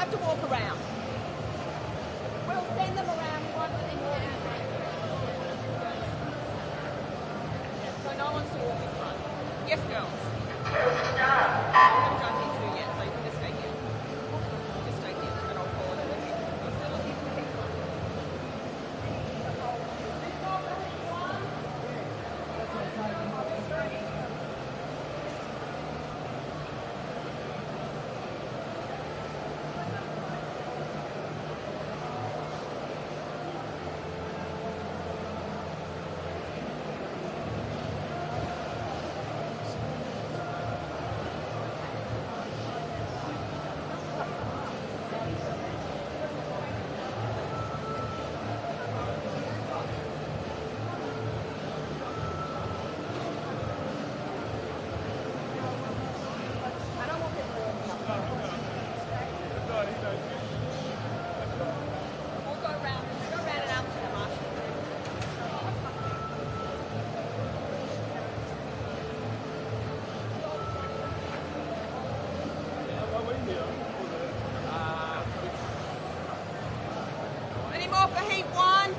have to walk around. We'll send them around. So no one's to walk in front. Yes, girls. I haven't done here too yet, so you can just stay here. Just stay here, and I'll call it in a minute. I'm still looking for people. Any more for heat one?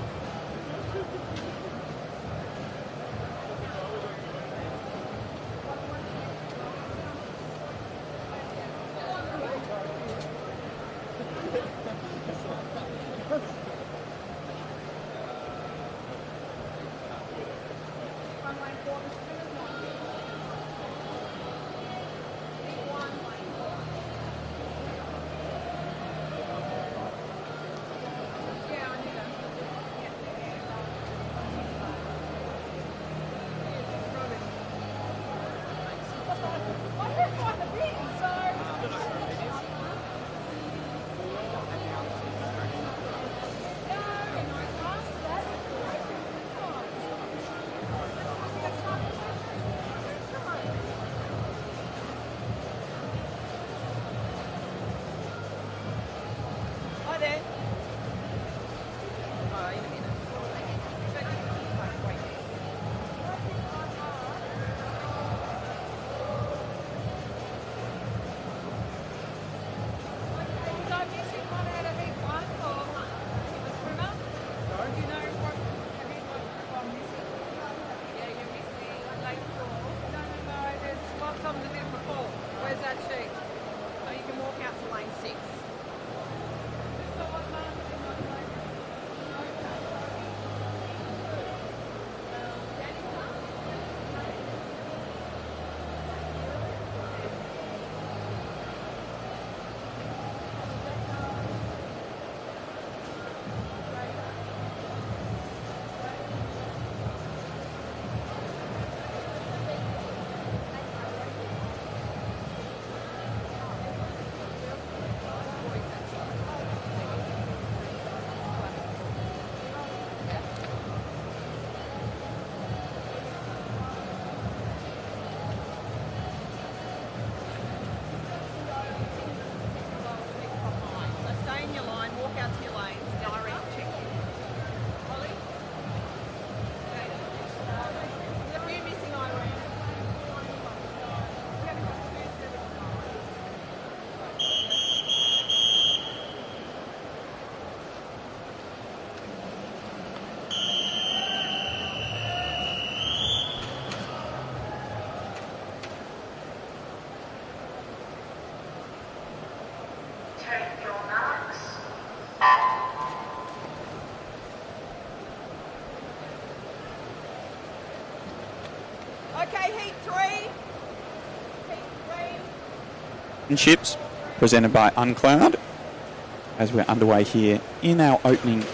Hi there. Oh, in a minute. Wait. So I'm missing one out of heat one for the swimmer. No. Do you know what I'm missing? Yeah, you're missing late fall. No. There's lots of them to do before. Where's that sheet? So you can walk out to lane 6. Okay, heat 3. Chips presented by UNCLOUD as we're underway here in our opening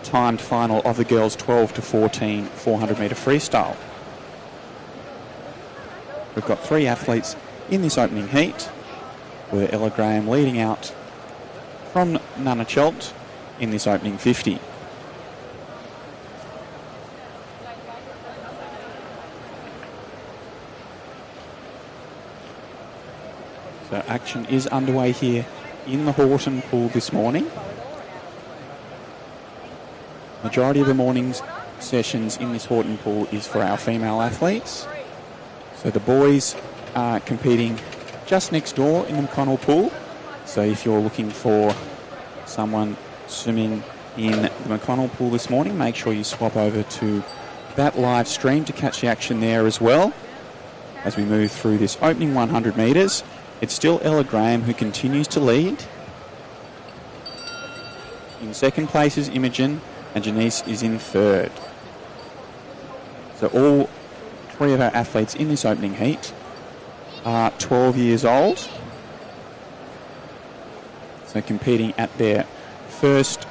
timed final of the girls 12 to 14 400 metre freestyle. We've got 3 athletes in this opening heat, with Ella Graham leading out from Nunachelt in this opening 50. So action is underway here in the Horton pool this morning. Majority of the morning's sessions in this Horton pool is for our female athletes. So the boys are competing just next door in the McConnell pool. So if you're looking for someone swimming in the McConnell pool this morning, make sure you swap over to that live stream to catch the action there as well. As we move through this opening 100 metres, it's still Ella Graham who continues to lead. In second place is Imogen, and Janice is in third. So all three of our athletes in this opening heat are 12 years old. So competing at their first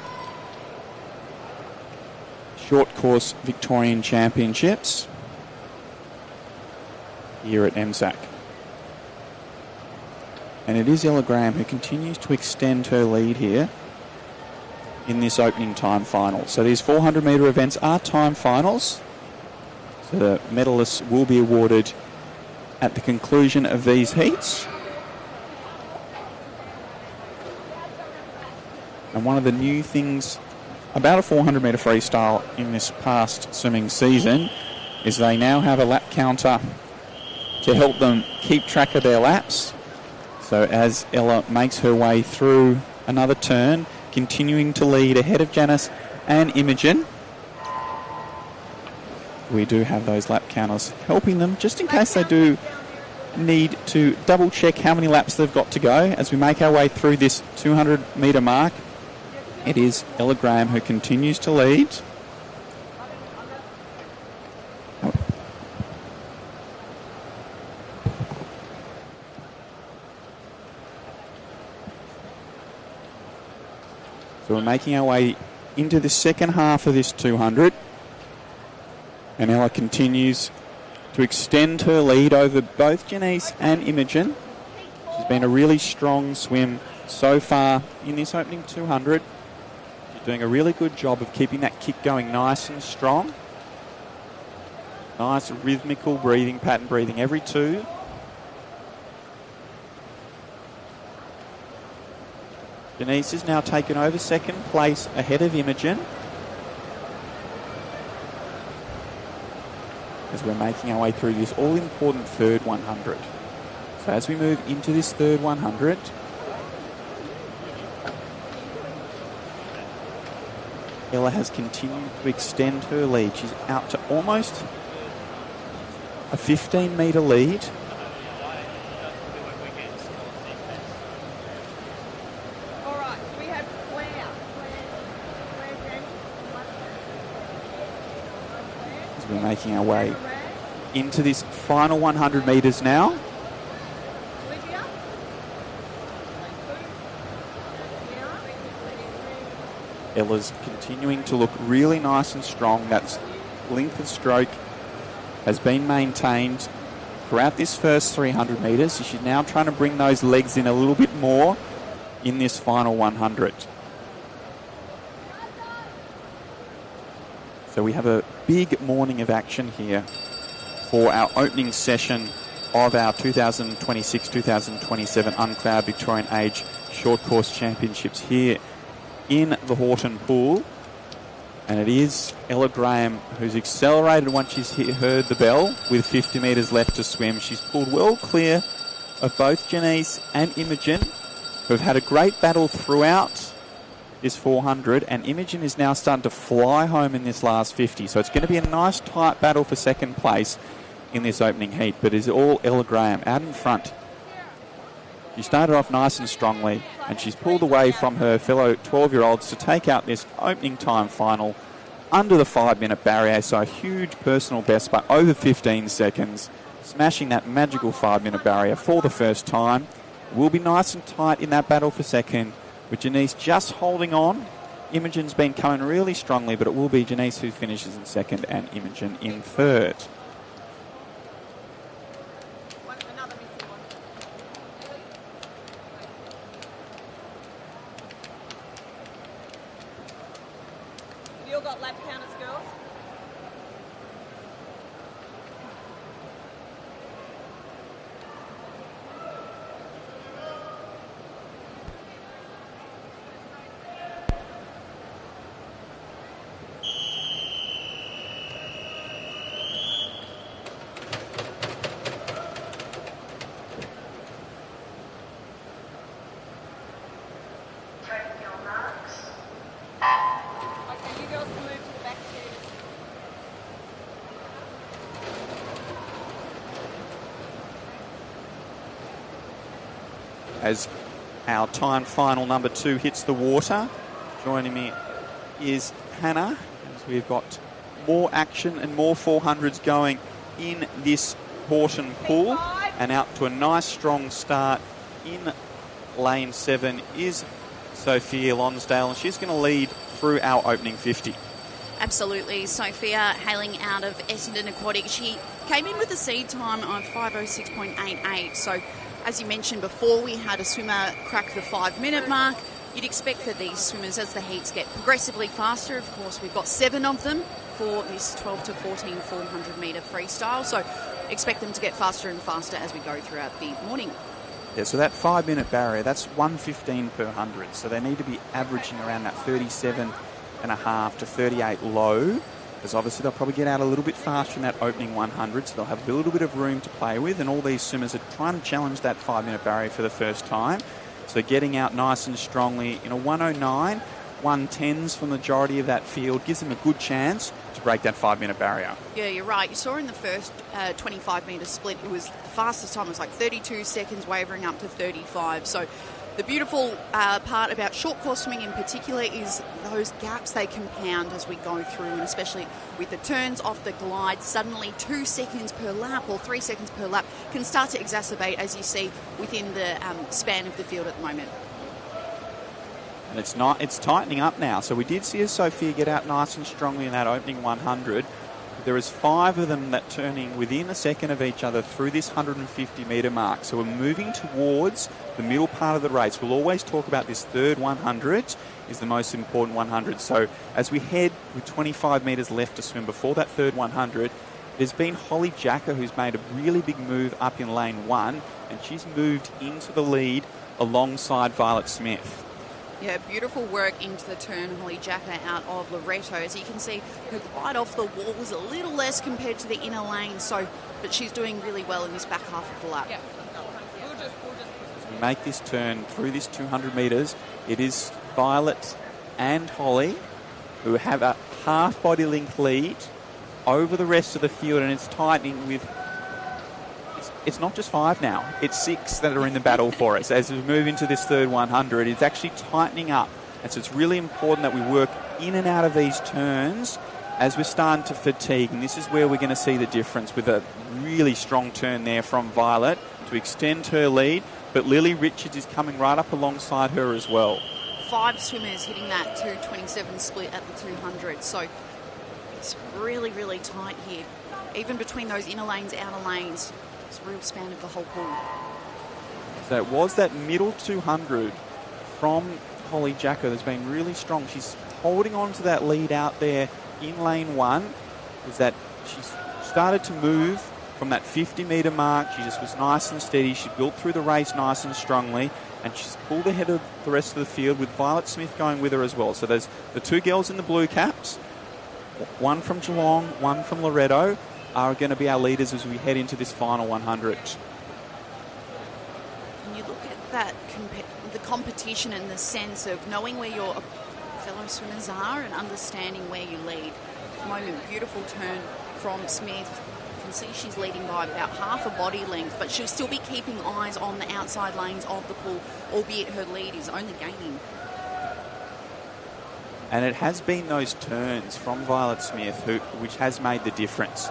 short course Victorian Championships here at MSAC. And it is Ella Graham who continues to extend her lead here in this opening time final. So these 400 metre events are time finals. So the medalists will be awarded at the conclusion of these heats. And one of the new things about a 400 metre freestyle in this past swimming season is they now have a lap counter to help them keep track of their laps. So as Ella makes her way through another turn, continuing to lead ahead of Janice and Imogen, we do have those lap counters helping them just in case they do need to double check how many laps they've got to go. As we make our way through this 200 metre mark, it is Ella Graham who continues to lead. So we're making our way into the second half of this 200. And Ella continues to extend her lead over both Janice and Imogen. She's been a really strong swim so far in this opening 200. She's doing a really good job of keeping that kick going nice and strong. Nice rhythmical breathing, pattern breathing every two. Janice has now taken over second place ahead of Imogen. As we're making our way through this all-important third 100. So as we move into this third 100, Ella has continued to extend her lead. She's out to almost a 15-metre lead. We're making our way into this final 100 metres now. Ella's continuing to look really nice and strong. That length of stroke has been maintained throughout this first 300 metres. So she's now trying to bring those legs in a little bit more in this final 100. So we have a big morning of action here for our opening session of our 2026-2027 UNCLOUD Victorian Age Short Course Championships here in the Horton pool. And it is Ella Graham who's accelerated once she's heard the bell with 50 metres left to swim. She's pulled well clear of both Janice and Imogen, who have had a great battle throughout this 400, and Imogen is now starting to fly home in this last 50. So it's going to be a nice tight battle for second place in this opening heat, but it's all Ella Graham out in front. She started off nice and strongly, and she's pulled away from her fellow 12-year-olds to take out this opening time final under the 5-minute barrier. So a huge personal best by over 15 seconds, smashing that magical 5-minute barrier for the first time. It will be nice and tight in that battle for second, with Janice just holding on. Imogen's been coming really strongly, but it will be Janice who finishes in second and Imogen in third. Have you all got lap counters, girls? as our time final number 2 hits the water. Joining me is Hannah, as we've got more action and more 400s going in this Horton pool. And out to a nice strong start in lane 7 is Sophia Lonsdale, and she's going to lead through our opening 50. Absolutely. Sophia, hailing out of Essendon Aquatic, she came in with a seed time of 5:06.88. So, as you mentioned before, we had a swimmer crack the 5-minute mark. You'd expect for these swimmers, as the heats get progressively faster, of course, we've got 7 of them for this 12 to 14 400-metre freestyle. So, expect them to get faster and faster as we go throughout the morning. Yeah, so that 5-minute barrier, that's 1:15 per 100. So they need to be averaging around that 37.5 to 38 low, because obviously they'll probably get out a little bit faster in that opening 100, so they'll have a little bit of room to play with, and all these swimmers are trying to challenge that 5-minute barrier for the first time. So getting out nice and strongly in a 109, 110s for the majority of that field gives them a good chance to break that 5-minute barrier. Yeah, you're right. You saw in the first 25-metre split, it was the fastest time. It was like 32 seconds, wavering up to 35. So the beautiful part about short course swimming in particular is those gaps they compound as we go through, and especially with the turns off the glide, suddenly 2 seconds per lap or 3 seconds per lap can start to exacerbate, as you see within the span of the field at the moment. And it's tightening up now. So we did see Sophia get out nice and strongly in that opening 100. There is 5 of them that turning within a second of each other through this 150-metre mark. So we're moving towards the middle part of the race. We'll always talk about this third 100 is the most important 100. So as we head with 25 metres left to swim before that third 100, there's been Holly Jacker, who's made a really big move up in lane 1, and she's moved into the lead alongside Violet Smith. Yeah, beautiful work into the turn, Holly Jacker out of Loretto. As you can see, her glide off the wall was a little less compared to the inner lane, but she's doing really well in this back half of the lap. Yeah. As we make this turn through this 200 metres, it is Violet and Holly who have a half body length lead over the rest of the field, and it's tightening with... It's not just 5 now, it's 6 that are in the battle for us. As we move into this third 100, it's actually tightening up. And so it's really important that we work in and out of these turns as we're starting to fatigue. And this is where we're going to see the difference, with a really strong turn there from Violet to extend her lead. But Lily Richards is coming right up alongside her as well. 5 swimmers hitting that 2:27 split at the 200. So it's really, really tight here. Even between those inner lanes, outer lanes, it's a real span of the whole pool. So it was that middle 200 from Holly Jacker that's been really strong. She's holding on to that lead out there in lane 1. Is that she's started to move from that 50-metre mark. She just was nice and steady. She built through the race nice and strongly, and she's pulled ahead of the rest of the field, with Violet Smith going with her as well. So there's the 2 girls in the blue caps, one from Geelong, one from Loretto, are going to be our leaders as we head into this final 100. And you look at that, the competition in the sense of knowing where your fellow swimmers are and understanding where you lead. At the moment, beautiful turn from Smith. You can see she's leading by about half a body length, but she'll still be keeping eyes on the outside lanes of the pool, albeit her lead is only gaining. And it has been those turns from Violet Smith which has made the difference.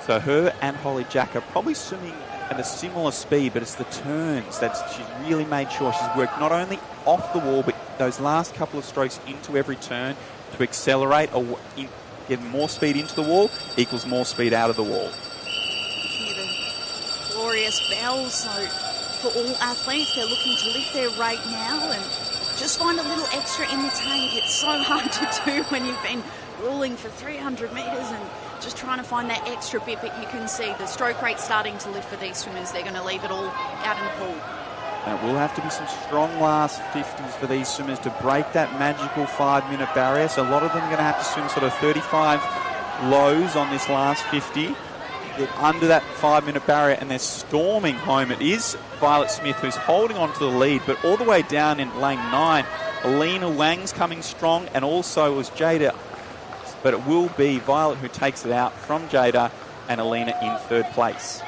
So her and Holly Jack are probably swimming at a similar speed, but it's the turns that she's really made sure she's worked not only off the wall, but those last couple of strokes into every turn to accelerate or get more speed into the wall equals more speed out of the wall. Hear the glorious bells. So for all athletes, they're looking to lift their rate now and just find a little extra in the tank. It's so hard to do when you've been ruling for 300 metres and just trying to find that extra bit, but you can see the stroke rate starting to lift for these swimmers. They're going to leave it all out in the pool. And it will have to be some strong last 50s for these swimmers to break that magical 5-minute barrier. So a lot of them are going to have to swim sort of 35 lows on this last 50. Get under that 5-minute barrier, and they're storming home. It is Violet Smith who's holding on to the lead, but all the way down in lane 9, Alina Wang's coming strong, and also was Jada. But it will be Violet who takes it out from Jada, and Alina in third place.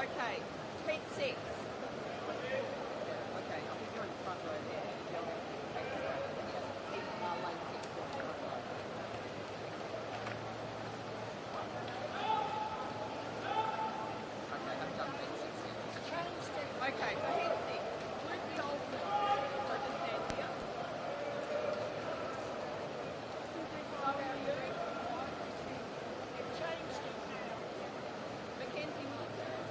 Okay, heat 6. Okay, I'm just going front row there. You'll have to take the back. Heat lane 6. Okay, I've done heat 6 here. Okay, for heat 6, where's the old one? So just stand here. How are you? It changed it now. Mackenzie Martin.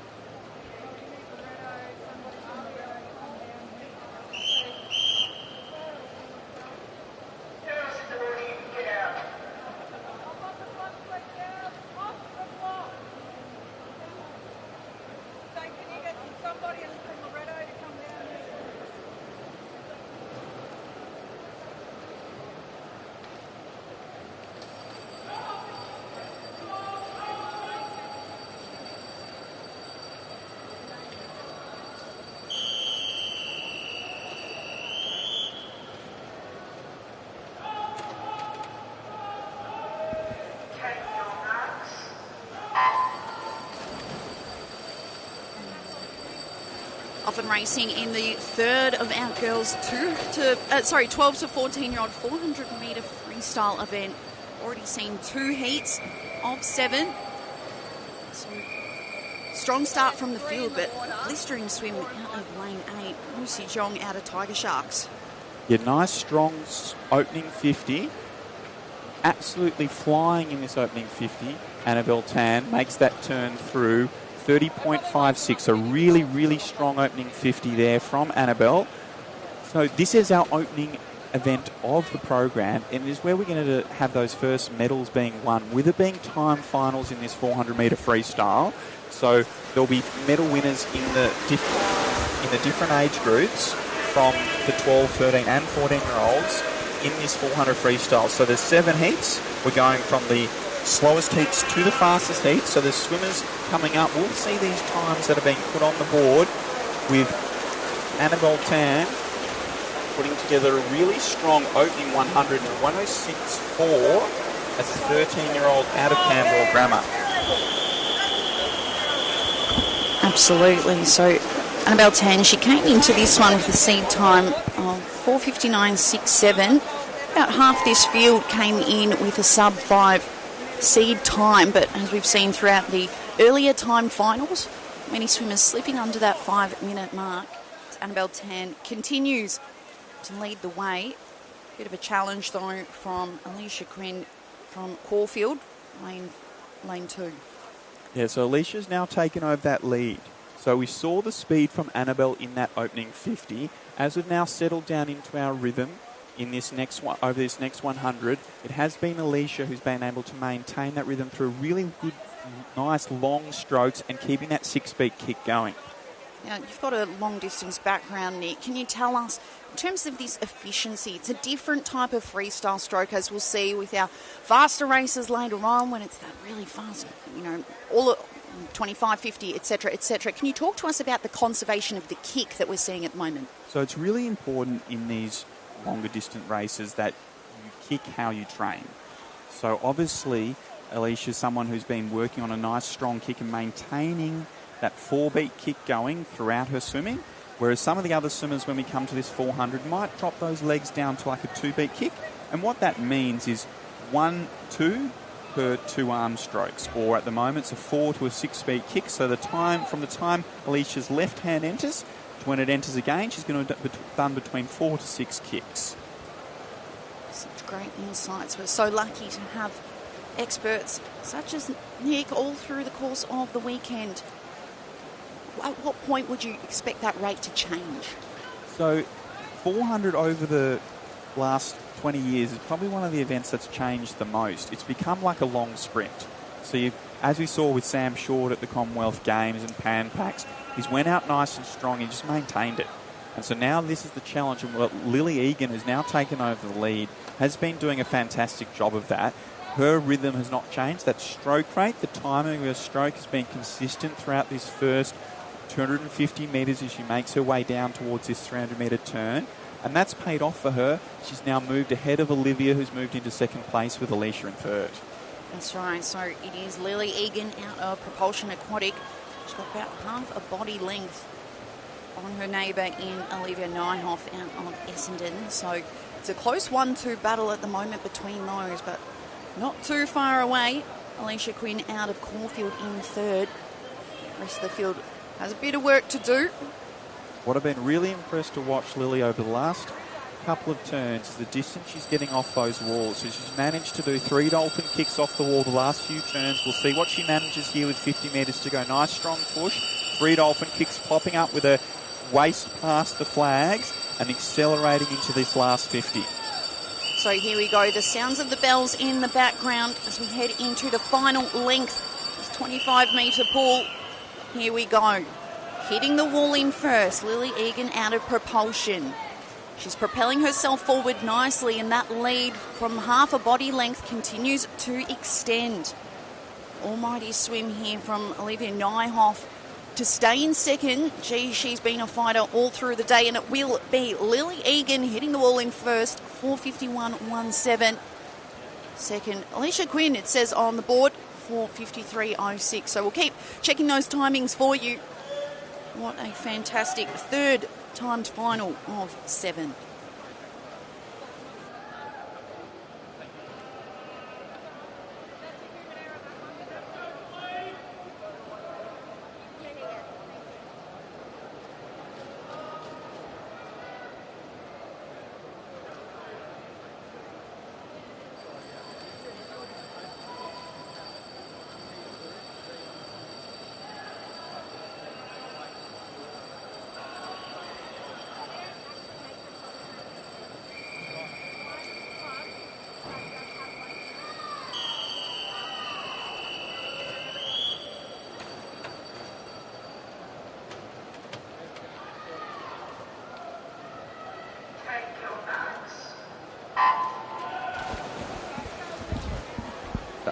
So can you get somebody from Loretto to come down here? Often racing in the third of our girls 12 to 14-year-old 400-metre freestyle event. Already seen 2 heats of 7. So strong start from the field, but blistering swim out of lane 8. Lucy Jong out of Tiger Sharks. Yeah, nice, strong opening 50. Absolutely flying in this opening 50. Annabelle Tan makes that turn through 30.56. A really, really strong opening 50 there from Annabelle. So this is our opening event of the program, and it is where we're going to have those first medals being won, with it being time finals in this 400-metre freestyle. So there'll be medal winners in the different age groups from the 12, 13 and 14-year-olds in this 400 freestyle. So there's 7 heats. We're going from the slowest heats to the fastest heats. So the swimmers coming up, we'll see these times that are being put on the board, with Annabelle Tan putting together a really strong opening 100 in 106.4 as a 13-year-old out of Canberra Grammar. Absolutely. So Annabelle Tan, she came into this one with a seed time of 4:59.67. About half this field came in with a sub-5 seed time, but as we've seen throughout the earlier time finals, many swimmers slipping under that 5-minute mark. Annabelle Tan continues to lead the way. Bit of a challenge though from Alicia Quinn from Caulfield, lane 2. Yeah, so Alicia's now taken over that lead. So we saw the speed from Annabelle in that opening 50. As we've now settled down into our rhythm in this next one, over this next 100, it has been Alicia who's been able to maintain that rhythm through really good, nice long strokes and keeping that 6-beat kick going. Now, you've got a long-distance background, Nick. Can you tell us, in terms of this efficiency, it's a different type of freestyle stroke, as we'll see with our faster races later on, when it's that really fast, all 25, 50, etc., etc. Can you talk to us about the conservation of the kick that we're seeing at the moment? So it's really important in these longer distant races that you kick how you train. So obviously, Alicia's someone who's been working on a nice strong kick and maintaining that 4-beat kick going throughout her swimming, whereas some of the other swimmers, when we come to this 400, might drop those legs down to like a 2-beat kick. And what that means is 1-2 per 2 arm strokes, or at the moment it's a 4 to a 6-beat kick. So the time from the time Alicia's left hand enters to when it enters again, she's going to have done between 4 to 6 kicks. Such great insights. We're so lucky to have experts such as Nick all through the course of the weekend. At what point would you expect that rate to change? So 400 over the last 20 years is probably one of the events that's changed the most. It's become like a long sprint. So as we saw with Sam Short at the Commonwealth Games and Pan Pacs, he's went out nice and strong, he just maintained it. And so now this is the challenge, and Lily Egan, who's now taken over the lead, has been doing a fantastic job of that. Her rhythm has not changed. That stroke rate, the timing of her stroke has been consistent throughout this first 250 metres as she makes her way down towards this 300-metre turn. And that's paid off for her. She's now moved ahead of Olivia, who's moved into second place, with Alicia in third. That's right. So it is Lily Egan out of Propulsion Aquatic She's got about half a body length on her neighbour in Olivia Nyhoff out of Essendon. So it's a close 1-2 battle at the moment between those, but not too far away. Alicia Quinn out of Caulfield in third. The rest of the field has a bit of work to do. What I've been really impressed to watch Lily over the last couple of turns is the distance she's getting off those walls. So she's managed to do 3 dolphin kicks off the wall the last few turns. We'll see what she manages here with 50 metres to go. Nice strong push. 3 dolphin kicks popping up with a waist past the flags and accelerating into this last 50. So here we go. The sounds of the bells in the background as we head into the final length. This 25-metre pool. Here we go. Hitting the wall in first. Lily Egan out of propulsion. She's propelling herself forward nicely, and that lead from half a body length continues to extend. Almighty swim here from Olivia Nyhoff to stay in second. Gee, she's been a fighter all through the day, and it will be Lily Egan hitting the wall in first, 4:51.17. Second, Alicia Quinn, it says on the board, 4:53.06. So we'll keep checking those timings for you. What a fantastic third timed final of 7.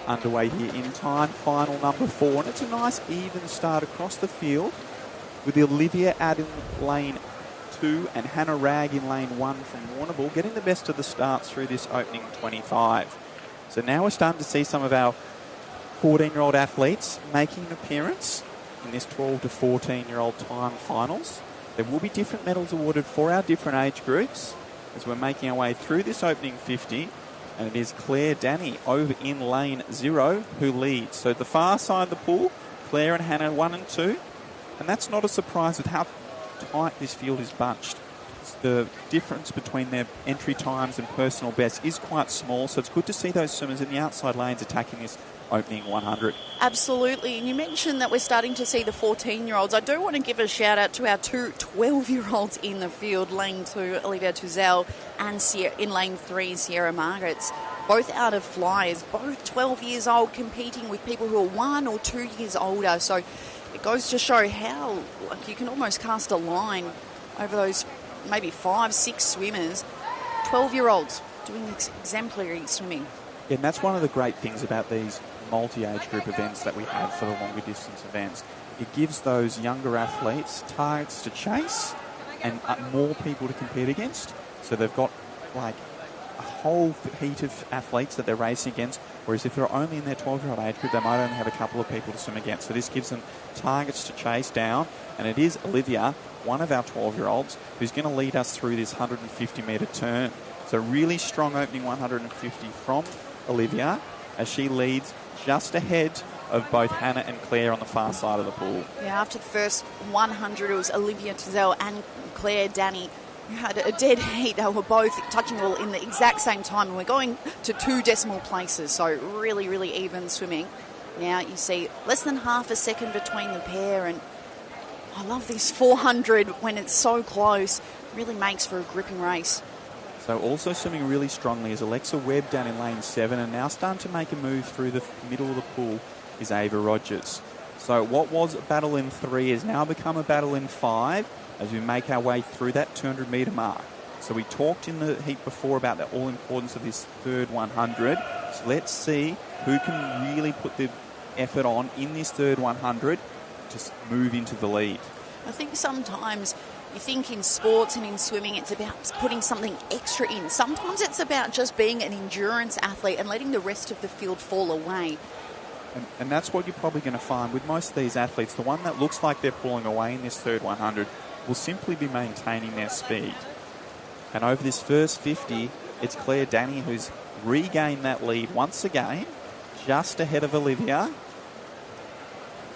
Underway here in time, final number 4, and it's a nice even start across the field with Olivia out in lane 2 and Hannah Ragg in lane 1 from Warrnambool, getting the best of the starts through this opening 25. So now we're starting to see some of our 14-year-old athletes making an appearance in this 12 to 14-year-old time finals. There will be different medals awarded for our different age groups as we're making our way through this opening 50. And it is Claire Danny over in lane 0 who leads. So the far side of the pool, Claire and Hannah 1 and 2. And that's not a surprise with how tight this field is bunched. The difference between their entry times and personal best is quite small. So it's good to see those swimmers in the outside lanes attacking this opening 100. Absolutely. And you mentioned that we're starting to see the 14-year-olds. I do want to give a shout out to our 2 12-year-olds in the field, lane 2, Olivia Tuzel, and in lane 3, Sierra Margaret's, both out of flyers, both 12 years old, competing with people who are 1 or 2 years older. So it goes to show how you can almost cast a line over those maybe 5, 6 swimmers, 12-year-olds doing exemplary swimming. Yeah, and that's one of the great things about these multi-age group events that we have for the longer distance events. It gives those younger athletes targets to chase and more people to compete against. So they've got like a whole heat of athletes that they're racing against, whereas if they're only in their 12-year-old age group, they might only have a couple of people to swim against. So this gives them targets to chase down, and it is Olivia, one of our 12-year-olds, who's going to lead us through this 150-metre turn. So really strong opening 150 from Olivia as she leads just ahead of both Hannah and Claire on the far side of the pool. Yeah, after the first 100, it was Olivia Tuzel and Claire Danny who had a dead heat. They were both touching the wall in the exact same time, and we're going to 2 decimal places, so really, really even swimming. Now you see less than half a second between the pair, and I love this 400 when it's so close. Really makes for a gripping race. So also swimming really strongly is Alexa Webb down in lane 7, and now starting to make a move through the middle of the pool is Ava Rogers. So what was a battle in 3 has now become a battle in 5 as we make our way through that 200-metre mark. So we talked in the heat before about the all-importance of this third 100. So let's see who can really put the effort on in this third 100 to move into the lead. I think sometimes you think in sports and in swimming it's about putting something extra in. Sometimes it's about just being an endurance athlete and letting the rest of the field fall away. And that's what you're probably going to find with most of these athletes. The one that looks like they're pulling away in this third 100 will simply be maintaining their speed. And over this first 50, it's Claire Danny who's regained that lead once again, just ahead of Olivia.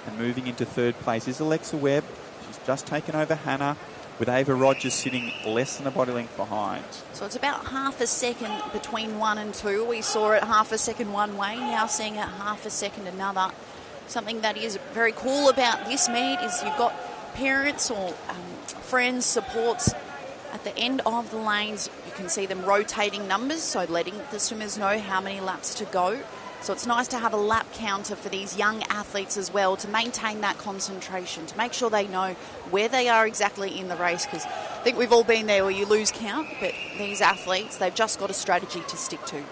And moving into third place is Alexa Webb. She's just taken over Hannah, with Ava Rogers sitting less than a body length behind. So it's about half a second between 1 and 2. We saw it half a second one way, now seeing it half a second another. Something that is very cool about this meet is you've got parents or friends, supports at the end of the lanes. You can see them rotating numbers, so letting the swimmers know how many laps to go. So it's nice to have a lap counter for these young athletes as well to maintain that concentration, to make sure they know where they are exactly in the race, because I think we've all been there where you lose count, but these athletes, they've just got a strategy to stick to.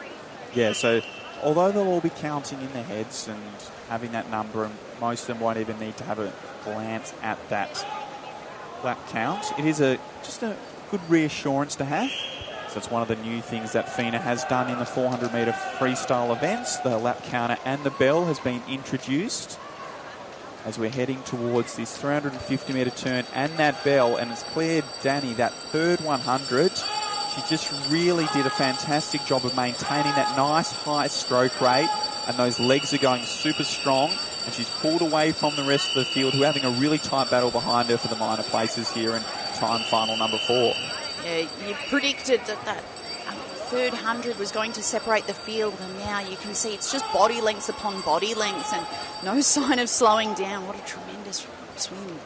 Yeah, so although they'll all be counting in their heads and having that number, and most of them won't even need to have a glance at that lap count, it is just a good reassurance to have. That's one of the new things that FINA has done in the 400-metre freestyle events. The lap counter and the bell has been introduced as we're heading towards this 350-metre turn and that bell. And it's Claire Danny, that third 100. She just really did a fantastic job of maintaining that nice high stroke rate, and those legs are going super strong. And she's pulled away from the rest of the field, who are having a really tight battle behind her for the minor places here in time final number 4. Yeah, you predicted that third 100 was going to separate the field, and now you can see it's just body lengths upon body lengths and no sign of slowing down. What a tremendous swim.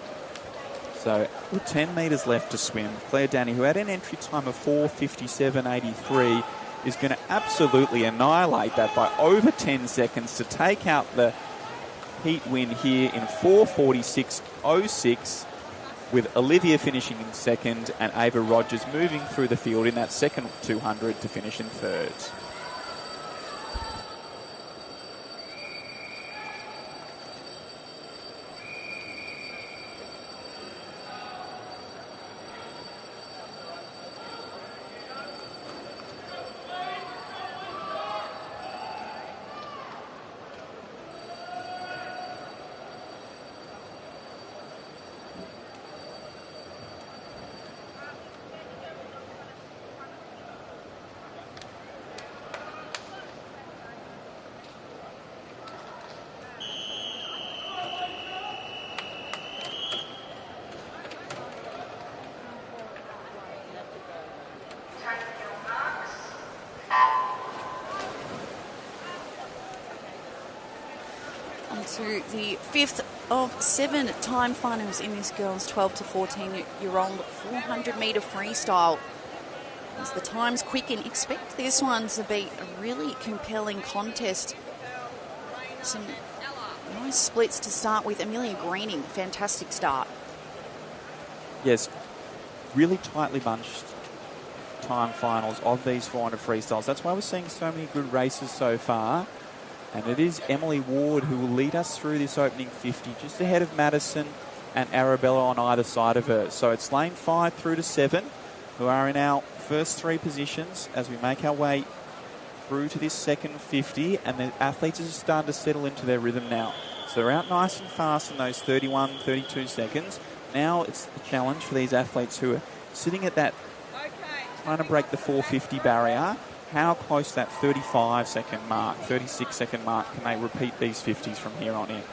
So with 10 metres left to swim, Claire Danny, who had an entry time of 4:57.83, is going to absolutely annihilate that by over 10 seconds to take out the heat win here in 4:46.06. with Olivia finishing in second and Ava Rogers moving through the field in that second 200 to finish in third. To the fifth of 7 time finals in this girls 12 to 14-year-old 400-metre freestyle. As the time's quick, and expect this one to be a really compelling contest. Some nice splits to start with. Amelia Greening, fantastic start. Yes, really tightly bunched time finals of these 400 freestyles. That's why we're seeing so many good races so far. And it is Emily Ward who will lead us through this opening 50, just ahead of Madison and Arabella on either side of her. So it's lane 5 through to 7, who are in our first 3 positions as we make our way through to this second 50, and the athletes are starting to settle into their rhythm now. So they're out nice and fast in those 31, 32 seconds. Now it's the challenge for these athletes who are sitting at that, trying to break the 450 barrier. How close to that 35-second mark, 36-second mark, can they repeat these 50s from here on in?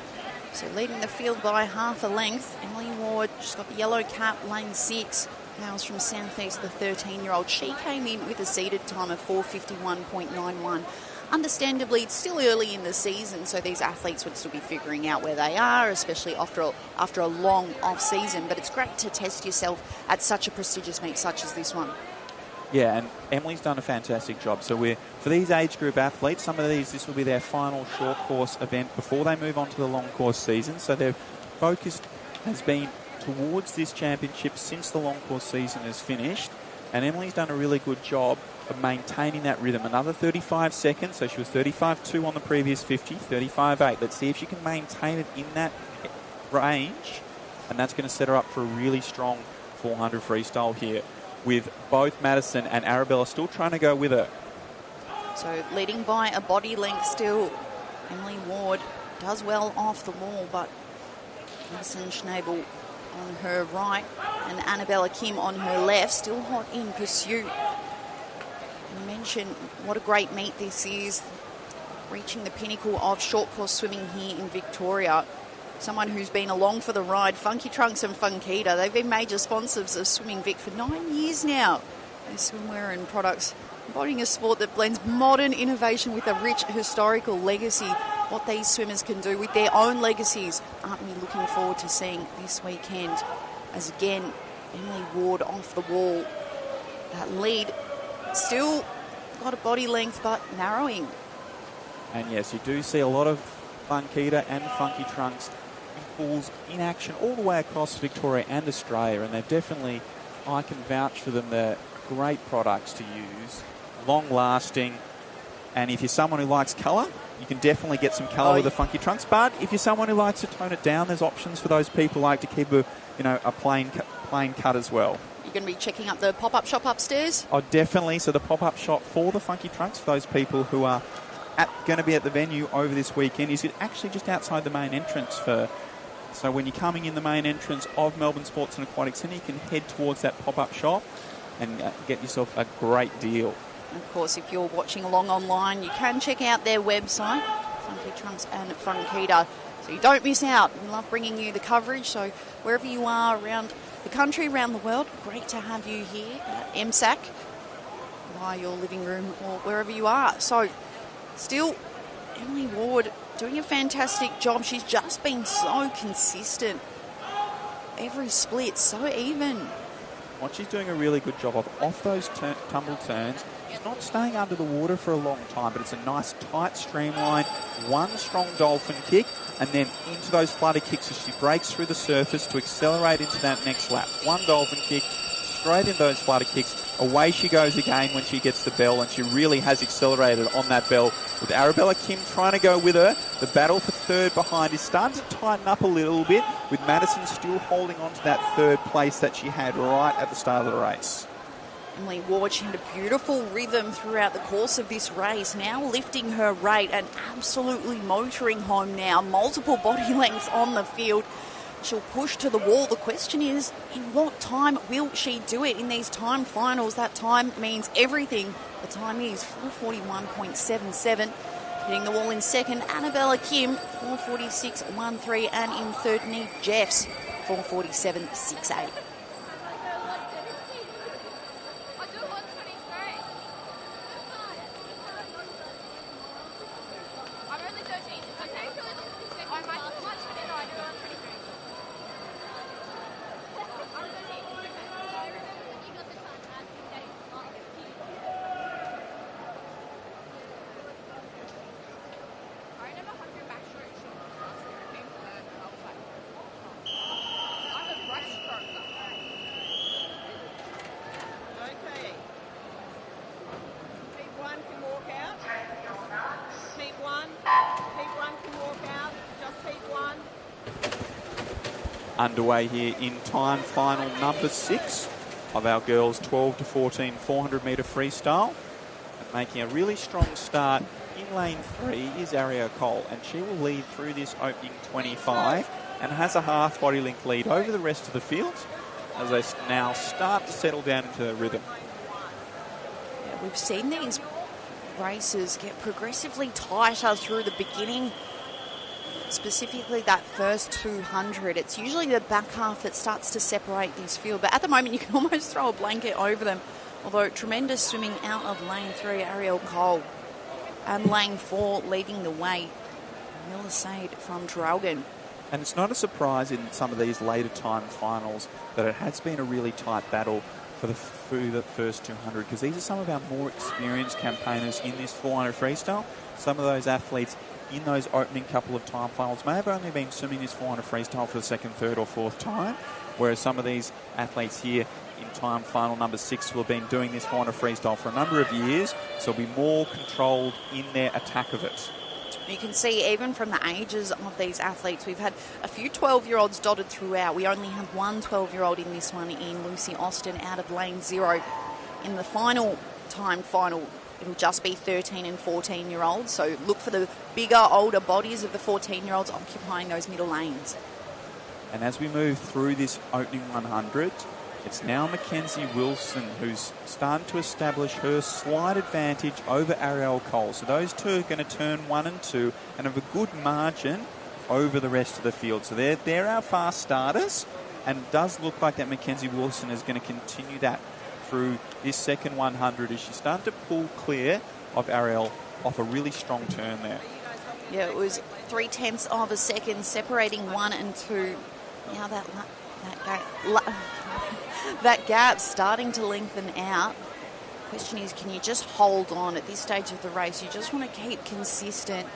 So leading the field by half a length, Emily Ward, she's got the yellow cap, lane 6. Hails from Southeast, the 13-year-old. She came in with a seeded time of 4:51.91. Understandably, it's still early in the season, so these athletes would still be figuring out where they are, especially after a long off-season. But it's great to test yourself at such a prestigious meet such as this one. Yeah, and Emily's done a fantastic job. So for these age group athletes, some of these, this will be their final short course event before they move on to the long course season. So their focus has been towards this championship since the long course season is finished. And Emily's done a really good job of maintaining that rhythm. Another 35 seconds, so she was 35.2 on the previous 50, 35.8. Let's see if she can maintain it in that range. And that's going to set her up for a really strong 400 freestyle here, with both Madison and Arabella still trying to go with her. So leading by a body length still, Emily Ward does well off the wall, but Madison Schnabel on her right and Annabella Kim on her left, still hot in pursuit. I mentioned what a great meet this is, reaching the pinnacle of short course swimming here in Victoria. Someone who's been along for the ride, Funky Trunks and Funkita, they've been major sponsors of Swimming Vic for 9 years now. Their swimwear and products embodying a sport that blends modern innovation with a rich historical legacy. What these swimmers can do with their own legacies, aren't we looking forward to seeing this weekend? As again, Emily Ward off the wall. That lead still got a body length, but narrowing. And yes, you do see a lot of Funkita and Funky Trunks in pools in action all the way across Victoria and Australia, and they're definitely, I can vouch for them, they're great products to use, long-lasting, and if you're someone who likes colour, you can definitely get some colour with the Funky Trunks, but if you're someone who likes to tone it down, there's options for those people who like to keep a plain cut as well. You're going to be checking up the pop-up shop upstairs? Oh, definitely. So the pop-up shop for the Funky Trunks, for those people who are going to be at the venue over this weekend, is actually just outside the main entrance. So when you're coming in the main entrance of Melbourne Sports and Aquatic Centre, you can head towards that pop-up shop and get yourself a great deal. Of course, if you're watching along online, you can check out their website, Funky Trunks and Funkita, so you don't miss out. We love bringing you the coverage, so wherever you are around the country, around the world, great to have you here at MSAC, via your living room or wherever you are. So still, Emily Ward doing a fantastic job. She's just been so consistent. Every split, so even. What she's doing a really good job of, off those tumble turns, she's not staying under the water for a long time, but it's a nice, tight streamline, one strong dolphin kick, and then into those flutter kicks as she breaks through the surface to accelerate into that next lap. One dolphin kick, straight into those flutter kicks. Away she goes again when she gets the bell, and she really has accelerated on that bell. With Arabella Kim trying to go with her, the battle for third behind is starting to tighten up a little bit, with Madison still holding on to that third place that she had right at the start of the race. Emily Ward, she had a beautiful rhythm throughout the course of this race, now lifting her rate and absolutely motoring home now. Multiple body lengths on the field. She'll push to the wall. The question is, in what time will she do it in these time finals? That time means everything. The time is 4:41.77. Hitting the wall in second, Annabella Kim, 4:46.13, and in third, Neve Jeffs, 4:47.68. Underway here in time final number 6 of our girls 12 to 14 400 metre freestyle. And making a really strong start in lane 3 is Ariel Cole, and she will lead through this opening 25 and has a half body length lead over the rest of the field as they now start to settle down into their rhythm. Yeah, we've seen these races get progressively tighter through the beginning. Specifically that first 200, it's usually the back half that starts to separate this field, but at the moment you can almost throw a blanket over them. Although tremendous swimming out of lane 3, Ariel Cole, and lane 4 leading the way, Miller Sade from Traralgon. And it's not a surprise in some of these later time finals that it has been a really tight battle for the first 200, because these are some of our more experienced campaigners in this 400 freestyle. Some of those athletes in those opening couple of time finals may have only been swimming this 400 freestyle for the second, third or fourth time, whereas some of these athletes here in time final number 6 will have been doing this 400 freestyle for a number of years, so be more controlled in their attack of it. You can see even from the ages of these athletes, we've had a few 12-year-olds dotted throughout. We only have one 12-year-old in this one, in Lucy Austin, out of lane 0. In the final time final, it'll just be 13 and 14-year-olds. So look for the bigger, older bodies of the 14-year-olds occupying those middle lanes. And as we move through this opening 100, it's now Mackenzie Wilson who's starting to establish her slight advantage over Arielle Cole. So those two are going to turn 1 and 2 and have a good margin over the rest of the field. So they're our fast starters, and it does look like that Mackenzie Wilson is going to continue that through this second 100 as she's starting to pull clear of Arielle off a really strong turn there. Yeah, it was 0.3 of a second separating 1 and 2. Now that gap's starting to lengthen out. Question is, can you just hold on at this stage of the race? You just want to keep consistent,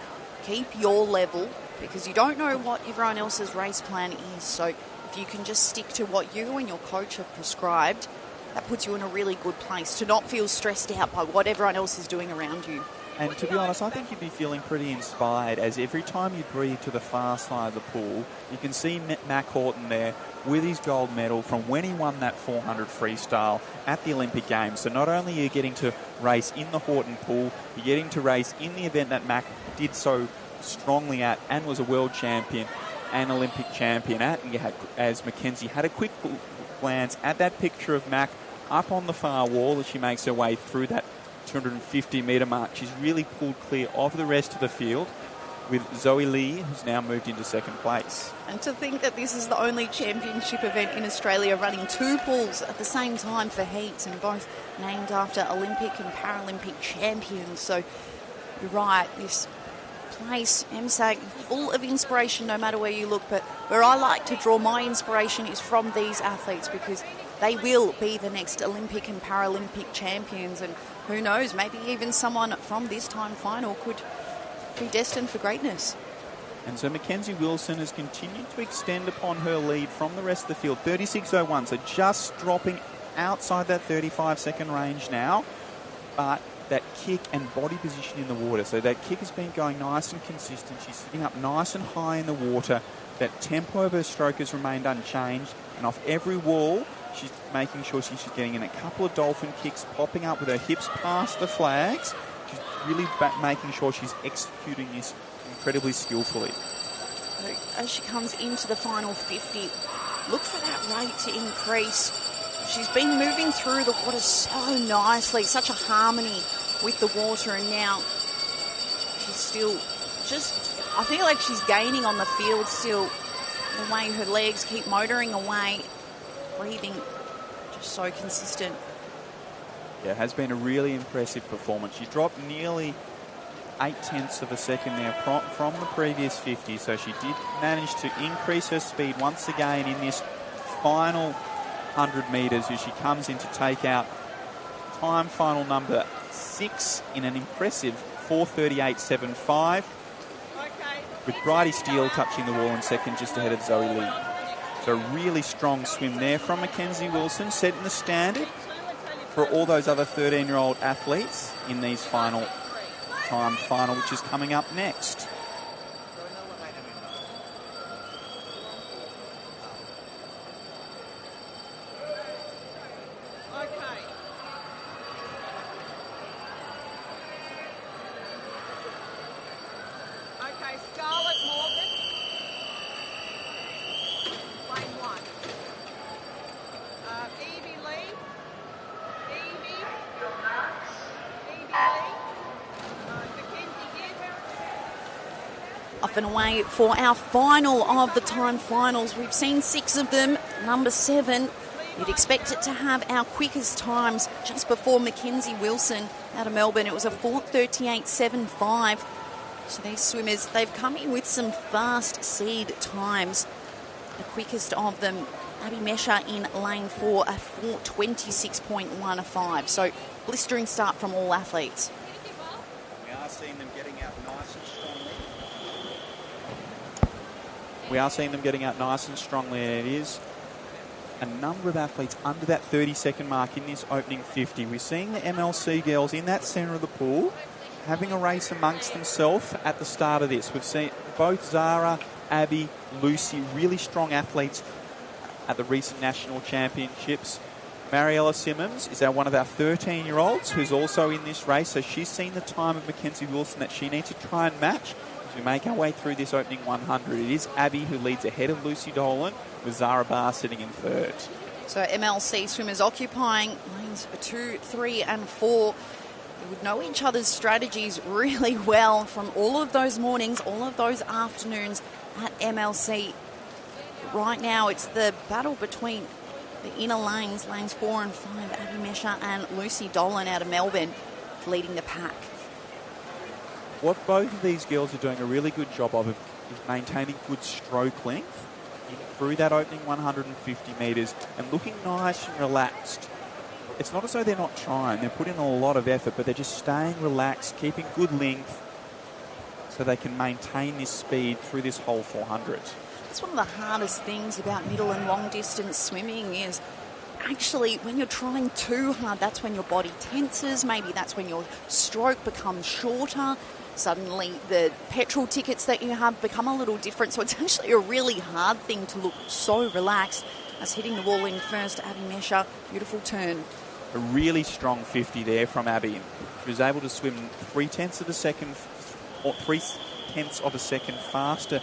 keep your level, because you don't know what everyone else's race plan is. So if you can just stick to what you and your coach have prescribed, that puts you in a really good place to not feel stressed out by what everyone else is doing around you. And to be honest, I think you'd be feeling pretty inspired as every time you breathe to the far side of the pool, you can see Mac Horton there with his gold medal from when he won that 400 freestyle at the Olympic Games. So not only are you getting to race in the Horton pool, you're getting to race in the event that Mac did so strongly at and was a world champion and Olympic champion at. And you had, as Mackenzie had a quick glance at that picture of Mac up on the far wall as she makes her way through that 250-metre mark. She's really pulled clear of the rest of the field with Zoe Lee, who's now moved into second place. And to think that this is the only championship event in Australia running 2 pools at the same time for heats, and both named after Olympic and Paralympic champions. So you're right, this place, MSAC, full of inspiration no matter where you look. But where I like to draw my inspiration is from these athletes, because they will be the next Olympic and Paralympic champions. And who knows, maybe even someone from this time final could be destined for greatness. And so Mackenzie Wilson has continued to extend upon her lead from the rest of the field. 36.01, so just dropping outside that 35-second range now. But that kick and body position in the water. So that kick has been going nice and consistent. She's sitting up nice and high in the water. That tempo of her stroke has remained unchanged. And off every wall, she's making sure she's getting in a couple of dolphin kicks, popping up with her hips past the flags. She's really making sure she's executing this incredibly skillfully. As she comes into the final 50, look for that rate to increase. She's been moving through the water so nicely, such a harmony with the water, and now she's still just, I feel like she's gaining on the field still, the way her legs keep motoring away, breathing just so consistent. Yeah, it has been a really impressive performance. She dropped nearly 0.8 of a second there from the previous 50, so she did manage to increase her speed once again in this final 100 metres as she comes in to take out time final number 6 in an impressive 4:38.75, with Bridie Steele touching the wall in second just ahead of Zoe Lee. So a really strong swim there from Mackenzie Wilson, setting the standard for all those other 13-year-old athletes in these final time final, which is coming up next. Off and away for our final of the time finals. We've seen 6 of them. Number 7, you'd expect it to have our quickest times just before Mackenzie Wilson out of Melbourne. It was a 4:38.75. So these swimmers, they've come in with some fast seed times. The quickest of them, Abby Mesha in lane 4, a 4:26.15. So blistering start from all athletes. We are seeing them getting out nice and strongly. We are seeing them getting out nice and strongly, and it is a number of athletes under that 30-second mark in this opening 50. We're seeing the MLC girls in that centre of the pool having a race amongst themselves at the start of this. We've seen both Zara, Abby, Lucy, really strong athletes at the recent national championships. Mariella Simmons is one of our 13-year-olds who's also in this race, so she's seen the time of Mackenzie Wilson that she needs to try and match as we make our way through this opening 100. It is Abby who leads ahead of Lucy Dolan, with Zara Barr sitting in third. So MLC swimmers occupying lanes 2, 3 and 4. They would know each other's strategies really well from all of those mornings, all of those afternoons at MLC. Right now it's the battle between the inner lanes, lanes 4 and 5, Abby Mesher and Lucy Dolan out of Melbourne leading the pack. What both of these girls are doing a really good job of is maintaining good stroke length through that opening 150 metres and looking nice and relaxed. It's not as though they're not trying. They're putting in a lot of effort, but they're just staying relaxed, keeping good length so they can maintain this speed through this whole 400. That's one of the hardest things about middle and long distance swimming is actually when you're trying too hard, that's when your body tenses. Maybe that's when your stroke becomes shorter. Suddenly the petrol tickets that you have become a little different. So it's actually a really hard thing to look so relaxed as hitting the wall in first. Abby Mesher, beautiful turn. A really strong 50 there from Abby. She was able to swim 3/10 of a second faster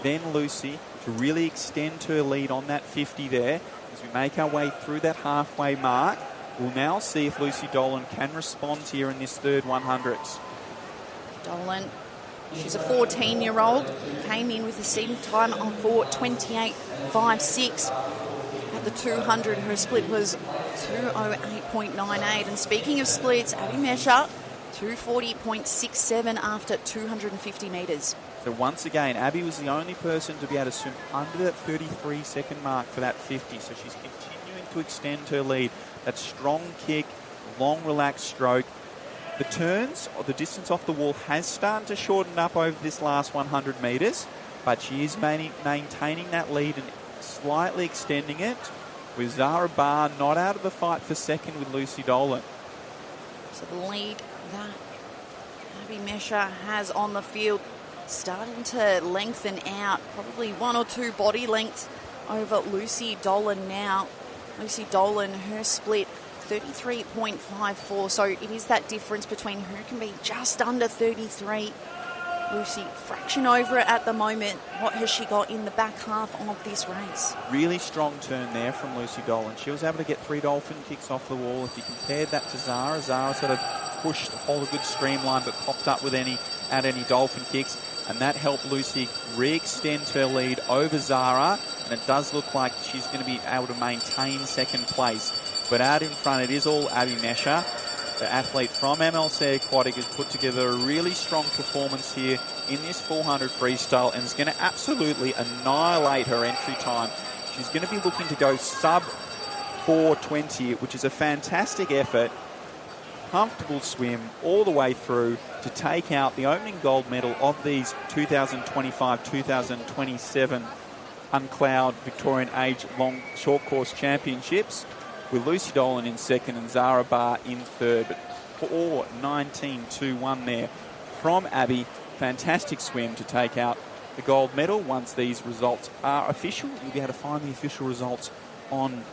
than Lucy to really extend her lead on that 50 there. As we make our way through that halfway mark, we'll now see if Lucy Dolan can respond here in this third 100. Dolan, she's a 14-year-old, came in with a seating time on 4:28.56. At the 200, her split was 2:08.98. And speaking of splits, Abby Mesher, 2:40.67 after 250 metres. So once again, Abby was the only person to be able to swim under that 33-second mark for that 50. So she's continuing to extend her lead. That strong kick, long relaxed stroke. The turns, or the distance off the wall, has started to shorten up over this last 100 metres, but she is maintaining that lead and slightly extending it, with Zara Barr not out of the fight for second with Lucy Dolan. So the lead that Abby Mesher has on the field starting to lengthen out, probably 1 or 2 body lengths over Lucy Dolan now. Lucy Dolan, her split 33.54, so it is that difference between who can be just under 33. Lucy, fraction over it at the moment. What has she got in the back half of this race? Really strong turn there from Lucy Dolan. She was able to get 3 dolphin kicks off the wall. If you compared that to Zara, Zara sort of pushed, hold a good streamline, but popped up with any dolphin kicks, and that helped Lucy re-extend her lead over Zara, and it does look like she's going to be able to maintain second place. But out in front, it is all Abby Mesher. The athlete from MLC Aquatic has put together a really strong performance here in this 400 freestyle and is going to absolutely annihilate her entry time. She's going to be looking to go sub 4:20, which is a fantastic effort. Comfortable swim all the way through to take out the opening gold medal of these 2025-2027 UNCLOUD Victorian Age Long Short Course Championships, with Lucy Dolan in second and Zara Barr in third. But 4:19.21 there from Abby. Fantastic swim to take out the gold medal. Once these results are official, you'll be able to find the official results on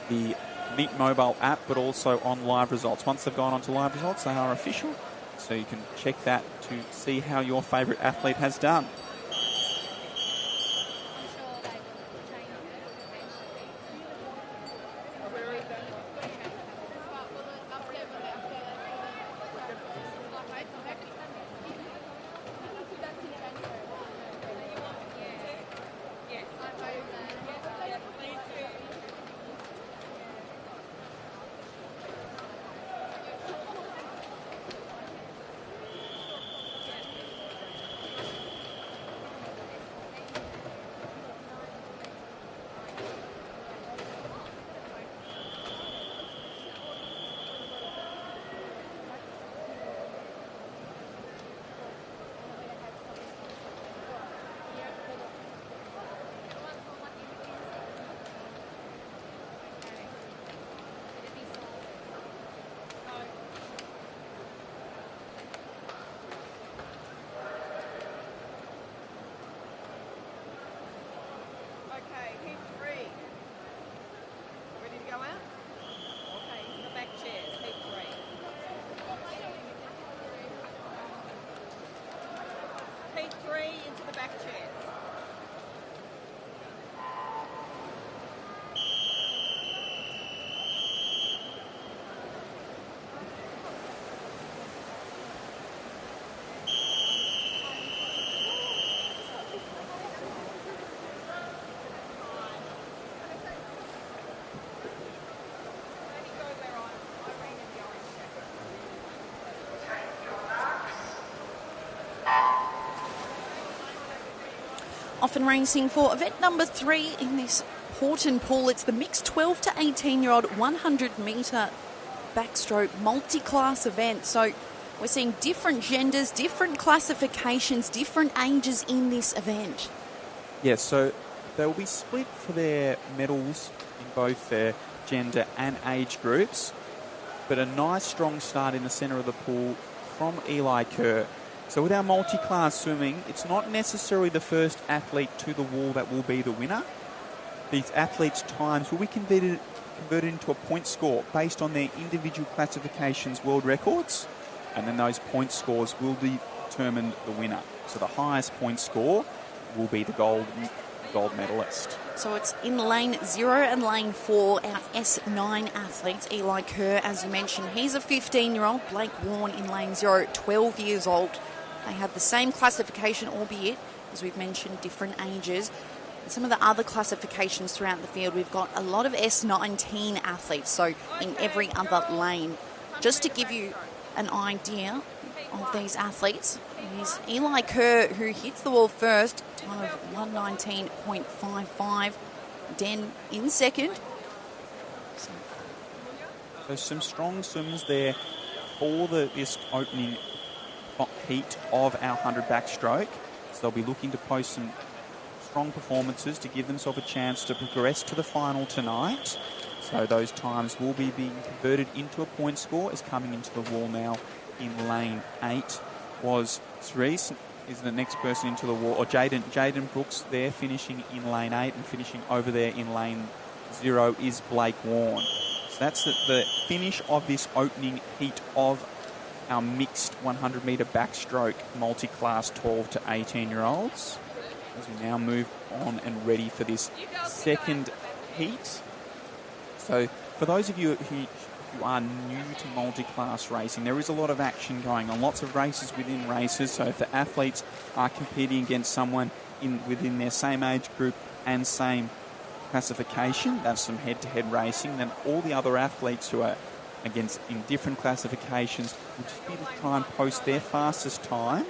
the Meet Mobile app, but also on live results. Once they've gone on to live results, they are official. So you can check that to see how your favourite athlete has done. back chairs. Often racing for event number 3 in this Horton pool. It's the mixed 12 to 18-year-old 100-metre backstroke multi-class event. So we're seeing different genders, different classifications, different ages in this event. Yes, so they'll be split for their medals in both their gender and age groups. But a nice strong start in the centre of the pool from Eli Kerr. So with our multi-class swimming, it's not necessarily the first athlete to the wall that will be the winner. These athletes' times will be converted into a point score based on their individual classifications world records, and then those point scores will determine the winner. So the highest point score will be the gold medalist. So it's in lane 0 and lane 4, our S9 athletes. Eli Kerr, as you mentioned, he's a 15-year-old. Blake Warren in lane 0, 12 years old. They have the same classification, albeit, as we've mentioned, different ages. And some of the other classifications throughout the field, we've got a lot of S19 athletes, so in every other lane. Just to give you an idea of these athletes, here's Eli Kerr, who hits the wall first, time of 1:19.55. Den in second. So some strong swims there for this opening heat of our 100 backstroke. So they'll be looking to post some strong performances to give themselves a chance to progress to the final tonight. So those times will be being converted into a point score. Is coming into the wall now in lane 8 was Cerise is the next person into the wall, or Jaden Brooks there finishing in lane 8, and finishing over there in lane 0 is Blake Warren. So that's the finish of this opening heat of our mixed 100-metre backstroke multi-class 12 to 18-year-olds. As we now move on and ready for this second heat. So for those of you who are new to multi-class racing, there is a lot of action going on, lots of races within races. So if the athletes are competing against someone within their same age group and same classification, that's some head-to-head racing, then all the other athletes who are against in different classifications will just be to try and post their fastest time.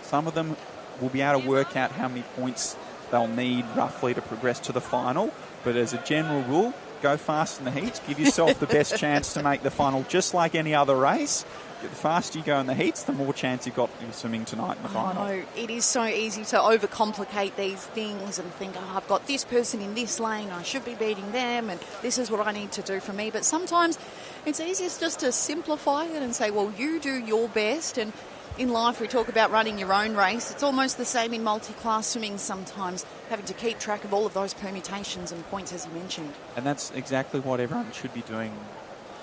Some of them will be able to work out how many points they'll need roughly to progress to the final, but as a general rule, go fast in the heats, give yourself the best chance to make the final, just like any other race. The faster you go in the heats, the more chance you've got in swimming tonight in the final. I know, it is so easy to overcomplicate these things and think, I've got this person in this lane, I should be beating them, and this is what I need to do for me. But sometimes it's easiest just to simplify it and say, well, you do your best. And in life, we talk about running your own race. It's almost the same in multi-class swimming sometimes, having to keep track of all of those permutations and points, as you mentioned. And that's exactly what everyone should be doing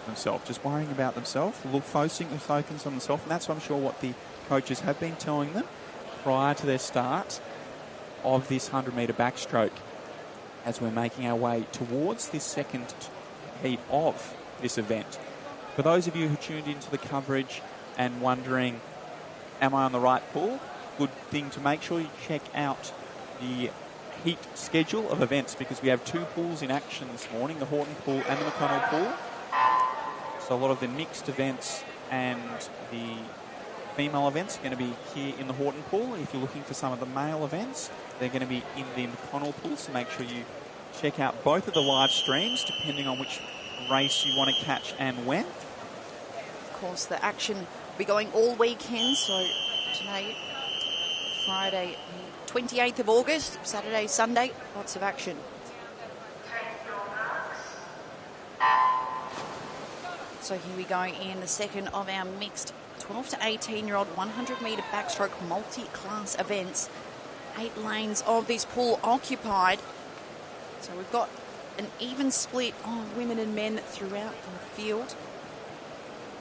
themselves, just worrying about themselves, focusing on themselves. And that's, I'm sure, what the coaches have been telling them prior to their start of this 100-metre backstroke as we're making our way towards this second heat of this event. For those of you who tuned into the coverage and wondering, am I on the right pool? Good thing to make sure you check out the heat schedule of events, because we have 2 pools in action this morning, the Horton pool and the McConnell pool. So a lot of the mixed events and the female events are going to be here in the Horton pool. If you're looking for some of the male events, they're going to be in the McConnell pool. So make sure you check out both of the live streams, depending on which race you want to catch and when. Of course, the action will be going all weekend. So today, Friday, the 28th of August, Saturday, Sunday, lots of action. So here we go in the second of our mixed 12 to 18-year-old 100-metre backstroke multi-class events. 8 lanes of this pool occupied. So we've got an even split of women and men throughout the field.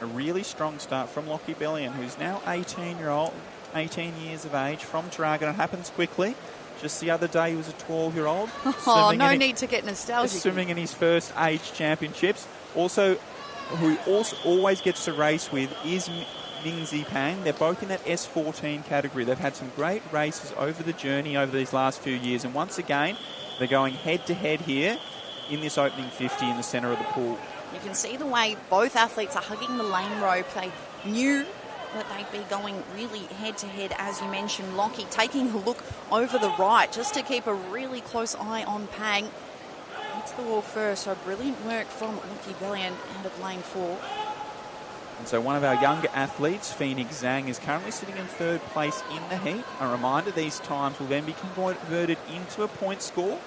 A really strong start from Lockie Bellion, who's now 18 years 18 years of age, from Dragon. It happens quickly. Just the other day, he was a 12-year-old. Oh, no need to get nostalgic. Swimming in his first age championships. Also, who also always gets to race with is Mingzi Pang. They're both in that S14 category. They've had some great races over the journey over these last few years. And once again, they're going head-to-head here in this opening 50 in the centre of the pool. You can see the way both athletes are hugging the lane rope. They knew that they'd be going really head-to-head, as you mentioned. Lockie taking a look over the right just to keep a really close eye on Pang. Hits the wall first, so brilliant work from Lockie Bellion out of lane 4. And so one of our younger athletes, Phoenix Zhang, is currently sitting in third place in the heat. A reminder, these times will then be converted into a point score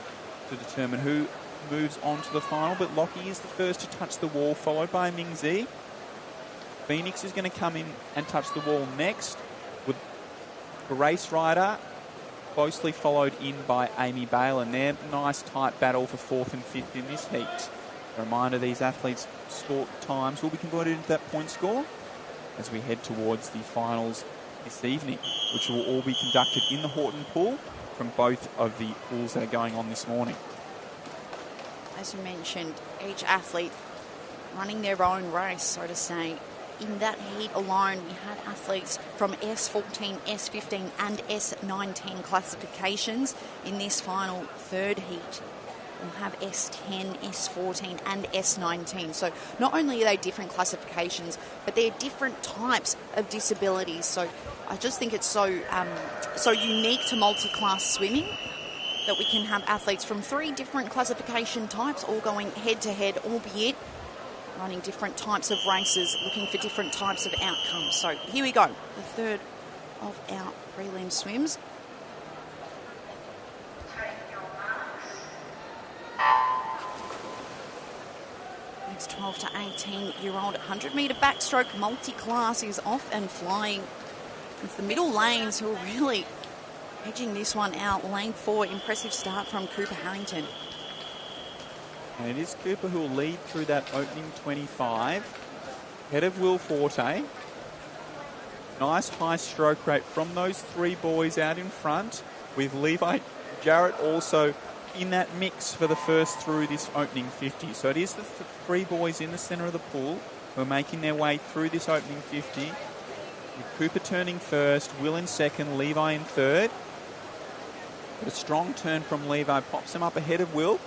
to determine who moves on to the final. But Lockie is the first to touch the wall, followed by Mingzi. Phoenix is going to come in and touch the wall next, with Grace Ryder closely followed in by Amy Bale, and their nice tight battle for 4th and 5th in this heat. A reminder, these athletes' score times will be converted into that point score as we head towards the finals this evening, which will all be conducted in the Horton pool from both of the pools that are going on this morning. As you mentioned, each athlete running their own race, so to say. In that heat alone, we had athletes from S14, S15 and S19 classifications. In this final third heat, we'll have S10, S14 and S19. So not only are they different classifications, but they're different types of disabilities. So I just think it's so unique to multi-class swimming that we can have athletes from 3 different classification types all going head-to-head, albeit running different types of races, looking for different types of outcomes. So here we go, the third of our prelim swims. Next 12 to 18-year-old 100-metre backstroke multi-class is off and flying. It's the middle lanes who are really edging this one out. Lane 4, impressive start from Cooper Harrington. And it is Cooper who will lead through that opening 25. Head of Will Forte. Nice high stroke rate from those 3 boys out in front, with Levi Jarrett also in that mix for the first through this opening 50. So it is the 3 boys in the centre of the pool who are making their way through this opening 50. With Cooper turning first, Will in second, Levi in third. But a strong turn from Levi pops him up ahead of Will.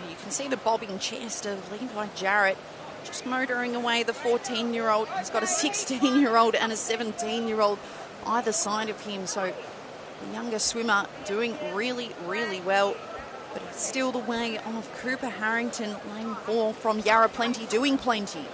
You can see the bobbing chest of Levi Jarrett just motoring away the 14-year-old. He's got a 16-year-old and a 17-year-old either side of him. So the younger swimmer doing really, really well. But it's still the way of Cooper Harrington, lane 4 from Yarra Plenty, doing plenty.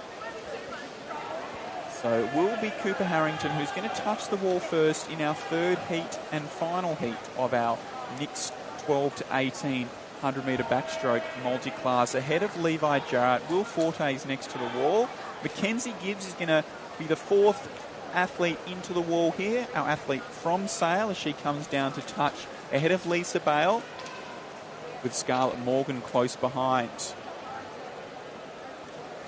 So it will be Cooper Harrington who's going to touch the wall first in our third heat and final heat of our next 12 to 18 100-metre backstroke multi-class, ahead of Levi Jarrett. Will Forte is next to the wall. Mackenzie Gibbs is going to be the 4th athlete into the wall here, our athlete from Sale, as she comes down to touch, ahead of Lisa Bale, with Scarlett Morgan close behind.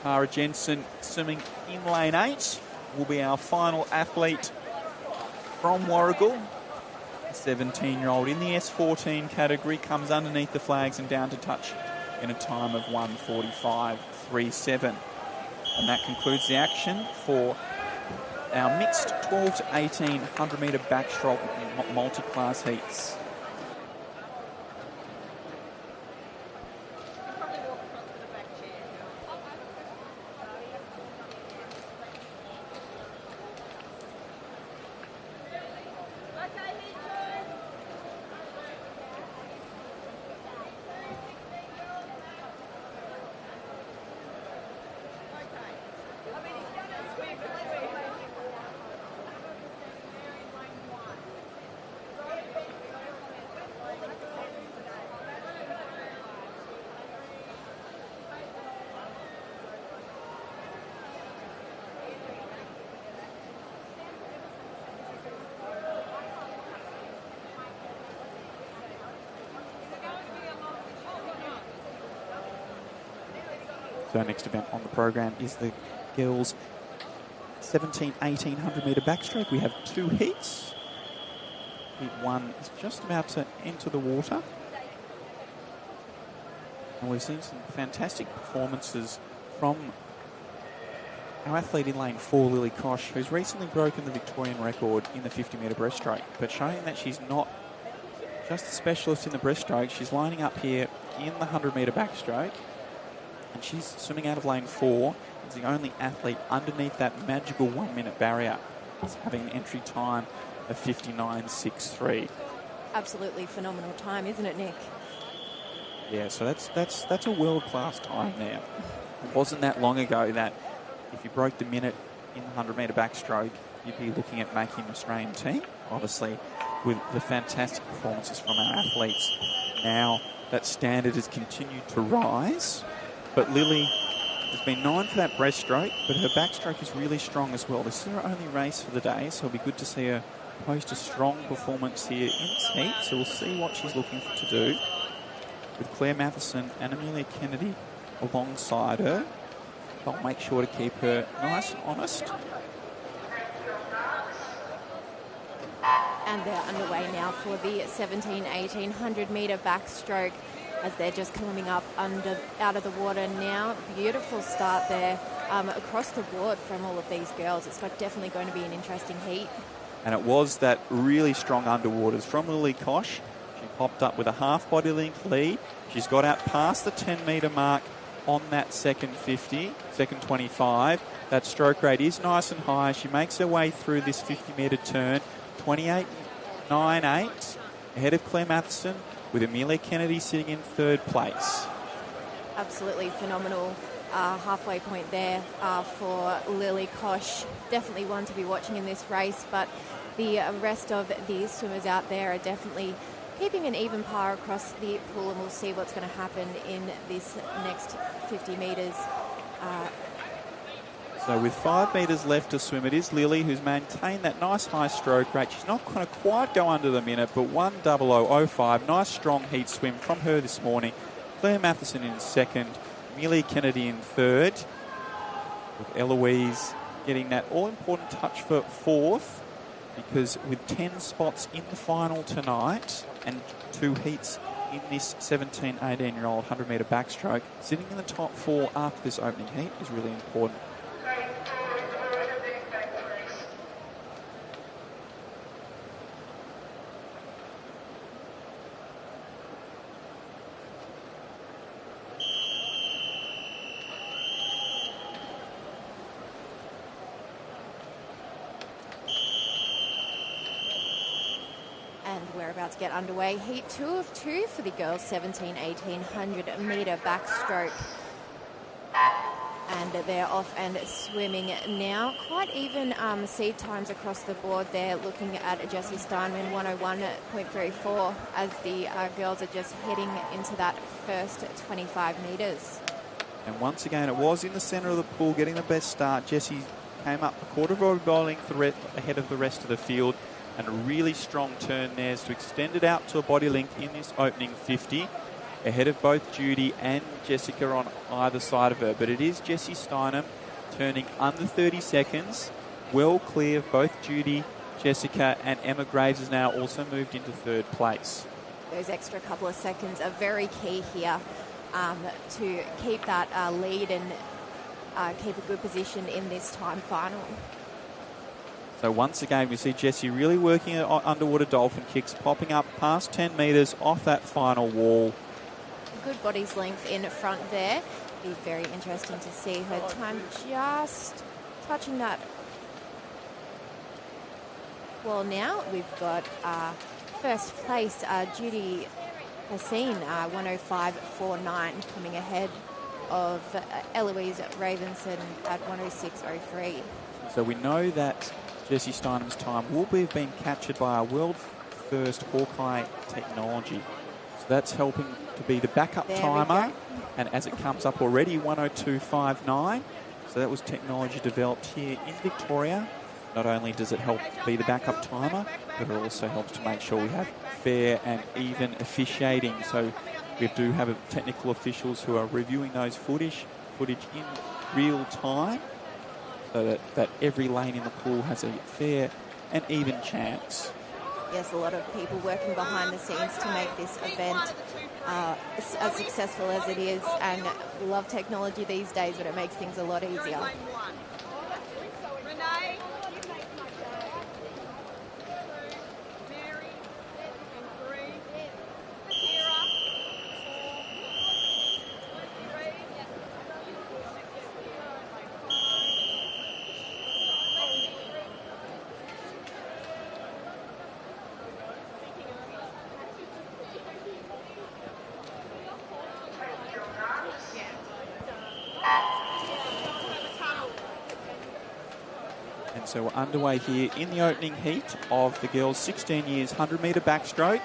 Tara Jensen swimming in lane 8 will be our final athlete from Warragul. 17-year-old in the S14 category, comes underneath the flags and down to touch in a time of 1:45.37. And that concludes the action for our mixed 12 to 18 100-metre backstroke multi-class heats. So our next event on the program is the girls 1800 metre backstroke. We have 2 heats. Heat 1 is just about to enter the water. And we've seen some fantastic performances from our athlete in lane 4, Lily Kosh, who's recently broken the Victorian record in the 50 metre breaststroke, but showing that she's not just a specialist in the breaststroke. She's lining up here in the 100 metre backstroke, and she's swimming out of lane 4 as the only athlete underneath that magical 1 minute barrier. It's having an entry time of 59.63. Absolutely phenomenal time, isn't it, Nick? Yeah, so that's a world-class time now. It wasn't that long ago that if you broke the minute in the 100 metre backstroke, you'd be looking at making the Australian team. Obviously, with the fantastic performances from our athletes, now that standard has continued to rise. But Lily has been 9 for that breaststroke, but her backstroke is really strong as well. This is her only race for the day, so it'll be good to see her post a strong performance here in this heat. So we'll see what she's looking to do with Claire Matheson and Amelia Kennedy alongside her. I'll make sure to keep her nice and honest. And they're underway now for the 1800 metre backstroke as they're just coming up out of the water now. Beautiful start there across the board from all of these girls. It's definitely going to be an interesting heat. And it was that really strong underwaters from Lily Kosh. She popped up with a half body length lead. She's got out past the 10 metre mark on that second 50, second 25. That stroke rate is nice and high. She makes her way through this 50 metre turn, 28.98, ahead of Claire Matheson, with Amelia Kennedy sitting in 3rd place. Absolutely phenomenal halfway point there for Lily Kosh. Definitely one to be watching in this race, but the rest of the swimmers out there are definitely keeping an even par across the pool, and we'll see what's going to happen in this next 50 metres. So with 5 metres left to swim, it is Lily who's maintained that nice high stroke rate. She's not going to quite go under the minute, but 1:00.05. Nice strong heat swim from her this morning. Claire Matheson in 2nd, Amelia Kennedy in 3rd, with Eloise getting that all-important touch for 4th, because with 10 spots in the final tonight and 2 heats in this 17, 18-year-old 100 metre backstroke, sitting in the top 4 after this opening heat is really important. We're about to get underway. Heat 2 of 2 for the girls 1800 metre backstroke. And they're off and swimming now. Quite even seed times across the board there, looking at Jessie Steinman 101.34 as the girls are just heading into that first 25 metres. And once again, it was in the centre of the pool, getting the best start. Jessie came up a quarter of a body length ahead of the rest of the field. And a really strong turn there to extend it out to a body length in this opening 50, ahead of both Judy and Jessica on either side of her. But it is Jessie Steinem turning under 30 seconds, well clear of both Judy, Jessica, and Emma Graves has now also moved into 3rd place. Those extra couple of seconds are very key here to keep that lead and keep a good position in this time final. So once again, we see Jessie really working at underwater dolphin kicks, popping up past 10 metres off that final wall. Good body's length in front there. Be very interesting to see her time just touching that. Well, now we've got first place, Judy Hassan, 105.49, coming ahead of Eloise Ravenson at 106.03. So we know that Jessie Steinem's time will have been captured by our world first Hawkeye technology. So that's helping to be the backup timer. And as it comes up already, 102.59. So that was technology developed here in Victoria. Not only does it help be the backup timer, but it also helps to make sure we have fair and even officiating. So we do have technical officials who are reviewing those footage in real time. so that every lane in the pool has a fair and even chance. Yes, a lot of people working behind the scenes to make this event as successful as it is, and we love technology these days, but it makes things a lot easier. And so we're underway here in the opening heat of the girls' 16 years 100-metre backstroke.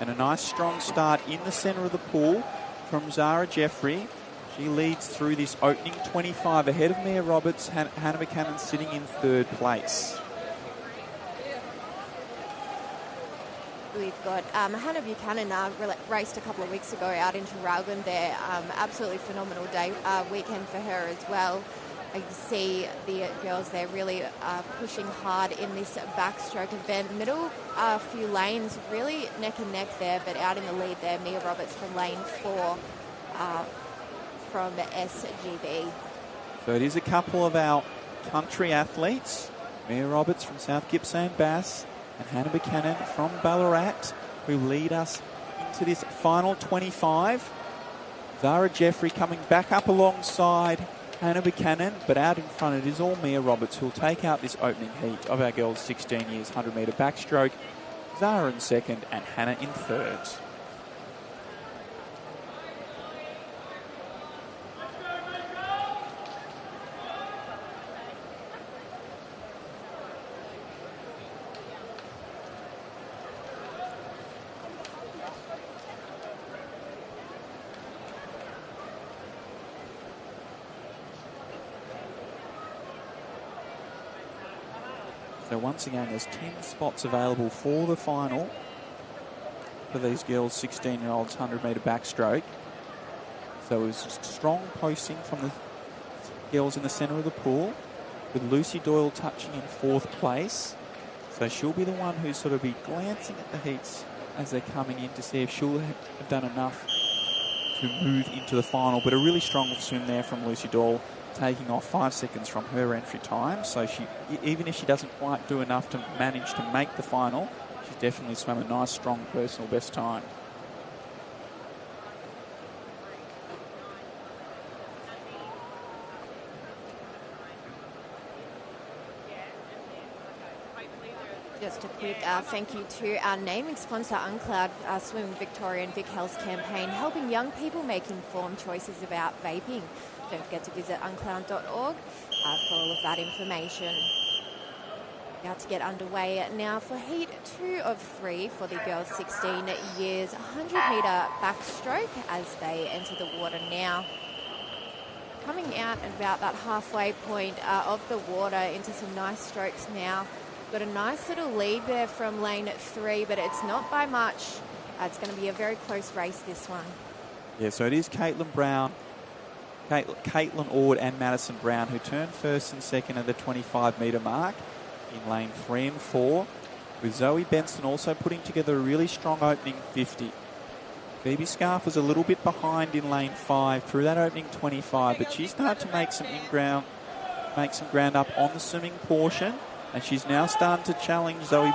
And a nice strong start in the centre of the pool from Zara Jeffrey. She leads through this opening 25 ahead of Mia Roberts. Hannah Buchanan sitting in third place. We've got Hannah Buchanan raced a couple of weeks ago out into Raglan there. Absolutely phenomenal weekend for her as well. You can see the girls there really pushing hard in this backstroke event. Middle few lanes really neck and neck there, but out in the lead there, Mia Roberts from lane 4 from SGB. So it is a couple of our country athletes, Mia Roberts from South Gippsland Bass and Hannah Buchanan from Ballarat, who lead us into this final 25. Zara Jeffrey coming back up alongside Hannah Buchanan, but out in front it is all Mia Roberts who'll take out this opening heat of our girls' 16 years 100-metre backstroke. Zara in second and Hannah in third. So once again, there's 10 spots available for the final for these girls, 16-year-olds, 100-metre backstroke. So it was just strong posting from the girls in the centre of the pool, with Lucy Doyle touching in fourth place. So she'll be the one who's sort of be glancing at the heats as they're coming in to see if she'll have done enough to move into the final. But a really strong swim there from Lucy Doyle, taking off 5 seconds from her entry time. So she, even if she doesn't quite do enough to manage to make the final, she's definitely swam a nice, strong personal best time. Just a quick thank you to our naming sponsor, UNCLOUD, Swim Victorian Vic Health campaign, helping young people make informed choices about vaping. Don't forget to visit uncloud.org for all of that information. About to get underway now for Heat 2 of 3 for the girls 16 years 100-metre backstroke as they enter the water now. Coming out at about that halfway point of the water into some nice strokes now. Got a nice little lead there from lane 3, but it's not by much. It's going to be a very close race, this one. Yeah, so it is Caitlin Ord and Madison Brown who turned first and second at the 25-metre mark in lane 3 and 4, with Zoe Benson also putting together a really strong opening 50. Phoebe Scarf was a little bit behind in lane 5 through that opening 25, but she started to make some ground up on the swimming portion, and she's now starting to challenge Zoe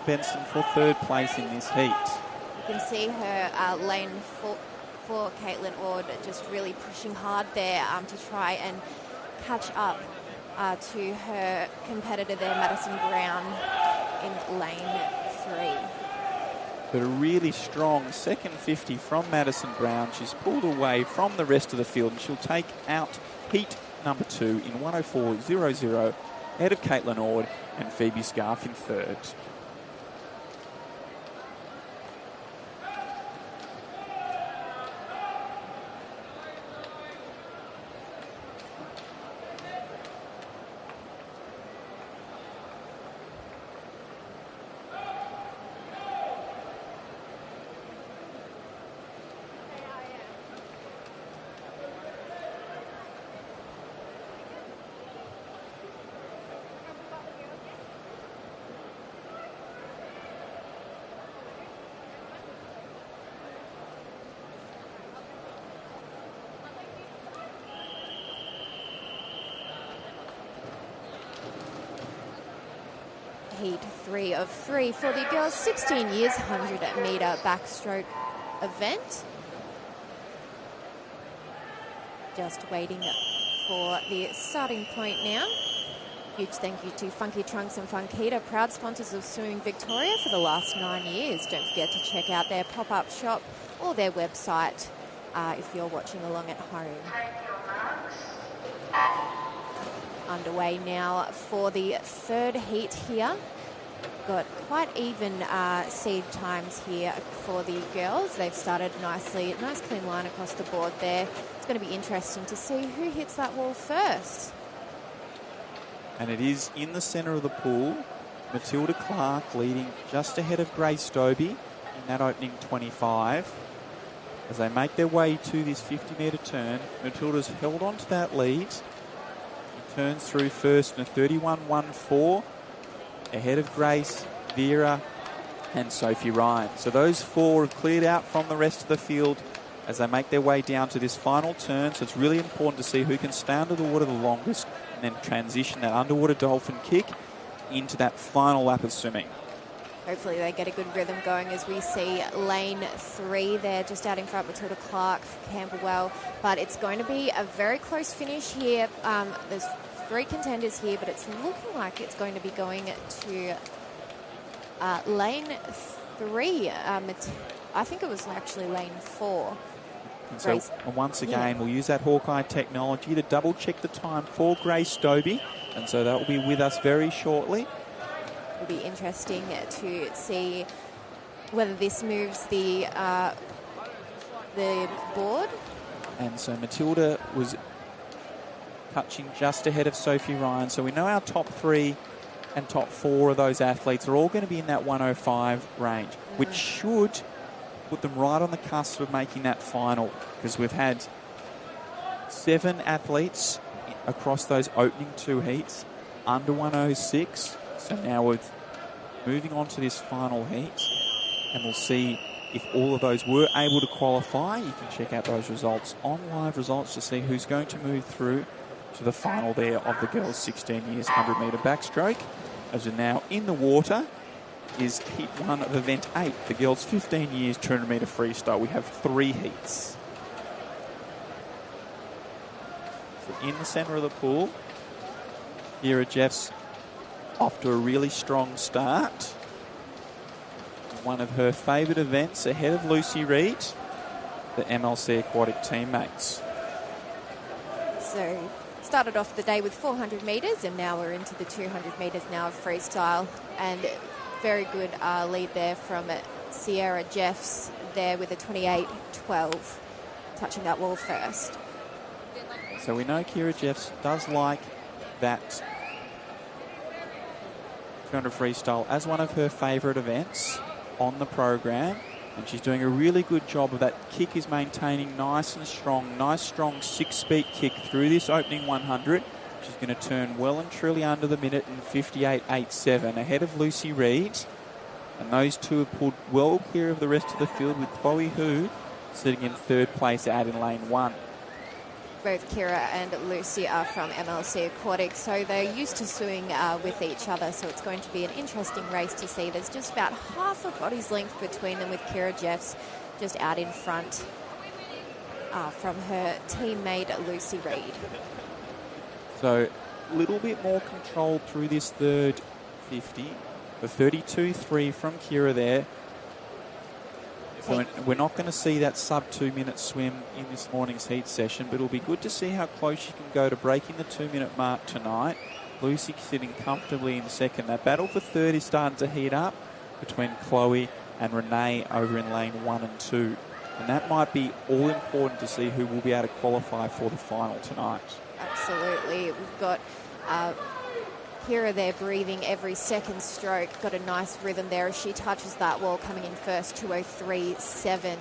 Benson for third place in this heat. You can see her lane 4, Caitlin Ord, just really pushing hard there to try and catch up to her competitor there, Madison Brown, in lane 3. But a really strong second 50 from Madison Brown. She's pulled away from the rest of the field, and she'll take out heat number 2 in 104.00, ahead of Caitlin Ord and Phoebe Scarf in third. heat 3 of 3 for the girls' 16 years 100-metre backstroke event. Just waiting for the starting point now. Huge thank you to Funky Trunks and Funkita, proud sponsors of Swimming Victoria for the last 9 years. Don't forget to check out their pop-up shop or their website if you're watching along at home. Underway now for the third heat here. Got quite even seed times here for the girls. They've started nicely, nice clean line across the board there. It's going to be interesting to see who hits that wall first. And it is in the centre of the pool. Matilda Clark leading just ahead of Grace Stobie in that opening 25. As they make their way to this 50-metre turn, Matilda's held on to that lead. She turns through first in a 31.14, ahead of Grace, Vera and Sophie Ryan. So those four have cleared out from the rest of the field as they make their way down to this final turn. So it's really important to see who can stay under the water the longest and then transition that underwater dolphin kick into that final lap of swimming. Hopefully they get a good rhythm going as we see lane 3 there just out in front, Matilda Clark, Camberwell. But it's going to be a very close finish here. There's 3 contenders here, but it's looking like it's going to be going to lane 3. I think it was actually lane 4. And so once again, we'll use that Hawkeye technology to double check the time for Grace Stobie. And so that will be with us very shortly. It'll be interesting to see whether this moves the board. And so Matilda was touching just ahead of Sophie Ryan. So we know our top 3 and top 4 of those athletes are all going to be in that 105 range, which should put them right on the cusp of making that final, because we've had 7 athletes across those opening 2 heats under 106. So now we're moving on to this final heat, and we'll see if all of those were able to qualify. You can check out those results on live results to see who's going to move through to the final there of the girls' 16 years 100-metre backstroke. As we're now in the water is heat 1 of event 8, the girls' 15 years 200-metre freestyle. We have 3 heats. So in the centre of the pool, Kira Jeffs off to a really strong start. One of her favourite events, ahead of Lucy Reid, the MLC Aquatic teammates. So started off the day with 400 metres and now we're into the 200 metres now of freestyle, and very good lead there from Sierra Jeffs there with a 28.12, touching that wall first. So we know Kira Jeffs does like that 200 freestyle as one of her favourite events on the program, and she's doing a really good job of that. Kick is maintaining nice and strong, nice strong 6-speed kick through this opening 100. She's going to turn well and truly under the minute in 58.87, ahead of Lucy Reid. And those two have pulled well clear of the rest of the field, with Chloe Hu sitting in 3rd place out in lane 1. Both Kira and Lucy are from MLC Aquatic, so they're used to swimming with each other, so it's going to be an interesting race to see. There's just about half a body's length between them, with Kira Jeffs just out in front from her teammate Lucy Reid. So a little bit more control through this third 50. The 32.3 from Kira there. So we're not going to see that sub 2-minute swim in this morning's heat session, but it'll be good to see how close she can go to breaking the 2-minute mark tonight. Lucy sitting comfortably in second. That battle for third is starting to heat up between Chloe and Renee over in lane 1 and 2. And that might be all important to see who will be able to qualify for the final tonight. Absolutely. We've got Kira there breathing every second stroke. Got a nice rhythm there as she touches that wall, coming in first, 2:03.7.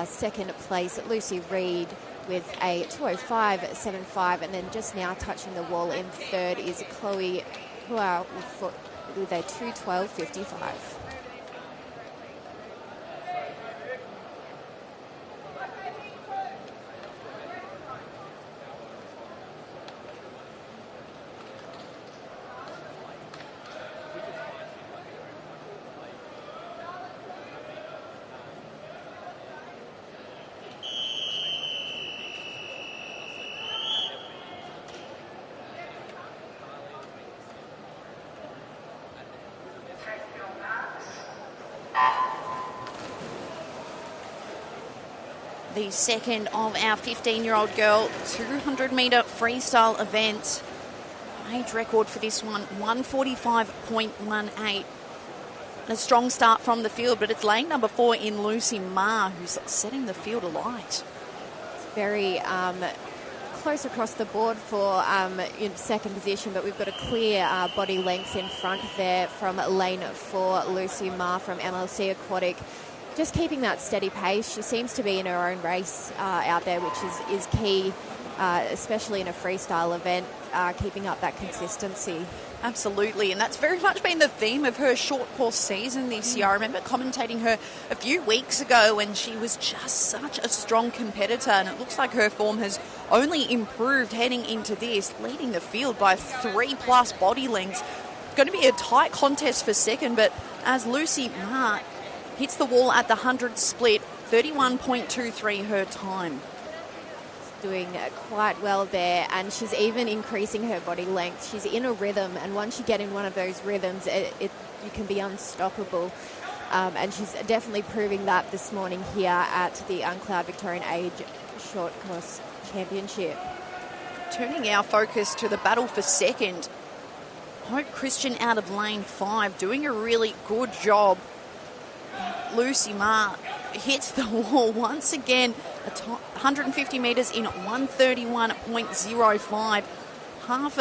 Second place, Lucy Reid with a 2:05.75. And then just now touching the wall in third is Chloe Hua with a 2:12.55. the second of our 15-year-old girl 200-metre freestyle event. Age record for this one, 1:45.18. A strong start from the field, but it's lane number 4 in Lucy Ma, who's setting the field alight. Very close across the board for in second position, but we've got a clear body length in front there from lane 4, Lucy Ma from MLC Aquatic. Just keeping that steady pace. She seems to be in her own race out there, which is key, especially in a freestyle event, keeping up that consistency. Absolutely, and that's very much been the theme of her short course season this year. I remember commentating her a few weeks ago when she was just such a strong competitor, and it looks like her form has only improved heading into this, leading the field by 3+ body lengths. It's going to be a tight contest for second, but as Lucy Ma hits the wall at the 100 split, 31.23 her time. Doing quite well there, and she's even increasing her body length. She's in a rhythm, and once you get in one of those rhythms, you can be unstoppable. And she's definitely proving that this morning here at the UNCLOUD Victorian Age Short Course Championship. Turning our focus to the battle for second, Hope Christian out of lane 5, doing a really good job. Lucy Ma hits the wall once again, 150 metres in 1:31.05, half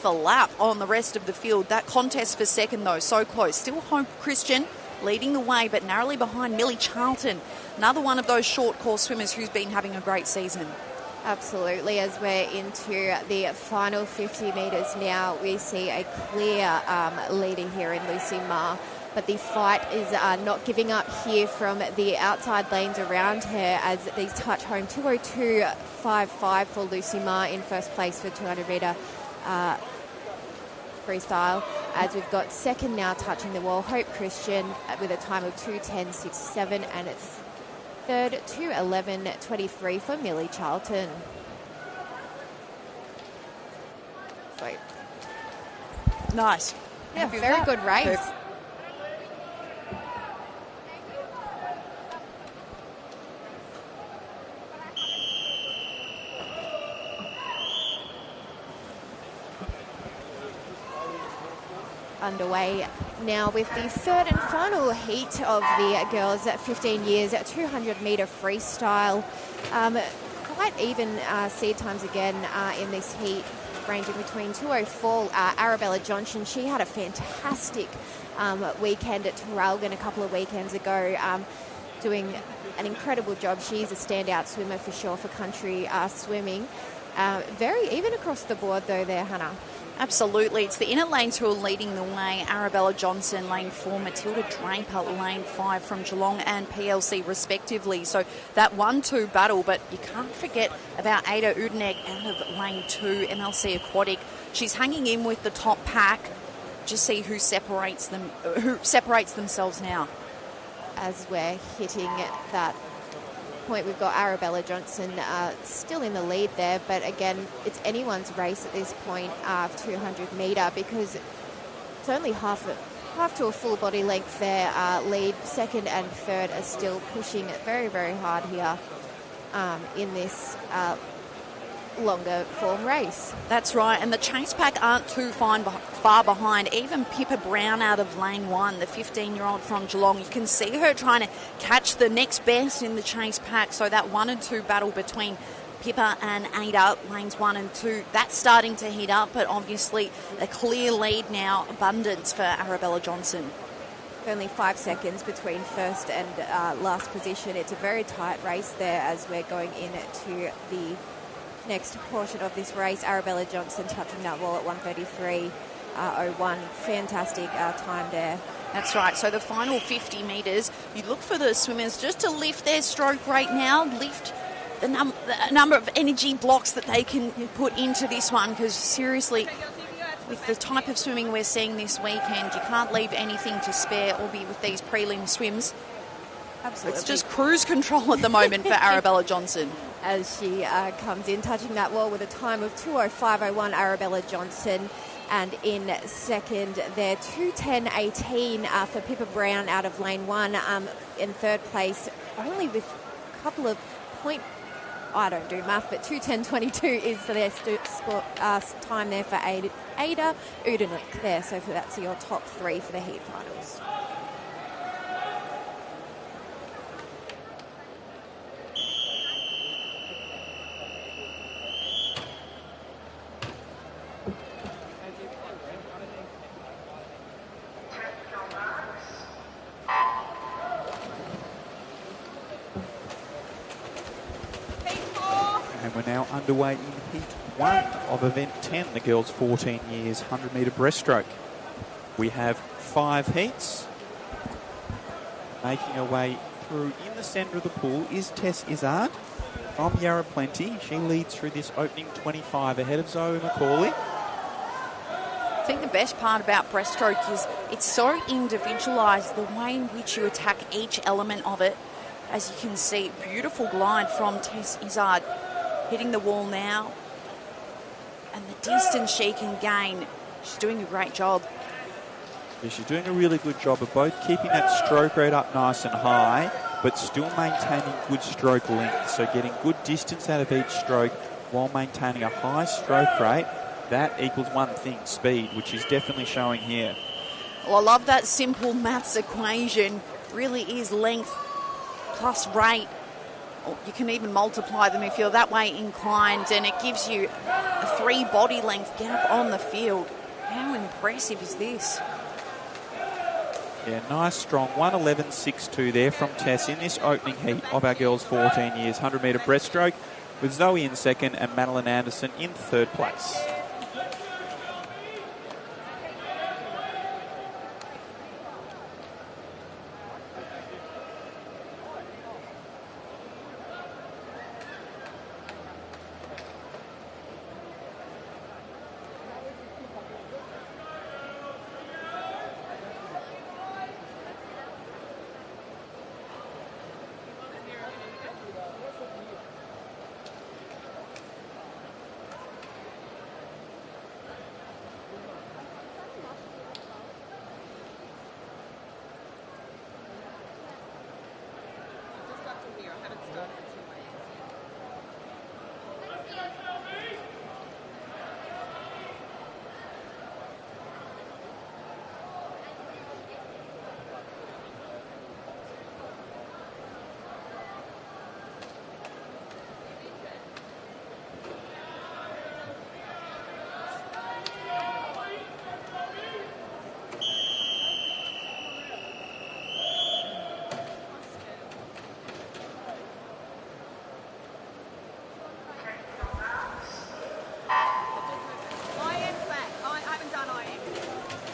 a lap on the rest of the field. That contest for second, though, so close. Still Hope Christian leading the way, but narrowly behind Millie Charlton, another one of those short course swimmers who's been having a great season. Absolutely. As we're into the final 50 metres now, we see a clear leader here in Lucy Ma. But the fight is not giving up here from the outside lanes around her as they touch home. 2:02.55 for Lucy Ma in first place for 200-metre freestyle. As we've got second now touching the wall, Hope Christian with a time of 2:10.67, and it's third 2:11.23 for Millie Charlton. Wait. Nice. Yeah, very good race. Underway now with the third and final heat of the girls at 15 years at 200-metre freestyle. Quite even seed times again in this heat, ranging between 2:04. Arabella Johnson, she had a fantastic weekend at Traralgon a couple of weekends ago, doing an incredible job. She's a standout swimmer for sure for country swimming. Very even across the board though there, Hannah. Absolutely. It's the inner lanes who are leading the way. Arabella Johnson, lane 4, Matilda Draper, lane 5 from Geelong and PLC respectively. So that 1-2 battle, but you can't forget about Ada Udenegg out of lane 2, MLC Aquatic. She's hanging in with the top pack. Just see who separates themselves now. As we're hitting that point, we've got Arabella Johnson still in the lead there, but again, it's anyone's race at this point of 200 metre because it's only half to a full body length there. Lead, second and third are still pushing it very, very hard here in this longer form race. That's right, and the chase pack aren't too far behind. Even Pippa Brown out of lane 1, the 15-year-old from Geelong, you can see her trying to catch the next best in the chase pack. So that 1 and 2 battle between Pippa and Ada, lanes 1 and 2, that's starting to heat up, but obviously a clear lead now, abundance for Arabella Johnson. Only 5 seconds between first and last position. It's a very tight race there as we're going into the next portion of this race. Arabella Johnson touching that wall at 1:33.01. Fantastic time there. That's right. So the final 50 metres, you look for the swimmers just to lift their stroke rate now, lift the number of energy blocks that they can put into this one, because seriously, with the type of swimming we're seeing this weekend, you can't leave anything to spare, albeit with these prelim swims. Absolutely. It's just cruise control at the moment for Arabella Johnson. As she comes in, touching that wall with a time of 2:05.01, Arabella Johnson. And in second there, 2:10.18 for Pippa Brown out of lane 1. In third place, only with a couple of I don't do math, but 2:10.22 is their time there for Ada Udenik there. So that's your top three for the heat finals. And we're now underway in heat 1 of event 10, the girls' 14 years 100-metre breaststroke. We have 5 heats. Making her way through in the centre of the pool is Tess Izzard from Yarra Plenty. She leads through this opening 25 ahead of Zoe McCauley. I think the best part about breaststroke is it's so individualised, the way in which you attack each element of it. As you can see, beautiful glide from Tess Izzard, hitting the wall now. And the distance she can gain, she's doing a great job. Yeah, she's doing a really good job of both keeping that stroke rate up nice and high, but still maintaining good stroke length. So getting good distance out of each stroke while maintaining a high stroke rate. That equals one thing, speed, which is definitely showing here. Well, I love that simple maths equation. Really is length plus rate. Or you can even multiply them if you're that way inclined, and it gives you a 3 body length gap on the field. How impressive is this? Yeah, nice strong 1:11.62 there from Tess in this opening heat of our girls' 14 years 100-metre breaststroke, with Zoe in second and Madeline Anderson in third place.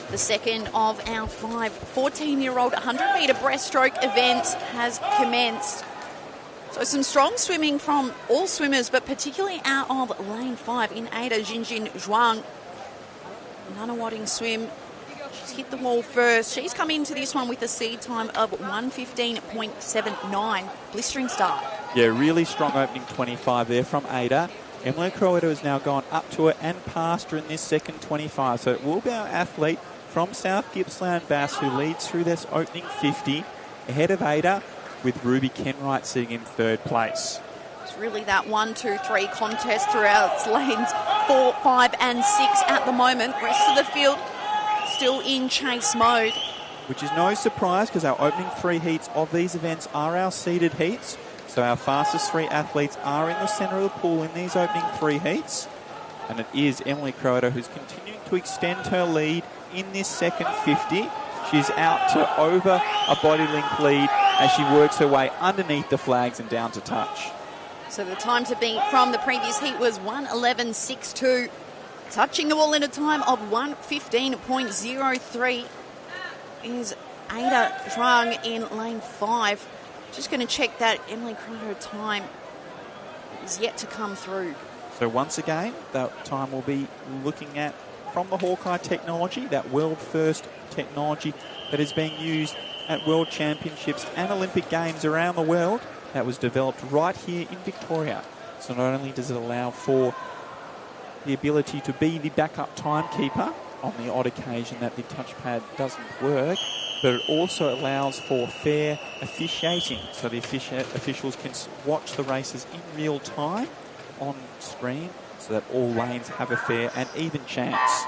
The second of our 5 14-year-old 100-metre breaststroke events has commenced. So some strong swimming from all swimmers, but particularly out of lane 5 in Ada Jinjin Zhuang. Nunawading swim. She's hit the wall first. She's come into this one with a seed time of 1:15.79. Blistering start. Yeah, really strong opening 25 there from Ada. Emily Crowetter has now gone up to her and past her in this second 25. So it will be our athlete from South Gippsland Bass who leads through this opening 50 ahead of Ada, with Ruby Kenwright sitting in third place. It's really that 1, 2, 3 contest throughout its lanes 4, 5 and 6 at the moment. Rest of the field still in chase mode. Which is no surprise because our opening 3 heats of these events are our seeded heats. So our fastest 3 athletes are in the centre of the pool in these opening 3 heats. And it is Emily Crowetter who's continuing to extend her lead in this second 50. She's out to over a body length lead as she works her way underneath the flags and down to touch. So the time to beat from the previous heat was 1:11.62. Touching the wall in a time of 1:15.03 is Ada Zhuang in lane 5. Just going to check that Emily Crowetter time is yet to come through. So once again, that time we'll be looking at from the Hawkeye technology, that world first technology that is being used at World Championships and Olympic Games around the world, that was developed right here in Victoria. So not only does it allow for the ability to be the backup timekeeper on the odd occasion that the touchpad doesn't work, but it also allows for fair officiating, so the officials can watch the races in real time on screen so that all lanes have a fair and even chance.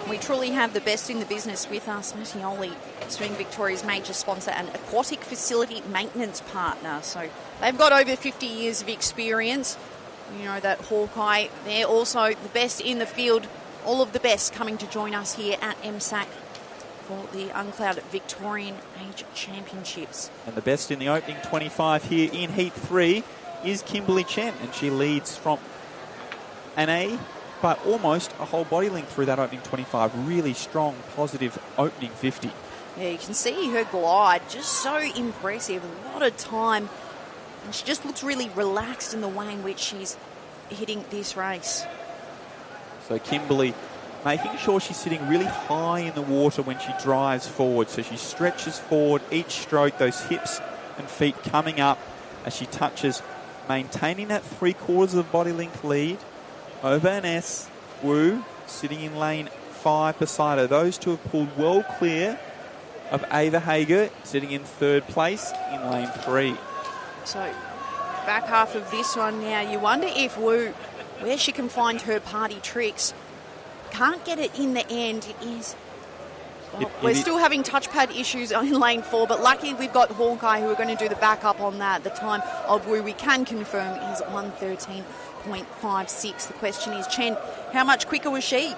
We truly have the best in the business with us, Mattioli, Swimming Victoria's major sponsor and aquatic facility maintenance partner. So they've got over 50 years of experience. You know that Hawkeye, they're also the best in the field, all of the best coming to join us here at MSAC for the UNCLOUD Victorian Age Championships. And the best in the opening 25 here in Heat 3 is Kimberly Chen, and she leads from an A, but almost a whole body length through that opening 25. Really strong, positive opening 50. Yeah, you can see her glide, just so impressive. A lot of time, and she just looks really relaxed in the way in which she's hitting this race. So Kimberly making sure she's sitting really high in the water when she drives forward. So she stretches forward each stroke, those hips and feet coming up as she touches, maintaining that 3/4 of the body length lead over an S. Wu sitting in lane 5 beside her. Those two have pulled well clear of Ava Hager, sitting in 3rd place in lane 3. So back half of this one now, you wonder if Wu, where she can find her party tricks. Can't get it in the end. It is. Well, we're still having touchpad issues in lane 4, but lucky we've got Hawkeye who are going to do the backup on that. The time of Wu we can confirm is 1:13.56. The question is, Chen, how much quicker was she?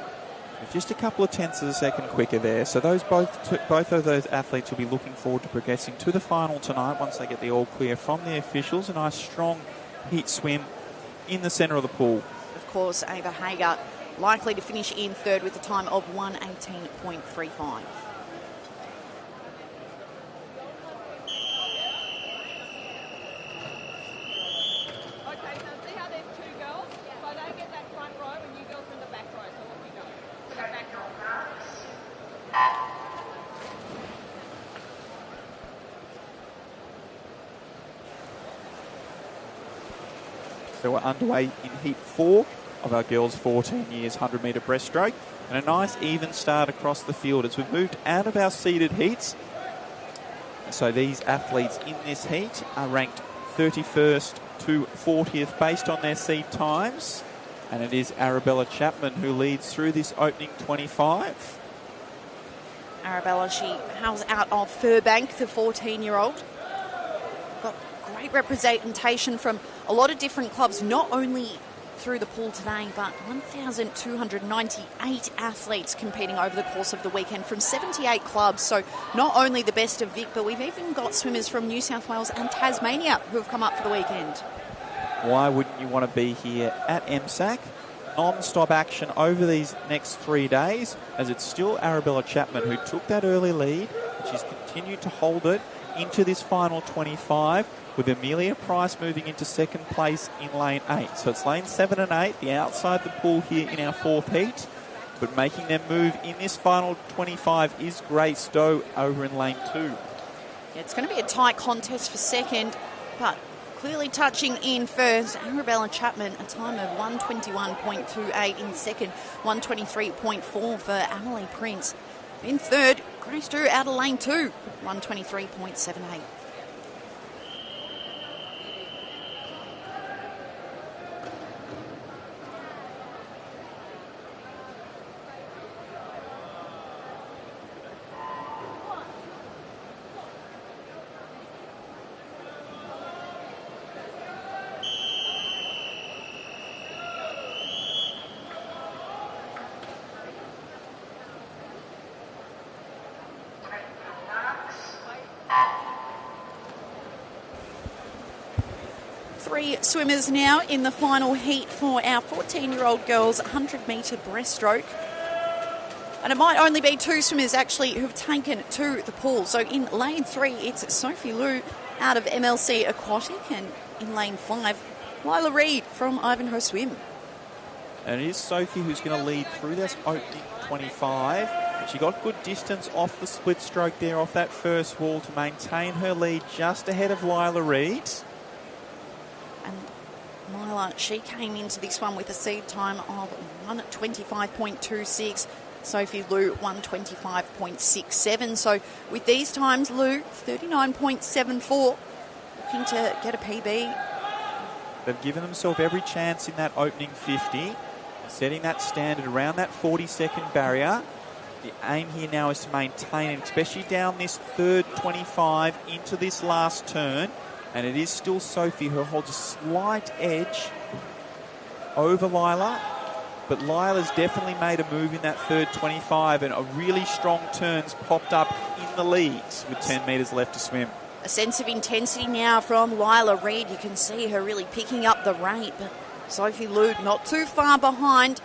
Just a couple of tenths of a second quicker there. So those both of those athletes will be looking forward to progressing to the final tonight once they get the all clear from the officials. A nice strong heat swim in the centre of the pool. Of course, Ava Hager likely to finish in 3rd with a time of 1:18.35. Okay, so see how there's 2 girls? So they get that front row and you girls in the back row. So off you go. To the back row. So we're underway in Heat 4 of our girls' 14 years 100-metre breaststroke. And a nice even start across the field as we've moved out of our seeded heats. So these athletes in this heat are ranked 31st to 40th based on their seed times. And it is Arabella Chapman who leads through this opening 25. Arabella, she hails out of Furbank, the 14-year-old. Got great representation from a lot of different clubs, not only through the pool today, but 1,298 athletes competing over the course of the weekend from 78 clubs. So not only the best of Vic, but we've even got swimmers from New South Wales and Tasmania who have come up for the weekend. Why wouldn't you want to be here at MSAC? Non-stop action over these next 3 days, as it's still Arabella Chapman who took that early lead. She's continued to hold it into this final 25, with Amelia Price moving into 2nd place in lane 8. So it's lane 7 and 8, the outside the pool here in our 4th heat. But making them move in this final 25 is Grace Doe over in lane 2. Yeah, it's going to be a tight contest for 2nd, but clearly touching in 1st, Arabella Chapman, a time of 1:21.28 in 2nd, 1:23.4 for Emily Prince. In 3rd, Grace Doe out of lane 2, 1:23.78. Three swimmers now in the final heat for our 14-year-old girls' 100-metre breaststroke. And it might only be 2 swimmers actually who've taken to the pool. So in lane 3, it's Sophie Liu out of MLC Aquatic, and in lane 5, Lila Reid from Ivanhoe Swim. And it is Sophie who's going to lead through this opening 25. And she got good distance off the split stroke there, off that first wall, to maintain her lead just ahead of Lila Reid. And Lila, she came into this one with a seed time of 1:25.26. Sophie Liu, 125.67. So with these times, Liu, 39.74, looking to get a PB. They've given themselves every chance in that opening 50, setting that standard around that 40-second barrier. The aim here now is to maintain it, especially down this third 25 into this last turn. And it is still Sophie who holds a slight edge over Lila. But Lila's definitely made a move in that third 25, and a really strong turn's popped up in the leads with 10 metres left to swim. A sense of intensity now from Lila Reid. You can see her really picking up the rate, but Sophie Liu not too far behind.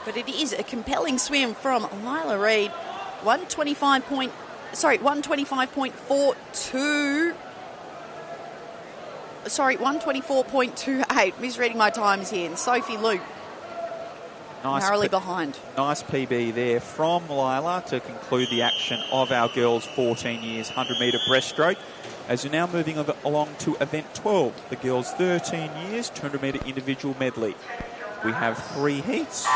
But it is a compelling swim from Lila Reid. 125.42. Sorry, 124.28. Misreading my times here. And Sophie Liu narrowly behind. Nice PB there from Lila to conclude the action of our girls' 14 years 100-metre breaststroke. As we're now moving along to event 12, the girls' 13 years 200-metre individual medley. We have 3 heats,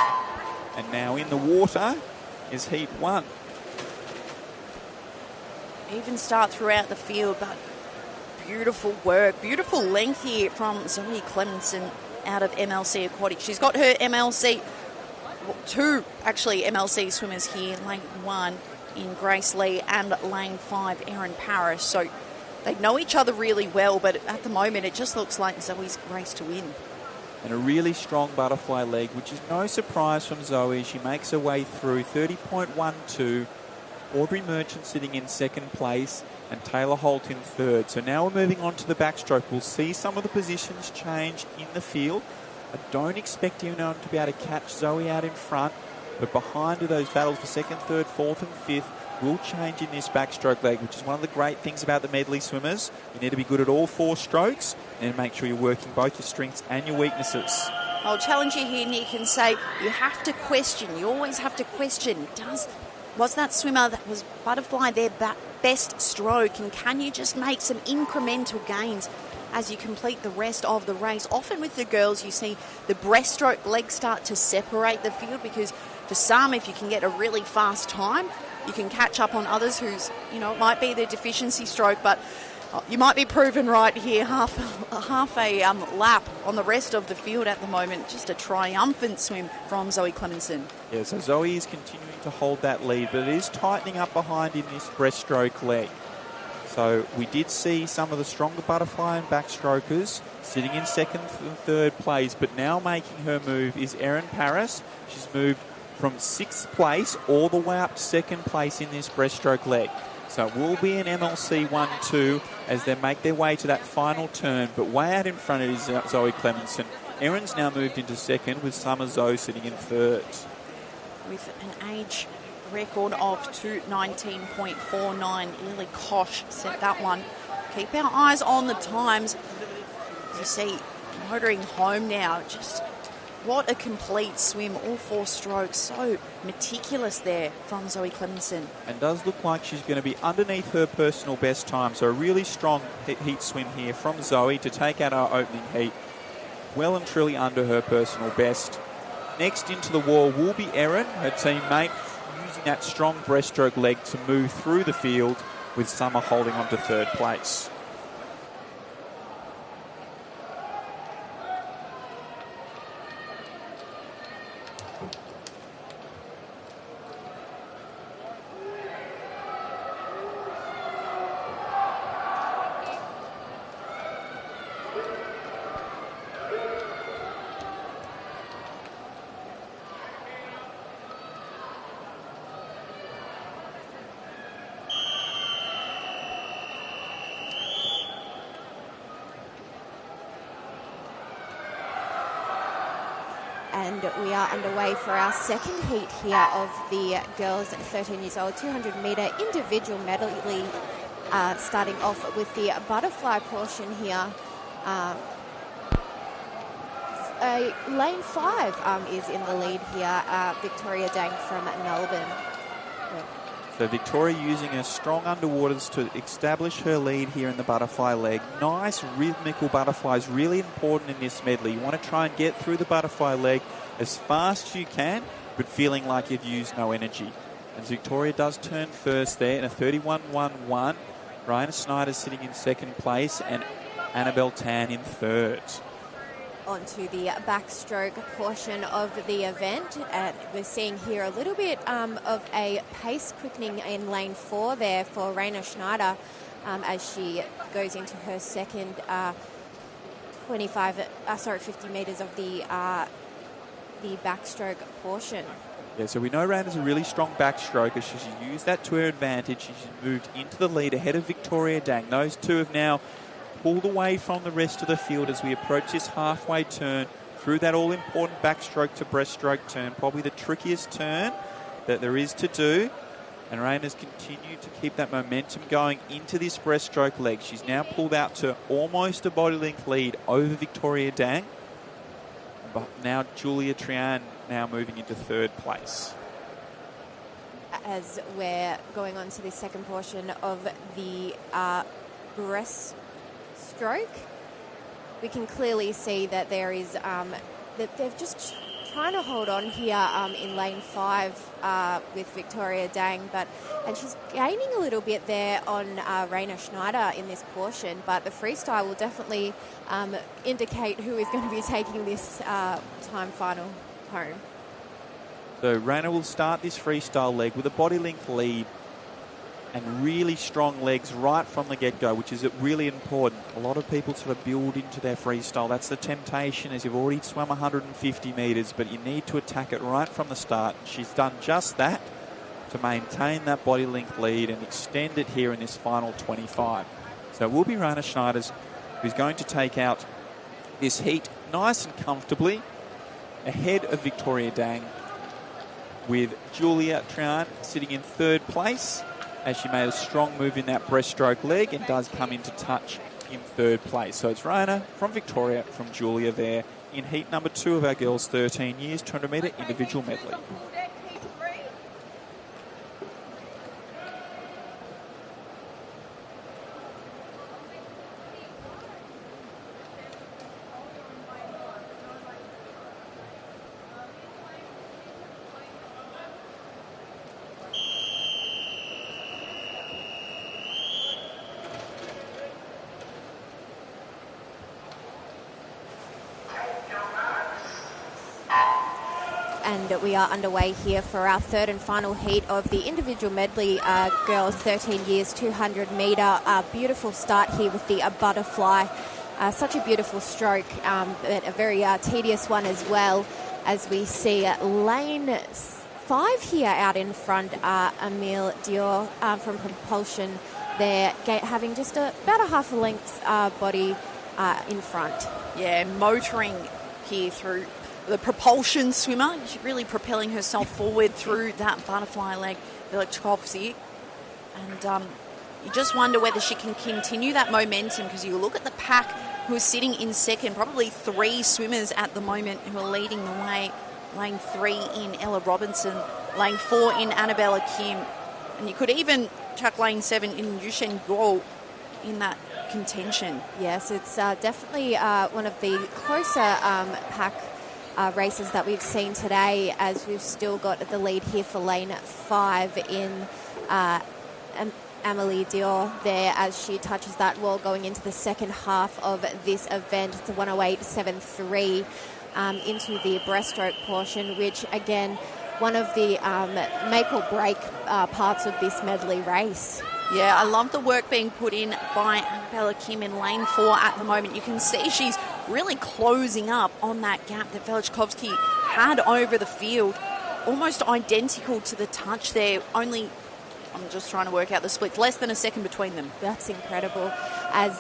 and now in the water is heat 1. Even start throughout the field, but beautiful work, beautiful length here from Zoe Clemenson out of MLC Aquatic. She's got her MLC, 2 actually MLC swimmers here, lane 1 in Grace Lee and lane 5 Erin Paris. So they know each other really well, but at the moment it just looks like Zoe's race to win. And a really strong butterfly leg, which is no surprise from Zoe. She makes her way through 30.12. Aubrey Merchant sitting in second place and Taylor Holt in third. So now we're moving on to the backstroke. We'll see some of the positions change in the field. I don't expect anyone to be able to catch Zoe out in front, but behind her, those battles for second, third, fourth and fifth will change in this backstroke leg, which is one of the great things about the medley swimmers. You need to be good at all 4 strokes and make sure you're working both your strengths and your weaknesses. I'll challenge you here, Nick, and say you have to question. You always have to question. Was that swimmer that was butterfly their best stroke, and can you just make some incremental gains as you complete the rest of the race? Often with the girls, you see the breaststroke legs start to separate the field, because for some, if you can get a really fast time, you can catch up on others whose, it might be their deficiency stroke, but you might be proven right here. Half a lap on the rest of the field at the moment. Just a triumphant swim from Zoe Clemenson. Yeah, so Zoe is continuing to hold that lead, but it is tightening up behind in this breaststroke leg. So we did see some of the stronger butterfly and backstrokers sitting in second and third place, but now making her move is Erin Paris. She's moved from 6th place all the way up to 2nd place in this breaststroke leg. So it will be an MLC 1-2 as they make their way to that final turn, but way out in front is Zoe Clemenson. Erin's now moved into 2nd with Summer Zoe sitting in 3rd. With an age record of 2:19.49, Lily Koch set that one. Keep our eyes on the times. As you see, motoring home now. Just what a complete swim, all 4 strokes. So meticulous there from Zoe Clemenson. And does look like she's going to be underneath her personal best time. So a really strong heat swim here from Zoe to take out our opening heat. Well and truly under her personal best. Next into the wall will be Erin, her teammate, using that strong breaststroke leg to move through the field, with Summer holding on to 3rd place. And we are underway for our second heat here of the girls 13 years old 200-metre individual medley, starting off with the butterfly portion here. Lane 5 is in the lead here, Victoria Dang from Melbourne. So Victoria using her strong underwaters to establish her lead here in the butterfly leg. Nice rhythmical butterflies, really important in this medley. You want to try and get through the butterfly leg as fast as you can, but feeling like you've used no energy. As Victoria does turn first there in a 31.11. Raina Schneider sitting in second place and Annabelle Tan in third. Onto the backstroke portion of the event. We're seeing here a little bit of a pace quickening in lane 4 there for Raina Schneider as she goes into her second 50 metres of the backstroke portion. Yeah, so we know Raina's a really strong backstroker. She's used that to her advantage. She's moved into the lead ahead of Victoria Dang. Those two have now pulled away from the rest of the field as we approach this halfway turn through that all-important backstroke to breaststroke turn, probably the trickiest turn that there is to do. And Raina's continued to keep that momentum going into this breaststroke leg. She's now pulled out to almost a body length lead over Victoria Dang. But now Julia Trian now moving into third place. As we're going on to the second portion of the breaststroke, we can clearly see that there is that they've just trying to hold on here in lane 5 with Victoria Dang, and she's gaining a little bit there on Raina Schneider in this portion, but the freestyle will definitely indicate who is going to be taking this time final home. So Raina will start this freestyle leg with a body length lead and really strong legs right from the get-go, which is really important. A lot of people sort of build into their freestyle. That's the temptation, as you've already swum 150 metres, but you need to attack it right from the start. She's done just that to maintain that body length lead and extend it here in this final 25. So it will be Raina Schneiders who's going to take out this heat nice and comfortably ahead of Victoria Dang, with Julia Trian sitting in third place, as she made a strong move in that breaststroke leg and does come into touch in third place. So it's Raina from Victoria, from Julia there in heat number 2 of our girls' 13 years 200 metre individual medley. And we are underway here for our third and final heat of the individual medley girls 13 years 200 metre. A beautiful start here with the butterfly. Such a beautiful stroke, but a very tedious one as well, as we see lane 5 here out in front. Emile Dior from Propulsion there, having just about a half a length body in front. Yeah, motoring here through the propulsion swimmer. She's really propelling herself forward through that butterfly leg, Velichkovsky. And you just wonder whether she can continue that momentum, because you look at the pack who is sitting in second, probably 3 swimmers at the moment who are leading the way. Lane 3 in Ella Robinson, lane 4 in Annabella Kim, and you could even chuck lane 7 in Yushen Guo in that contention. Yes, it's definitely one of the closer pack races that we've seen today, as we've still got the lead here for lane 5 in Amelie Dior there, as she touches that wall going into the second half of this event. It's a 108.73 into the breaststroke portion, which again, one of the make or break parts of this medley race. Yeah, I love the work being put in by Annabella Kim in lane 4 at the moment. You can see she's really closing up on that gap that Velichkovsky had over the field. Almost identical to the touch there. Only, I'm just trying to work out the split, less than a second between them. That's incredible, as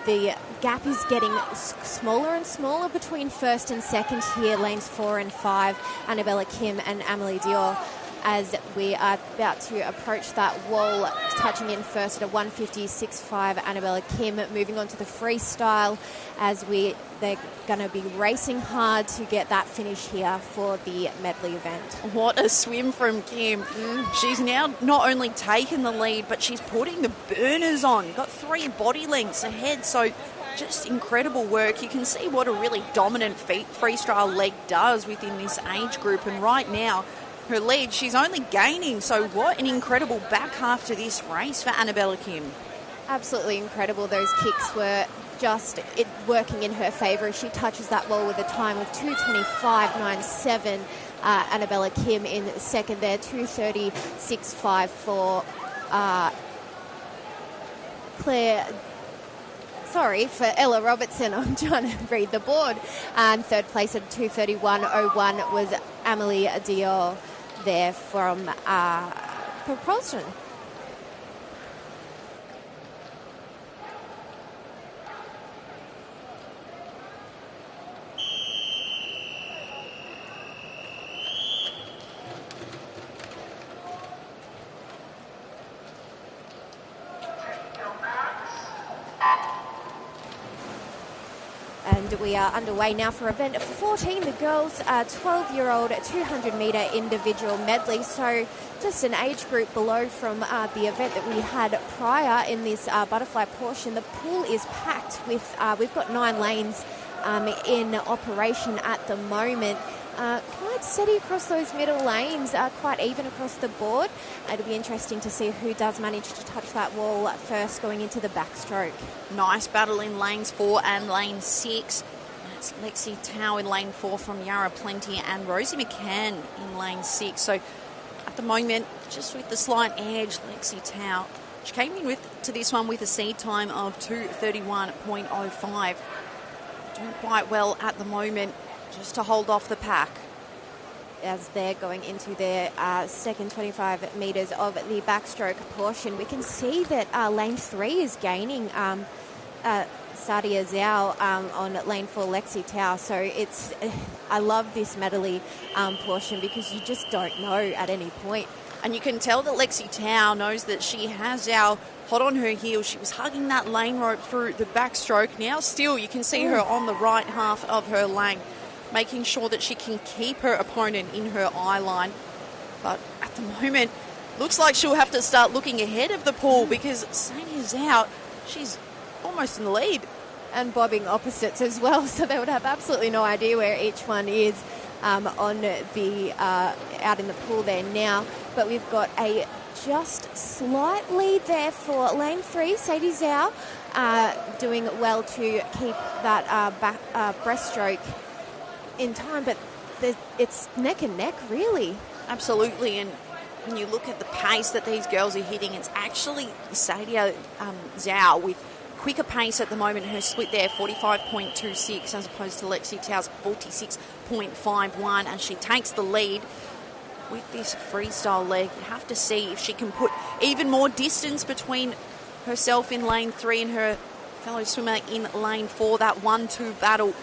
the gap is getting smaller and smaller between first and second here, lanes 4 and 5, Annabella Kim and Amelie Dior, as we are about to approach that wall, touching in first at a 156.5, Annabella Kim, moving on to the freestyle, as they're going to be racing hard to get that finish here for the medley event. What a swim from Kim. She's now not only taken the lead, but she's putting the burners on. Got 3 body lengths ahead, so just incredible work. You can see what a really dominant freestyle leg does within this age group. And right now, her lead, she's only gaining. So what an incredible back half to this race for Annabella Kim. Absolutely incredible. Those kicks were just working in her favour. She touches that wall with a time of 2:25.97. Annabella Kim in second there, 2:36.5 for for Ella Robertson. I'm trying to read the board. And third place at 2:31.01 was Amelie Dior there from Propulsion. And we are underway now for event 14, the girls' 12-year-old 200-metre individual medley. So just an age group below from the event that we had prior in this butterfly portion. The pool is packed with, we've got 9 lanes in operation at the moment. Quite steady across those middle lanes, quite even across the board. It'll be interesting to see who does manage to touch that wall first going into the backstroke. Nice battle in lanes 4 and lane 6. That's Lexi Tao in lane 4 from Yara Plenty and Rosie McCann in lane 6. So at the moment, just with the slight edge, Lexi Tao. She came in to this one with a seed time of 2:31.05. Doing quite well at the moment, just to hold off the pack. As they're going into their second 25 metres of the backstroke portion, we can see that lane 3 is gaining Sadia Zhao on lane 4, Lexi Tao. So I love this medley portion because you just don't know at any point. And you can tell that Lexi Tao knows that she has Zhao hot on her heels. She was hugging that lane rope through the backstroke. Now still you can see her on the right half of her lane, making sure that she can keep her opponent in her eye line. But at the moment, looks like she'll have to start looking ahead of the pool because Sadia's out. She's almost in the lead. And bobbing opposites as well, so they would have absolutely no idea where each one is on the out in the pool there now. But we've got a just slight lead there for lane 3, Sadie Zhao, doing well to keep that breaststroke in time, but it's neck and neck, really. Absolutely, and when you look at the pace that these girls are hitting, it's actually Sadia Zhao with quicker pace at the moment. Her split there, 45.26, as opposed to Lexi Tao's 46.51, and she takes the lead with this freestyle leg. You have to see if she can put even more distance between herself in lane 3 and her fellow swimmer in lane 4. That 1-2 battle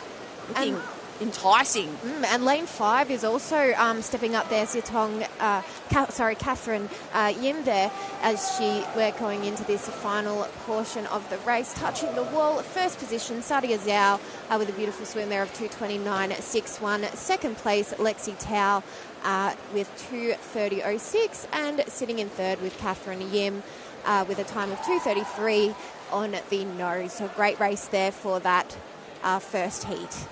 looking enticing. And lane 5 is also stepping up there. Catherine Yim there, as we're going into this final portion of the race. Touching the wall, first position, Sadia Zhao with a beautiful swim there of 2:29.61. Second place, Lexi Tao with 2:30.06. And sitting in third with Catherine Yim with a time of 2:33 on the nose. So great race there for that first heat.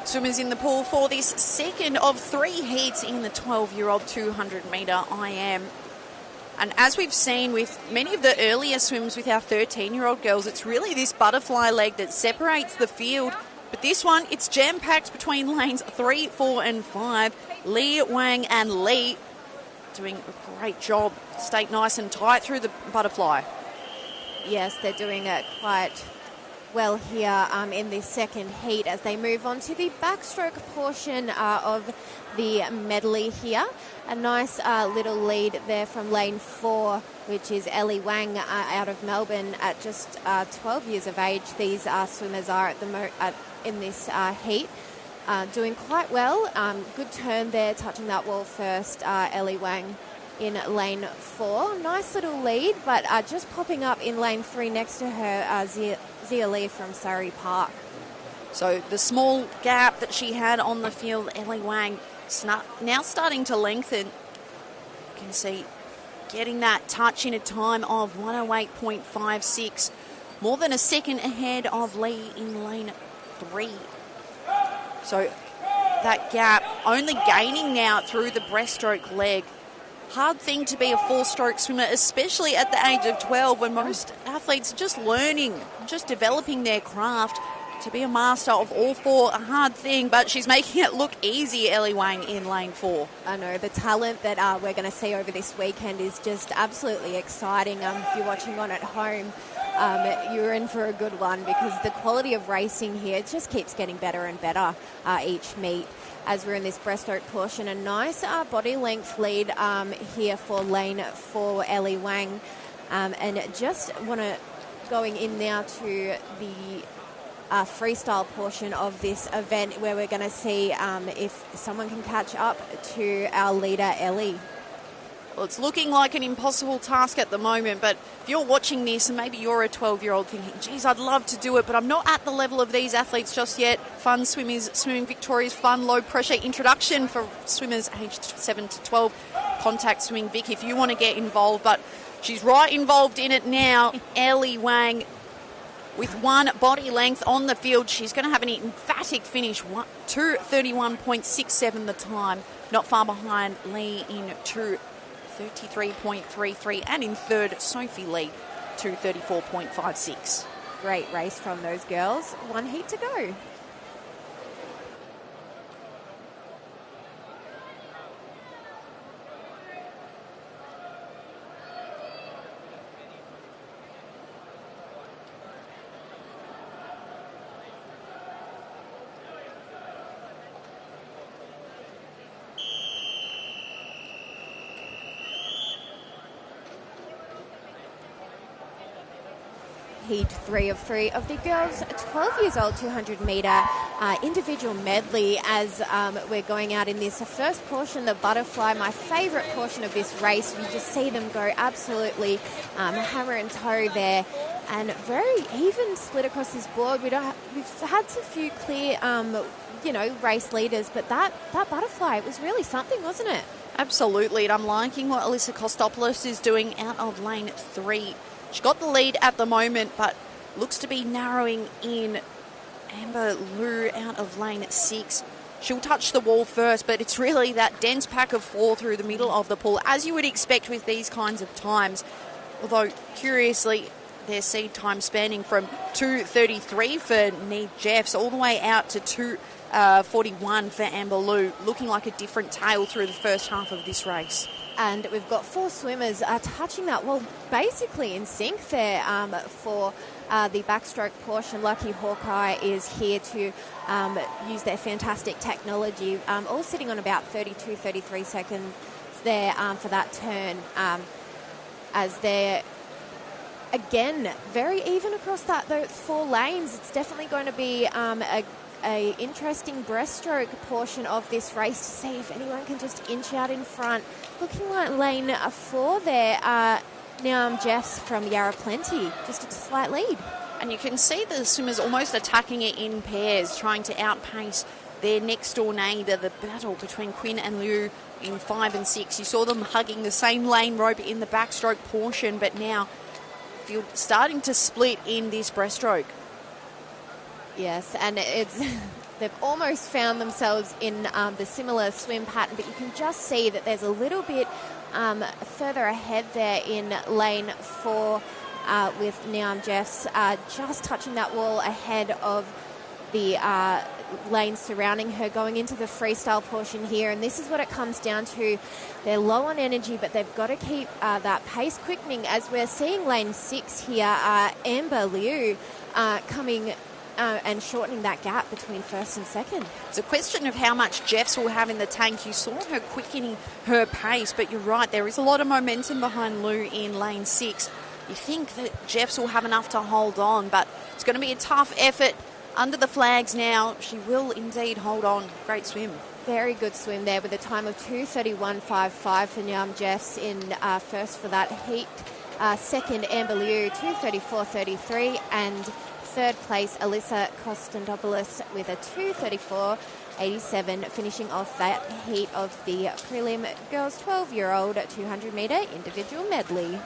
Swimmers in the pool for this second of 3 heats in the 12-year-old 200-metre IM. And as we've seen with many of the earlier swims with our 13-year-old girls, it's really this butterfly leg that separates the field But this one, it's jam-packed between lanes 3, 4 and 5. Li, Wang and Lee doing a great job. Stay nice and tight through the butterfly. Yes, they're doing it quite well here in this second heat as they move on to the backstroke portion of the medley here. A nice little lead there from lane 4, which is Ellie Wang out of Melbourne at just 12 years of age. These swimmers are in this heat. Doing quite well. Good turn there, touching that wall first, Ellie Wang in lane 4. Nice little lead, but just popping up in lane 3 next to her, Zia Lee from Surrey Park. So the small gap that she had on the field, Ellie Wang, now starting to lengthen. You can see getting that touch in a time of 108.56. More than a second ahead of Lee in lane 3. So that gap only gaining now through the breaststroke leg. Hard thing to be a four-stroke swimmer, especially at the age of 12 when most athletes are just learning, just developing their craft. To be a master of all four, a hard thing, but she's making it look easy, Ellie Wang in lane 4. I know, the talent that we're going to see over this weekend is just absolutely exciting. If you're watching on at home, you're in for a good one because the quality of racing here just keeps getting better and better each meet. As we're in this breaststroke portion, a nice body length lead here for lane 4, Ellie Wang. And just want to going in now to the freestyle portion of this event where we're going to see if someone can catch up to our leader, Ellie. Well, it's looking like an impossible task at the moment, but if you're watching this and maybe you're a 12-year-old thinking, geez, I'd love to do it, but I'm not at the level of these athletes just yet. Fun Swimming Victoria's fun low-pressure introduction for swimmers aged 7 to 12. Contact Swimming Vic if you want to get involved, but she's right involved in it now. Ellie Wang with one body length on the field. She's going to have an emphatic finish, 2:31.67 the time. Not far behind Lee in 2:33.33, and in third, Sophie Lee, 2:34.56. Great race from those girls. One heat to go. Heat 3 of 3 of the girls 12 years old 200 metre individual medley as we're going out in this first portion, the butterfly, my favourite portion of this race. You just see them go absolutely hammer and toe there, and very even split across this board. We've had a few clear race leaders, but that butterfly, it was really something, wasn't it? Absolutely, and I'm liking what Alyssa Kostopoulos is doing out of lane 3. She got the lead at the moment, but looks to be narrowing in. Amber Liu out of lane 6. She'll touch the wall first, but it's really that dense pack of 4 through the middle of the pool, as you would expect with these kinds of times. Although, curiously, their seed time spanning from 2:33 for Neve Jeffs all the way out to 2:41 for Amber Liu, looking like a different tale through the first half of this race. And we've got 4 swimmers touching that wall basically in sync there for the backstroke portion. Lucky Hawkeye is here to use their fantastic technology, all sitting on about 32, 33 seconds there for that turn, as they're, again, very even across those 4 lanes. It's definitely going to be a interesting breaststroke portion of this race to see if anyone can just inch out in front. Looking like lane 4 there, Niam Jeffs from Yarra Plenty, just a slight lead. And you can see the swimmers almost attacking it in pairs, trying to outpace their next door neighbour. The battle between Quinn and Liu in 5 and 6. You saw them hugging the same lane rope in the backstroke portion, but now field starting to split in this breaststroke. Yes, and they've almost found themselves in the similar swim pattern, but you can just see that there's a little bit further ahead there in lane 4 with Niam Jeffs just touching that wall ahead of the lanes surrounding her going into the freestyle portion here. And this is what it comes down to. They're low on energy, but they've got to keep that pace quickening, as we're seeing lane 6 here, Amber Liu coming and shortening that gap between first and second. It's a question of how much Jeffs will have in the tank. You saw her quickening her pace, but you're right, there is a lot of momentum behind Liu in lane 6. You think that Jeffs will have enough to hold on, but it's going to be a tough effort. Under the flags now, she will indeed hold on. Great swim. Very good swim there with a time of 2:31.55 for Nyam Jeffs in first for that heat. Second, Amber Liu, 2:34.33. And third place, Alyssa Kostandopoulos with a 2:34.87, finishing off that heat of the prelim girls 12-year-old 200-metre individual medley.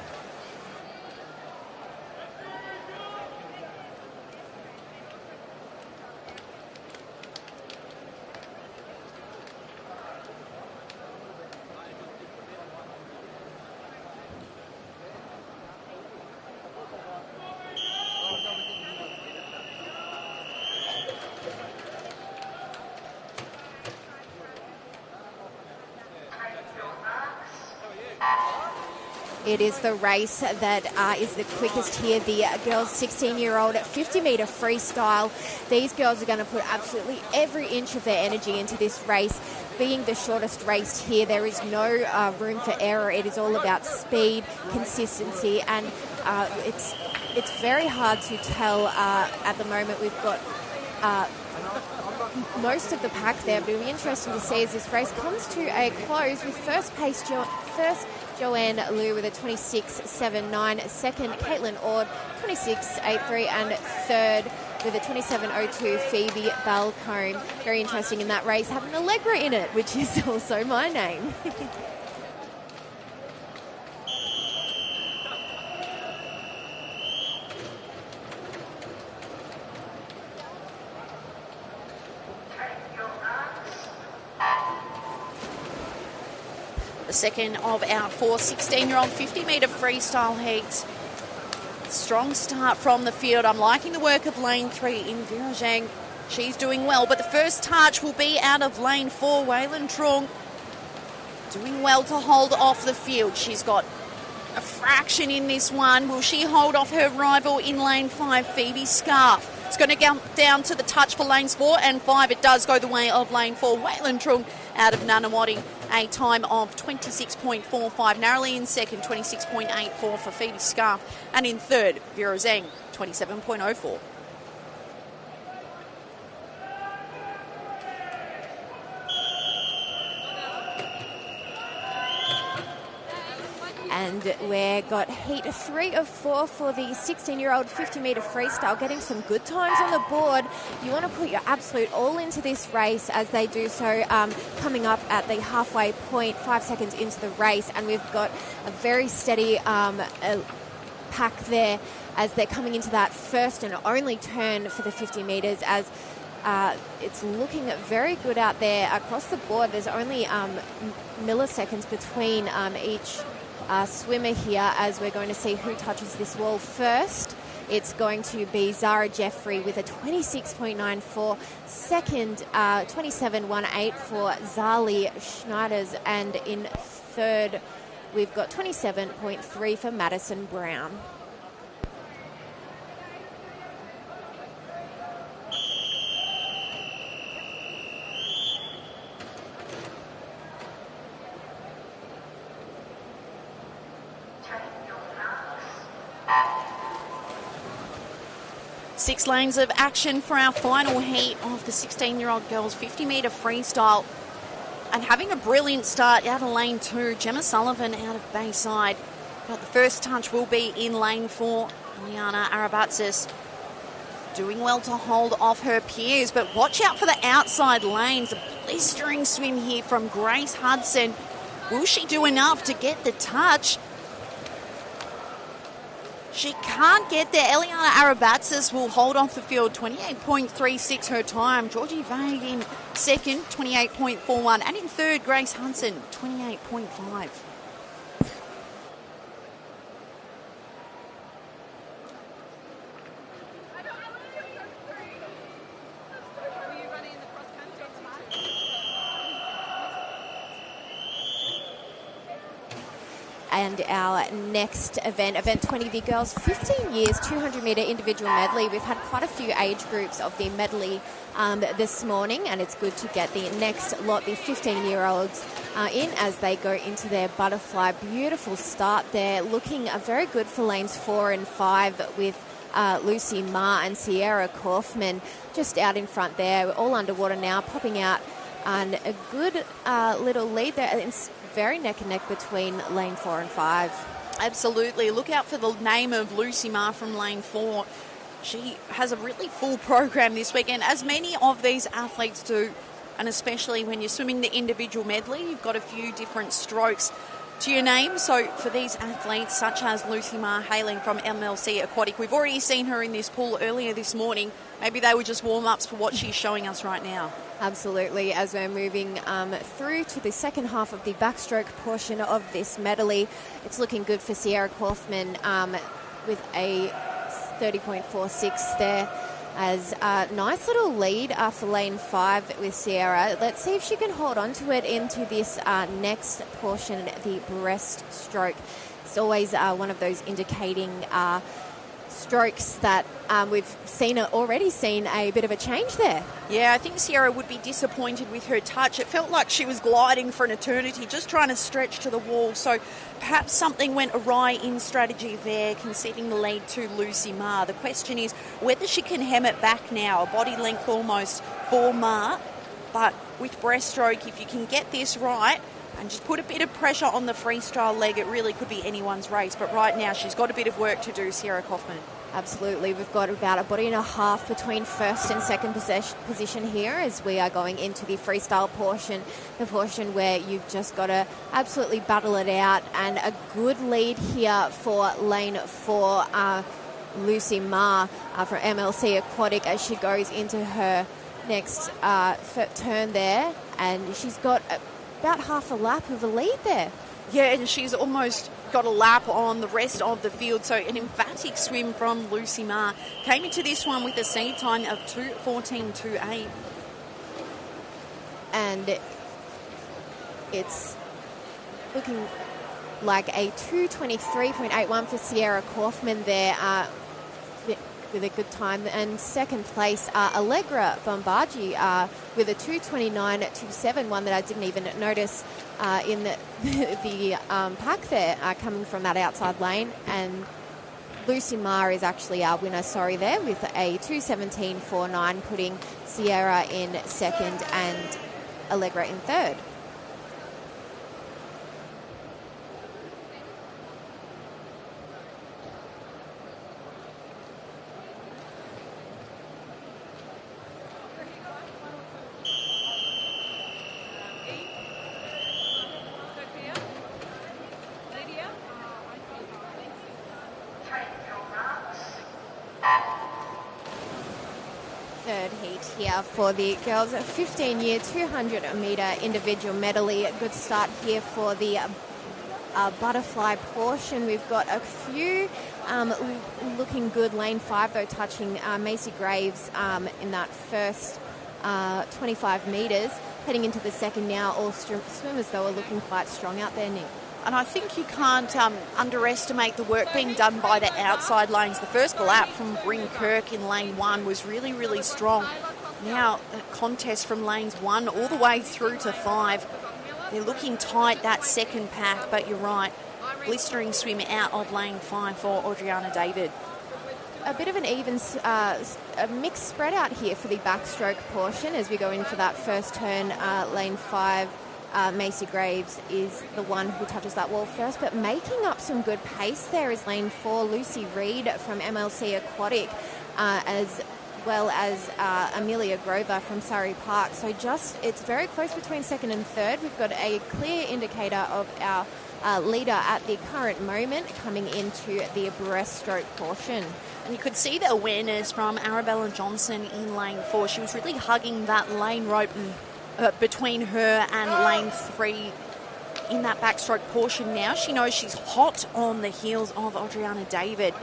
It is the race that is the quickest here, the girls' 16-year-old 50-metre freestyle. These girls are going to put absolutely every inch of their energy into this race. Being the shortest race here, there is no room for error. It is all about speed, consistency, and it's very hard to tell at the moment. We've got most of the pack there, but it'll be interesting to see as this race comes to a close with first Joanne Liu with a 26.79, second Caitlin Ord 26.83, and third with a 27.02 Phoebe Balcombe. Very interesting in that race, having Allegra in it, which is also my name. Second of our 4 16-year-old 50-metre freestyle heats. Strong start from the field. I'm liking the work of lane 3 in Vera Zhang. She's doing well, but the first touch will be out of lane 4. Waylon Trung doing well to hold off the field. She's got a fraction in this one. Will she hold off her rival in lane 5, Phoebe Scarf? It's going to go down to the touch for lanes 4 and 5. It does go the way of lane 4. Waylon Trung out of Nunawading, a time of 26.45. Narrowly in second, 26.84 for Phoebe Scarf. And in third, Vera Zhang, 27.04. And we've got heat 3 of 4 for the 16-year-old 50-metre freestyle, getting some good times on the board. You want to put your absolute all into this race, as they do so, coming up at the halfway point, 5 seconds into the race. And we've got a very steady pack there as they're coming into that first and only turn for the 50 metres, as it's looking very good out there across the board. There's only milliseconds between each swimmer here, as we're going to see who touches this wall first. It's going to be Zara Jeffrey with a 26.94, second 27.18 for Zali Schneiders, and in third we've got 27.3 for Madison Brown. Six lanes of action for our final heat of the 16-year-old girls 50-metre freestyle. And having a brilliant start out of lane 2, Gemma Sullivan out of Bayside. But the first touch will be in lane 4, Liana Arabatsis doing well to hold off her peers. But watch out for the outside lanes. A blistering swim here from Grace Hudson. Will she do enough to get the touch? She can't get there. Eliana Arabatsis will hold off the field, 28.36 her time. Georgie Vague in second, 28.41. And in third, Grace Hudson, 28.5. And our next event 20, the girls 15 years, 200 metre individual medley. We've had quite a few age groups of the medley this morning, and it's good to get the next lot, the 15-year-olds, in as they go into their butterfly. Beautiful start there, looking very good for lanes 4 and 5 with Lucy Ma and Sierra Kaufman just out in front there. We're all underwater now, popping out and a good little lead there. It's very neck and neck between lane 4 and 5. Absolutely. Look out for the name of Lucy Ma from lane 4. She has a really full program this weekend, as many of these athletes do, and especially when you're swimming the individual medley, you've got a few different strokes to your name. So for these athletes, such as Lucy Ma hailing from MLC Aquatic, we've already seen her in this pool earlier this morning. Maybe they were just warm-ups for what she's showing us right now. Absolutely, as we're moving through to the second half of the backstroke portion of this medley. It's looking good for Sierra Kaufman with a 30.46 there. As a nice little lead for lane 5 with Sierra. Let's see if she can hold on to it into this next portion, the breaststroke. It's always one of those indicating strokes that we've already seen a bit of a change there. Yeah, I think Sierra would be disappointed with her touch. It felt like she was gliding for an eternity, just trying to stretch to the wall. So perhaps something went awry in strategy there, conceding the lead to Lucy Ma. The question is whether she can hem it back now, a body length almost for Ma. But with breaststroke, if you can get this right and just put a bit of pressure on the freestyle leg, it really could be anyone's race. But right now, she's got a bit of work to do, Sierra Kaufman. Absolutely. We've got about a body and a half between first and second position here as we are going into the freestyle portion, the portion where you've just got to absolutely battle it out. And a good lead here for lane 4, Lucy Ma from MLC Aquatic, as she goes into her next turn there. And she's got about half a lap of a lead there. Yeah, and she's almost got a lap on the rest of the field. So an emphatic swim from Lucy Ma. Came into this one with a seed time of 2:14.28. And it's looking like a 2:23.81 for Sierra Kaufman there with a good time. And second place, Allegra Bombardi with a 2:29.27, one that I didn't even notice in the pack there, coming from that outside lane. And Lucy Ma is actually our winner, there, with a 2:17.49, putting Sierra in second and Allegra in third. Third heat here for the girls, 15-year 200-metre individual medley. A good start here for the butterfly portion. We've got a few looking good. Lane 5, though, touching Macy Graves in that first 25 metres. Heading into the second now, all swimmers, though, are looking quite strong out there, Nick. And I think you can't underestimate the work being done by the outside lanes. The first lap from Bryn Kirk in lane 1 was really, really strong. Now, the contest from lanes 1 all the way through to 5. They're looking tight, that second pack, but you're right. Blistering swim out of lane 5 for Adriana David. A bit of an even, a mixed spread out here for the backstroke portion as we go in for that first turn. Lane 5, Macy Graves is the one who touches that wall first, but making up some good pace there is lane 4, Lucy Reed from MLC Aquatic, as well as Amelia Grover from Surrey Park. So it's very close between second and third. We've got a clear indicator of our leader at the current moment coming into the breaststroke portion. And you could see the awareness from Arabella Johnson in lane 4. She was really hugging that lane rope between her and lane 3 in that backstroke portion. Now she knows she's hot on the heels of Adriana David.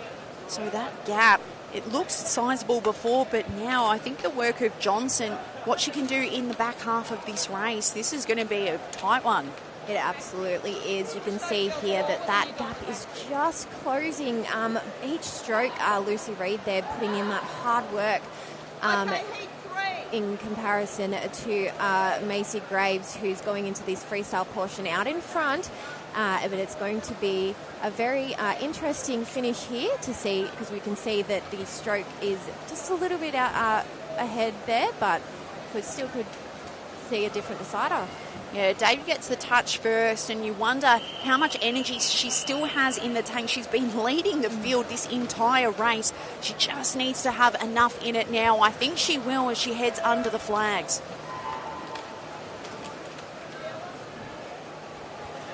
So that gap, it looks sizable before, but now I think the work of Johnson, what she can do in the back half of this race, this is going to be a tight one. It absolutely is. You can see here that gap is just closing. Each stroke, Lucy Reid there putting in that hard work in comparison to Macy Graves, who's going into this freestyle portion out in front. But it's going to be a very interesting finish here to see, because we can see that the stroke is just a little bit ahead there, but could see a different decider. Yeah, David gets the touch first, and you wonder how much energy she still has in the tank. She's been leading the field this entire race. She just needs to have enough in it now. I think she will as she heads under the flags.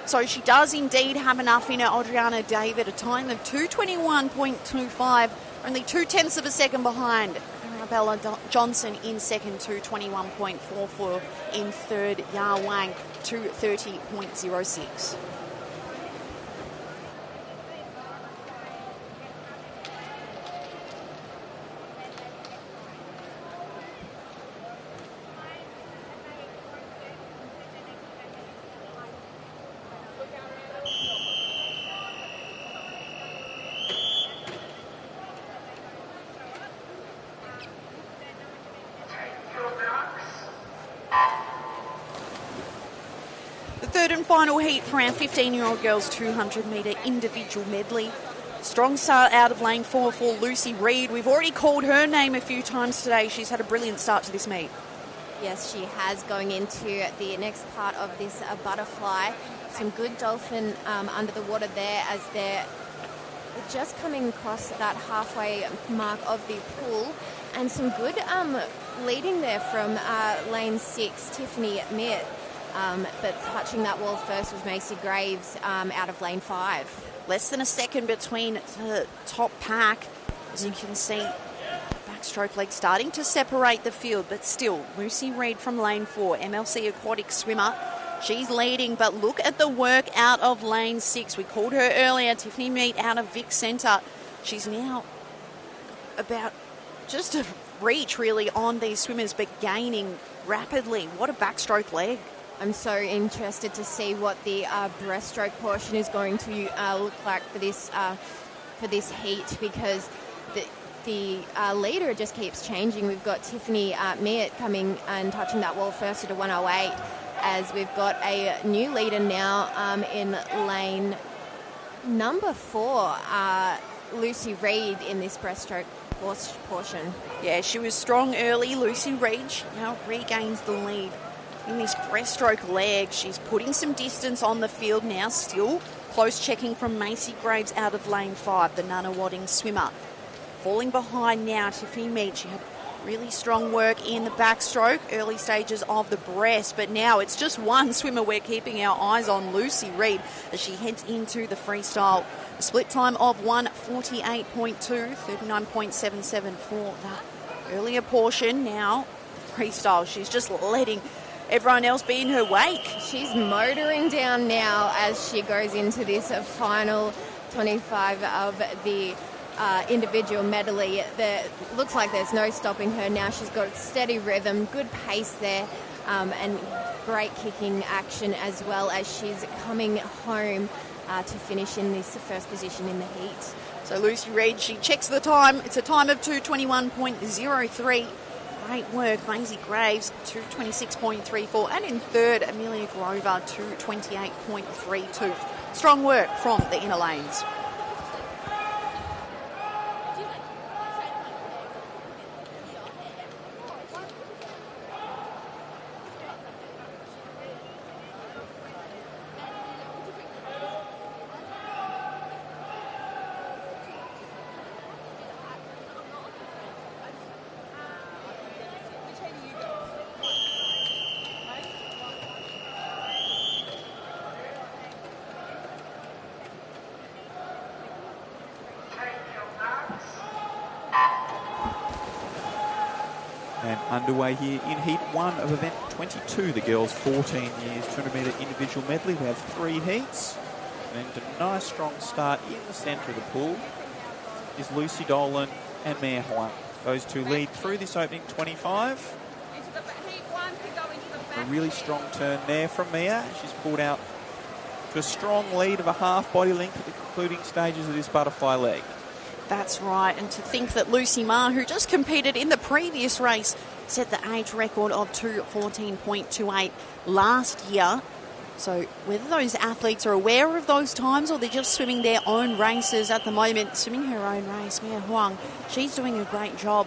So she does indeed have enough in it, Adriana David, a time of 2:21.25, only 0.2 of a second behind Arabella Johnson in second, 2:21.44 in third, Ya Wang 2:30.06. Third and final heat for our 15-year-old girls 200-metre individual medley. Strong start out of lane 4 for Lucy Reid. We've already called her name a few times today. She's had a brilliant start to this meet. Yes, she has, going into the next part of this butterfly. Some good dolphin under the water there as they're just coming across that halfway mark of the pool. And some good leading there from lane 6, Tiffany Mitt. But touching that wall first was Macy Graves out of lane 5. Less than a second between the top pack. As you can see, backstroke leg starting to separate the field, but still, Lucy Reid from lane 4, MLC aquatic swimmer. She's leading, but look at the work out of lane 6. We called her earlier, Tiffany Meat out of Vic Centre. She's now about just a reach really on these swimmers, but gaining rapidly. What a backstroke leg. I'm so interested to see what the breaststroke portion is going to look like for this heat, because the leader just keeps changing. We've got Tiffany Meart coming and touching that wall first at a 1:08, as we've got a new leader now in lane number 4, Lucy Reid, in this breaststroke portion. Yeah, she was strong early, Lucy Reid. She now regains the lead in this breaststroke leg. She's putting some distance on the field now still. Close checking from Macy Graves out of lane 5, the Nunawading swimmer. Falling behind now, Tiffany Mead. She had really strong work in the backstroke, early stages of the breast, but now it's just one swimmer we're keeping our eyes on, Lucy Reid, as she heads into the freestyle. A split time of 1:48.2, 39.77 for that earlier portion. Now, the freestyle, she's just letting everyone else be in her wake. She's motoring down now as she goes into this final 25 of the individual medley. Looks like there's no stopping her now. She's got steady rhythm, good pace there, and great kicking action, as well as she's coming home to finish in this first position in the heat. So Lucy Reid, she checks the time. It's a time of 2:21.03. Great work, Maisie Graves, 2:26.34. And in third, Amelia Grover, 2:28.32. Strong work from the inner lanes. And underway here in Heat 1 of event 22, the girls' 14 years 200-metre individual medley. We have 3 heats, and a nice strong start in the centre of the pool is Lucy Dolan and Mia Huang. Those two lead through this opening 25. A really strong turn there from Mia. She's pulled out to a strong lead of a half body length at the concluding stages of this butterfly leg. That's right, and to think that Lucy Ma, who just competed in the previous race, set the age record of 2:14.28 last year. So whether those athletes are aware of those times or they're just swimming their own races at the moment, swimming her own race, Mia Huang, she's doing a great job.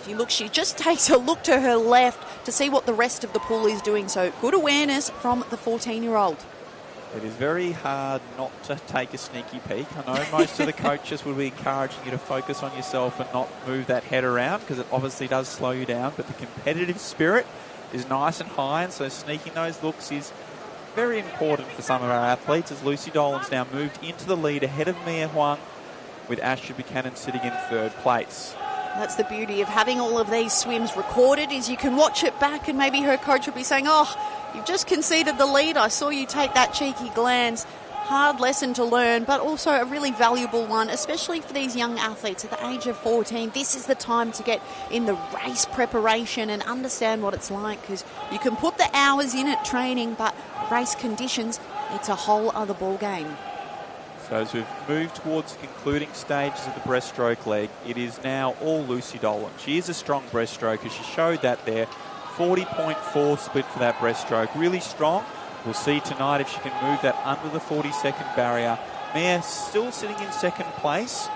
If you look, she just takes a look to her left to see what the rest of the pool is doing. So good awareness from the 14-year-old. It is very hard not to take a sneaky peek. I know most of the coaches will be encouraging you to focus on yourself and not move that head around because it obviously does slow you down, but the competitive spirit is nice and high, and so sneaking those looks is very important for some of our athletes, as Lucy Dolan's now moved into the lead ahead of Mia Huang, with Ashley Buchanan sitting in third place. That's the beauty of having all of these swims recorded, is you can watch it back and maybe her coach will be saying, oh, you've just conceded the lead. I saw you take that cheeky glance. Hard lesson to learn, but also a really valuable one, especially for these young athletes at the age of 14. This is the time to get in the race preparation and understand what it's like, because you can put the hours in at training, but race conditions, it's a whole other ball game. So as we've moved towards the concluding stages of the breaststroke leg, it is now all Lucy Dolan. She is a strong breaststroker. She showed that there. 40.4 split for that breaststroke. Really strong. We'll see tonight if she can move that under the 40-second barrier. Mia still sitting in second place,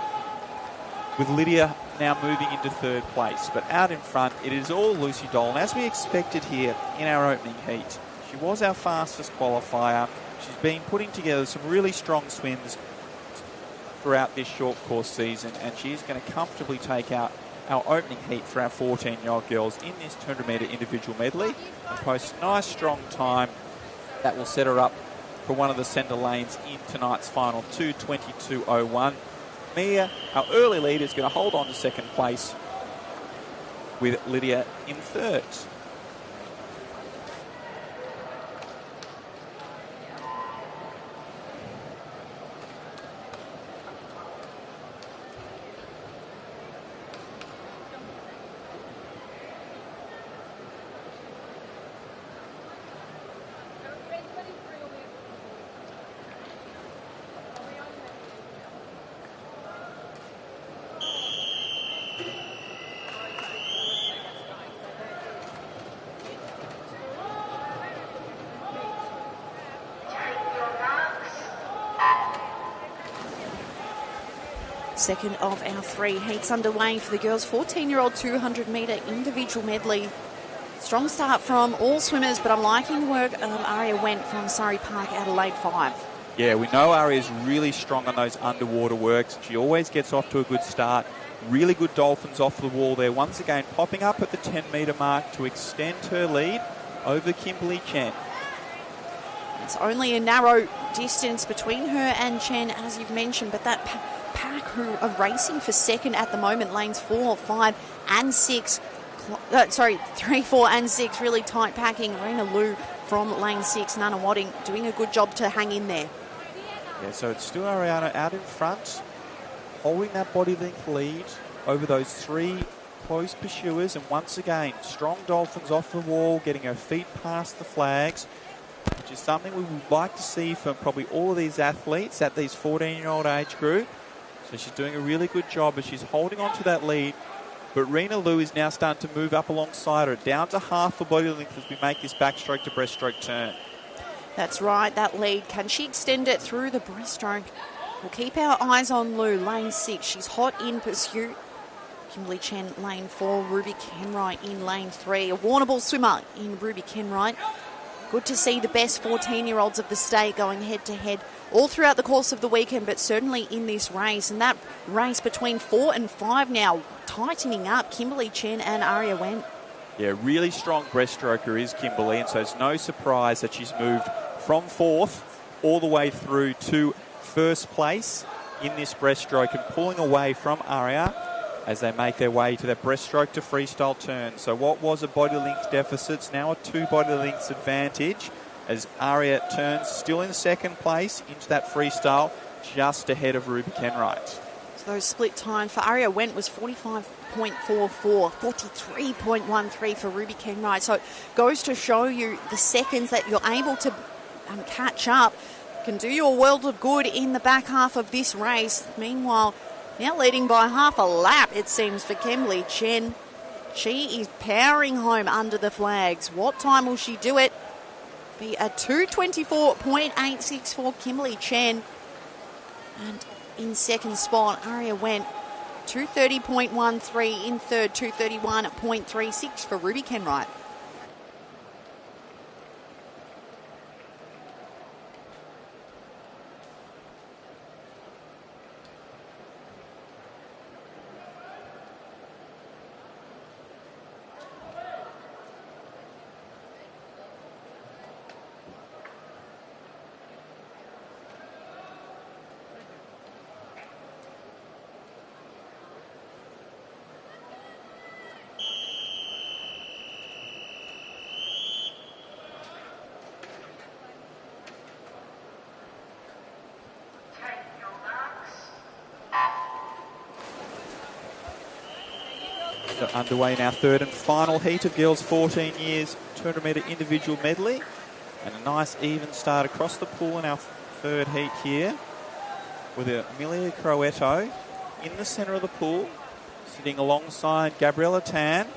with Lydia now moving into third place. But out in front, it is all Lucy Dolan, as we expected here in our opening heat. She was our fastest qualifier. She's been putting together some really strong swims throughout this short course season, and she's going to comfortably take out our opening heat for our 14-year-old girls in this 200-metre individual medley and post a nice strong time that will set her up for one of the centre lanes in tonight's final, 2:22.01. Mia, our early leader, is going to hold on to second place with Lydia in third. Second of our three heats underway for the girls' 14-year-old 200-metre individual medley. Strong start from all swimmers, but I'm liking the work Aria Went from Surrey Park out of lane 5. Yeah, we know Aria's really strong on those underwater works. She always gets off to a good start. Really good dolphins off the wall there. Once again, popping up at the 10-metre mark to extend her lead over Kimberly Chen. It's only a narrow distance between her and Chen, as you've mentioned, but that pack who are racing for second at the moment, lanes 4, 5 and 6, 3, 4 and 6, really tight packing. Rena Liu from lane 6, Nana Wadding doing a good job to hang in there. Yeah, so it's still Ariana out in front, holding that body length lead over those three close pursuers, and once again, strong dolphins off the wall, getting her feet past the flags, which is something we would like to see from probably all of these athletes at these 14-year-old age group. So she's doing a really good job as she's holding on to that lead. But Rena Liu is now starting to move up alongside her, down to half the body length as we make this backstroke to breaststroke turn. That's right, that lead. Can she extend it through the breaststroke? We'll keep our eyes on Liu, lane 6. She's hot in pursuit. Kimberly Chen, lane 4. Ruby Kenwright in lane 3. A warnable swimmer in Ruby Kenwright. Good to see the best 14-year-olds of the state going head-to-head all throughout the course of the weekend, but certainly in this race. And that race between 4 and 5 now tightening up. Kimberly Chen and Aria Wen. Yeah, really strong breaststroker is Kimberly, and so it's no surprise that she's moved from 4th all the way through to first place in this breaststroke and pulling away from Aria as they make their way to that breaststroke to freestyle turn. So what was a body length deficit is now a 2 body lengths advantage as Aria turns still in second place into that freestyle just ahead of Ruby Kenwright. So those split times for Aria Went was 45.44, 43.13 for Ruby Kenwright. So it goes to show you the seconds that you're able to catch up can do you a world of good in the back half of this race. Meanwhile, now leading by half a lap, it seems, for Kimberly Chen. She is powering home under the flags. What time will she do it? Be a 2:24.86 for Kimberly Chen. And in second spot, Aria went 2:30.13 in third, 2:31.36 for Ruby Kenwright. Underway in our third and final heat of girls 14 years 200 metre individual medley, and a nice even start across the pool in our third heat here with Amelia Croetto in the centre of the pool, sitting alongside Gabriella Tan.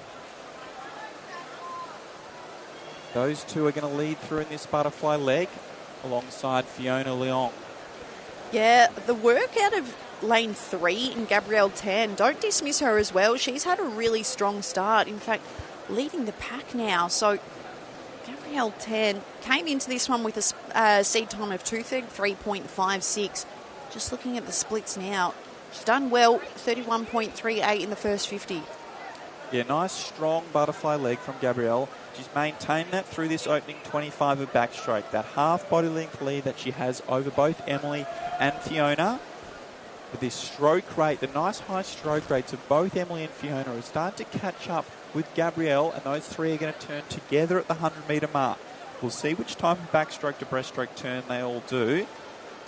Those two are going to lead through in this butterfly leg alongside Fiona Leong. Yeah, the work out of lane 3 in Gabrielle Tan, don't dismiss her as well. She's had a really strong start, in fact leading the pack now. So Gabrielle Tan came into this one with a seed time of 2:33.56. Just looking at the splits now, she's done well, 31.38 in the first 50. Yeah, nice strong butterfly leg from Gabrielle. She's maintained that through this opening 25 of backstroke, that half body length lead that she has over both Emily and Fiona. With this stroke rate, the nice high stroke rates of both Emily and Fiona are starting to catch up with Gabrielle, and those three are going to turn together at the 100 metre mark. We'll see which type of backstroke to breaststroke turn they all do.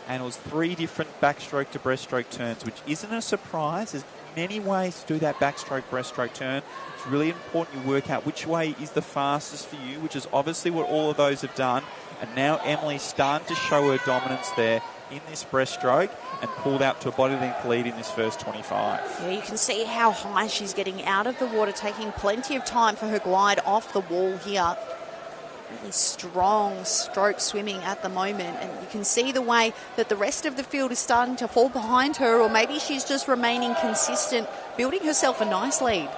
And it was 3 different backstroke to breaststroke turns, which isn't a surprise. There's many ways to do that backstroke breaststroke turn. It's really important you work out which way is the fastest for you, which is obviously what all of those have done. And now Emily's starting to show her dominance there in this breaststroke and pulled out to a body length lead in this first 25. Yeah, you can see how high she's getting out of the water, taking plenty of time for her glide off the wall here. Really strong stroke swimming at the moment, and you can see the way that the rest of the field is starting to fall behind her, or maybe she's just remaining consistent, building herself a nice lead.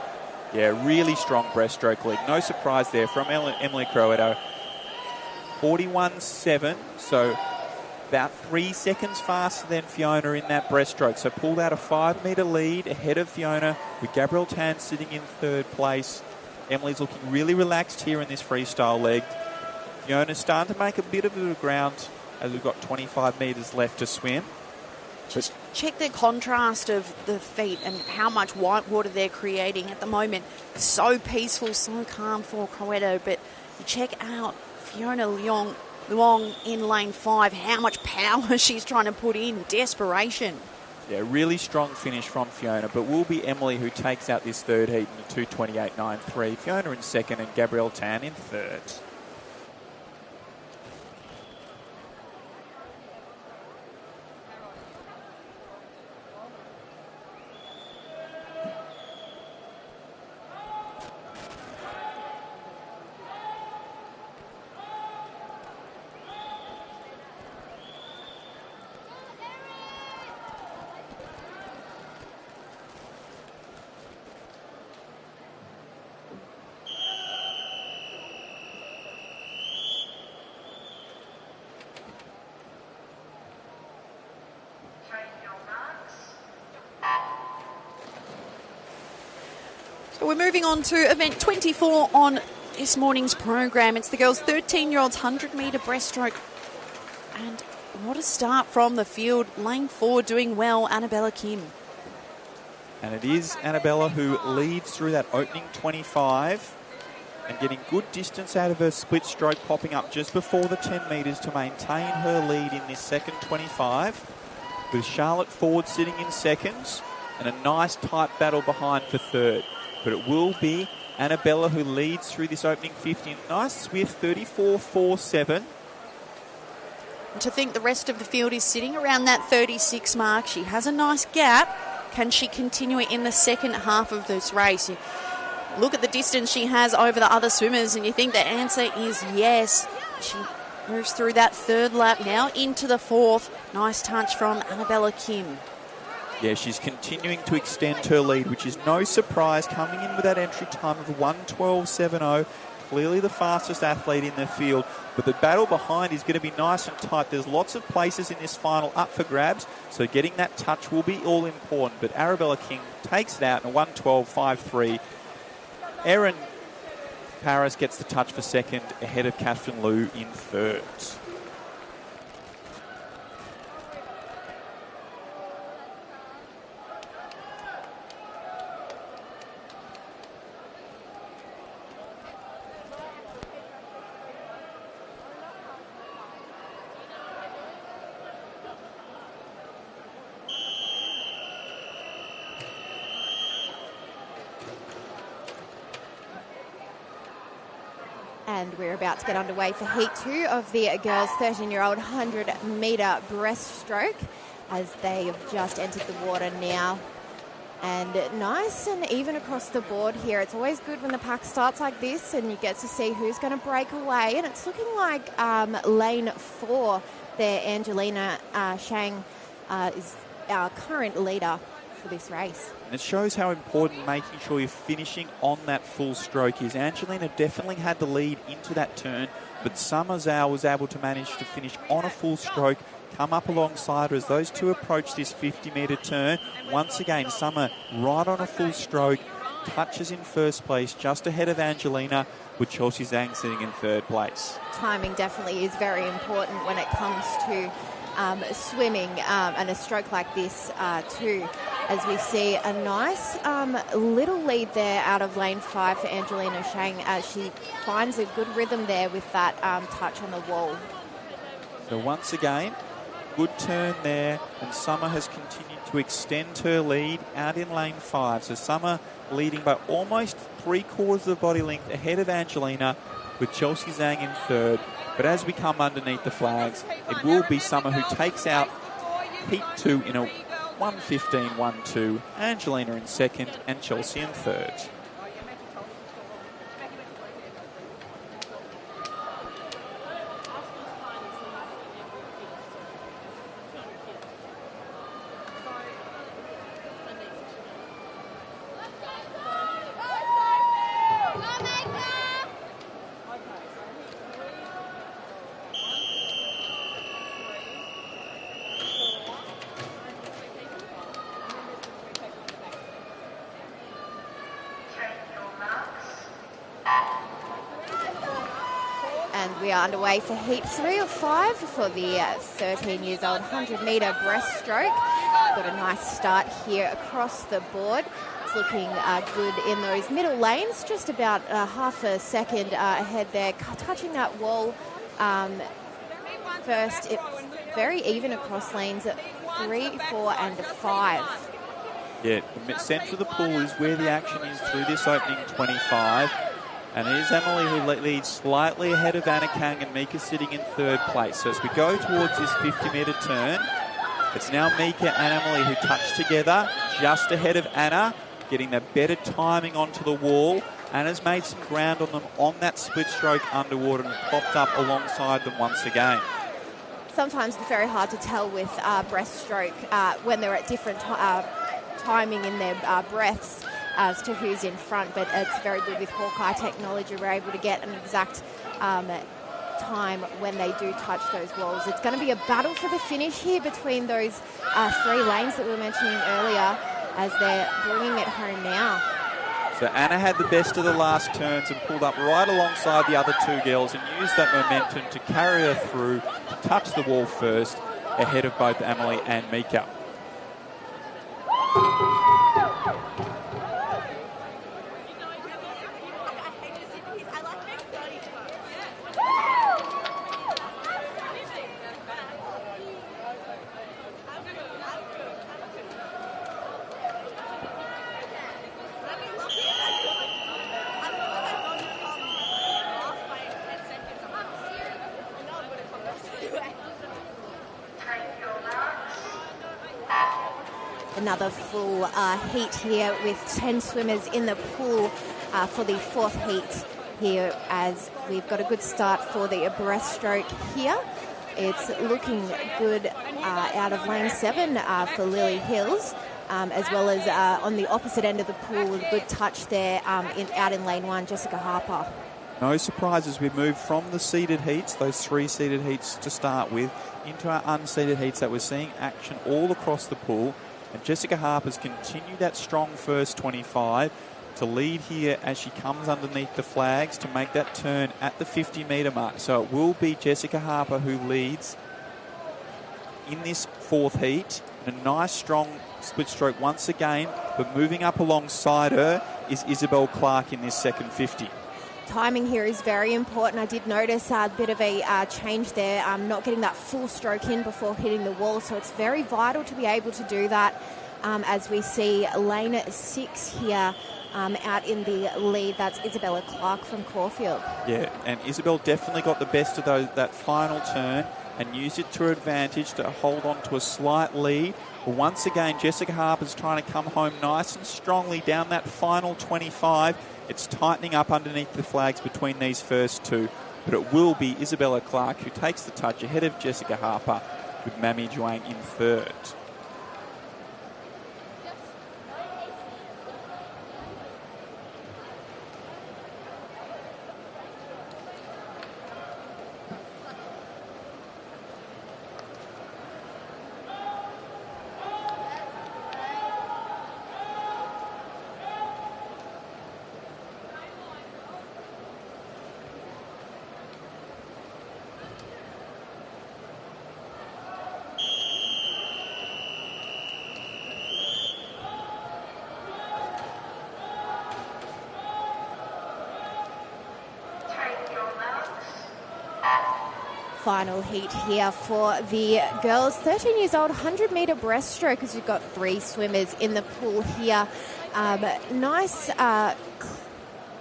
Yeah, really strong breaststroke lead. No surprise there from Emily Croetto. 41.7, so about 3 seconds faster than Fiona in that breaststroke. So pulled out a 5 metre lead ahead of Fiona, with Gabrielle Tan sitting in third place. Emily's looking really relaxed here in this freestyle leg. Fiona's starting to make a bit of the ground as we've got 25 metres left to swim. Just check the contrast of the feet and how much white water they're creating at the moment. So peaceful, so calm for Croetto, but you check out Fiona Leong in lane 5, how much power she's trying to put in, desperation. Yeah, really strong finish from Fiona, but will be Emily who takes out this third heat in the 2:28.93. Fiona in second and Gabrielle Tan in third. So we're moving on to event 24 on this morning's program. It's the girls' 13-year-olds 100 metre breaststroke. And what a start from the field. Lane 4 doing well, Annabella Kim. And it is Annabella who leads through that opening 25 and getting good distance out of her split stroke, popping up just before the 10 metres to maintain her lead in this second 25, with Charlotte Ford sitting in second and a nice tight battle behind for third. But it will be Annabella who leads through this opening 50. Nice swift 34.47. to think the rest of the field is sitting around that 36 mark. She has a nice gap. Can she continue it in the second half of this race? You look at the distance she has over the other swimmers and you think the answer is yes. She moves through that third lap now into the fourth. Nice touch from Annabella Kim. Yeah, she's continuing to extend her lead, which is no surprise, coming in with that entry time of 1:12.70. Clearly the fastest athlete in the field, but the battle behind is going to be nice and tight. There's lots of places in this final up for grabs, so getting that touch will be all important. But Arabella King takes it out in a 1:12.53. Erin Paris gets the touch for second, ahead of Catherine Liu in third. And we're about to get underway for Heat 2 of the girls' 13-year-old 100-metre breaststroke as they have just entered the water now. And nice and even across the board here. It's always good when the pack starts like this and you get to see who's going to break away. And it's looking like lane 4 there, Angelina Shang, is our current leader for this race. And it shows how important making sure you're finishing on that full stroke is. Angelina definitely had the lead into that turn, but Summer Zhao was able to manage to finish on a full stroke, come up alongside her as those two approach this 50-metre turn. Once again, Summer right on a full stroke, touches in first place, just ahead of Angelina, with Chelsea Zhang sitting in third place. Timing definitely is very important when it comes to swimming and a stroke like this too, as we see a nice little lead there out of lane 5 for Angelina Shang as she finds a good rhythm there with that touch on the wall. So once again, good turn there, and Summer has continued to extend her lead out in lane 5. So Summer leading by almost 3/4 of the body length ahead of Angelina, with Chelsea Zhang in third. But as we come underneath the flags, it will be Summer who takes out Heat 2 in a 1:15.12, Angelina in second and Chelsea in third. We are underway for Heat 3 of 5 for the 13-years-old 100-metre breaststroke. Got a nice start here across the board. It's looking good in those middle lanes, just about half a second ahead there, touching that wall first. It's very even across lanes at 3, 4 and 5. Yeah, the centre of the pool is where the action is through this opening 25. And it is Emily who leads slightly ahead of Anna Kang, and Mika sitting in third place. So as we go towards this 50-metre turn, it's now Mika and Emily who touch together just ahead of Anna, getting the better timing onto the wall. Anna's made some ground on them on that split stroke underwater and popped up alongside them once again. Sometimes it's very hard to tell with breaststroke when they're at different timing in their breaths as to who's in front, but it's very good with Hawkeye technology. We're able to get an exact time when they do touch those walls. It's going to be a battle for the finish here between those 3 lanes that we were mentioning earlier as they're bringing it home now. So Anna had the best of the last turns and pulled up right alongside the other 2 girls and used that momentum to carry her through, to touch the wall first, ahead of both Emily and Mika. another full heat here with 10 swimmers in the pool for the fourth heat here, as we've got a good start for the breaststroke here. It's looking good out of lane 7 for Lily Hills, as well as on the opposite end of the pool with a good touch there out in lane 1, Jessica Harper. No surprises. We've moved from the seeded heats, those 3 seeded heats to start with, into our unseeded heats that we're seeing action all across the pool. And Jessica Harper's continued that strong first 25 to lead here as she comes underneath the flags to make that turn at the 50-metre mark. So it will be Jessica Harper who leads in this fourth heat. And a nice strong split stroke once again, but moving up alongside her is Isabel Clark in this second 50. Timing here is very important. I did notice a bit of a change there, not getting that full stroke in before hitting the wall, so it's very vital to be able to do that as we see lane 6 here out in the lead. That's Isabella Clark from Caulfield. Yeah, and Isabel definitely got the best of that final turn and used it to her advantage to hold on to a slight lead. But once again, Jessica Harper's trying to come home nice and strongly down that final 25. It's tightening up underneath the flags between these first 2. But it will be Isabella Clark who takes the touch ahead of Jessica Harper, with Mamie Juang in third. Final heat here for the girls, 13 years old, 100-metre breaststroke, as we've got 3 swimmers in the pool here. Nice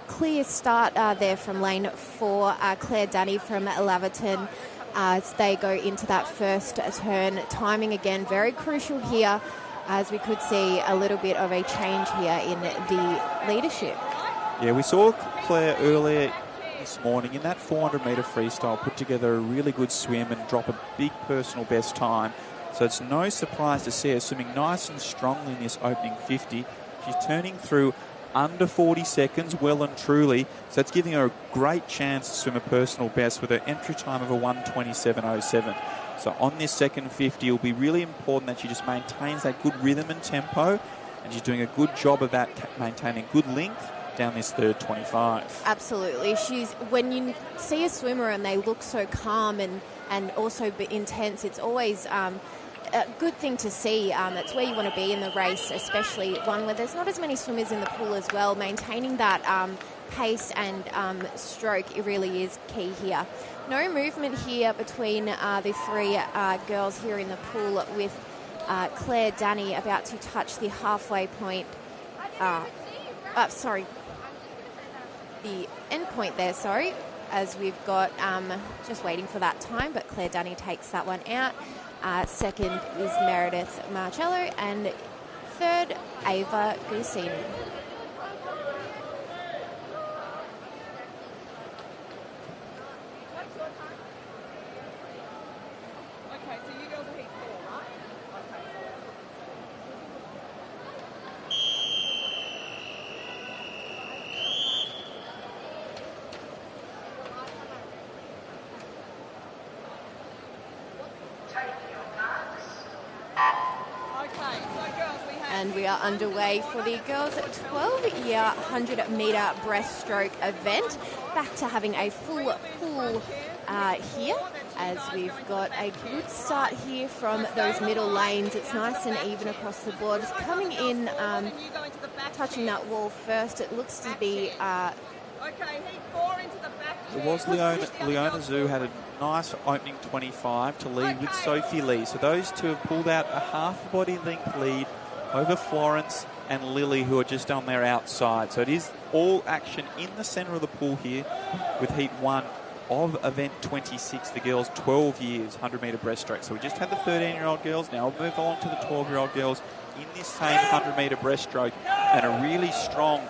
clear start there from lane 4, Claire Dunny from Laverton, as they go into that first turn. Timing again very crucial here, as we could see a little bit of a change here in the leadership. Yeah, we saw Claire earlier this morning in that 400-metre freestyle put together a really good swim and drop a big personal best time. So it's no surprise to see her swimming nice and strongly in this opening 50. She's turning through under 40 seconds, well and truly. So it's giving her a great chance to swim a personal best with her entry time of a 1:27.07. So on this second 50, it'll be really important that she just maintains that good rhythm and tempo, and she's doing a good job of that, maintaining good length down this third 25. Absolutely. When you see a swimmer and they look so calm and also intense, it's always a good thing to see. It's where you want to be in the race, especially one where there's not as many swimmers in the pool as well. Maintaining that pace and stroke, it really is key here. No movement here between the 3 girls here in the pool, with Claire Danny about to touch the halfway point. The end point there, as we've got just waiting for that time, but Claire Dunny takes that one out. Second is Meredith Marcello, and third, Ava Gusini. Okay, so you girls are heat 4, right? And we are underway for the girls' 12-year 100-metre breaststroke event. Back to having a full pool here, as we've got a good start here from those middle lanes. It's nice and even across the board. Just coming in, touching that wall first. It looks to be... It was Leona Zhu had a nice opening 25 to lead with Sophie Lee. So those two have pulled out a half body length lead over Florence and Lily, who are just on their outside. So it is all action in the centre of the pool here, with heat 1 of event 26, the girls 12 years, 100-metre breaststroke. So we just had the 13-year-old girls. Now we'll move on to the 12-year-old girls in this same 100-metre breaststroke. And a really strong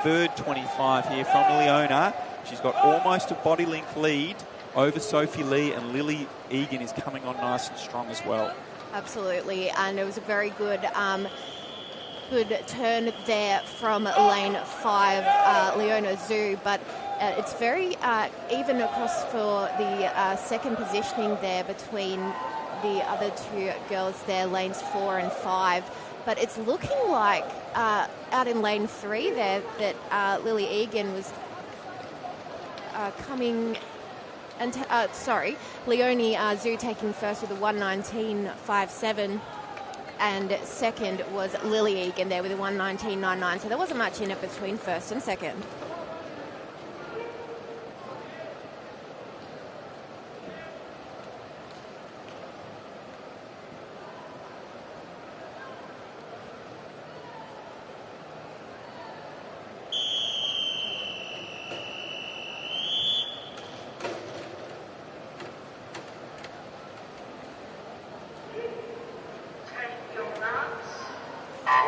third 25 here from Leona. She's got almost a body length lead over Sophie Lee, and Lily Egan is coming on nice and strong as well. Absolutely, and it was a very good turn there from lane 5, Leona Zhu, but it's very even across for the second positioning there between the other two girls there, lanes 4 and 5. But it's looking like out in lane 3 there that Lily Egan was coming, and Leonie Zhu taking first with a 1:19.57. And second was Lily Egan there with a 1:19.99. So there wasn't much in it between first and second.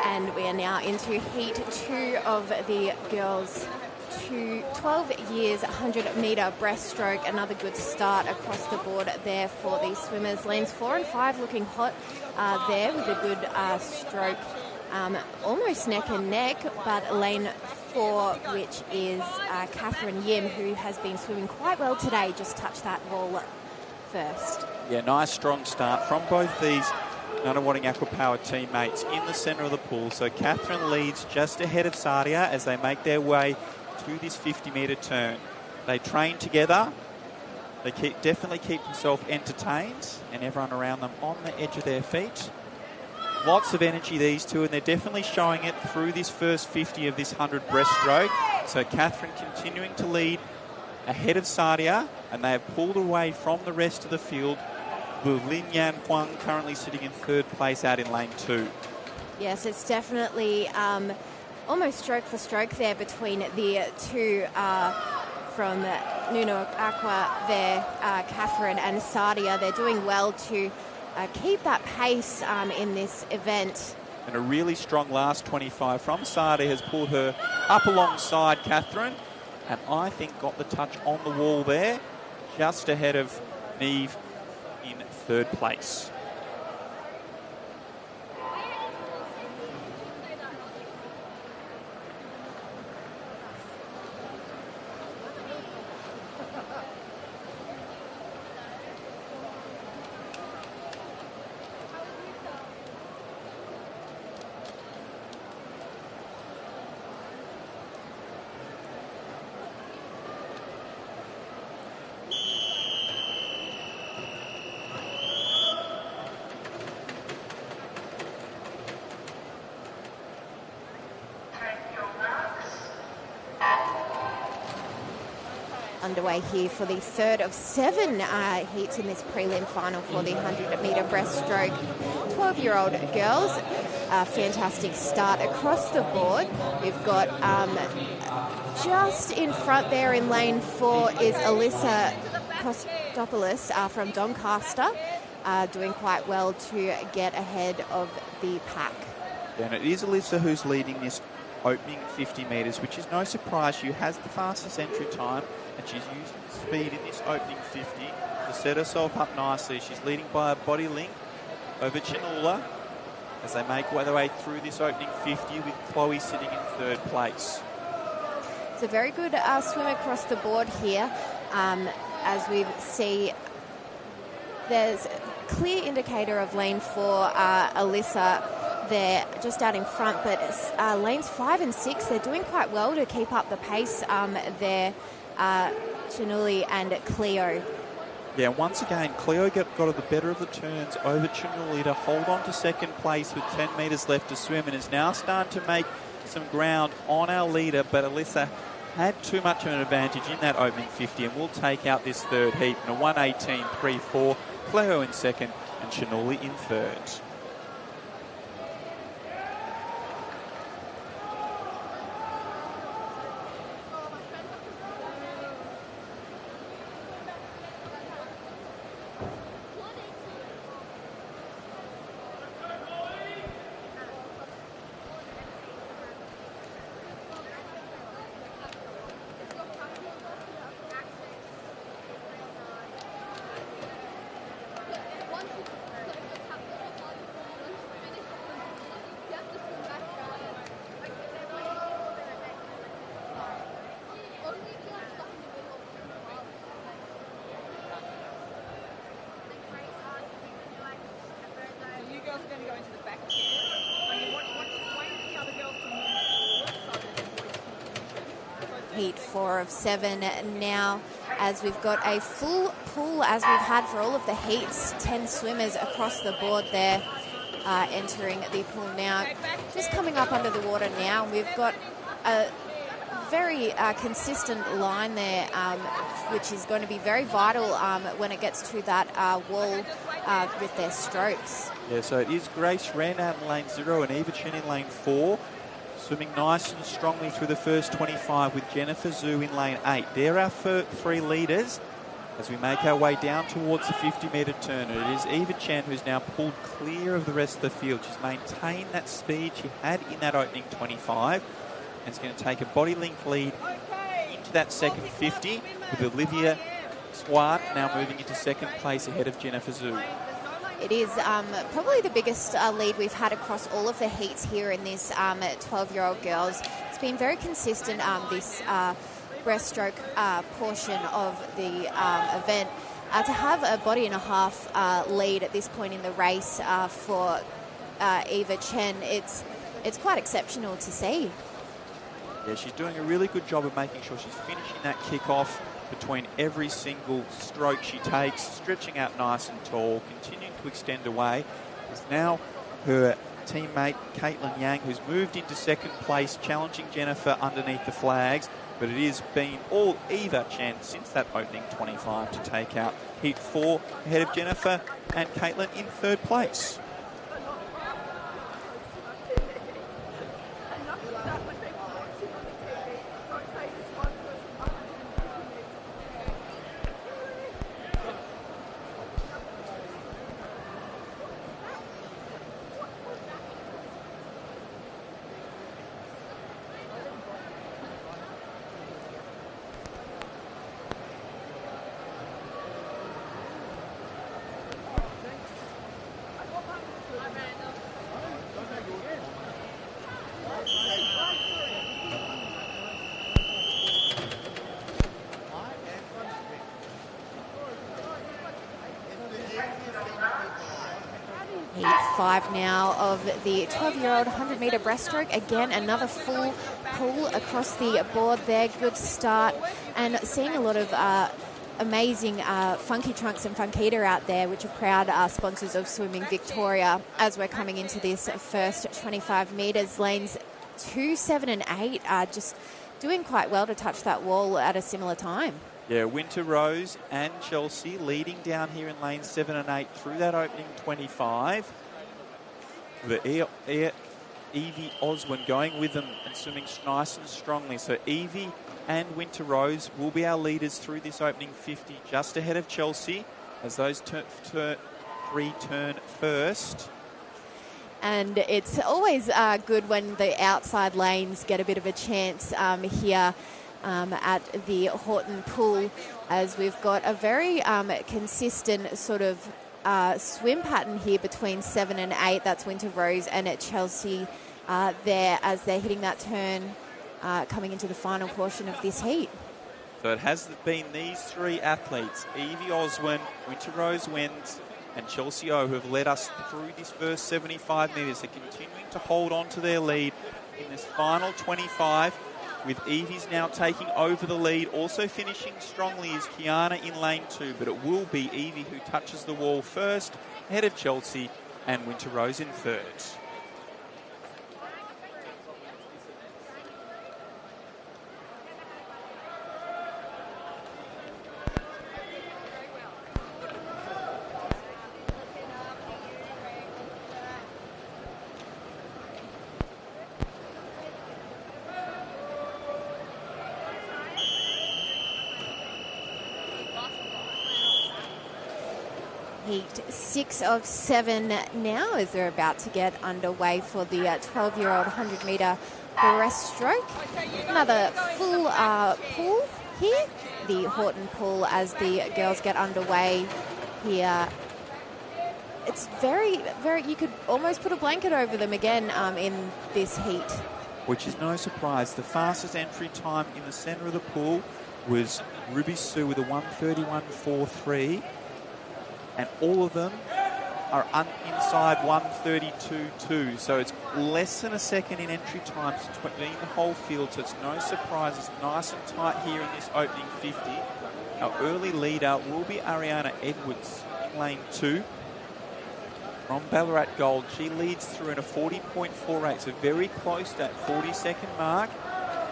And we are now into heat 2 of the girls' 12 years 100-metre breaststroke. Another good start across the board there for these swimmers. Lanes 4 and 5 looking hot there with a good stroke, almost neck and neck. But lane 4, which is Catherine Yim, who has been swimming quite well today, just touched that wall first. Yeah, nice strong start from both these Nunawading Aquapower teammates in the centre of the pool. So Catherine leads just ahead of Sadia as they make their way to this 50-metre turn. They train together. They definitely keep themselves entertained and everyone around them on the edge of their feet. Lots of energy, these two, and they're definitely showing it through this first 50 of this 100 breaststroke. So Catherine continuing to lead ahead of Sadia, and they have pulled away from the rest of the field, with Lin Yan Huang currently sitting in third place out in lane 2. Yes, it's definitely almost stroke for stroke there between the two from Nuno Aqua there, Catherine and Sadia. They're doing well to keep that pace in this event. And a really strong last 25 from Sadia has pulled her up alongside Catherine, and I think got the touch on the wall there, just ahead of Neve in third place. Underway here for the third of 7 heats in this prelim final for the 100-metre breaststroke. 12-year-old girls, fantastic start across the board. We've got just in front there in lane 4 is Alyssa Kostopoulos from Doncaster, doing quite well to get ahead of the pack. And it is Alyssa who's leading this opening 50 metres, which is no surprise. She has the fastest entry time, and she's using speed in this opening 50 to set herself up nicely. She's leading by a body length over Chinula as they make their way through this opening 50, with Chloe sitting in third place. It's a very good swim across the board here. As we see, there's a clear indicator of lane 4, Alyssa there just out in front, but lanes 5 and 6, they're doing quite well to keep up the pace there, Chinuli and Cleo. Yeah, once again, Cleo got the better of the turns over Chinuli to hold on to second place with 10 metres left to swim, and is now starting to make some ground on our leader, but Alyssa had too much of an advantage in that opening 50 and will take out this third heat in a 1:18.34. Cleo in second and Chinuli in third. going to go into the back chair. I mean, what the other girls can move forward so that the boys can finish it. Heat 4 of 7 now, as we've got a full pool as we've had for all of the heats. 10 swimmers across the board there entering the pool now. Just coming up under the water now, we've got a very consistent line there, which is going to be very vital when it gets to that wall with their strokes. Yeah, so it is Grace Randall in lane 0 and Eva Chen in lane 4. Swimming nice and strongly through the first 25 with Jennifer Zhu in lane 8. They're our three leaders as we make our way down towards the 50-metre turn. And it is Eva Chen who's now pulled clear of the rest of the field. She's maintained that speed she had in that opening 25 and is going to take a body length lead into that second 50 with Olivia Swart now moving into second place ahead of Jennifer Zhu. It is probably the biggest lead we've had across all of the heats here in this 12-year-old girls. It's been very consistent, this breaststroke portion of the event. To have a body and a half lead at this point in the race for Eva Chen, it's quite exceptional to see. Yeah, she's doing a really good job of making sure she's finishing that kick-off between every single stroke she takes, stretching out nice and tall, continuing to extend away. It's now her teammate Caitlin Yang who's moved into second place, challenging Jennifer underneath the flags, but it has been all Eva Chen since that opening 25 to take out heat 4 ahead of Jennifer and Caitlin in third place. Heat 5 now of the 12-year-old 100-metre breaststroke. Again, another full pull across the board there. Good start. And seeing a lot of amazing Funky Trunks and Funkita out there, which are proud sponsors of Swimming Victoria, as we're coming into this first 25 metres. Lanes 2, 7 and 8 are just doing quite well to touch that wall at a similar time. Yeah, Winter Rose and Chelsea leading down here in lanes 7 and 8 through that opening 25. Evie Oswin going with them and swimming nice and strongly. So Evie and Winter Rose will be our leaders through this opening 50, just ahead of Chelsea as those three turn first. And it's always good when the outside lanes get a bit of a chance here at the Horton pool, as we've got a very consistent sort of swim pattern here between 7 and 8. That's Winter Rose and at Chelsea there as they're hitting that turn coming into the final portion of this heat. So it has been these three athletes, Evie Oswin, Winter Rose Wens and Chelsea O, who have led us through this first 75 metres. They're continuing to hold on to their lead in this final 25, with Evie's now taking over the lead. Also finishing strongly is Kiana in lane 2, but it will be Evie who touches the wall first, ahead of Chelsea and Winter Rose in third. Heat 6 of 7 now as they're about to get underway for the 12-year-old 100-metre breaststroke. Another full pool here, the Horton pool, as the girls get underway here. It's very, very, you could almost put a blanket over them again in this heat. Which is no surprise. The fastest entry time in the centre of the pool was Ruby Sue with a 1:31.43. And all of them are inside 1:32.2, so it's less than a second in entry times between the whole field, so it's no surprise. It's nice and tight here in this opening 50. Our early leader will be Ariana Edwards in lane 2 from Ballarat Gold. She leads through in a 40.48, so very close to that 40-second mark.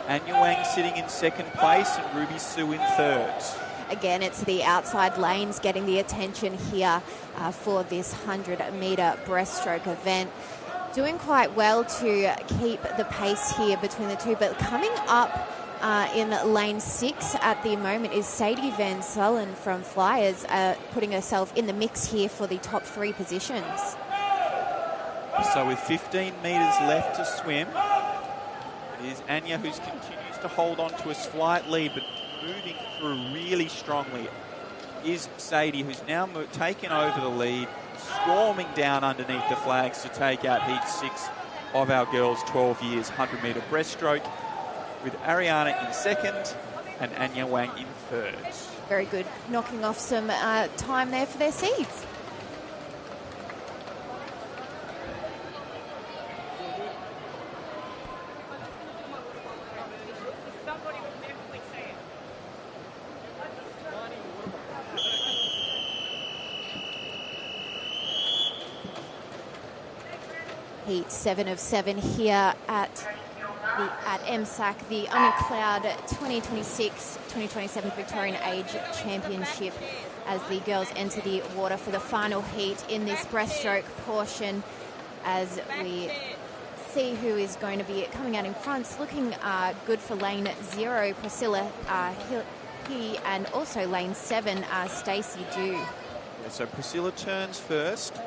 Anya Wang sitting in second place and Ruby Sue in third. Again, it's the outside lanes getting the attention here for this 100-metre breaststroke event. Doing quite well to keep the pace here between the two, but coming up in lane 6 at the moment is Sadie Van Sullen from Flyers, putting herself in the mix here for the top 3 positions. So with 15 metres left to swim, it is Anya who continues to hold on to a slight lead, but moving through really strongly is Sadie, who's now taken over the lead, storming down underneath the flags to take out heat 6 of our girls' 12 years 100-metre breaststroke, with Ariana in second and Anya Wang in third. Very good, knocking off some time there for their seeds. Heat 7 of 7 here at MSAC, the UNCLOUD 2026-2027 Victorian Age Championship, as the girls enter the water for the final heat in this breaststroke portion, as we see who is going to be coming out in front. It's looking good for lane 0, Priscilla he, and also lane 7, Stacey Dew. Yeah, so Priscilla turns first,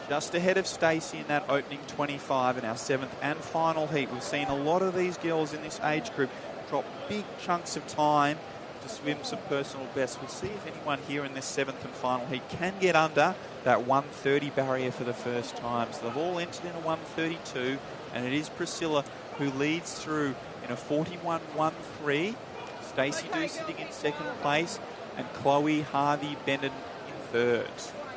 just ahead of Stacey in that opening 25 in our 7th and final heat. We've seen a lot of these girls in this age group drop big chunks of time to swim some personal bests. We'll see if anyone here in this 7th and final heat can get under that 1:30 barrier for the first time. So they've all entered in a 1:32, and it is Priscilla who leads through in a 41.13. Stacey Dew sitting in second place, and Chloe Harvey Bennett in third.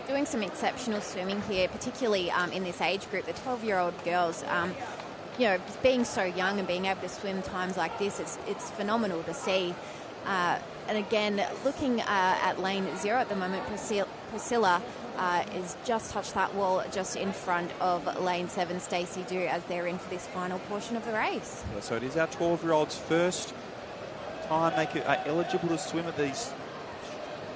Doing some exceptional swimming here, particularly in this age group, the 12-year-old girls. Being so young and being able to swim times like this, it's phenomenal to see. And again, looking at lane 0 at the moment, Priscilla is just touched that wall just in front of lane 7, Stacey Dew, as they're in for this final portion of the race. Yeah, so it is our 12-year-olds' first time they are eligible to swim at these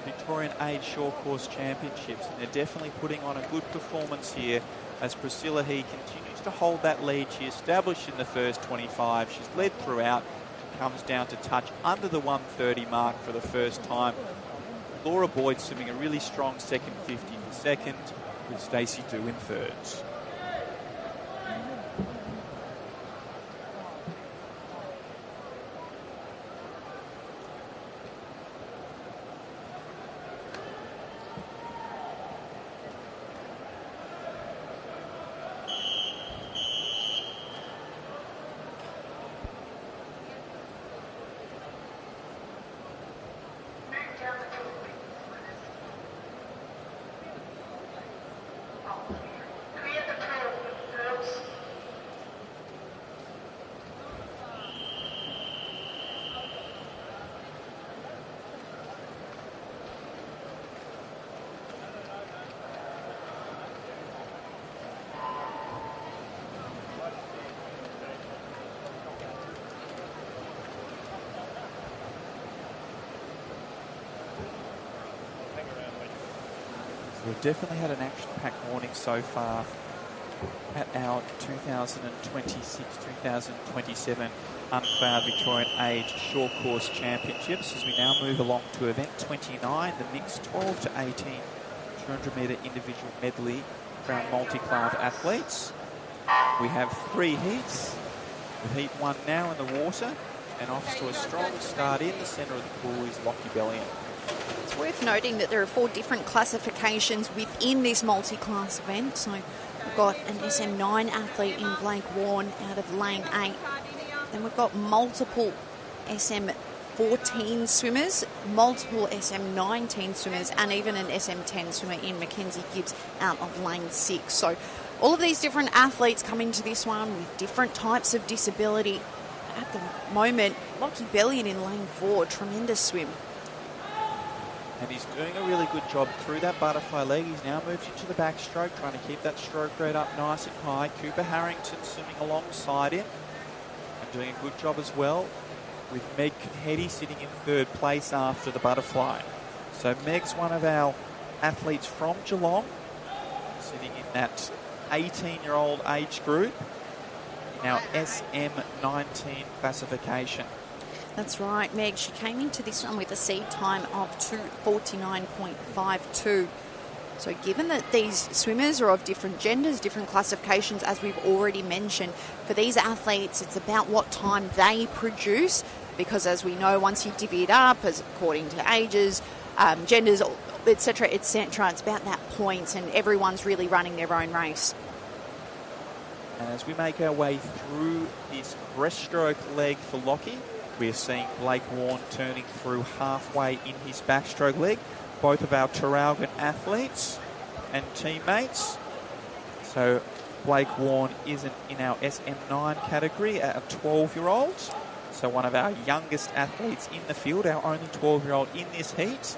Victorian Age Short Course Championships, and they're definitely putting on a good performance here as Priscilla he continues to hold that lead. She established in the first 25. She's led throughout. She comes down to touch under the 1:30 mark for the first time. Laura Boyd swimming a really strong second 50 for second, with Stacey Dew in third. We've definitely had an action-packed morning so far at our 2026-2027 UNCLOUD Victorian Age Short Course Championships, as we now move along to event 29, the mixed 12 to 18 200-metre individual medley for our multi-class athletes. We have 3 heats, with heat 1 now in the water, and off to a strong start in the centre of the pool is Lockie Bellion. It's worth noting that there are 4 different classifications within this multi-class event. So we've got an SM9 athlete in Blake Warren out of lane 8. Then we've got multiple SM SM14 swimmers, multiple SM19 swimmers, and even an SM10 swimmer in Mackenzie Gibbs out of lane 6. So all of these different athletes come into this one with different types of disability. At the moment, Lockie Bellion in lane 4, tremendous swim. And he's doing a really good job through that butterfly leg. He's now moved into the backstroke, trying to keep that stroke rate up nice and high. Cooper Harrington swimming alongside him and doing a good job as well, with Meg Conhetty sitting in 3rd place after the butterfly. So Meg's one of our athletes from Geelong, sitting in that 18-year-old age group in our SM19 classification. That's right, Meg. She came into this one with a seed time of 2:49.52. So given that these swimmers are of different genders, different classifications, as we've already mentioned, for these athletes, it's about what time they produce, because as we know, once you divvy it up, as according to ages, genders, etc., etc., it's about that points, and everyone's really running their own race. And as we make our way through this breaststroke leg for Lockie, we're seeing Blake Warren turning through halfway in his backstroke leg. Both of our Traralgon athletes and teammates. So Blake Warren is in our SM9 category at 12-year-olds. So one of our youngest athletes in the field, our only 12-year-old in this heat.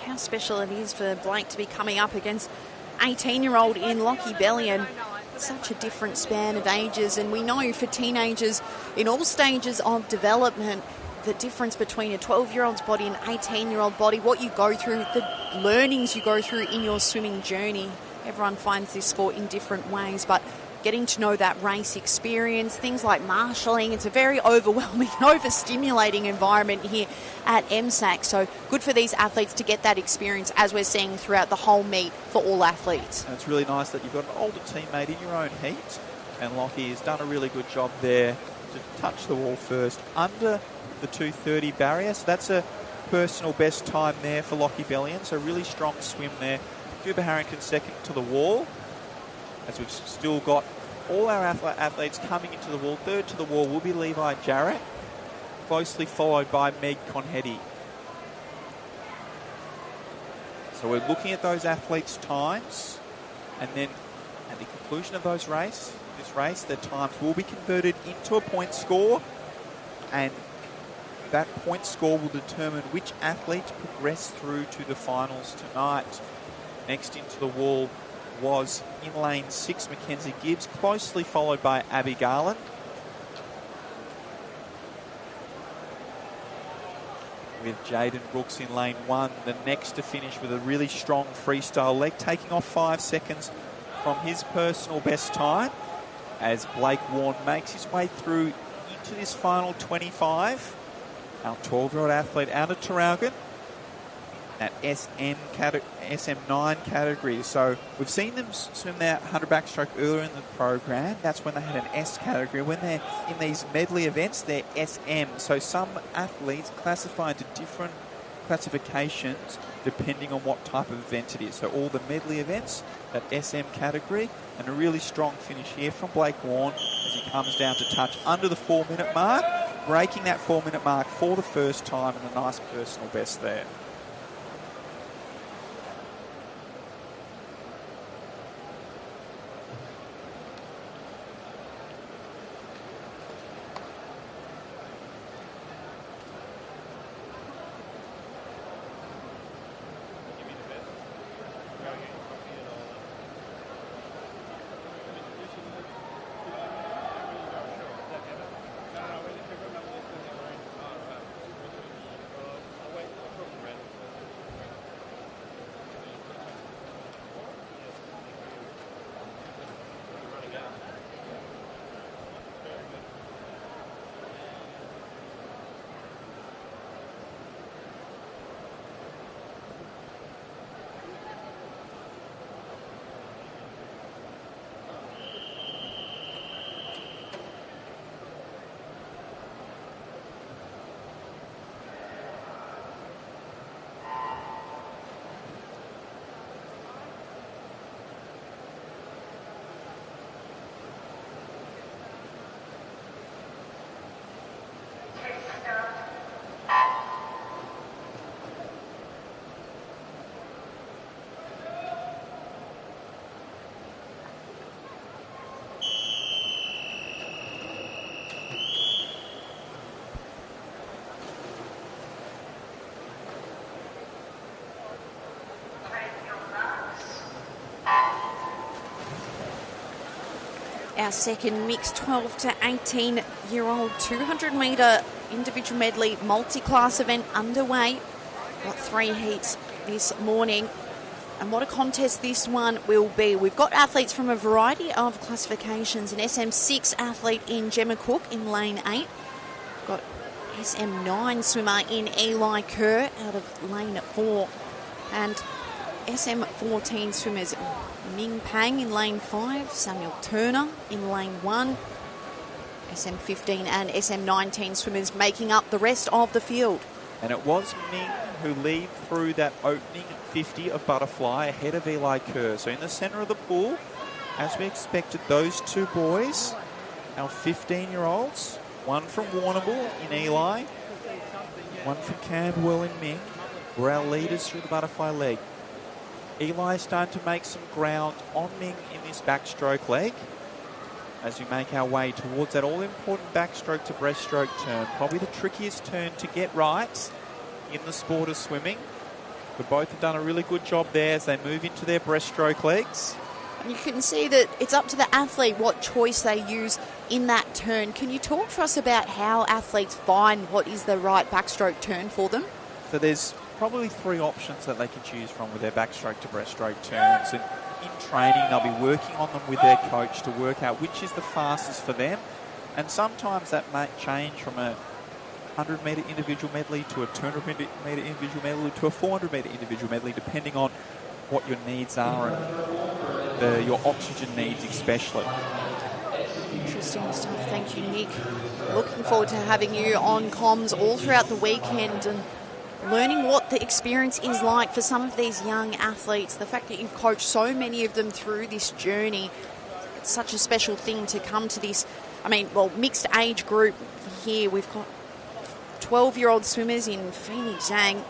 How special it is for Blake to be coming up against 18-year-old in Lockie Bellion. Such a different span of ages, and we know for teenagers in all stages of development, the difference between a 12-year-old's body and an 18-year-old body, what you go through, the learnings you go through in your swimming journey. Everyone finds this sport in different ways, but getting to know that race experience, things like marshalling, it's a very overwhelming, overstimulating environment here at MSAC. So good for these athletes to get that experience, as we're seeing throughout the whole meet for all athletes. And it's really nice that you've got an older teammate in your own heat, and Lockie has done a really good job there to touch the wall first under the 2:30 barrier. So that's a personal best time there for Lockie Bellion. So really strong swim there. Cooper Harrington second to the wall, as we've still got all our athletes coming into the wall. Third to the wall will be Levi Jarrett, closely followed by Meg Conhetty. So we're looking at those athletes' times, and then at the conclusion of this race, their times will be converted into a point score, and that point score will determine which athletes progress through to the finals tonight. Next into the wall was in lane 6 Mackenzie Gibbs, closely followed by Abby Garland. With Jaden Brooks in lane 1, the next to finish with a really strong freestyle leg, taking off 5 seconds from his personal best time, as Blake Warren makes his way through into this final 25. Our 12-year-old athlete out of Traralgon, at SM9 category. So we've seen them swim their 100 backstroke earlier in the program. That's when they had an S category. When they're in these medley events, they're SM. So some athletes classify into different classifications depending on what type of event it is. So all the medley events, that SM category, and a really strong finish here from Blake Warren as he comes down to touch under the 4-minute mark, breaking that 4-minute mark for the first time, and a nice personal best there. our second mixed 12 to 18-year-old 200-metre individual medley multi-class event underway. Got 3 heats this morning. And what a contest this one will be. We've got athletes from a variety of classifications. An SM6 athlete in Gemma Cook in lane 8. Got SM9 swimmer in Eli Kerr out of lane 4. And SM14 swimmers Ming Pang in lane 5. Samuel Turner in lane 1. SM15 and SM19 swimmers making up the rest of the field. And it was Ming who lead through that opening 50 of butterfly ahead of Eli Kerr. So in the centre of the pool, as we expected, those 2 boys, our 15-year-olds, one from Warrnambool in Eli, one from Camberwell in Ming, were our leaders through the butterfly leg. Eli is starting to make some ground on Ming in this backstroke leg as we make our way towards that all-important backstroke to breaststroke turn. Probably the trickiest turn to get right in the sport of swimming. But both have done a really good job there as they move into their breaststroke legs. And you can see that it's up to the athlete what choice they use in that turn. Can you talk to us about how athletes find what is the right backstroke turn for them? So there's probably 3 options that they can choose from with their backstroke to breaststroke turns. And in training, they'll be working on them with their coach to work out which is the fastest for them. And sometimes that might change from a 100-metre individual medley to a 200-metre individual medley to a 400-metre individual medley, depending on what your needs are and your oxygen needs especially. Interesting stuff. Thank you, Nick. Looking forward to having you on comms all throughout the weekend and learning what the experience is like for some of these young athletes. The fact that you've coached so many of them through this journey, it's such a special thing to come to this, mixed age group here. We've got 12-year-old swimmers in Phoenix Zhang,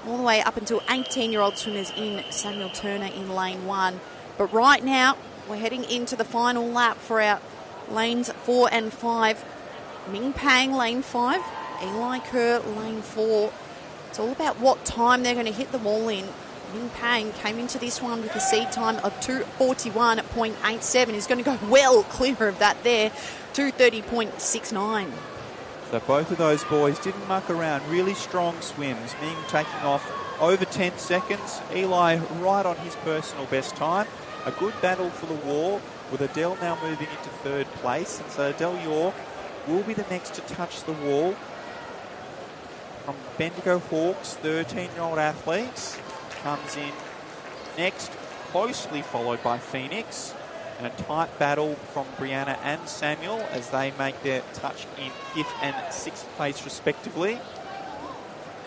all the way up until 18-year-old swimmers in Samuel Turner in lane 1. But right now, we're heading into the final lap for our lanes 4 and 5. Ming Pang, lane 5. Eli Kerr, lane 4. It's all about what time they're going to hit the wall in. Ming Pang came into this one with a seed time of 2:41.87. He's going to go well clear of that there, 2:30.69. So both of those boys didn't muck around. Really strong swims. Ming taking off over 10 seconds. Eli right on his personal best time. A good battle for the wall with Adele now moving into 3rd place. And so Adele York will be the next to touch the wall. From Bendigo Hawks, 13-year-old athletes, comes in next, closely followed by Phoenix. And a tight battle from Brianna and Samuel as they make their touch in 5th and 6th place respectively.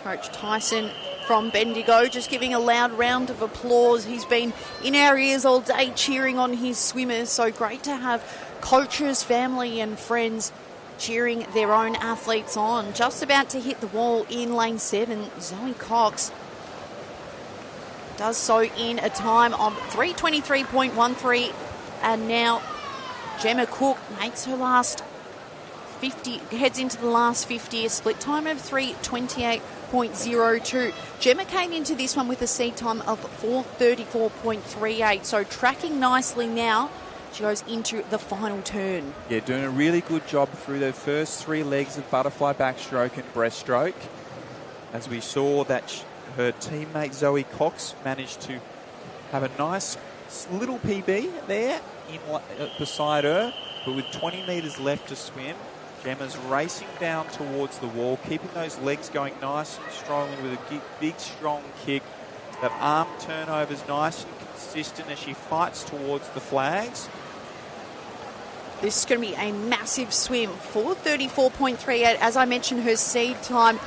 Coach Tyson from Bendigo just giving a loud round of applause. He's been in our ears all day cheering on his swimmers. So great to have coaches, family and friends cheering their own athletes on. Just about to hit the wall in lane 7, Zoe Cox does so in a time of 3:23.13. And now Gemma Cook makes her last 50, heads into the last 50, a split time of 3:28.02. Gemma came into this one with a seed time of 4:34.38, so tracking nicely now. She goes into the final turn. Yeah, doing a really good job through the first 3 legs of butterfly backstroke and breaststroke. As we saw that her teammate Zoe Cox managed to have a nice little PB there beside her, but with 20 metres left to swim, Gemma's racing down towards the wall, keeping those legs going nice and strong with a big strong kick. That arm turnover's nice and consistent as she fights towards the flags. This is going to be a massive swim, 4:34.38. As I mentioned, her seed time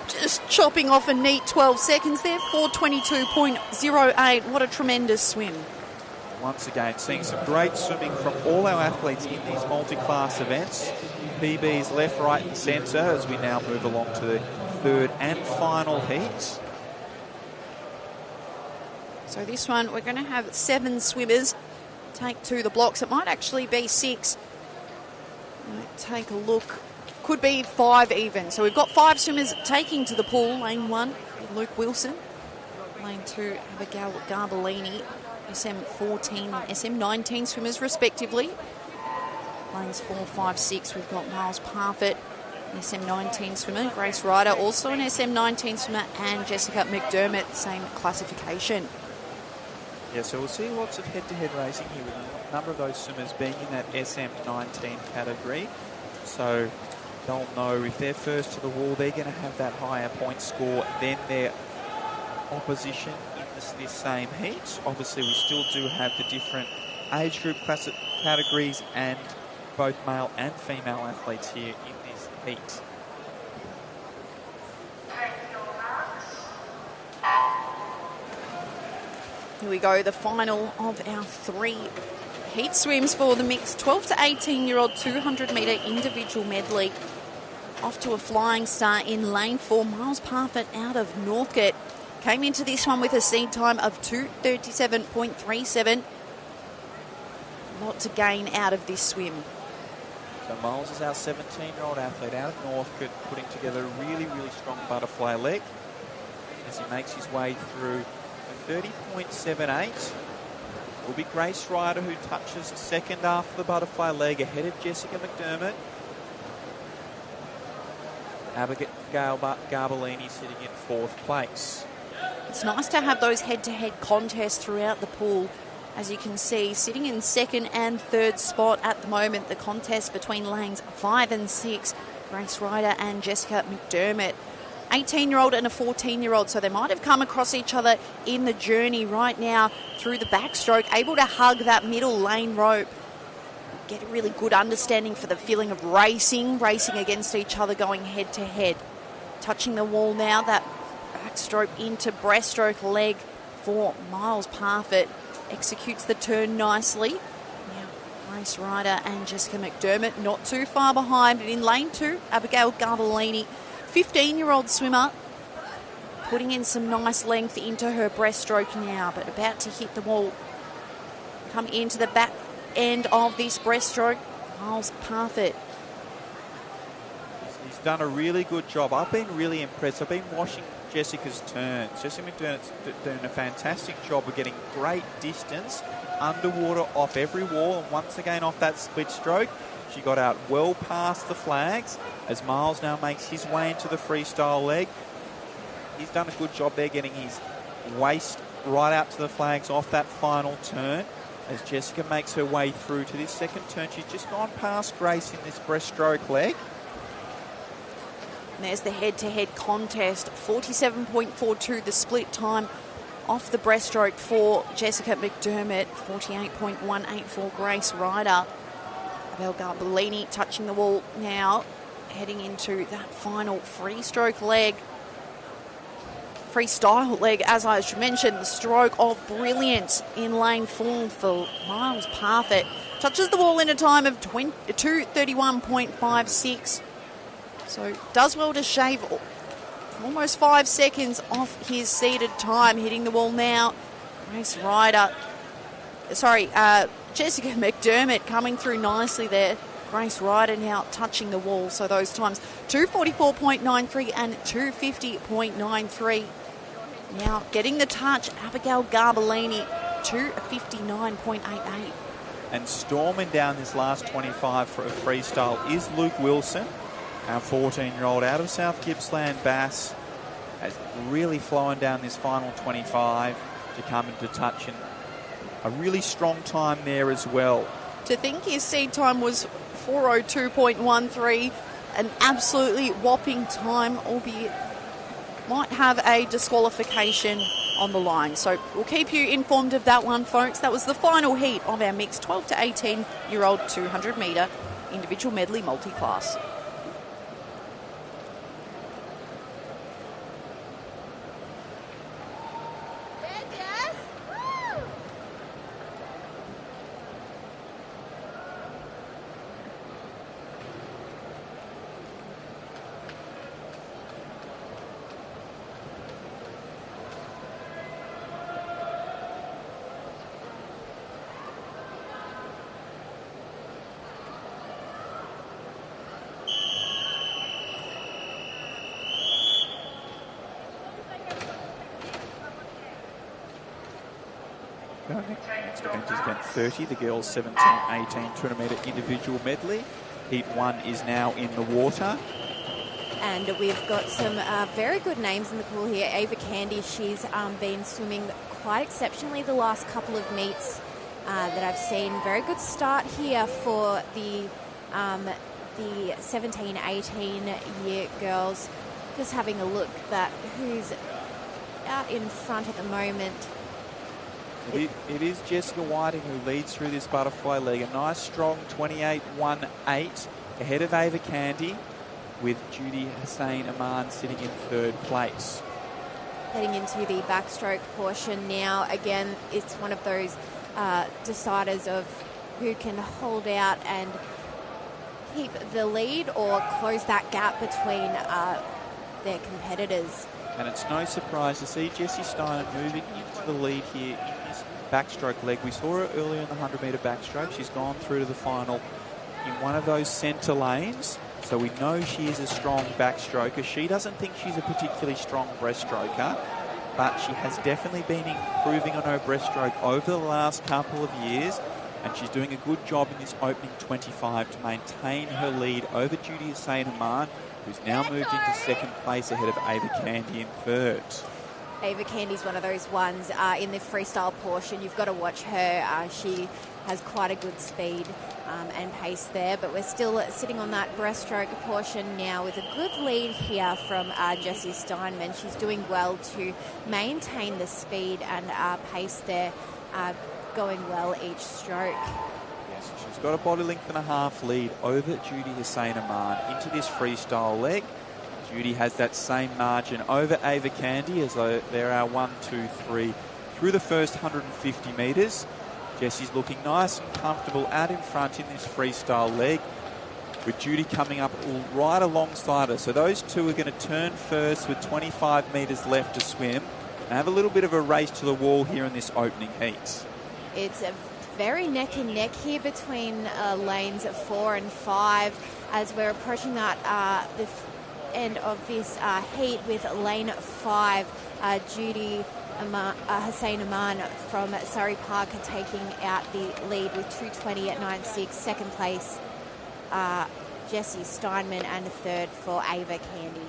just chopping off a neat 12 seconds there, 4:22.08. What a tremendous swim. Once again, seeing some great swimming from all our athletes in these multi-class events. PBs left, right and centre as we now move along to the 3rd and final heats. So this one, we're going to have 7 swimmers take to the blocks. It might actually be 6. Let's take a look. Could be 5 even. So we've got 5 swimmers taking to the pool. Lane 1, Luke Wilson. Lane 2, Abigail Garbellini. SM14 and SM19 swimmers respectively. Lanes 4, 5, 6, we've got Miles Parfitt, an SM19 swimmer, Grace Ryder, also an SM19 swimmer, and Jessica McDermott, same classification. Yeah, so we'll see lots of head-to-head racing here with a number of those swimmers being in that SM19 category. So they'll know if they're first to the wall, they're going to have that higher point score than their opposition in this same heat. Obviously, we still do have the different age group categories and both male and female athletes here in this heat. Here we go, the final of our 3 heat swims for the mixed 12 to 18-year-old 200-metre individual medley. Off to a flying start in lane 4, Miles Parfitt out of Northcote. Came into this one with a seed time of 2:37.37. A lot to gain out of this swim. So Miles is our 17-year-old athlete out of Northcote, putting together a really, really strong butterfly leg as he makes his way through the 30.78. Will be Grace Ryder, who touches second after the butterfly leg, ahead of Jessica McDermott. Abigail Garbellini sitting in 4th place. It's nice to have those head-to-head contests throughout the pool. As you can see, sitting in 2nd and 3rd spot at the moment, the contest between lanes 5 and 6, Grace Ryder and Jessica McDermott. 18-year-old and a 14-year-old, so they might have come across each other in the journey right now through the backstroke, able to hug that middle lane rope. Get a really good understanding for the feeling of racing against each other, going head-to-head. Touching the wall now, that backstroke into breaststroke leg for Miles Parfitt. Executes the turn nicely. Now, Grace Ryder and Jessica McDermott not too far behind. And in lane 2, Abigail Garbellini, 15-year-old swimmer, putting in some nice length into her breaststroke now, but about to hit the wall. Come into the back end of this breaststroke, Miles Parfitt. He's done a really good job. I've been really impressed. I've been watching Jessica's turns. Jessica McDermott's doing a fantastic job of getting great distance underwater off every wall, and once again off that split stroke. She got out well past the flags as Miles now makes his way into the freestyle leg. He's done a good job there getting his waist right out to the flags off that final turn. As Jessica makes her way through to this second turn, she's just gone past Grace in this breaststroke leg. And there's the head-to-head contest, 47.42 the split time off the breaststroke for Jessica McDermott, 48.18 for Grace Ryder. Abigail Garbellini touching the wall now, heading into that final freestyle leg, as I should mention, the stroke of brilliance in lane 4 for Miles Parfitt. Touches the wall in a time of 2:31.56. So does well to shave almost 5 seconds off his seeded time. Hitting the wall now, Jessica McDermott coming through nicely there. Grace Ryder now touching the wall. So those times 2:44.93 and 2:50.93. Now getting the touch, Abigail Garbellini, 2:59.88. And storming down this last 25 for a freestyle is Luke Wilson, our 14-year-old out of South Gippsland Bass, has really flowing down this final 25 to come into touch, and a really strong time there as well. To think his seed time was 4:02.13, an absolutely whopping time, albeit might have a disqualification on the line. So we'll keep you informed of that one, folks. That was the final heat of our mixed 12 to 18-year-old 200-metre individual medley multi-class. Our next event is event 30, the girls 17-18 200-metre individual medley. Heat 1 is now in the water. And we've got some very good names in the pool here. Ava Candy, she's been swimming quite exceptionally the last couple of meets that I've seen. Very good start here for the 17-18 year girls. Just having a look at who's out in front at the moment. It is Jessica Whiting who leads through this butterfly leg. A nice strong 28.18 ahead of Ava Candy, with Judy Hussain Aman sitting in third place. Heading into the backstroke portion now. Again, it's one of those deciders of who can hold out and keep the lead or close that gap between their competitors. And it's no surprise to see Jessie Steiner moving into the lead here in this backstroke leg. We saw her earlier in the 100-metre backstroke. She's gone through to the final in one of those centre lanes. So we know she is a strong backstroker. She doesn't think she's a particularly strong breaststroker, but she has definitely been improving on her breaststroke over the last couple of years, and she's doing a good job in this opening 25 to maintain her lead over Judy Hussain Aman, who's now moved into second place ahead of Ava Candy in third. Ava Candy's one of those ones in the freestyle portion. You've got to watch her. She has quite a good speed and pace there, but we're still sitting on that breaststroke portion now with a good lead here from Jessie Steinman. She's doing well to maintain the speed and pace there, going well each stroke. Yes, she's got a body length and a half lead over Judy Hussain Aman into this freestyle leg. Judy has that same margin over Ava Candy, as there are 1, 2, 3 through the first 150 metres. Jessie's looking nice and comfortable out in front in this freestyle leg, with Judy coming up right alongside her. So those two are going to turn first with 25 metres left to swim and have a little bit of a race to the wall here in this opening heat. It's a very neck and neck here between lanes 4 and 5 as we're approaching that the end of this heat with lane 5, Judy Hussain Aman from Surrey Park taking out the lead with 2:20 at 9.6. Second place, Jessie Steinman, and third for Ava Candy.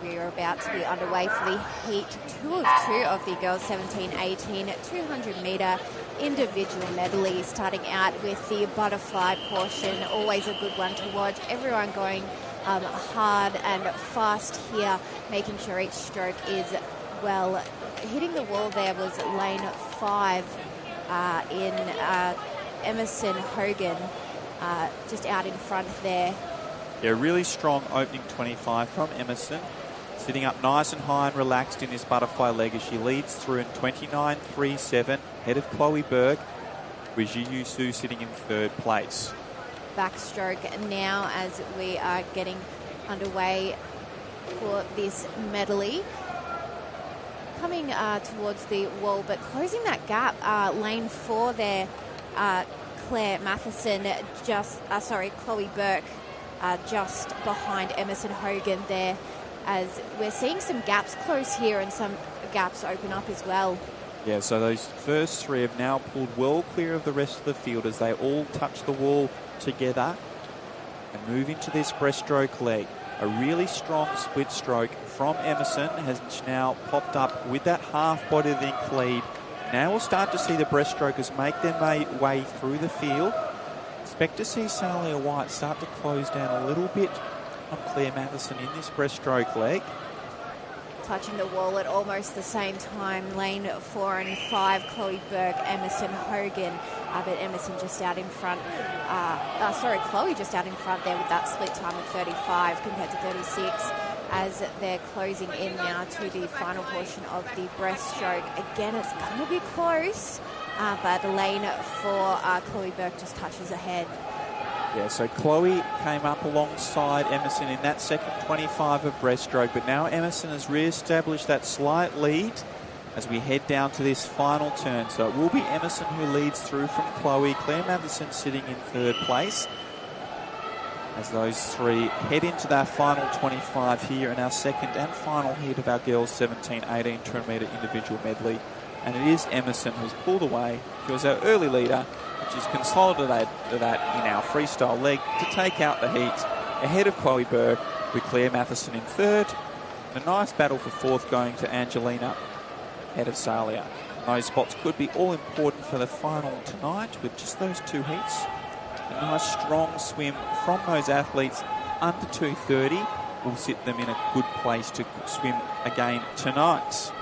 We are about to be underway for the heat 2 of 2 of the girls 17-18 200-metre individual medley, starting out with the butterfly portion. Always a good one to watch. Everyone going hard and fast here, making sure each stroke is well. Hitting the wall there was lane 5 in Emerson Hogan, just out in front there. Yeah, really strong opening 25 from Emerson. Sitting up nice and high and relaxed in this butterfly leg as she leads through in 29.37, ahead of Chloe Burke, with Jiu Su sitting in third place. Backstroke now as we are getting underway for this medley. Coming towards the wall, but closing that gap, lane 4 there, Claire Matheson, Chloe Burke, just behind Emerson Hogan there, as we're seeing some gaps close here and some gaps open up as well. Yeah, so those first 3 have now pulled well clear of the rest of the field as they all touch the wall together and move into this breaststroke leg. A really strong split stroke from Emerson has now popped up with that half body length lead. Now we'll start to see the breaststrokers make their way through the field. Expect to see Sanalia White start to close down a little bit on Claire Matheson in this breaststroke leg. clutching the wall at almost the same time. Lane 4 and 5, Chloe Burke, Emerson Hogan, but Emerson just out in front. Chloe just out in front there with that split time of 35 compared to 36, as they're closing in now to the final portion of the breaststroke. Again, it's going to be close, but Lane 4, Chloe Burke just touches ahead. Yeah, so Chloe came up alongside Emerson in that second 25 of breaststroke, but now Emerson has re-established that slight lead as we head down to this final turn. So it will be Emerson who leads through from Chloe. Claire Matheson sitting in third place as those three head into that final 25 here in our second and final heat of our girls 17-18 200 metre individual medley. And it is Emerson who's pulled away. She was our early leader, which is consolidated that in our freestyle leg to take out the heat ahead of Chloe Burke with Claire Matheson in third. And a nice battle for fourth going to Angelina ahead of Salia. Those spots could be all important for the final tonight with just those two heats. A nice strong swim from those athletes under 2:30 will sit them in a good place to swim again tonight.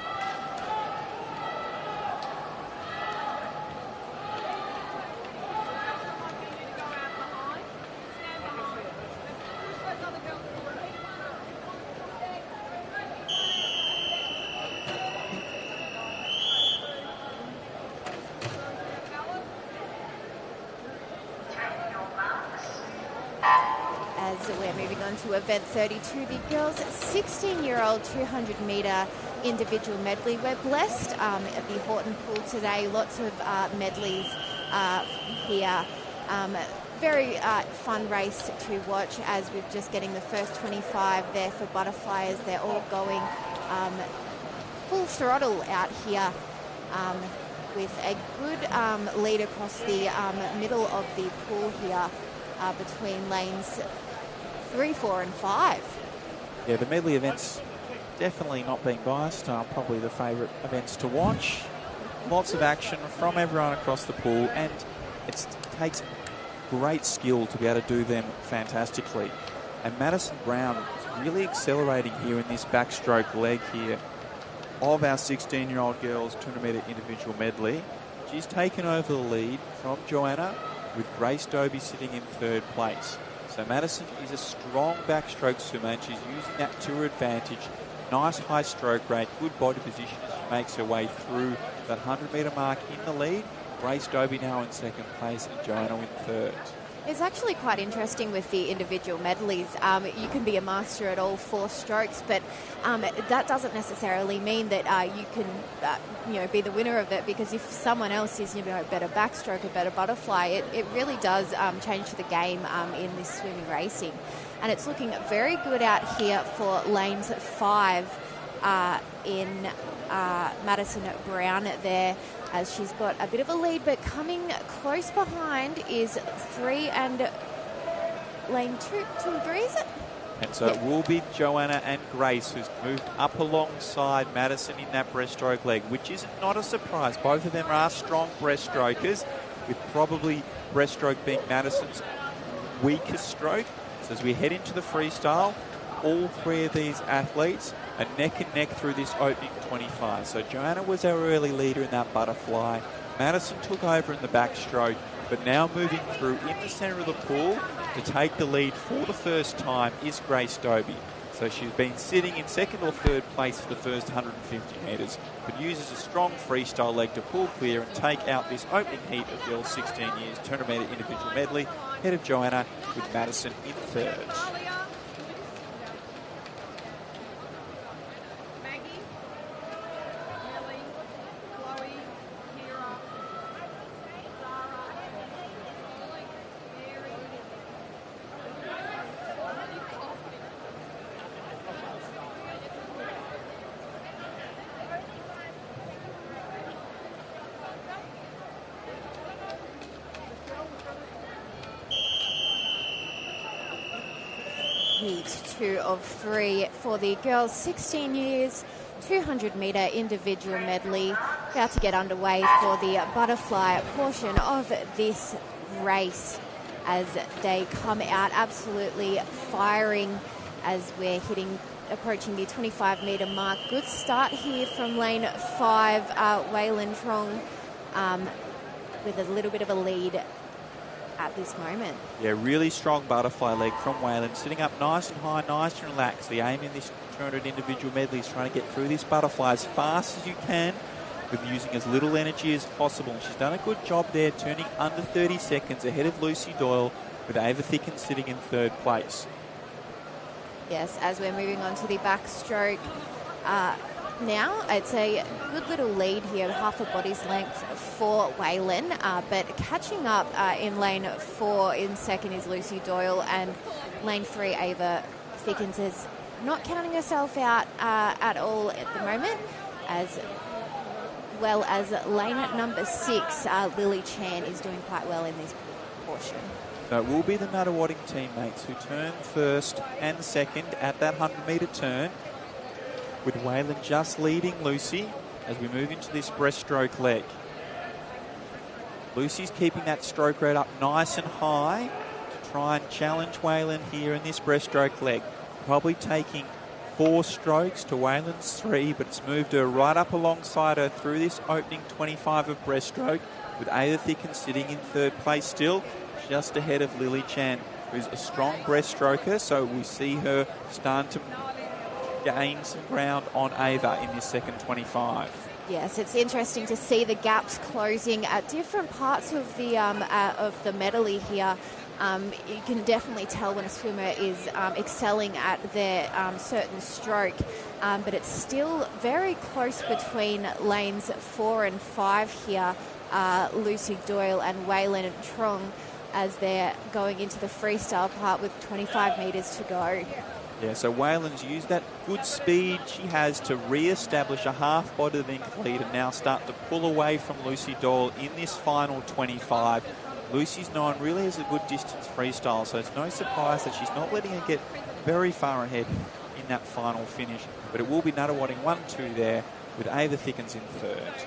To event 32, the girls 16-year-old 200 metre individual medley. We're blessed at the Horton pool today. Lots of medleys here. Very fun race to watch as we're just getting the first 25 there for butterfly as they're all going full throttle out here with a good lead across the middle of the pool here between lanes 3, 4 and 5. Yeah, the medley events definitely not being biased are probably the favourite events to watch. Lots of action from everyone across the pool, and it takes great skill to be able to do them fantastically. And Madison Brown is really accelerating here in this backstroke leg here of our 16-year-old girls 200 metre individual medley. She's taken over the lead from Joanna with Grace Dobie sitting in third place. So Madison is a strong backstroke swimmer and she's using that to her advantage. Nice high stroke rate, good body position as she makes her way through that 100 metre mark in the lead. Grace Dobie now in second place and Joanna in third. It's actually quite interesting with the individual medleys. You can be a master at all 4 strokes, but that doesn't necessarily mean that you can, be the winner of it. Because if someone else is, a better backstroke, a better butterfly, it really does change the game in this swimming racing. And it's looking very good out here for lanes 5 in Madison Brown there, as she's got a bit of a lead, but coming close behind is 3 and lane 2 and 3, is it? And so it will be Joanna and Grace who's moved up alongside Madison in that breaststroke leg, which is not a surprise. Both of them are strong breaststrokers, with probably breaststroke being Madison's weakest stroke. So as we head into the freestyle, all 3 of these athletes are neck and neck through this opening 25. So Joanna was our early leader in that butterfly. Madison took over in the backstroke, but now moving through in the centre of the pool to take the lead for the first time is Grace Dobie. So she's been sitting in second or third place for the first 150 metres, but uses a strong freestyle leg to pull clear and take out this opening heat of girls 16 years 200 metre individual medley, ahead of Joanna with Madison in third. Heat 2 of 3 for the girls 16 years 200 metre individual medley, about to get underway for the butterfly portion of this race as they come out absolutely firing as we're hitting approaching the 25-metre mark. Good start here from lane 5, Waylon Trong, with a little bit of a lead at this moment. Yeah, really strong butterfly leg from Waylon, sitting up nice and high, nice and relaxed. The aim in this 200 individual medley is trying to get through this butterfly as fast as you can with using as little energy as possible. She's done a good job there, turning under 30 seconds ahead of Lucy Doyle, with Ava Thickens sitting in 3rd place. Yes, as we're moving on to the backstroke now, it's a good little lead here, half a body's length for Waylon, but catching up in lane 4 in second is Lucy Doyle, and lane 3, Ava Thickens is not counting herself out at all at the moment, as well as lane number 6, Lily Chan is doing quite well in this portion. So it will be the Nuttawading teammates who turn first and second at that 100-metre turn, with Waylon just leading Lucy as we move into this breaststroke leg. Lucy's keeping that stroke rate up nice and high to try and challenge Waylon here in this breaststroke leg. Probably taking 4 strokes to Waylon's 3, but it's moved her right up alongside her through this opening 25 of breaststroke, with Ava Thickens sitting in 3rd place still, just ahead of Lily Chan, who's a strong breaststroker, so we see her starting to gain some ground on Ava in this second 25. Yes, it's interesting to see the gaps closing at different parts of the medley here. You can definitely tell when a swimmer is excelling at their certain stroke, but it's still very close between lanes 4 and 5 here, Lucy Doyle and Waylon Trong, as they're going into the freestyle part with 25 metres to go. Yeah, so Waylon's used that good speed she has to re-establish a half-body length lead and now start to pull away from Lucy Doyle in this final 25. Lucy's known really as a good distance freestyle, so it's no surprise that she's not letting her get very far ahead in that final finish. But it will be Nuttawading 1-2 there, with Ava Thickens in 3rd.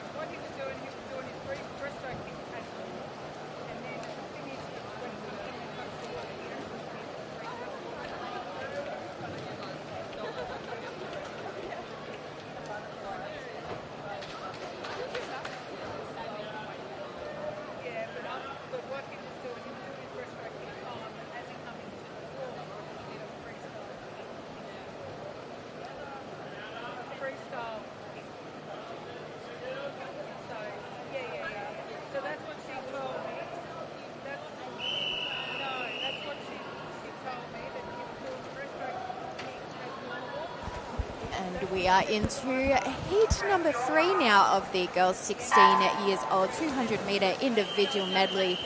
We are into heat number 3 now of the girls 16 years old 200-metre individual medley.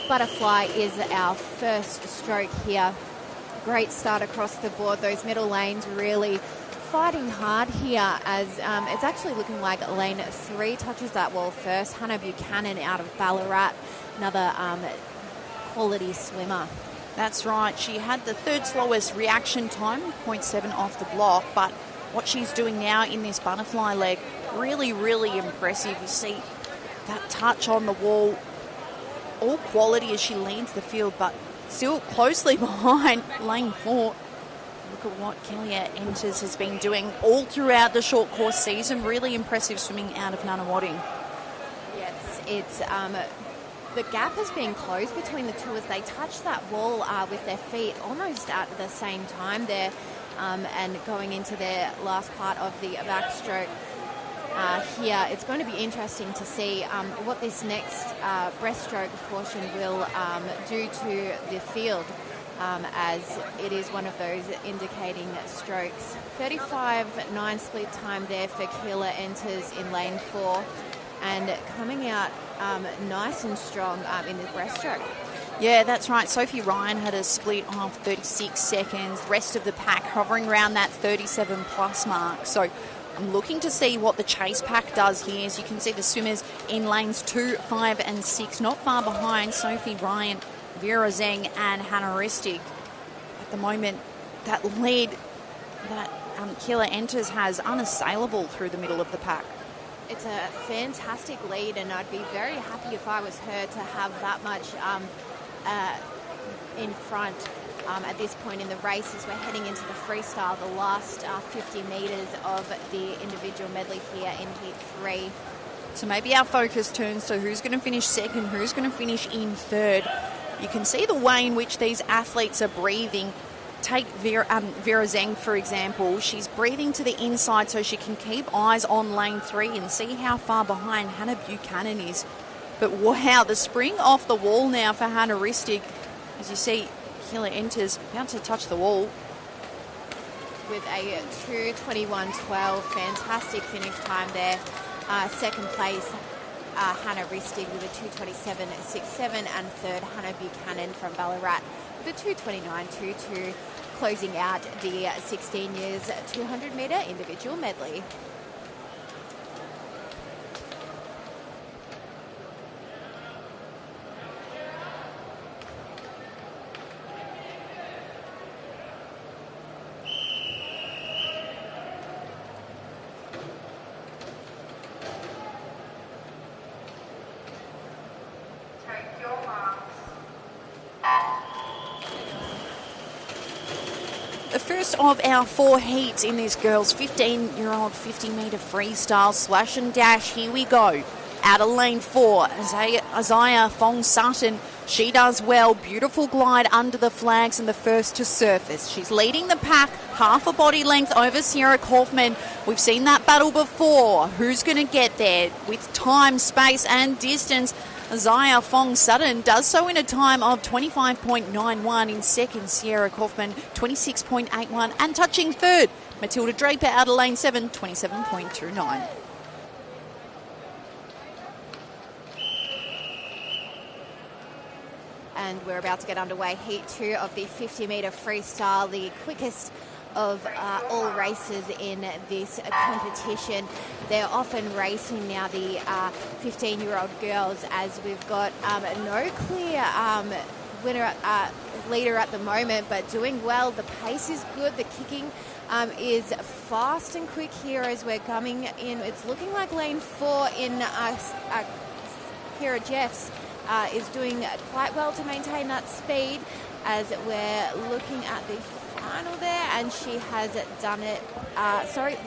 Butterfly is our first stroke here. Great start across the board. Those middle lanes really fighting hard here, as it's actually looking like lane 3 touches that wall first. Hannah Buchanan out of Ballarat, another quality swimmer. That's right. She had the 3rd slowest reaction time, 0.7 off the block, but what she's doing now in this butterfly leg, really, really impressive. You see that touch on the wall, all quality as she leads the field, but still closely behind lane 4. Look at what Kelia Enters has been doing all throughout the short course season. Really impressive swimming out of Nuttawading. Yes, it's the gap has been closed between the two as they touch that wall with their feet almost at the same time there. And going into their last part of the backstroke here, it's going to be interesting to see what this next breaststroke portion will do to the field, as it is one of those indicating strokes. 35.9 split time there for Keela Enters in lane 4, and coming out nice and strong in the breaststroke. Yeah, that's right. Sophie Ryan had a split of 36 seconds. The rest of the pack hovering around that 37-plus mark. So I'm looking to see what the chase pack does here. As you can see, the swimmers in lanes 2, 5 and 6, not far behind Sophie Ryan, Vera Zeng and Hannah Ristig. At the moment, that lead that Keela Enters has unassailable through the middle of the pack. It's a fantastic lead, and I'd be very happy if I was her to have that much in front at this point in the race as we're heading into the freestyle, the last 50 metres of the individual medley here in Heat 3. So maybe our focus turns to who's going to finish second, who's going to finish in third. You can see the way in which these athletes are breathing. Take Vera Zeng, for example. She's breathing to the inside so she can keep eyes on lane 3 and see how far behind Hannah Buchanan is. But wow, the spring off the wall now for Hannah Ristig. As you see, Keela enters, about to touch the wall. With a 2:21.12, fantastic finish time there. Second place, Hannah Ristig with a 2:27.67, and third, Hannah Buchanan from Ballarat with a 2:29.22, closing out the 16 years 200 metre individual medley. The first of our 4 heats in this girls' 15-year-old 50-metre freestyle slash and dash. Here we go. Out of lane 4, Isaiah Fong Sutton. She does well. Beautiful glide under the flags and the first to surface. She's leading the pack, half a body length over Sierra Kaufman. We've seen that battle before. Who's going to get there with time, space and distance? Isaiah Fong Sutton does so in a time of 25.91. In second, Sierra Kaufman 26.81, and touching third, Matilda Draper out of lane 7, 27.29. And we're about to get underway. Heat 2 of the 50-metre freestyle, the quickest of all races in this competition. They're often racing now, the 15-year-old girls, as we've got no clear leader at the moment, but doing well. The pace is good. The kicking is fast and quick here as we're coming in. It's looking like lane 4 in Kira Jeffs is doing quite well to maintain that speed as we're looking at the final there, and she has done it.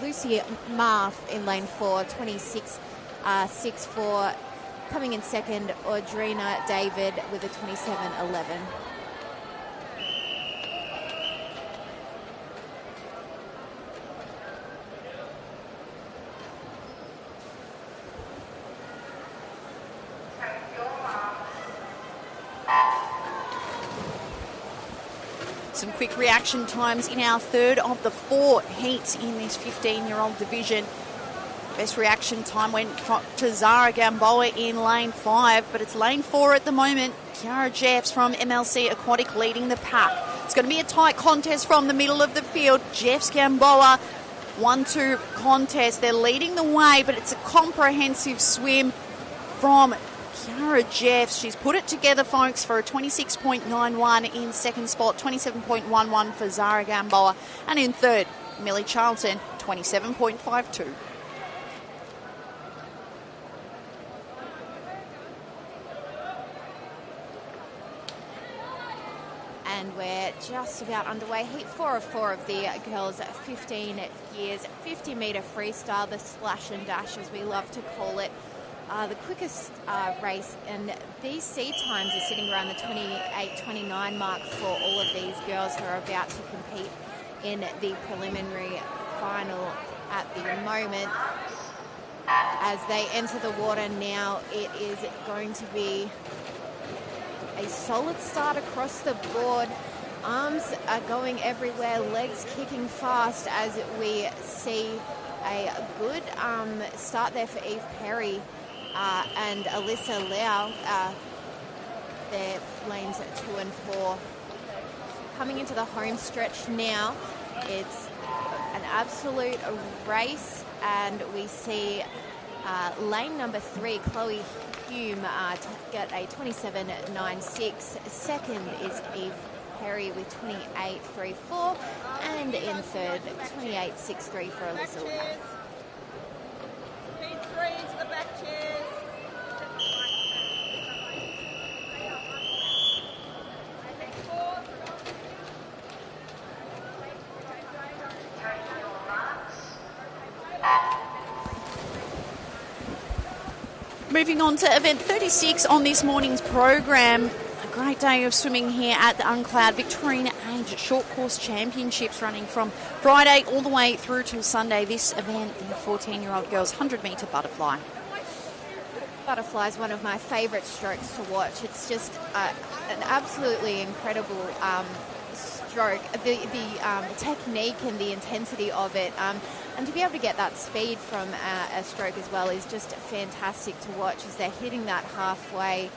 Lucy Marth in lane 4, 26.64. Coming in second, Audrina David with a 27.11. Some quick reaction times in our third of the 4 heats in this 15-year-old division. Best reaction time went to Zara Gamboa in lane 5, but it's lane 4 at the moment. Kiara Jeffs from MLC Aquatic leading the pack. It's going to be a tight contest from the middle of the field. Jeffs Gamboa, 1-2 contest. They're leading the way, but it's a comprehensive swim from Kiara Jeffs. She's put it together, folks, for a 26.91 in second spot, 27.11 for Zara Gamboa, and in third, Millie Charlton, 27.52. And we're just about underway. Heat 4 of 4 of the girls' 15 years, 50-metre freestyle, the slash and dash, as we love to call it. The quickest race, and these seed times are sitting around the 28-29 mark for all of these girls who are about to compete in the preliminary final at the moment. As they enter the water now, it is going to be a solid start across the board. Arms are going everywhere, legs kicking fast as we see a good start there for Eve Perry and Alyssa Lau. Their lanes 2 and 4. Coming into the home stretch now, it's an absolute race, and we see lane number 3, Chloe Hume, to get a 27.96. Second is Eve Perry with 28.34, and in third, 28.63 for Alyssa Lau. Feed 3 into the back chairs. moving on to event 36 on this morning's program. A great day of swimming here at the UNCLOUD Victorian Age Short Course Championships, running from Friday all the way through till Sunday. This event, the 14-year-old girls 100-metre butterfly. Butterfly is one of my favourite strokes to watch. It's just an absolutely incredible stroke. The technique and the intensity of it, and to be able to get that speed from a stroke as well is just fantastic to watch as they're hitting that halfway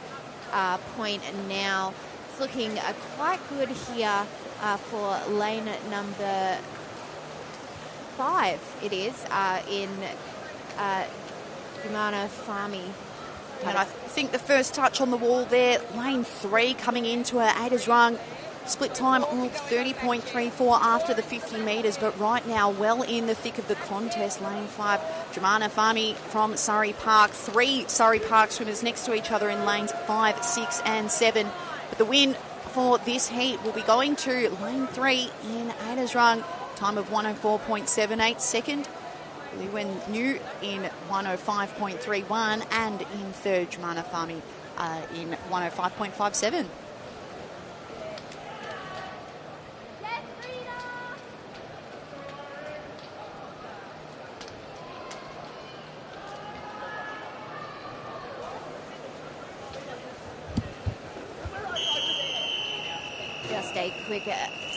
point. And now it's looking quite good here for lane number 5. It is in Jumana Farmi. And I think the first touch on the wall there, lane 3 coming into her Ada's rung. Split time of 30.34 after the 50 metres, but right now well in the thick of the contest. Lane 5, Jumana Farmi from Surrey Park. 3 Surrey Park swimmers next to each other in lanes 5, 6 and 7. But the win for this heat will be going to lane 3 in Ada's rung. Time of 104.78. Second, Liwen New in 105.31, and in third, Jumana Farmi in 105.57. Just a quick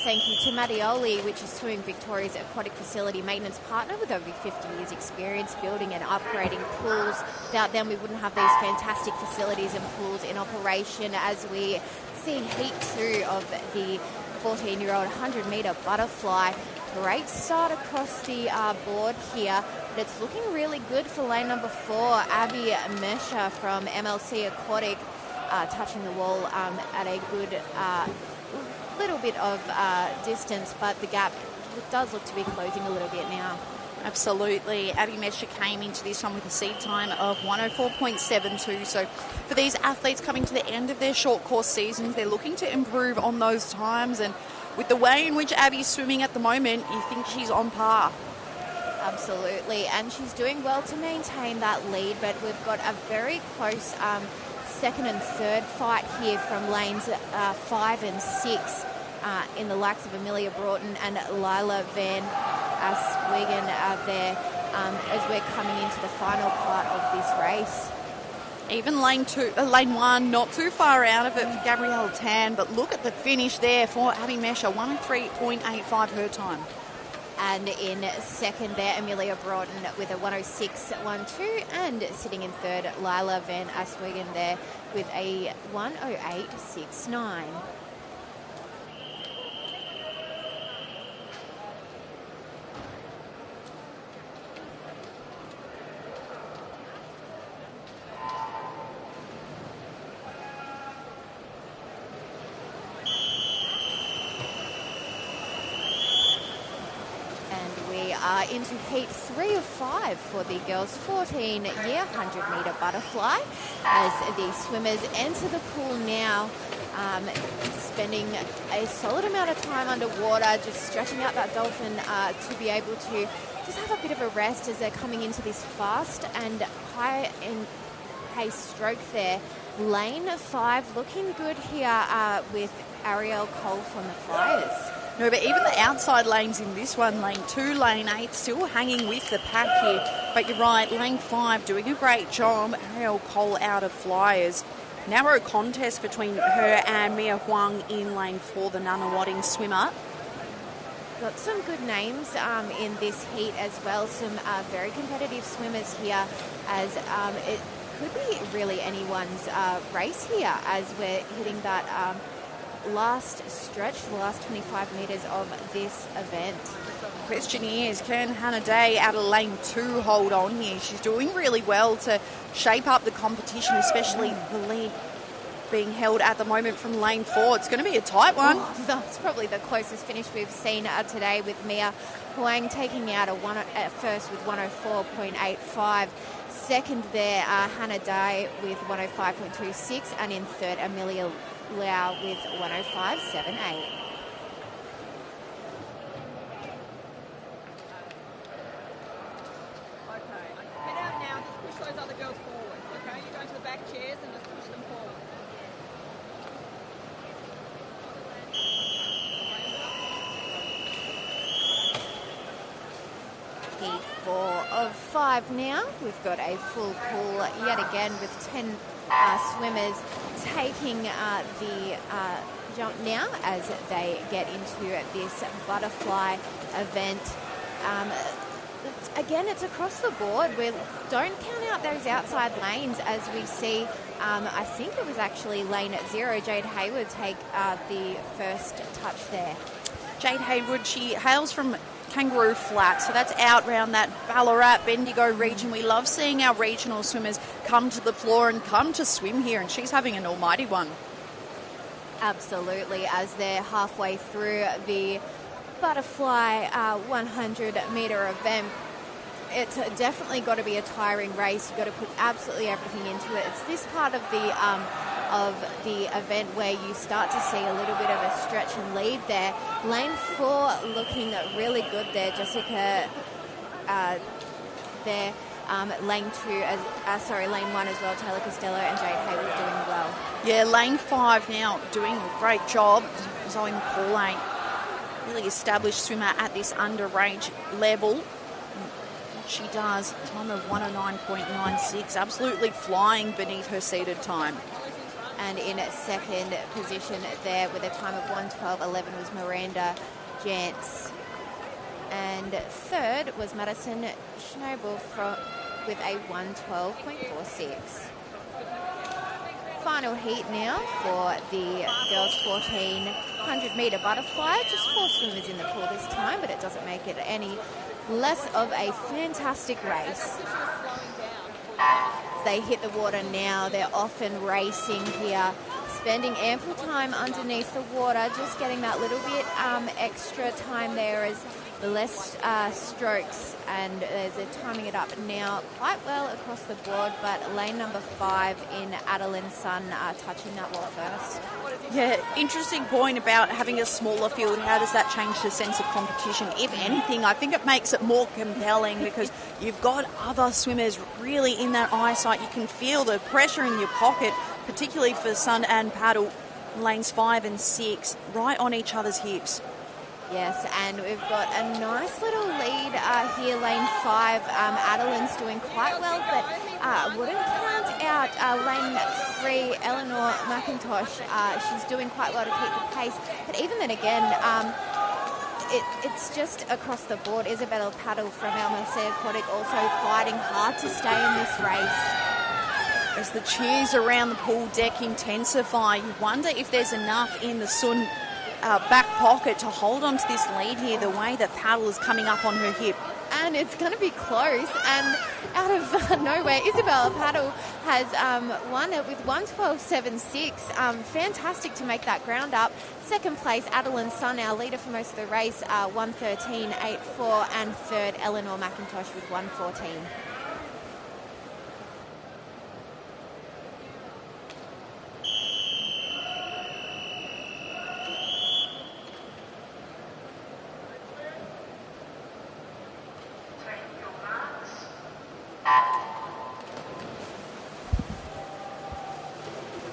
thank you to Mattioli, which is Swimming Victoria's aquatic facility maintenance partner with over 50 years experience building and upgrading pools. Without them, we wouldn't have these fantastic facilities and pools in operation. As we see heat 2 of the 14-year-old 100-metre butterfly. Great start across the board here, but it's looking really good for lane number 4, Abby Mesha from MLC Aquatic, touching the wall at a good little bit of distance, but the gap does look to be closing a little bit now. Absolutely. Abby Mesha came into this one with a seed time of 104.72. So for these athletes coming to the end of their short course seasons, they're looking to improve on those times. And with the way in which Abby's swimming at the moment, you think she's on par. Absolutely. And she's doing well to maintain that lead, but we've got a very close second and third fight here from lanes 5 and 6 in the likes of Amelia Broughton and Lila Van Swigen there as we're coming into the final part of this race. Even lane 1 not too far out of it for Gabrielle Tan, but look at the finish there for Abby Mesha, 103.85 her time. And in second there, Amelia Broughton with a 106.12, and sitting in third, Lila Van Aswegen there with a 108.69. Into heat 3 of 5 for the girls' 14-year 100-metre butterfly as the swimmers enter the pool now, spending a solid amount of time underwater, just stretching out that dolphin to be able to just have a bit of a rest as they're coming into this fast and high in pace stroke there. Lane 5 looking good here with Ariel Cole from the Flyers. No, but even the outside lanes in this one, lane 2, lane 8, still hanging with the pack here. But you're right, lane 5 doing a great job. Ariel Cole out of Flyers. Narrow contest between her and Mia Huang in lane 4, the Nunawading swimmer. Got some good names in this heat as well. Some very competitive swimmers here, as it could be really anyone's race here as we're hitting that last stretch, the last 25 metres of this event. Question is, can Hannah Day out of lane 2 hold on here? She's doing really well to shape up the competition, especially the lead being held at the moment from lane 4. It's going to be a tight one. Oh, that's probably the closest finish we've seen today, with Mia Huang taking out at first with 104.85. Second there, Hannah Day with 105.26, and in third, Amelia Lau with 105.78. Get out now, just push those other girls forward, okay? You go back chairs and just push them forward. Heat 4 of 5 now. We've got a full pool yet again with 10 swimmers taking the jump now as they get into this butterfly event. Again, it's across the board. We don't count out those outside lanes as we see. I think it was actually lane 0, Jade Hayward, take the first touch there. Jade Hayward, she hails from Kangaroo Flat, so that's out around that Ballarat, Bendigo region. We love seeing our regional swimmers come to the floor and come to swim here, and she's having an almighty one. Absolutely, as they're halfway through the butterfly 100-metre event. It's definitely got to be a tiring race. You've got to put absolutely everything into it. It's this part of the event where you start to see a little bit of a stretch and lead there. Lane 4 looking really good there. Jessica there. Lane 1 as well. Taylor Costello and Jade Hayward doing well. Yeah, lane 5 now doing a great job. Zoe McCauley, really established swimmer at this underage level. What she does, time of 109.96, absolutely flying beneath her seated time. And in second position there with a time of 1:12.11 was Miranda Jantz. And third was Madison Schnabel with a 1:12.46. Final heat now for the girls 1400-metre butterfly. Just 4 swimmers in the pool this time, but it doesn't make it any less of a fantastic race. As they hit the water now, they're often racing here, spending ample time underneath the water, just getting that little bit extra time there as the less strokes, and they're timing it up now quite well across the board, but lane number 5 in Adeline Sun touching that wall first. Yeah, interesting point about having a smaller field. How does that change the sense of competition? If anything, I think it makes it more compelling because you've got other swimmers really in that eyesight. You can feel the pressure in your pocket, particularly for Sun and Paddle, lanes 5 and 6, right on each other's hips. Yes, and we've got a nice little lead here, lane 5. Adeline's doing quite well, but wouldn't count out lane 3, Eleanor McIntosh. She's doing quite well to keep the pace. But even then again, it's just across the board. Isabella Paddle from LMC Aquatic also fighting hard to stay in this race. As the cheers around the pool deck intensify, you wonder if there's enough in the Sun back pocket to hold on to this lead here, the way that Paddle is coming up on her hip. And it's going to be close, and out of nowhere, Isabella Paddle has won it with 1:12.76. Fantastic to make that ground up. Second place, Adeline Sun, our leader for most of the race, 1:13.84, and third, Eleanor McIntosh with 1:14.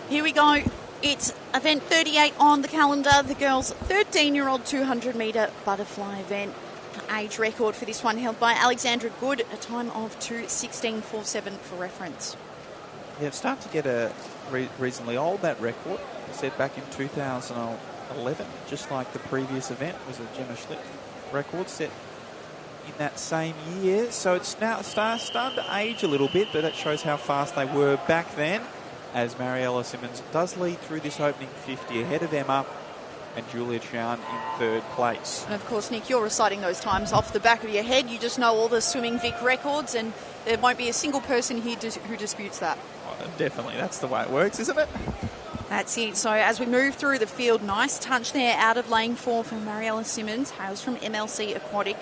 Here we go. It's event 38 on the calendar, the girls' 13-year-old 200-metre butterfly event. Age record for this one held by Alexandra Good, a time of 2:16.47 for reference. Yeah, it's starting to get a reasonably old, that record. Set back in 2011, just like the previous event, was a Gemma Schlick record set in that same year. So it's now starting to age a little bit, but that shows how fast they were back then, as Mariella Simmons does lead through this opening 50 ahead of Emma and Julia Chian in third place. And of course, Nick, you're reciting those times off the back of your head. You just know all the Swimming Vic records, and there won't be a single person here who disputes that. Oh, definitely, that's the way it works, isn't it? That's it. So as we move through the field, nice touch there out of lane 4 for Mariella Simmons, hails from MLC Aquatic.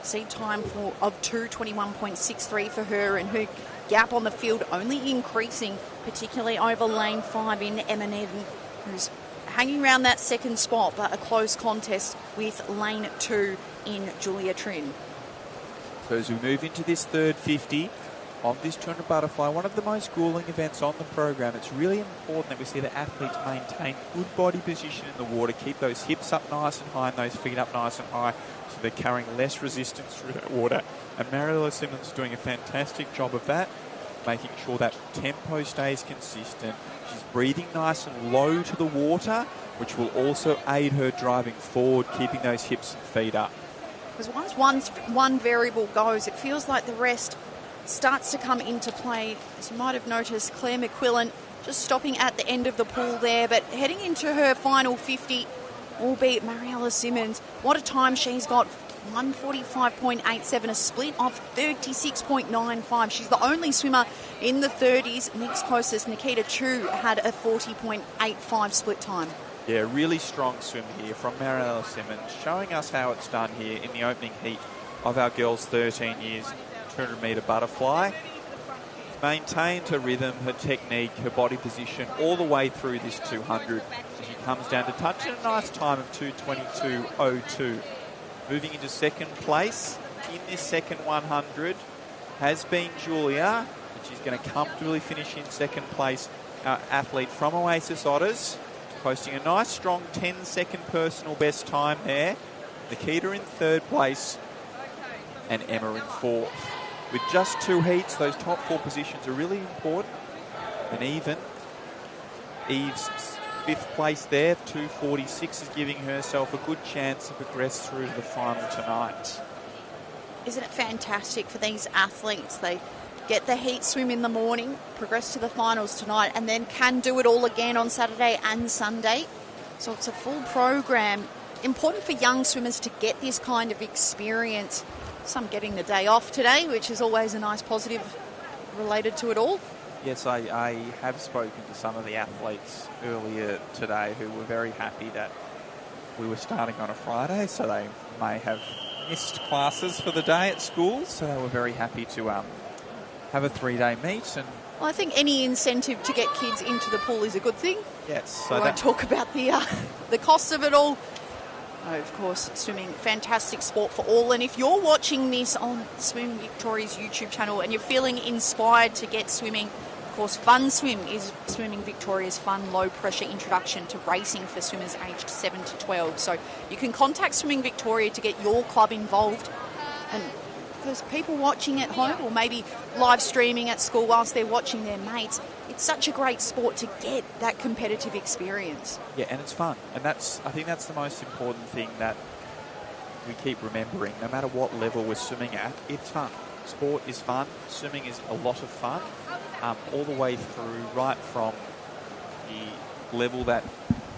Seed time of 2:21.63 for her, and her gap on the field only increasing, particularly over lane 5 in Emma Nedden, who's hanging around that second spot, but a close contest with lane 2 in Julia Trin. So as we move into this third 50, of this 200 butterfly, one of the most grueling events on the program. It's really important that we see the athletes maintain good body position in the water, keep those hips up nice and high and those feet up nice and high so they're carrying less resistance through that water. And Mariella Simmons is doing a fantastic job of that, making sure that tempo stays consistent. She's breathing nice and low to the water, which will also aid her driving forward, keeping those hips and feet up. Because once one variable goes, it feels like the rest starts to come into play. As you might have noticed, Claire McQuillan just stopping at the end of the pool there, but heading into her final 50, albeit Mariella Simmons, what a time she's got. 145.87, a split of 36.95. She's the only swimmer in the 30s. Next closest, Nikita Chu, had a 40.85 split time. Yeah, really strong swim here from Mariella Simmons, showing us how it's done here in the opening heat of our girls' 13 years 200-metre butterfly. Maintained her rhythm, her technique, her body position all the way through this 200. She comes down to touch at a nice time of 2:22.02. Moving into second place in this second 100 has been Julia, and she's going to comfortably finish in second place. Our athlete from Oasis Otters, posting a nice strong 10-second personal best time there. Nikita in third place and Emma in fourth. With just 2 heats, those top 4 positions are really important and even. Eve's fifth place there, 2:46, is giving herself a good chance to progress through to the final tonight. Isn't it fantastic for these athletes? They get the heat swim in the morning, progress to the finals tonight, and then can do it all again on Saturday and Sunday. So it's a full program. Important for young swimmers to get this kind of experience. Some getting the day off today, which is always a nice positive related to it all. Yes, I have spoken to some of the athletes earlier today who were very happy that we were starting on a Friday, so they may have missed classes for the day at school, so they were very happy to have a 3-day meet. And well, I think any incentive to get kids into the pool is a good thing. yes, So I won't talk about the cost of it all. Of course, swimming, fantastic sport for all. And if you're watching this on Swim Victoria's YouTube channel and you're feeling inspired to get swimming, of course, Fun Swim is Swimming Victoria's fun, low-pressure introduction to racing for swimmers aged 7 to 12. So you can contact Swimming Victoria to get your club involved. And there's people watching at home or maybe live streaming at school whilst they're watching their mates. It's such a great sport to get that competitive experience. Yeah, and it's fun. And I think that's the most important thing that we keep remembering. No matter what level we're swimming at, it's fun. Sport is fun. Swimming is a lot of fun. All the way through, right from the level that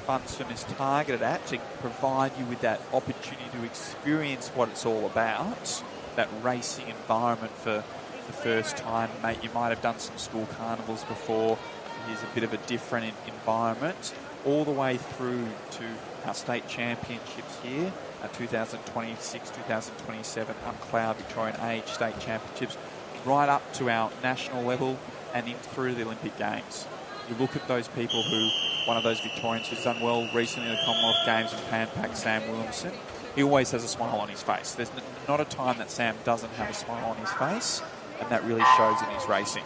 Fun Swim is targeted at, to provide you with that opportunity to experience what it's all about, that racing environment for the first time. Mate, you might have done some school carnivals before. Here's a bit of a different environment, all the way through to our state championships here, 2026, 2027 UNCLOUD Victorian Age State Championships, right up to our national level and in through the Olympic Games. You look at those people who, one of those Victorians who's done well recently in the Commonwealth Games in Pan Pac, Sam Williamson, he always has a smile on his face. There's not a time that Sam doesn't have a smile on his face, and that really shows in his racing.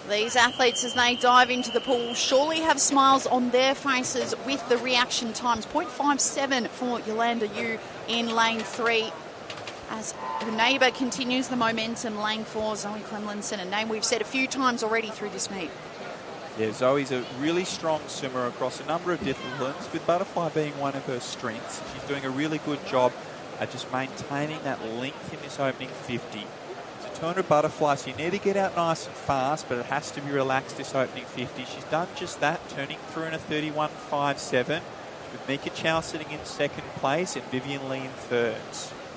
These athletes, as they dive into the pool, surely have smiles on their faces with the reaction times. 0.57 for Yolanda Yu in lane 3. As her neighbour continues the momentum, lane 4, Zoe Clemlinson, a name we've said a few times already through this meet. Yeah, Zoe's a really strong swimmer across a number of disciplines, with butterfly being one of her strengths. She's doing a really good job at just maintaining that length in this opening 50. It's a 200 butterfly, so you need to get out nice and fast, but it has to be relaxed this opening 50. She's done just that, turning through in a 31.57, with Mika Chow sitting in second place and Vivian Lee in third.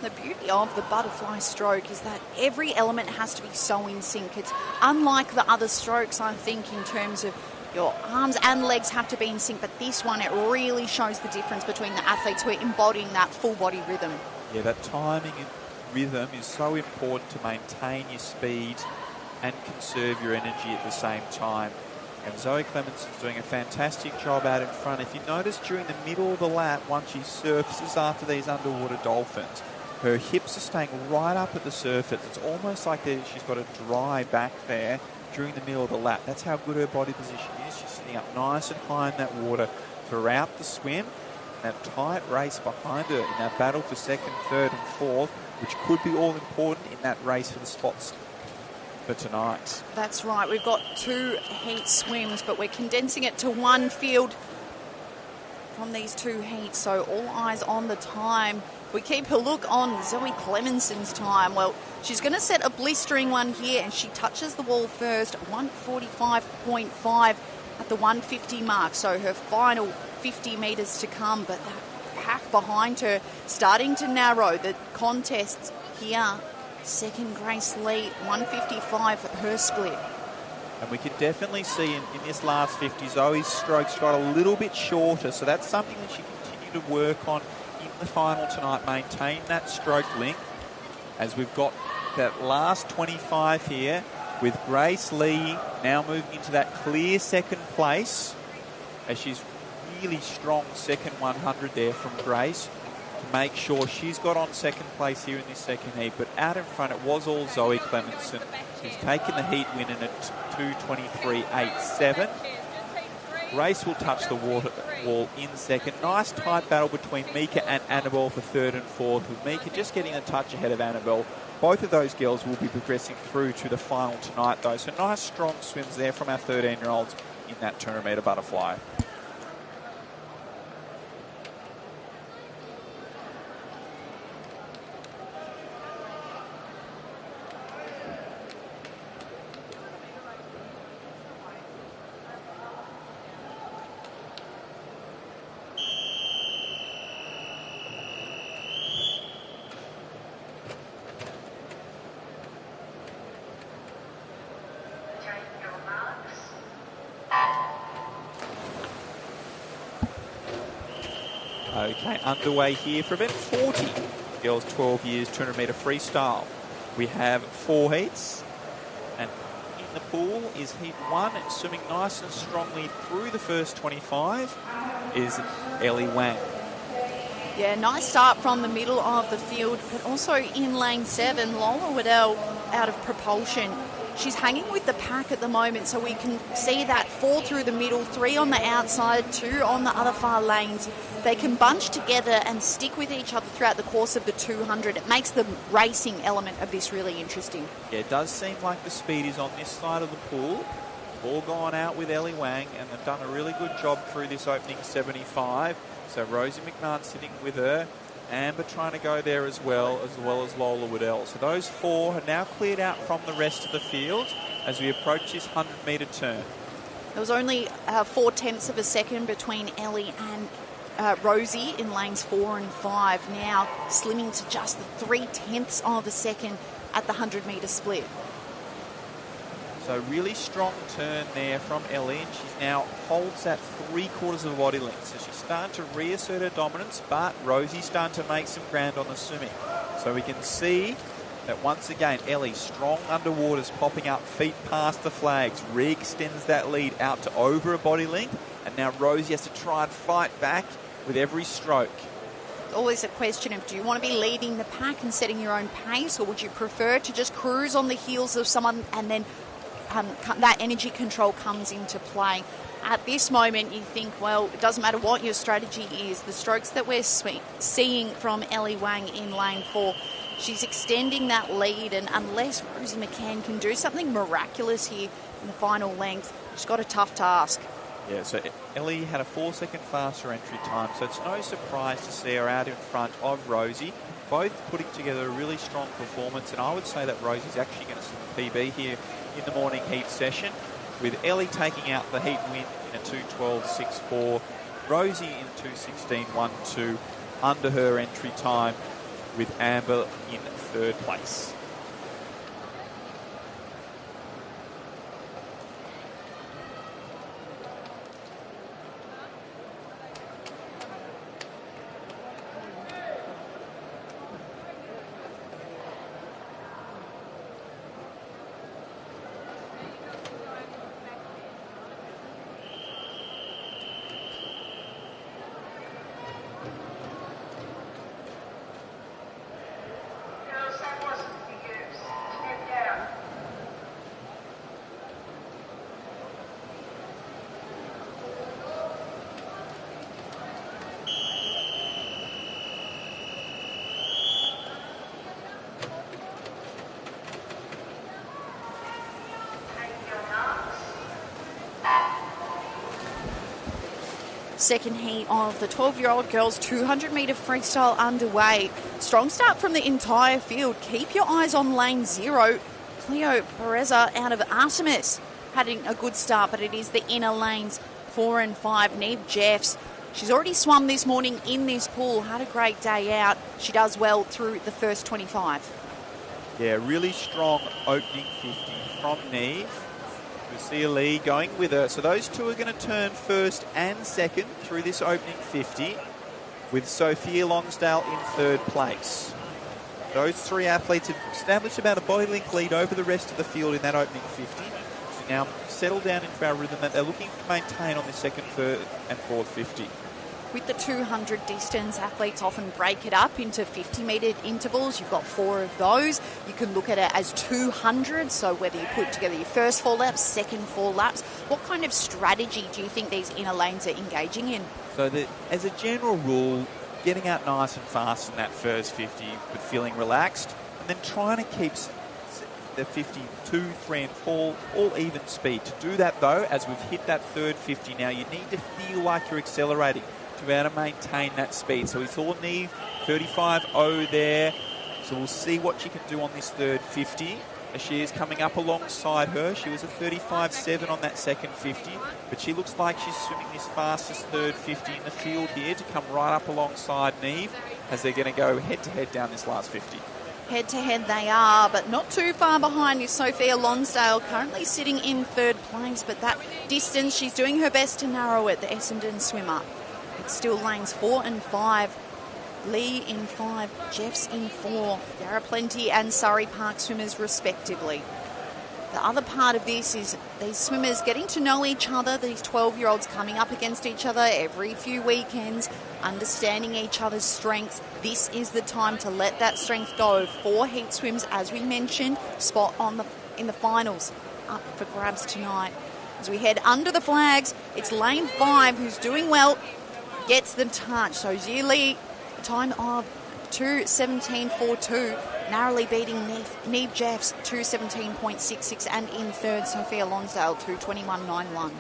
The beauty of the butterfly stroke is that every element has to be so in sync. It's unlike the other strokes, I think, in terms of your arms and legs have to be in sync, but this one, it really shows the difference between the athletes who are embodying that full body rhythm. Yeah, that timing and rhythm is so important to maintain your speed and conserve your energy at the same time. And Zoe Clemenson's doing a fantastic job out in front. If you notice during the middle of the lap, once she surfaces after these underwater dolphins, Her hips are staying right up at the surface. It's almost like she's got a dry back there during the middle of the lap. That's how good her body position is. She's sitting up nice and high in that water throughout the swim. That tight race behind her in that battle for second, third and fourth, which could be all important in that race for the spots for tonight. That's right. We've got 2 heat swims, but we're condensing it to one field from these 2 heats. So all eyes on the time. If we keep a look on Zoe Clemenson's time, well, she's going to set a blistering one here, and she touches the wall first, 145.5 at the 150 mark. So her final 50 metres to come, but that pack behind her starting to narrow. The contest here, second Grace Lee, 155 her split. And we can definitely see in this last 50, Zoe's strokes got a little bit shorter, so that's something that she continue to work on in the final tonight, maintain that stroke length, as we've got that last 25 here, with Grace Lee now moving into that clear second place, as she's really strong second 100 there from Grace to make sure she's got on second place here in this second heat. But out in front, it was all Zoe Clemenson who's taken the heat win in at 2:23.87. Grace will touch the wall in second. Nice tight battle between Mika and Annabelle for third and fourth, with Mika just getting a touch ahead of Annabelle. Both of those girls will be progressing through to the final tonight, though. So nice strong swims there from our 13-year-olds in that 200-metre butterfly. Okay, underway here for event 40. Girls 12 years, 200-metre freestyle. We have 4 heats, and in the pool is heat 1, swimming nice and strongly through the first 25 is Ellie Wang. Yeah, nice start from the middle of the field, but also in lane 7, Lola Waddell out of propulsion. She's hanging with the pack at the moment, so we can see that 4 through the middle, 3 on the outside, 2 on the other far lanes. They can bunch together and stick with each other throughout the course of the 200. It makes the racing element of this really interesting. Yeah, it does seem like the speed is on this side of the pool. All gone out with Ellie Wang, and they've done a really good job through this opening 75. So Rosie McMahon sitting with her. Amber trying to go there as well as Lola Waddell. So those 4 are now cleared out from the rest of the field as we approach this 100-metre turn. There was only 0.4 of a second between Ellie and Rosie in lanes 4 and 5. Now slimming to just the 0.3 of a second at the 100-metre split. So really strong turn there from Ellie, and she now holds that 3/4 of a body length. So she's starting to reassert her dominance, but Rosie's starting to make some ground on the swimming. So we can see that once again, Ellie, strong underwaters, popping up, feet past the flags, re-extends that lead out to over a body length, and now Rosie has to try and fight back with every stroke. It's always a question of, do you want to be leading the pack and setting your own pace, or would you prefer to just cruise on the heels of someone and then that energy control comes into play? At this moment, you think, well, it doesn't matter what your strategy is. The strokes that we're seeing from Ellie Wang in lane 4, she's extending that lead, and unless Rosie McCann can do something miraculous here in the final length, she's got a tough task. Yeah, so Ellie had a 4-second faster entry time, so it's no surprise to see her out in front of Rosie, both putting together a really strong performance, and I would say that Rosie's actually going to see the PB here in the morning heat session, with Ellie taking out the heat win in a 2:12.64, Rosie in 2:16.12 under her entry time, with Amber in third place. Second heat of the 12-year-old girls 200-metre freestyle underway. Strong start from the entire field. Keep your eyes on lane 0. Cleo Pereza out of Artemis having a good start, but it is the inner lanes 4 and 5. Neve Jeffs, she's already swum this morning in this pool, had a great day out. She does well through the first 25. Yeah, really strong opening 50 from Neve. Lucia Lee going with her. So those two are going to turn first and second through this opening 50, with Sophia Lonsdale in third place. Those three athletes have established about a body length lead over the rest of the field in that opening 50. So now settle down into our rhythm that they're looking to maintain on the second, third and fourth 50. With the 200 distance, athletes often break it up into 50-metre intervals. You've got 4 of those. You can look at it as 200, so whether you put together your first 4 laps, second 4 laps, what kind of strategy do you think these inner lanes are engaging in? So as a general rule, getting out nice and fast in that first 50 but feeling relaxed, and then trying to keep the 52, 3 and 4 all even speed. To do that though, as we've hit that third 50 now, you need to feel like you're accelerating to be able to maintain that speed. So we saw Neve 35.0 there. So we'll see what she can do on this third 50 as she is coming up alongside her. She was a 35.7 on that second 50, but she looks like she's swimming this fastest third 50 in the field here to come right up alongside Neve as they're going to go head-to-head down this last 50. Head-to-head they are, but not too far behind is Sophia Lonsdale, currently sitting in third place, but that distance, she's doing her best to narrow it, the Essendon swimmer. It's still lanes 4 and 5. Lee in 5, Jeffs in 4, Yarra Plenty and Surrey Park swimmers respectively. The other part of this is these swimmers getting to know each other, these 12-year-olds coming up against each other every few weekends, understanding each other's strengths. This is the time to let that strength go. 4 heat swims, as we mentioned, spot in the finals up for grabs tonight. As we head under the flags, it's lane 5 who's doing well, gets the touch. So Zili, time of 2:17.42, narrowly beating Neve Jeffs 2:17.66, and in third Sophia Lonsdale 2:21.91.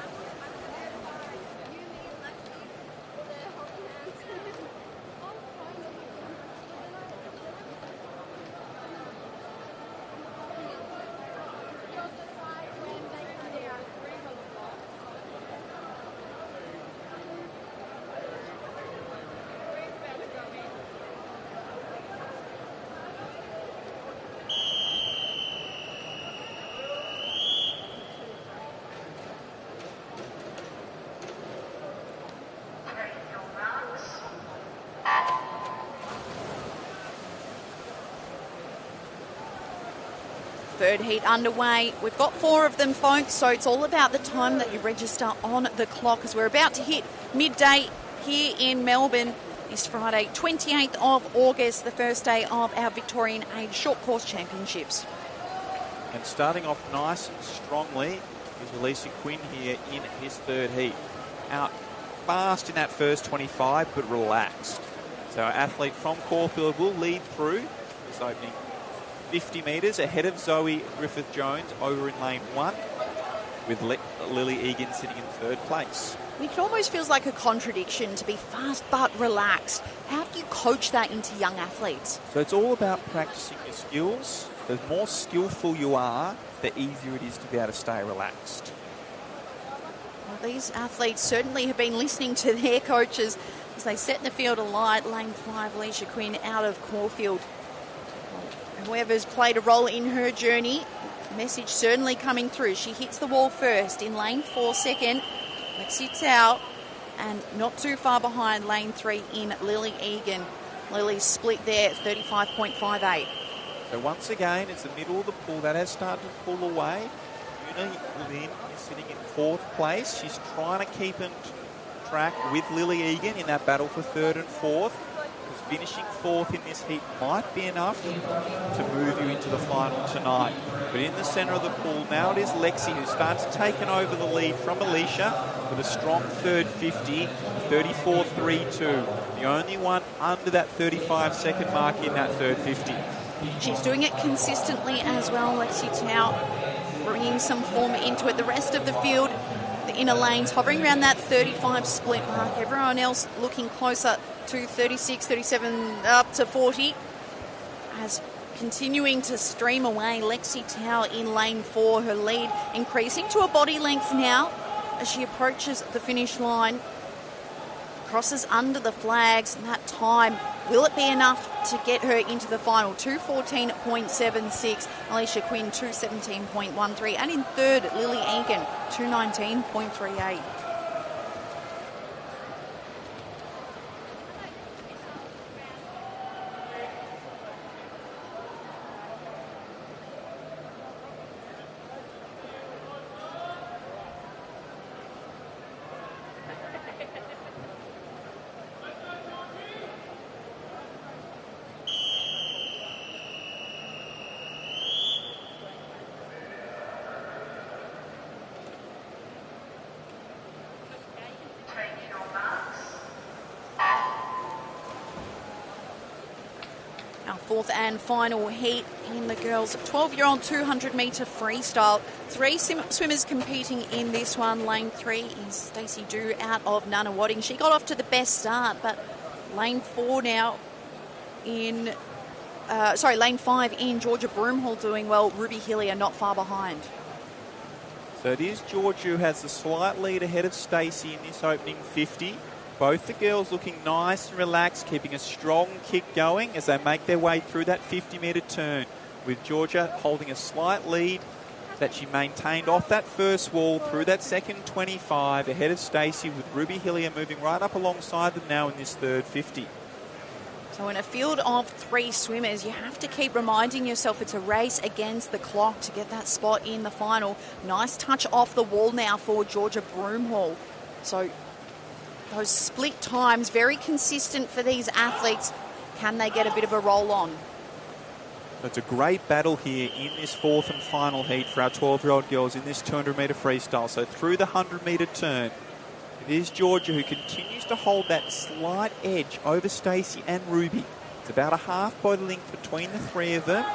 Third heat underway. We've got 4 of them, folks, so it's all about the time that you register on the clock, as we're about to hit midday here in Melbourne this Friday, 28th of August, the first day of our Victorian Age Short Course Championships. And starting off nice and strongly is Elisa Quinn here in his third heat. Out fast in that first 25, but relaxed. So our athlete from Caulfield will lead through this opening 50 metres ahead of Zoe Griffith-Jones over in lane 1, with Lily Egan sitting in third place. It almost feels like a contradiction to be fast but relaxed. How do you coach that into young athletes? So it's all about practicing your skills. The more skillful you are, the easier it is to be able to stay relaxed. Well, these athletes certainly have been listening to their coaches as they set the field alight. Lane 5, Alicia Quinn out of Caulfield. Whoever's played a role in her journey, message certainly coming through. She hits the wall first in lane 4 second. Lexi Tao, and not too far behind lane 3 in Lily Egan. Lily's split there at 35.58. So once again, it's the middle of the pool that has started to pull away. Una Lynn is sitting in 4th place. She's trying to keep in track with Lily Egan in that battle for 3rd and 4th. Finishing 4th in this heat might be enough to move you into the final tonight. But in the centre of the pool, now it is Lexi who starts taking over the lead from Alicia with a strong third 50, 34.32. The only one under that 35-second mark in that third 50. She's doing it consistently as well, Lexi Tao, bringing some form into it. The rest of the field, the inner lanes, hovering around that 35 split mark. Everyone else looking closer to 36, 37, up to 40. As continuing to stream away, Lexi Tao in lane 4, her lead increasing to a body length now as she approaches the finish line. Crosses under the flags, and that time, will it be enough to get her into the final? 2:14.76, Alicia Quinn 2:17.13, and in third, Lily Egan 2:19.38. Fourth and final heat in the girls' 12-year-old 200-metre freestyle. 3 swimmers competing in this one. Lane 3 is Stacey Dew out of Nunawading. She got off to the best start, but lane 4 now in... lane 5 in Georgia Broomhall doing well. Ruby Hillier not far behind. So it is Georgia who has the slight lead ahead of Stacey in this opening 50. Both the girls looking nice and relaxed, keeping a strong kick going as they make their way through that 50-metre turn, with Georgia holding a slight lead that she maintained off that first wall through that second 25 ahead of Stacey, with Ruby Hillier moving right up alongside them now in this third 50. So in a field of 3 swimmers, you have to keep reminding yourself it's a race against the clock to get that spot in the final. Nice touch off the wall now for Georgia Broomhall. So those split times, very consistent for these athletes. Can they get a bit of a roll on? It's a great battle here in this fourth and final heat for our 12-year-old girls in this 200-metre freestyle. So through the 100-metre turn, it is Georgia who continues to hold that slight edge over Stacey and Ruby. It's about a half body length between the 3 of them,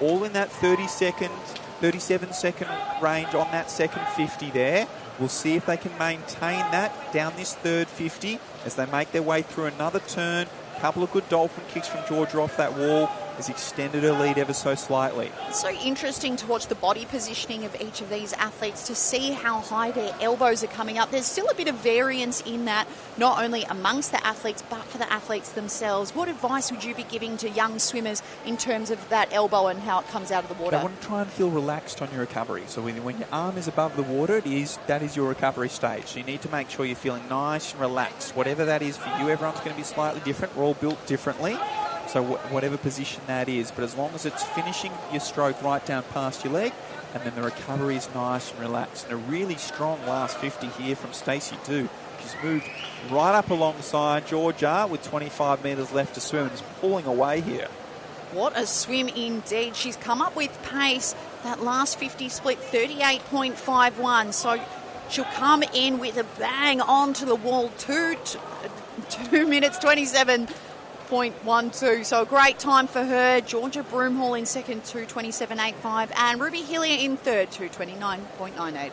all in that 37-second range on that second 50 there. We'll see if they can maintain that down this third 50 as they make their way through another turn. A couple of good dolphin kicks from Georgia off that wall has extended her lead ever so slightly. It's so interesting to watch the body positioning of each of these athletes to see how high their elbows are coming up. There's still a bit of variance in that, not only amongst the athletes, but for the athletes themselves. What advice would you be giving to young swimmers in terms of that elbow and how it comes out of the water? I want to try and feel relaxed on your recovery. So when your arm is above the water, that is your recovery stage. So you need to make sure you're feeling nice and relaxed. Whatever that is for you, everyone's going to be slightly different. We're all built differently. So whatever position that is, but as long as it's finishing your stroke right down past your leg, and then the recovery is nice and relaxed. And a really strong last 50 here from Stacey Dew. She's moved right up alongside Georgia with 25 metres left to swim and is pulling away here. What a swim indeed. She's come up with pace. That last 50 split 38.51. So she'll come in with a bang onto the wall. 2 minutes 27.12. So a great time for her. Georgia Broomhall in second, 2:27.85, and Ruby Hillier in third, 2:29.98.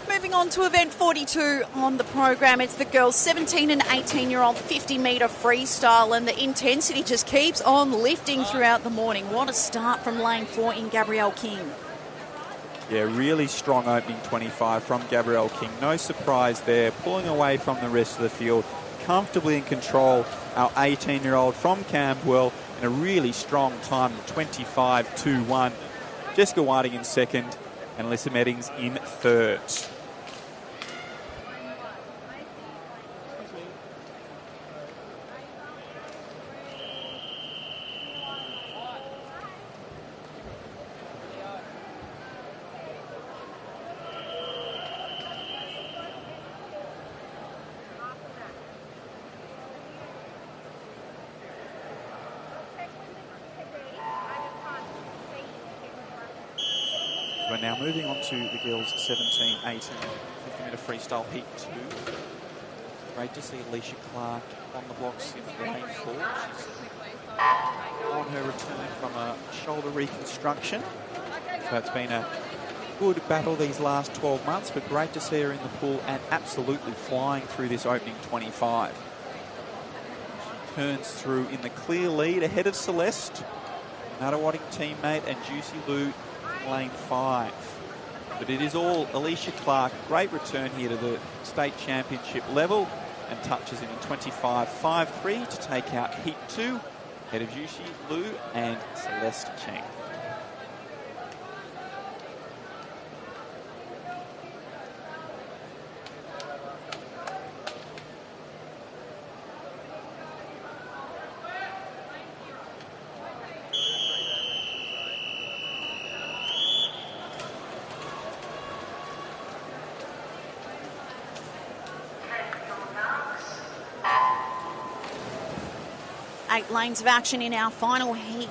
Moving on to event 42 on the program, it's the girls 17 and 18-year-old 50-metre freestyle, and the intensity just keeps on lifting throughout the morning. What a start from lane 4 in Gabrielle King. Yeah, really strong opening 25 from Gabrielle King. No surprise there, pulling away from the rest of the field. Comfortably in control, our 18-year-old from Camberwell, and a really strong time, 25.21. Jessica Whiting in second, and Alyssa Meddings in third. we're now moving on to the girls 17, 18, 50-metre freestyle heat 2. Great to see Alicia Clark on the blocks in lane 4. She's on her return from a shoulder reconstruction. So it's been a good battle these last 12 months, but great to see her in the pool and absolutely flying through this opening 25. She turns through in the clear lead ahead of Celeste, Nuttawading teammate, and Juicy Lou in lane 5. But it is all Alicia Clark. Great return here to the state championship level and touches in a 25.53 to take out heat 2 ahead of Juicy Lou and Celeste Cheng. Lanes of action in our final heat.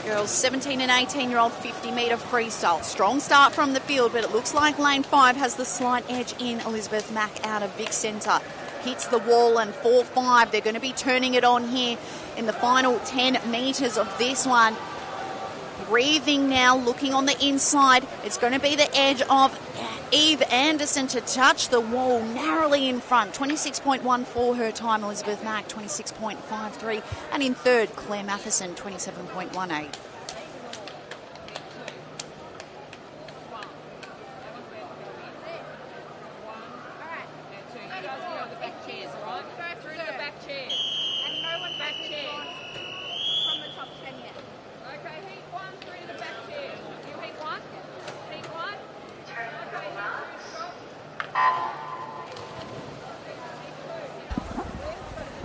Girls 17 and 18-year-old 50-metre freestyle. Strong start from the field, but it looks like lane 5 has the slight edge in Elizabeth Mack out of Vic Centre. Hits the wall and 4-5. They're going to be turning it on here in the final 10 metres of this one. Breathing now, looking on the inside. It's going to be the edge of Eve Anderson to touch the wall narrowly in front. 26.14 her time. Elizabeth Mack 26.53. And in third, Claire Matheson 27.18.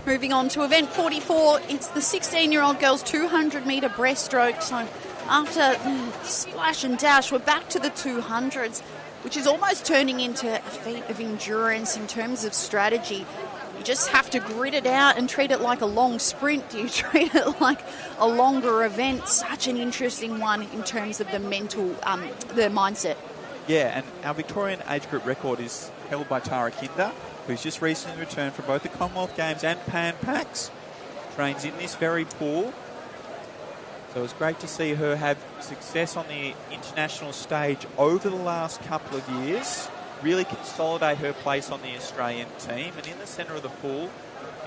Moving on to event 44, it's the 16-year-old girls 200-metre breaststroke. So after the splash and dash, we're back to the 200s, which is almost turning into a feat of endurance in terms of strategy. You just have to grit it out and treat it like a long sprint. You treat it like a longer event. Such an interesting one in terms of the mental, the mindset. Yeah, and our Victorian age group record is held by Tara Kinder, who's just recently returned from both the Commonwealth Games and Pan Pacs. Trains in this very pool. So it's great to see her have success on the international stage over the last couple of years, really consolidate her place on the Australian team. And in the centre of the pool,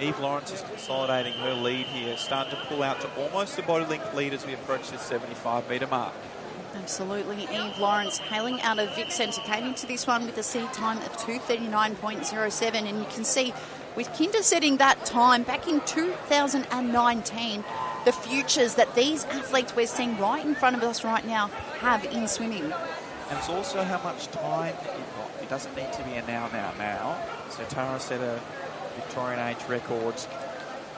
Eve Lawrence is consolidating her lead here, starting to pull out to almost the body length lead as we approach the 75-metre mark. Absolutely. Eve Lawrence, hailing out of Vic Centre, came into this one with a seed time of 2:39.07, and you can see with Kinder setting that time back in 2019, the futures that these athletes we're seeing right in front of us right now have in swimming. And it's also how much time that you've got. It doesn't need to be a now. So Tara set a Victorian age record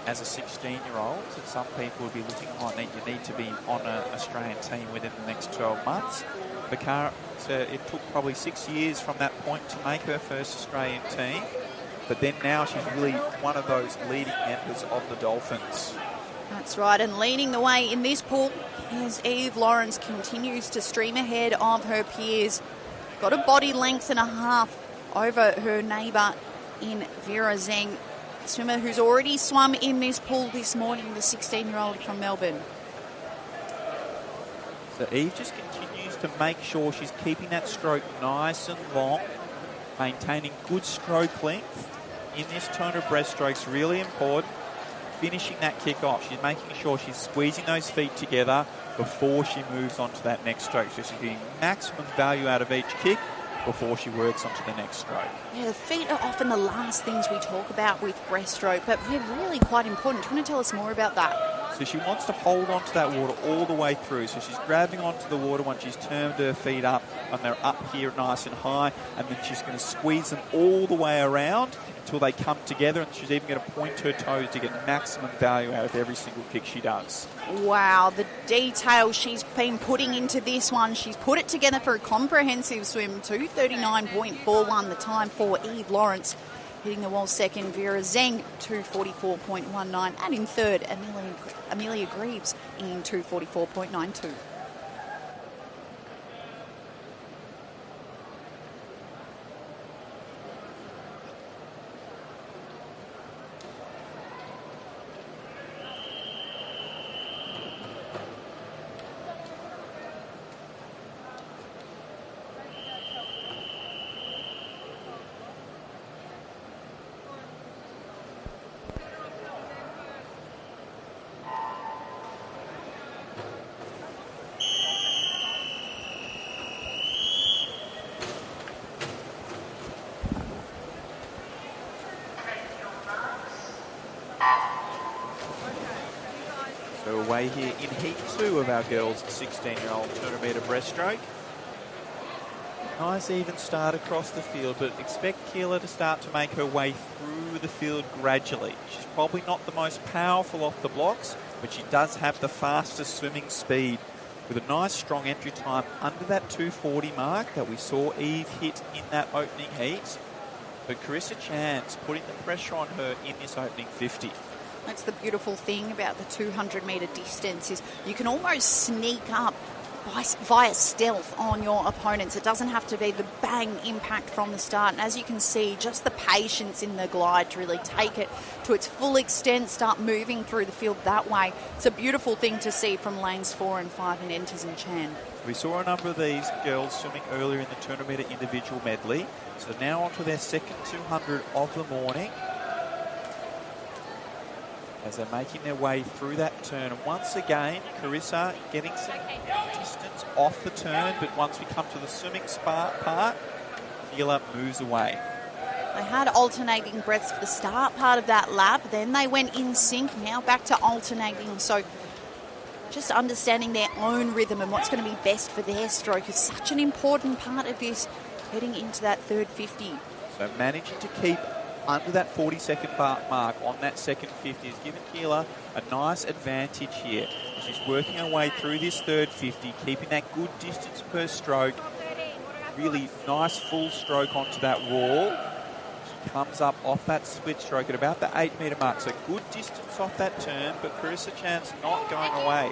as a 16-year-old, so some people would be looking, you need to be on an Australian team within the next 12 months. Bakara, so it took probably 6 years from that point to make her first Australian team, but then now she's really one of those leading members of the Dolphins. That's right, and leading the way in this pool as Eve Lawrence continues to stream ahead of her peers. Got a body length and a half over her neighbour in Vera Zheng, swimmer who's already swum in this pool this morning, the 16-year-old from Melbourne. So Eve just continues to make sure she's keeping that stroke nice and long, maintaining good stroke length. In this 200 breaststrokes, really important. Finishing that kick off, she's making sure she's squeezing those feet together before she moves on to that next stroke. So she's getting maximum value out of each kick before she works onto the next stroke. Yeah, the feet are often the last things we talk about with breaststroke, but they're really quite important. Do you want to tell us more about that? So she wants to hold onto that water all the way through. So she's grabbing onto the water once she's turned her feet up and they're up here nice and high, and then she's going to squeeze them all the way around until they come together, and she's even going to point her toes to get maximum value out of every single kick she does. Wow, the detail she's been putting into this one. She's put it together for a comprehensive swim. 2:39.41 the time for Eve Lawrence. Hitting the wall second, Vera Zheng, 2:44.19. And in third, Amelia Greaves in 2:44.92. underway here in Heat 2 of our girls' 16-year-old 200-metre breaststroke. Nice even start across the field, but expect Keela to start to make her way through the field gradually. She's probably not the most powerful off the blocks, but she does have the fastest swimming speed, with a nice strong entry time under that 2:40 mark that we saw Eve hit in that opening heat. But Carissa Chan's putting the pressure on her in this opening 50. That's the beautiful thing about the 200-metre distance is you can almost sneak up via stealth on your opponents. It doesn't have to be the bang impact from the start. And as you can see, just the patience in the glide to really take it to its full extent, start moving through the field that way. It's a beautiful thing to see from lanes 4 and 5 in Enters and Chan. We saw a number of these girls swimming earlier in the 200-metre individual medley. So now on to their second 200 of the morning, as they're making their way through that turn. And once again, Carissa getting some distance off the turn, but once we come to the swimming part, Keela moves away. They had alternating breaths for the start part of that lap, then they went in sync, now back to alternating. So just understanding their own rhythm and what's going to be best for their stroke is such an important part of this heading into that third 50. So managing to keep under that 40-second mark on that second 50 has given Keela a nice advantage here. She's working her way through this third 50, keeping that good distance per stroke. Really nice full stroke onto that wall. She comes up off that split stroke at about the 8-metre mark. So good distance off that turn, but Carissa Chan's not going away.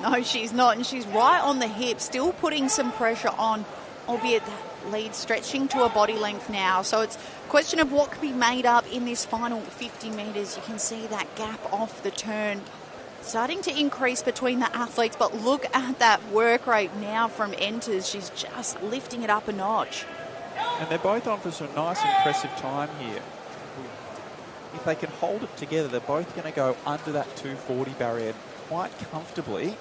No, she's not, and she's right on the hip, still putting some pressure on, albeit that lead stretching to a body length now. So it's a question of what can be made up in this final 50 metres. You can see that gap off the turn starting to increase between the athletes, but look at that work rate now from Enters. She's just lifting it up a notch. And they're both on for some nice, impressive time here. If they can hold it together, they're both going to go under that 240 barrier quite comfortably.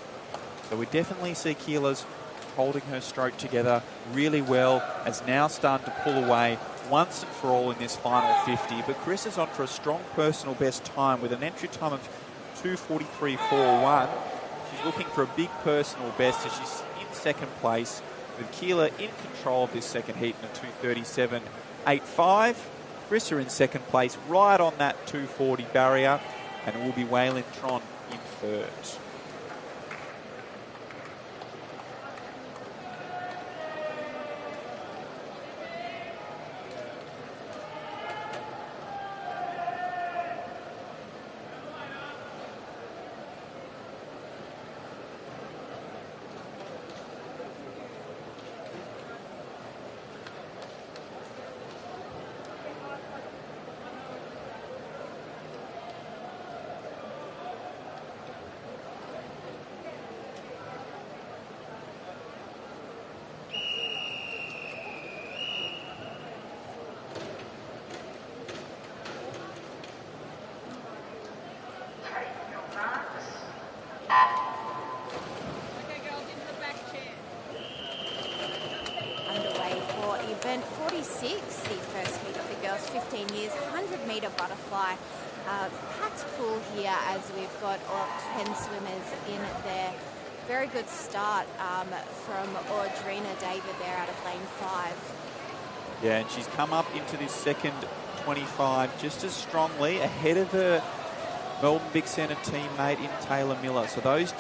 So we definitely see Keela's holding her stroke together really well, as now starting to pull away once and for all in this final 50. But Chris is on for a strong personal best time with an entry time of 2:43.41. She's looking for a big personal best as she's in second place, with Keela in control of this second heat in a 2:37.85. Chris are in second place, right on that 240 barrier, and it will be Waylon Tron in third. Underway for event 46, the first heat of the girls' 15 years 100-metre butterfly. Packed pool here as we've got 10 swimmers in there. Very good start from Audrina David there out of lane 5. Yeah, and she's come up into this second 25 just as strongly ahead of her Melbourne Big Centre teammate in Taylor Miller. So those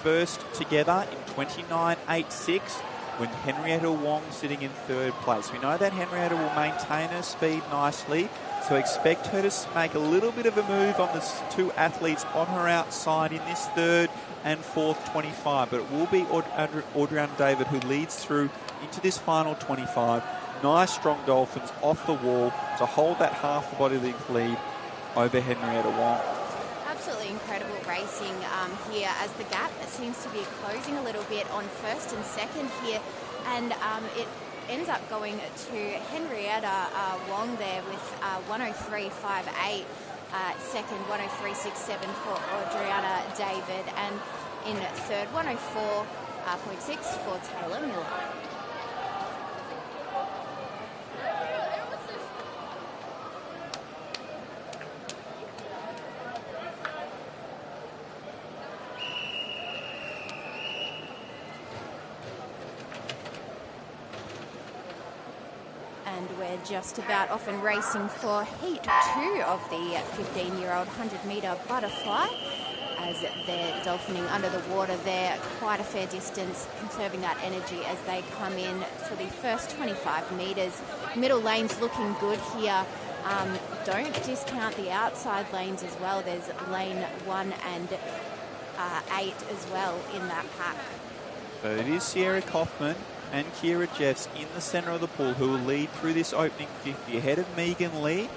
first together in 29.86, with Henrietta Wong sitting in third place. We know that Henrietta will maintain her speed nicely, so expect her to make a little bit of a move on the two athletes on her outside in this third and fourth 25. But it will be Audriana David who leads through into this final 25. Nice strong Dolphins off the wall to hold that half the body length lead over Henrietta Wong. Absolutely incredible racing here as the gap seems to be closing a little bit on first and second here, and it ends up going to Henrietta Wong there with 103.58, second 103.67 for Audriana David, and in third 104.6 for Taylor Miller. And we're just about off and racing for heat 2 of the 15-year-old 100-metre butterfly, as they're dolphining under the water there quite a fair distance, conserving that energy as they come in for the first 25 metres. Middle lane's looking good here. Don't discount the outside lanes as well. There's lane 1 and 8 as well in that pack. So it is Sierra Kaufman and Kira Jeffs in the centre of the pool who will lead through this opening 50 ahead of Megan Lee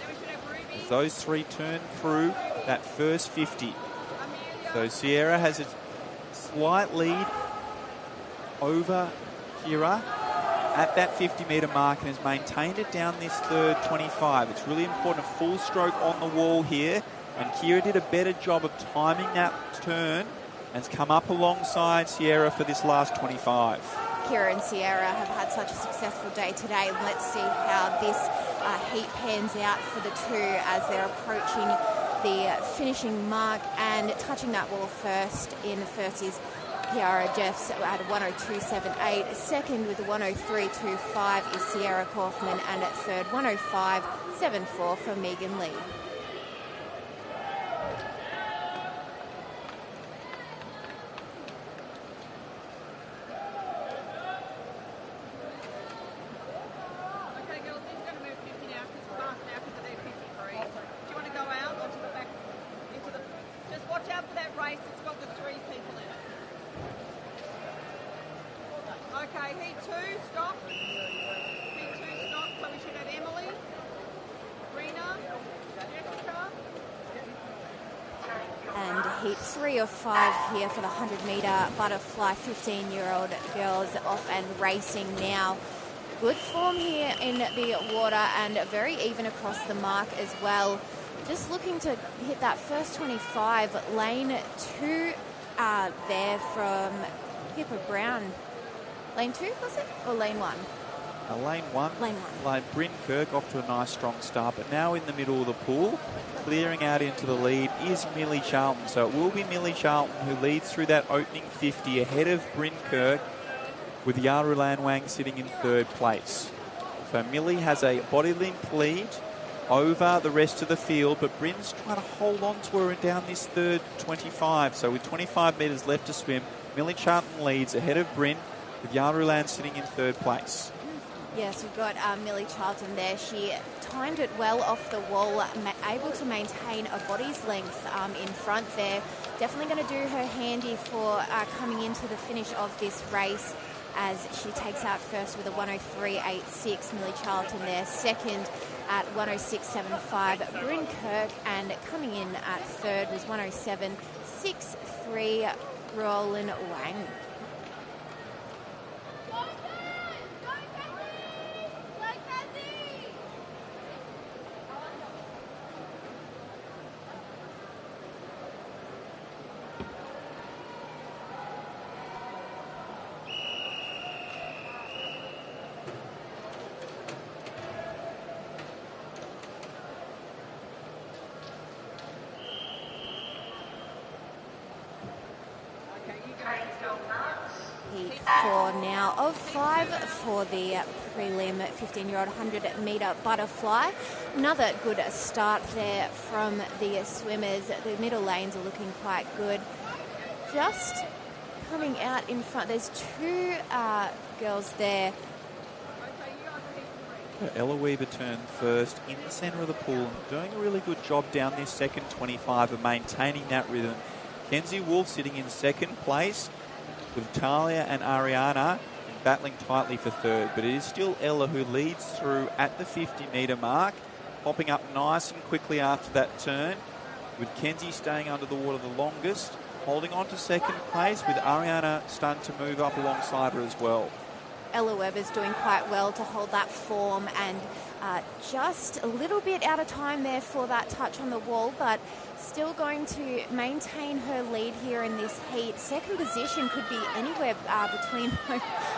as those three turn through that first 50. So Sierra has a slight lead over Kira at that 50-metre mark and has maintained it down this third 25. It's really important, a full stroke on the wall here, and Kira did a better job of timing that turn and has come up alongside Sierra for this last 25. Kira and Sierra have had such a successful day today. Let's see how this heat pans out for the two as they're approaching the finishing mark and touching that wall first. In first is Kiara Jeffs at 102.78. Second with 103.25 is Sierra Kaufman, and at third 105.74 for Megan Lee. Okay, girls, this is going to move 50 now because we're fast now because they're 53. Do you want to go out or to the back? Into the. Just watch out for that race. It's got the 3 people in it. Okay, heat 2, stop. Heat 2, stop. So we should have Emily, Rena, Jessica. And heat 3 of 5 here for the 100-metre butterfly 15-year-old girls off and racing now. Good form here in the water and very even across the mark as well. Just looking to hit that first 25. Lane 2 there from Pippa Brown. Lane 2, was it? Or lane 1? Lane 1. Lane 1. Like Bryn Kirk off to a nice strong start, but now in the middle of the pool, clearing out into the lead is Millie Charlton. So it will be Millie Charlton who leads through that opening 50 ahead of Bryn Kirk, with Yaru Lanwang sitting in third place. So Millie has a body length lead over the rest of the field, but Bryn's trying to hold on to her down this third 25. So with 25 metres left to swim, Millie Charlton leads ahead of Bryn, with Yaru Lan sitting in third place. Yes, we've got Millie Charlton there. She timed it well off the wall, able to maintain a body's length in front there. Definitely going to do her handy for coming into the finish of this race, as she takes out first with a 103.86. Millie Charlton there. Second at 106.75. Bryn Kirk, and coming in at third was 107.63. Roland Wang. Heat 4 now of 5 for the prelim 15-year-old 100-metre butterfly. Another good start there from the swimmers. The middle lanes are looking quite good. Just coming out in front, there's 2 girls there. Ella Weaver turned first in the centre of the pool, doing a really good job down this second 25 of maintaining that rhythm. Kenzie Wolf sitting in second place, with Talia and Ariana battling tightly for third, but it is still Ella who leads through at the 50-metre mark, popping up nice and quickly after that turn, with Kenzie staying under the water the longest, holding on to second place, with Ariana starting to move up alongside her as well. Ella Weber's doing quite well to hold that form, and just a little bit out of time there for that touch on the wall, but still going to maintain her lead here in this heat. Second position could be anywhere between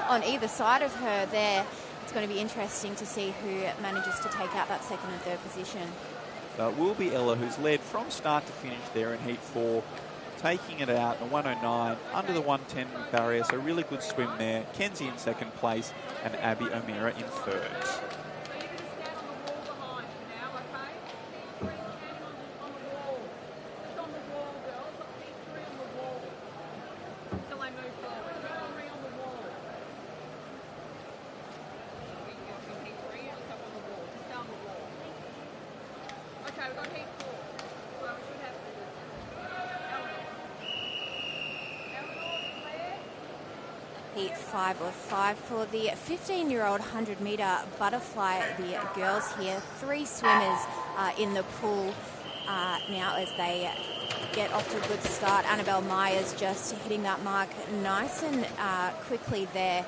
on either side of her there. It's going to be interesting to see who manages to take out that second and third position. So it will be Ella who's led from start to finish there in heat 4, taking it out in 109 under the 110 barrier, so really good swim there. Kenzie in second place and Abby O'Meara in third. we've got heat 4. So we should have Eleanor, Claire. Heat 5 of 5 for the 15-year-old 100-metre butterfly. The girls here, 3 swimmers in the pool now as they get off to a good start. Annabelle Myers just hitting that mark nice and quickly there.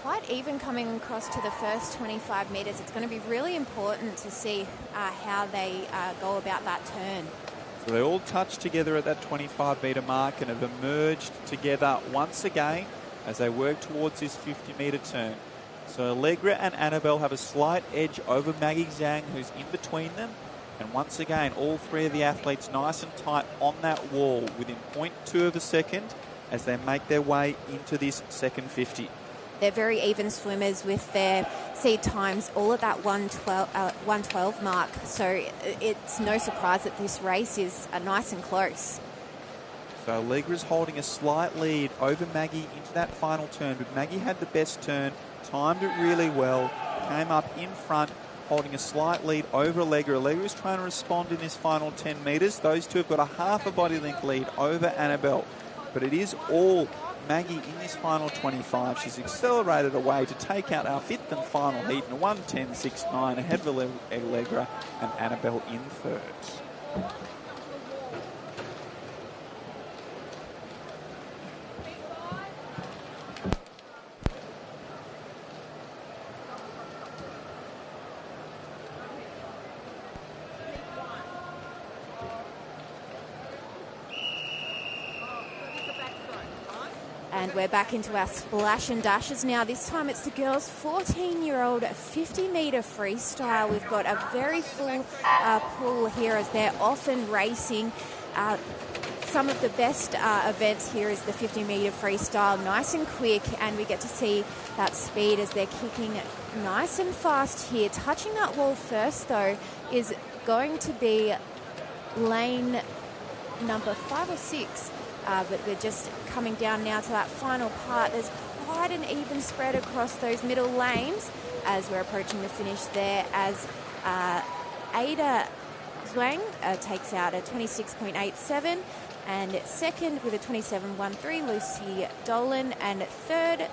Quite even coming across to the first 25 metres. It's going to be really important to see how they go about that turn. So they all touch together at that 25-metre mark and have emerged together once again as they work towards this 50-metre turn. So Allegra and Annabelle have a slight edge over Maggie Zhang, who's in between them. And once again, all 3 of the athletes nice and tight on that wall within 0.2 of a second as they make their way into this second 50. They're very even swimmers with their seed times all at that 112 mark. So it's no surprise that this race is nice and close. So Allegra's holding a slight lead over Maggie into that final turn, but Maggie had the best turn, timed it really well, came up in front, holding a slight lead over Allegra. Allegra's trying to respond in this final 10 metres. Those two have got a half a body length lead over Annabelle, but it is all Maggie in this final 25. She's accelerated away to take out our 5th and final heat in a 1:10.69 ahead of Allegra and Annabelle in 3rd. And we're back into our splash and dashes now. This time it's the girls' 14-year-old 50-metre freestyle. We've got a very full pool here as they're often racing. Some of the best events here is the 50-metre freestyle, nice and quick, and we get to see that speed as they're kicking nice and fast here. Touching that wall first, though, is going to be lane number 5 or 6. But we're just coming down now to that final part. There's quite an even spread across those middle lanes as we're approaching the finish there, as Ada Zhuang takes out a 26.87, and second with a 27.13, Lucy Dolan, and third,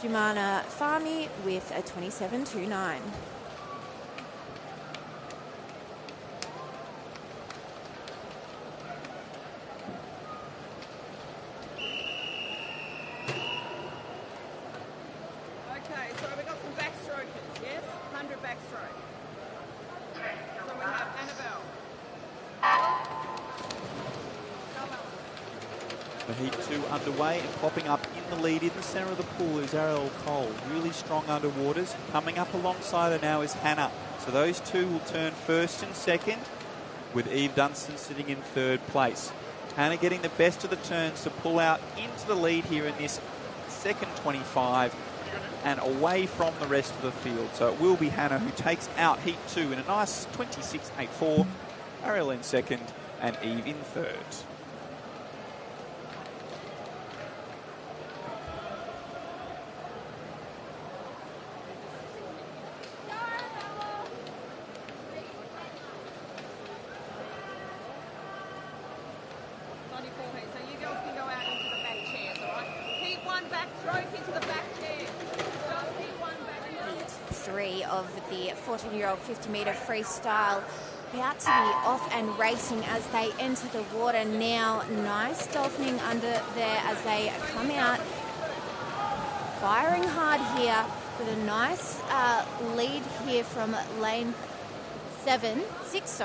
Jumana Fahmy with a 27.29. Heat 2 underway, and popping up in the lead in the centre of the pool is Ariel Cole. Really strong underwaters. Coming up alongside her now is Hannah. So those two will turn first and second, with Eve Dunstan sitting in 3rd place. Hannah getting the best of the turns to pull out into the lead here in this second 25 and away from the rest of the field. So it will be Hannah who takes out Heat 2 in a nice 26.84. Ariel in second and Eve in 3rd. Of the 14-year-old 50-metre freestyle about to be off and racing as they enter the water now. Nice dolphining under there as they come out, firing hard here with a nice lead here from lane 6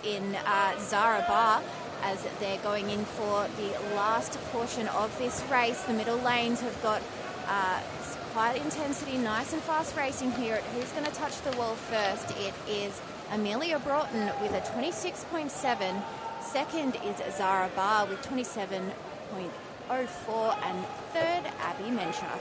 in Zara Bar as they're going in for the last portion of this race. The middle lanes have got quite intensity, nice and fast racing here. Who's going to touch the wall first? It is Amelia Broughton with a 26.7. Second is Zara Barr with 27.04. And third, Abby Mensah.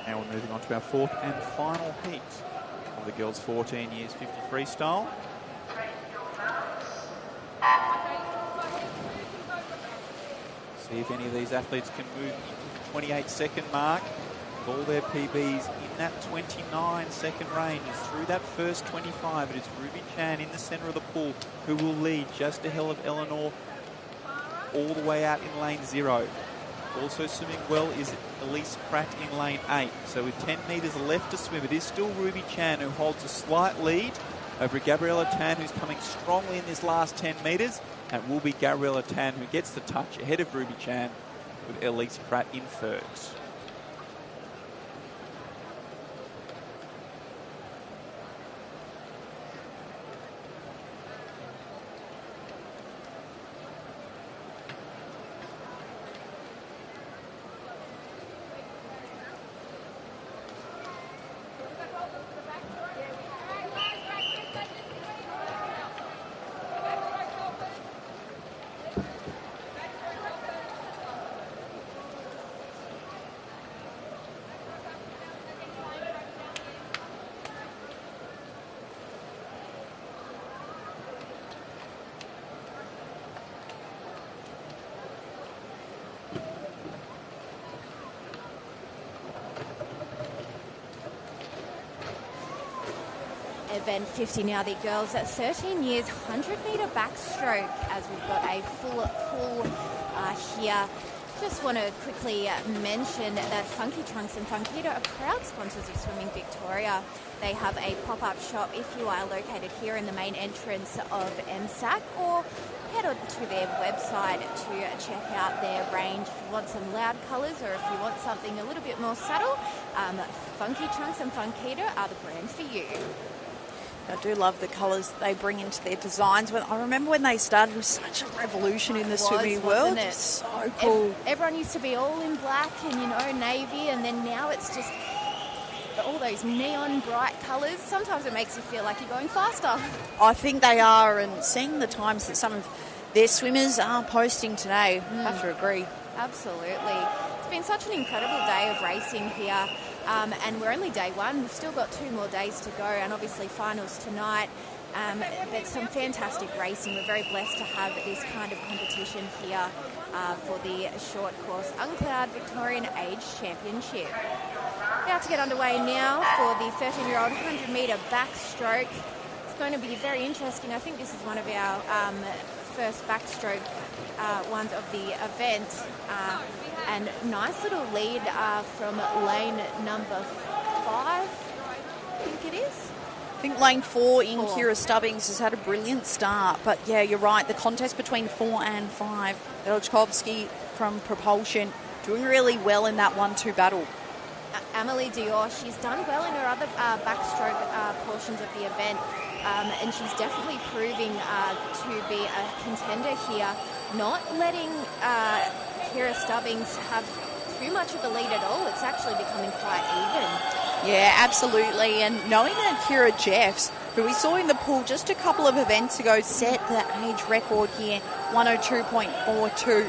Now we're moving on to our 4th and final heat of the girls' 14 years 50 freestyle. See if any of these athletes can move into the 28-second mark. With all their PBs in that 29-second range. Through that first 25, it is Ruby Chan in the centre of the pool who will lead just ahead of Eleanor all the way out in lane 0. Also swimming well is Elise Pratt in lane 8. So with 10 metres left to swim, it is still Ruby Chan who holds a slight lead over Gabriella Tan, who's coming strongly in this last 10 metres. And it will be Gabriella Tan who gets the touch ahead of Ruby Chan with Elise Pratt in third. Event 50 now, the girls at 13 years, 100-metre backstroke, as we've got a full pool here. Just want to quickly mention that Funky Trunks and Funkita are proud sponsors of Swimming Victoria. They have a pop-up shop if you are located here in the main entrance of MSAC, or head on to their website to check out their range. If you want some loud colours or if you want something a little bit more subtle, Funky Trunks and Funkita are the brand for you. I do love the colours they bring into their designs. I remember when they started, it was such a revolution in the swimming world. It? So cool. Everyone used to be all in black and, navy, and then now it's just all those neon bright colours. Sometimes it makes you feel like you're going faster. I think they are, and seeing the times that some of their swimmers are posting today, I have to agree. Absolutely. It's been such an incredible day of racing here. And we're only day one. We've still got 2 more days to go, and obviously finals tonight. But some fantastic racing. We're very blessed to have this kind of competition here for the short course UNCLOUD Victorian Age Championship. About to get underway now for the 13-year-old 100-metre backstroke. It's going to be very interesting. I think this is one of our first backstroke ones of the event. And nice little lead from lane number 5, I think it is. I think lane 4 in Kira Stubbings has had a brilliant start. But, yeah, you're right. The contest between 4 and 5. Elchkovsky from Propulsion doing really well in that 1-2 battle. Amelie Dior, she's done well in her other backstroke portions of the event. And she's definitely proving to be a contender here. Not letting Kira Stubbings have too much of a lead at all. It's actually becoming quite even. Yeah, absolutely. And knowing that Kira Jeffs, who we saw in the pool just a couple of events ago, set the age record here, 102.42,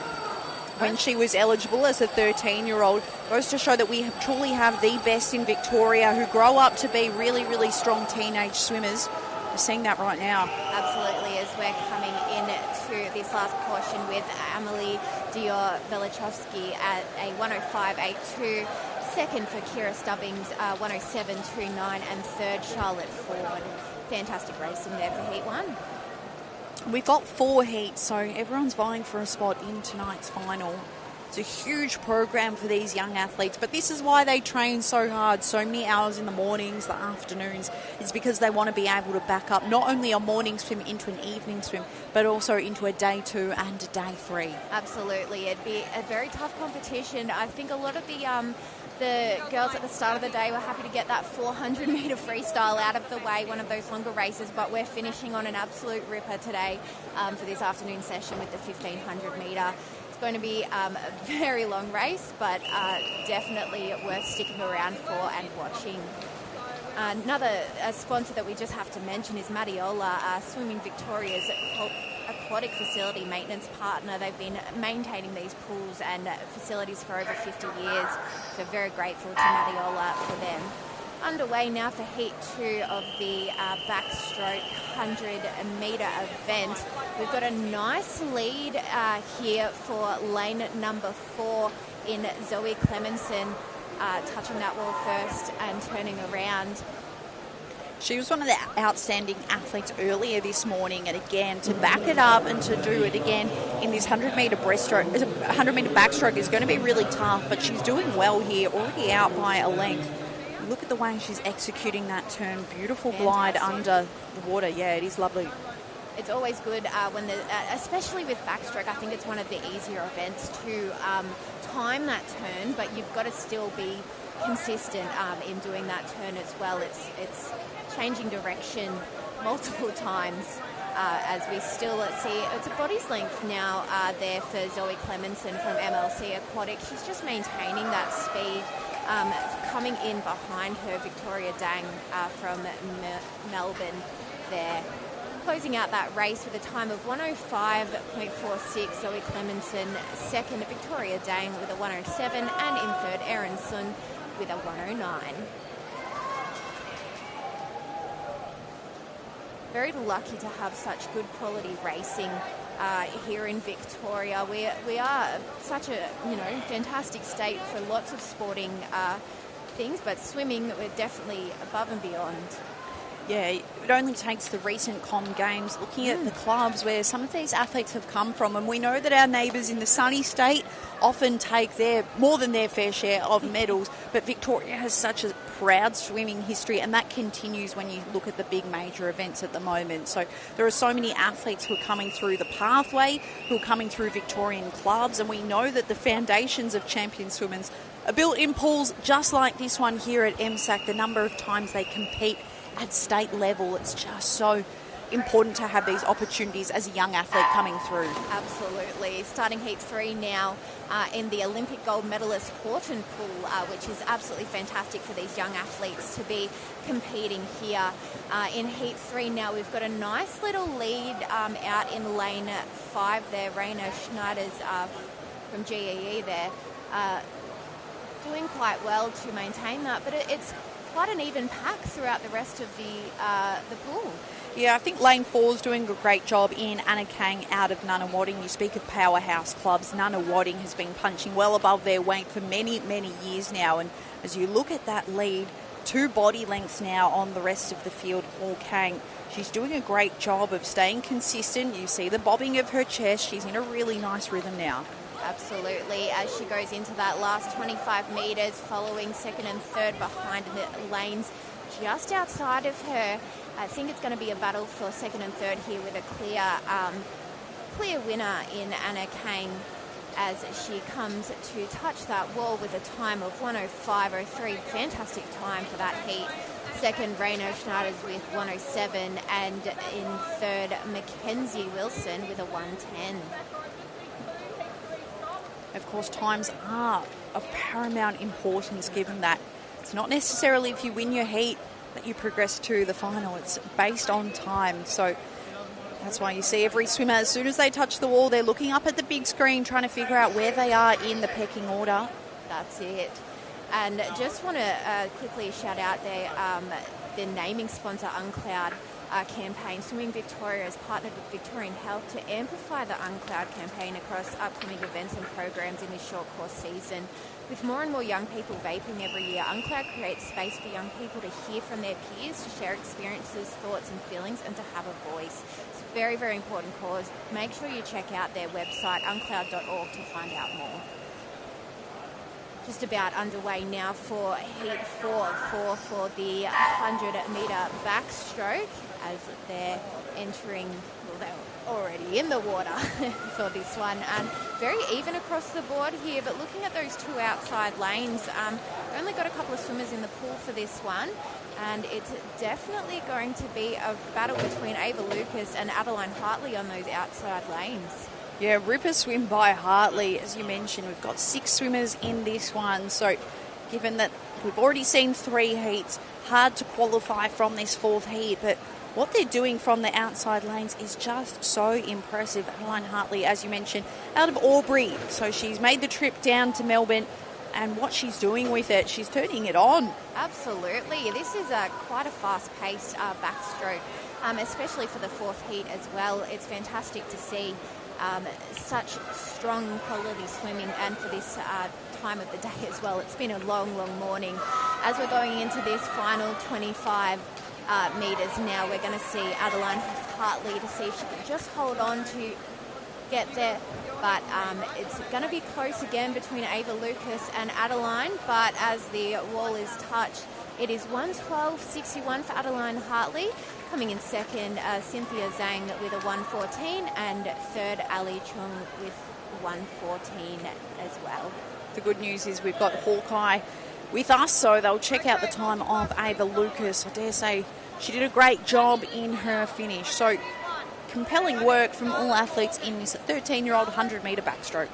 when she was eligible as a 13-year-old, goes to show that we truly have the best in Victoria who grow up to be really, really strong teenage swimmers. We're seeing that right now. Absolutely, as we're coming into this last portion with Amelie Dior Velichovsky at a 105.82. Second for Kira Stubbings, 107.29, and third Charlotte Ford. Fantastic racing there for Heat 1. We've got 4 heats, so everyone's vying for a spot in tonight's final. It's a huge program for these young athletes, but this is why they train so hard, so many hours in the mornings, the afternoons. It's because they want to be able to back up not only a morning swim into an evening swim, but also into a day 2 and a day 3. Absolutely. It'd be a very tough competition. I think a lot of the girls at the start of the day were happy to get that 400-metre freestyle out of the way, one of those longer races, but we're finishing on an absolute ripper today for this afternoon session with the 1,500-metre. Going to be a very long race, but definitely worth sticking around for and watching. Another sponsor that we just have to mention is Madiola, Swimming Victoria's aquatic facility maintenance partner. They've been maintaining these pools and facilities for over 50 years, so very grateful to Madiola for them. underway now for Heat 2 of the backstroke 100-metre event. We've got a nice lead here for lane number 4 in Zoe Clemenson, touching that wall first and turning around. She was one of the outstanding athletes earlier this morning, and again, to back it up and to do it again in this 100-metre breaststroke, 100-metre backstroke is going to be really tough, but she's doing well here, already out by a length. Look at the way she's executing that turn. Beautiful glide under the water. Yeah, it is lovely. It's always good when, especially with backstroke, I think it's one of the easier events to time that turn, but you've got to still be consistent in doing that turn as well. It's changing direction multiple times as we still see it's a body's length now there for Zoe Clemenson from MLC Aquatics. She's just maintaining that speed. Coming in behind her, Victoria Dang from Melbourne there. Closing out that race with a time of 105.46, Zoe Clemenson second, Victoria Dang with a 107, and in third, Erin Sun with a 109. Very lucky to have such good quality racing here in Victoria. We are such a fantastic state for lots of sporting things, but swimming, we're definitely above and beyond. Yeah, it only takes the recent Com Games, looking at the clubs where some of these athletes have come from, and we know that our neighbours in the sunny state often take more than their fair share of medals, but Victoria has such a proud swimming history, and that continues when you look at the big major events at the moment. So there are so many athletes who are coming through the pathway, who are coming through Victorian clubs, and we know that the foundations of champion swimmers are built in pools just like this one here at MSAC. The number of times they compete at state level, it's just so important to have these opportunities as a young athlete coming through. Absolutely. Starting Heat 3 now in the Olympic gold medalist Horton pool, which is absolutely fantastic for these young athletes to be competing here. In Heat 3 now, we've got a nice little lead out in lane 5 there. Raina Schneider's from GEE there doing quite well to maintain that, but it's quite an even pack throughout the rest of the pool. Yeah, I think lane 4 is doing a great job in Anna Kang out of Nunawading. You speak of powerhouse clubs. Nunawading has been punching well above their weight for many, many years now. And as you look at that lead, 2 body lengths now on the rest of the field for Kang. She's doing a great job of staying consistent. You see the bobbing of her chest. She's in a really nice rhythm now. Absolutely, as she goes into that last 25 metres, following second and third behind in the lanes just outside of her. I think it's going to be a battle for second and third here with a clear winner in Anna Kang as she comes to touch that wall with a time of 105.03. Fantastic time for that heat. Second, Raina Schneider's with 107, and in third, Mackenzie Wilson with a 110. Of course, times are of paramount importance, given that it's not necessarily if you win your heat that you progress to the final. It's based on time. So that's why you see every swimmer, as soon as they touch the wall, they're looking up at the big screen trying to figure out where they are in the pecking order. That's it. And just want to quickly shout out the naming sponsor, UNCLOUD campaign. Swimming Victoria has partnered with Victorian Health to amplify the UNCLOUD campaign across upcoming events and programs in this short course season. With more and more young people vaping every year, UNCLOUD creates space for young people to hear from their peers, to share experiences, thoughts and feelings, and to have a voice. It's a very, very important cause. Make sure you check out their website, uncloud.org, to find out more. Just about underway now for Heat 4 for the 100-metre backstroke as they're entering, well, they're already in the water for this one. And very even across the board here, but looking at those 2 outside lanes, only got a couple of swimmers in the pool for this one, and it's definitely going to be a battle between Ava Lucas and Adeline Hartley on those outside lanes. Yeah, ripper swim by Hartley. As you mentioned, we've got 6 swimmers in this one. So given that we've already seen 3 heats, hard to qualify from this 4th heat. But what they're doing from the outside lanes is just so impressive. Adeline Hartley, as you mentioned, out of Albury. So she's made the trip down to Melbourne and what she's doing with it. She's turning it on. Absolutely. This is quite a fast-paced backstroke, especially for the fourth heat as well. It's fantastic to see such strong quality swimming, and for this time of the day as well. It's been a long, long morning. As we're going into this final 25 metres now, we're going to see Adeline Hartley to see if she can just hold on to get there. But it's going to be close again between Ava Lucas and Adeline. But as the wall is touched, it is 1:12.61 for Adeline Hartley. Coming in second, Cynthia Zhang with a 1:14, and third, Ali Chung with 1:14 as well. The good news is we've got Hawkeye with us, so they'll check out the time of Ava Lucas. I dare say she did a great job in her finish. So compelling work from all athletes in this 13-year-old 100-metre backstroke.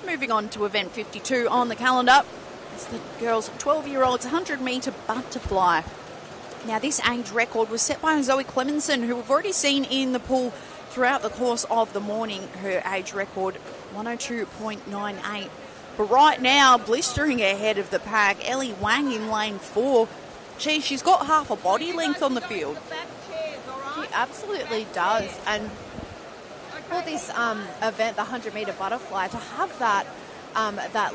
Moving on to event 52 on the calendar. It's the girls' 12-year-olds 100-metre butterfly. Now, this age record was set by Zoe Clemenson, who we've already seen in the pool throughout the course of the morning. Her age record, 102.98. But right now, blistering ahead of the pack, Ellie Wang in lane 4. Gee, she's got half a body length on the field. She absolutely does. And for this event, the 100-metre butterfly, to have that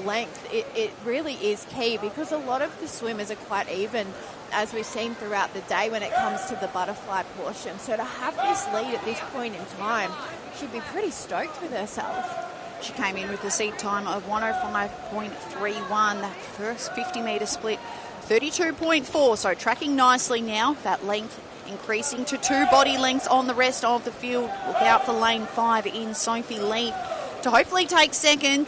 length, it really is key, because a lot of the swimmers are quite even, as we've seen throughout the day when it comes to the butterfly portion. So to have this lead at this point in time, she'd be pretty stoked with herself. She came in with a seat time of 105.31. That first 50-metre split, 32.4. So tracking nicely now. That length increasing to 2 body lengths on the rest of the field. Look out for lane 5 in Sophie Lee to hopefully take second.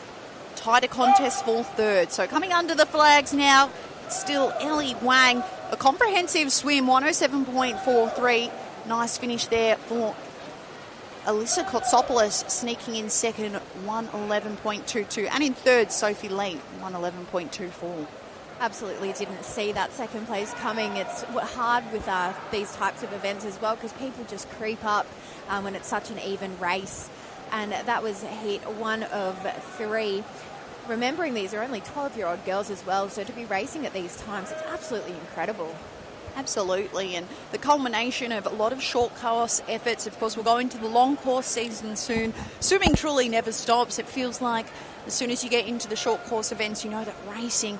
Tighter contest for third. So coming under the flags now, it's still Ellie Wang. A comprehensive swim, 107.43. Nice finish there for Alyssa Kotsopoulos, sneaking in second, 111.22. And in third, Sophie Lee, 111.24. Absolutely didn't see that second place coming. It's hard with these types of events as well, because people just creep up when it's such an even race. And that was heat 1 of 3. Remembering these are only 12-year-old girls as well, so to be racing at these times, it's absolutely incredible. Absolutely, and the culmination of a lot of short course efforts. Of course, we'll go into the long course season soon. Swimming truly never stops. It feels like as soon as you get into the short course events, you know that racing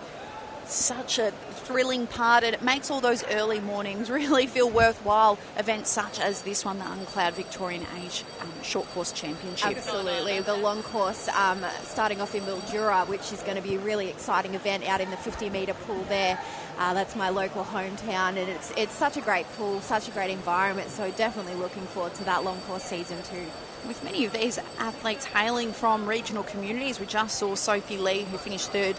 is such a thrilling part, and it makes all those early mornings really feel worthwhile. Events such as this one, the UNCLOUD Victorian Age Short Course Championship. Absolutely. The long course starting off in Mildura, which is going to be a really exciting event out in the 50-metre pool there. That's my local hometown, and it's such a great pool, such a great environment, so definitely looking forward to that long course season too. With many of these athletes hailing from regional communities, we just saw Sophie Lee, who finished third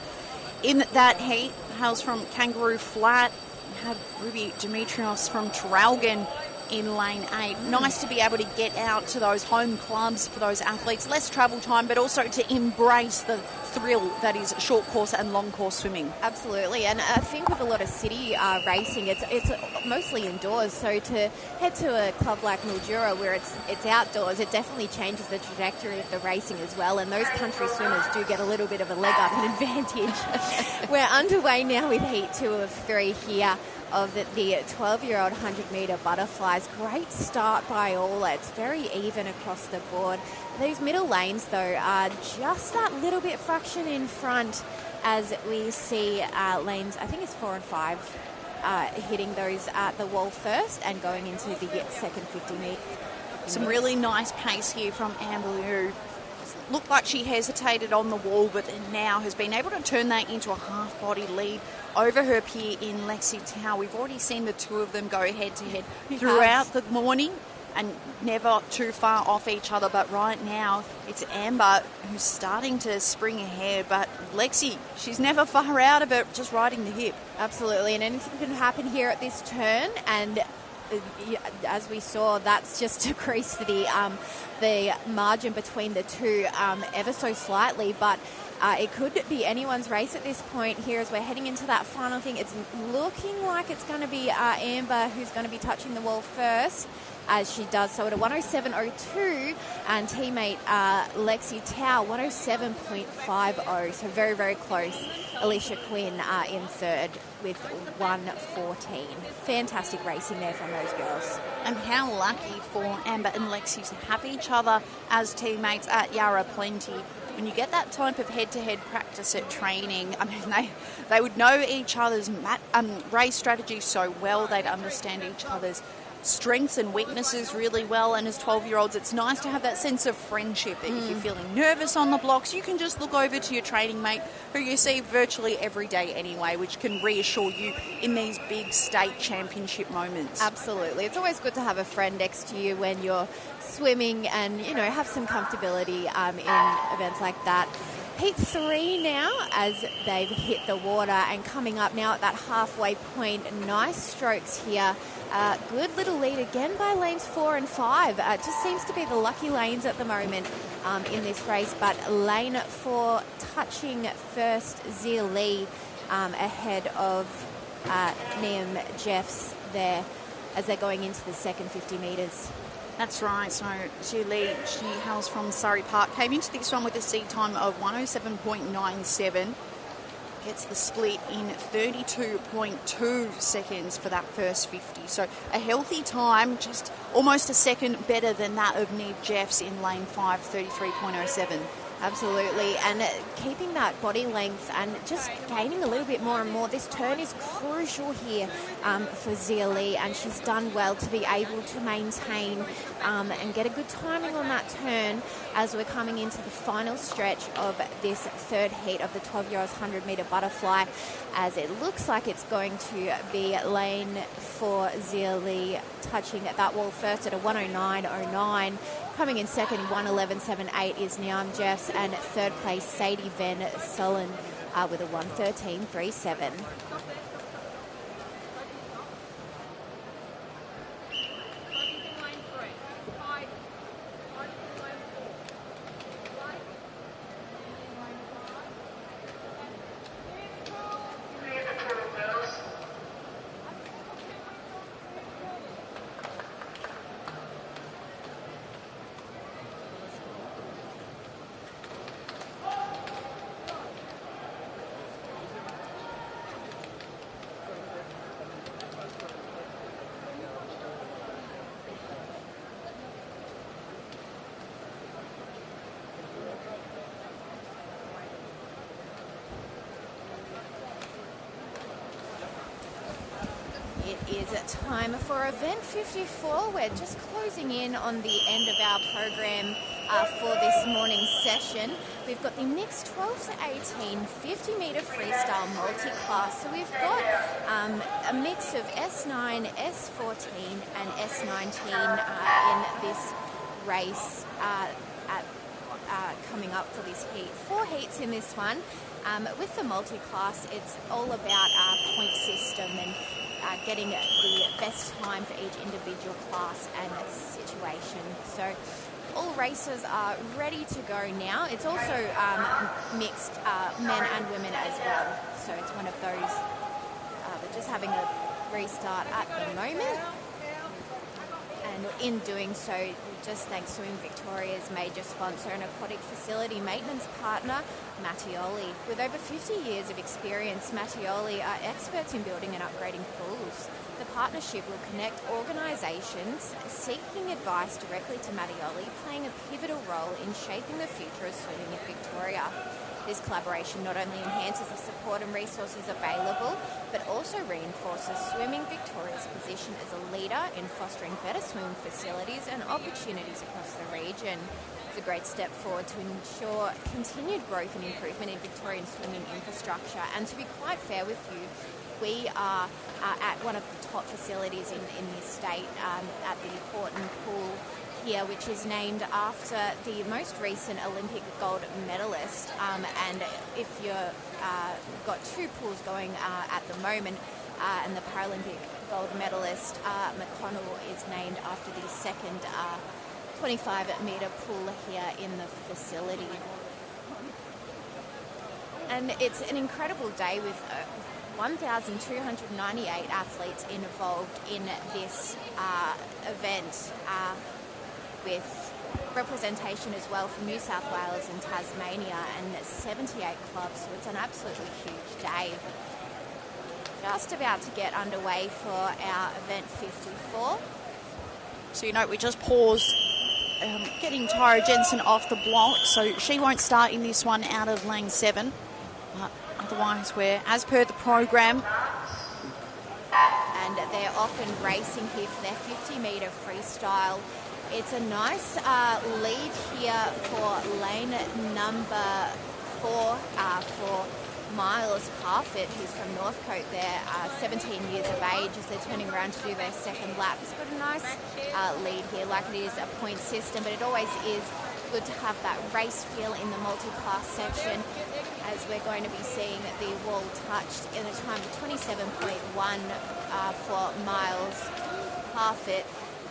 in that heat, hails from Kangaroo Flat. We had Ruby Dimitrios from Traralgon in lane 8. Nice to be able to get out to those home clubs for those athletes. Less travel time, but also to embrace the thrill that is short course and long course swimming. Absolutely, and I think with a lot of city racing, it's mostly indoors. So to head to a club like Mildura where it's outdoors, it definitely changes the trajectory of the racing as well. And those country swimmers do get a little bit of a leg up and advantage. We're underway now with heat 2 of 3 here of the 12-year-old 100-metre butterflies. Great start by all. It's very even across the board. These middle lanes, though, are just that little bit fraction in front as we see lanes, I think it's 4 and 5, hitting those at the wall first and going into the second 50 metres. Some really nice pace here from Amber Liu. Looked like she hesitated on the wall, but now has been able to turn that into a half-body lead over her peer in Lexi Tao. We've already seen the two of them go head-to-head throughout the morning and never too far off each other. But right now, it's Amber who's starting to spring ahead. But Lexi, she's never far out of it, just riding the hip. Absolutely, and anything can happen here at this turn. And as we saw, that's just decreased the margin between the two ever so slightly, but it could be anyone's race at this point here as we're heading into that final thing. It's looking like it's going to be Amber who's going to be touching the wall first, as she does so at a 107.02, and teammate Lexi Tao 107.50, so very, very close. Alicia Quinn in third with 114. Fantastic racing there from those girls. And how lucky for Amber and Lexi to have each other as teammates at Yarra Plenty. When you get that type of head-to-head practice at training, I mean, they would know each other's race strategy so well. They'd understand each other's strengths and weaknesses really well, and as 12-year-olds it's nice to have that sense of friendship that if you're feeling nervous on the blocks, you can just look over to your training mate who you see virtually every day anyway, which can reassure you in these big state championship moments. Absolutely. It's always good to have a friend next to you when you're swimming and, you know, have some comfortability in events like that. Heat 3 now as they've hit the water and coming up now at that halfway point. Nice strokes here. Good little lead again by lanes 4 and 5. It just seems to be the lucky lanes at the moment in this race. But lane 4 touching first, Zia Lee ahead of Niam Jeffs there as they're going into the second 50 metres. That's right. So Julie, she hails from Surrey Park, came into this one with a seed time of 107.97. Gets the split in 32.2 seconds for that first 50. So a healthy time, just almost a second better than that of Neve Jeffs in lane 5, 33.07. Absolutely, and keeping that body length and just gaining a little bit more and more. This turn is crucial here for Zia Lee, and she's done well to be able to maintain and get a good timing on that turn as we're coming into the final stretch of this third heat of the 12-year-olds 100-metre butterfly, as it looks like it's going to be lane 4, Zia Lee touching that wall first at a 109.09. Coming in second, 111.78 is Niam Jeffs, and third place, Sadie Van Sullen with a 113.37. It is time for event 54. We're just closing in on the end of our program for this morning's session. We've got the mixed 12 to 18 50-metre freestyle multi-class. So we've got a mix of S9, S14 and S19 in this race coming up for this heat. 4 heats in this one. With the multi-class, it's all about our point system and getting the best time for each individual class and situation. So all races are ready to go now. It's also mixed men and women as well. So it's one of those, we're just having a restart at the moment. And in doing so, just thanks to Victoria's major sponsor and aquatic facility maintenance partner, Mattioli. With over 50 years of experience, Mattioli are experts in building and upgrading pools. The partnership will connect organisations seeking advice directly to Mattioli, playing a pivotal role in shaping the future of swimming in Victoria. This collaboration not only enhances the support and resources available, but also reinforces Swimming Victoria's position as a leader in fostering better swimming facilities and opportunities across the region. It's a great step forward to ensure continued growth and improvement in Victorian swimming infrastructure. And to be quite fair with you, we are at one of the top facilities in this state, at the Horton pool here, which is named after the most recent Olympic gold medalist. And if you've got 2 pools going at the moment, and the Paralympic gold medalist McConnell is named after the second 25-metre pool here in the facility. And it's an incredible day with 1,298 athletes involved in this event, with representation as well from New South Wales and Tasmania, and 78 clubs, so it's an absolutely huge day. Just about to get underway for our event 54. So, you know, we just paused getting Tyra Jensen off the block, so she won't start in this one out of lane 7. But otherwise, we're as per the program. And they're often racing here for their 50-metre freestyle. It's a nice lead here for lane number 4 for Miles Parfitt, who's from Northcote there, 17 years of age, as they're turning around to do their second lap. He's got a nice lead here, like it is a point system, but it always is good to have that race feel in the multi-class section, as we're going to be seeing the wall touched in a time of 27.1 for Miles Parfitt.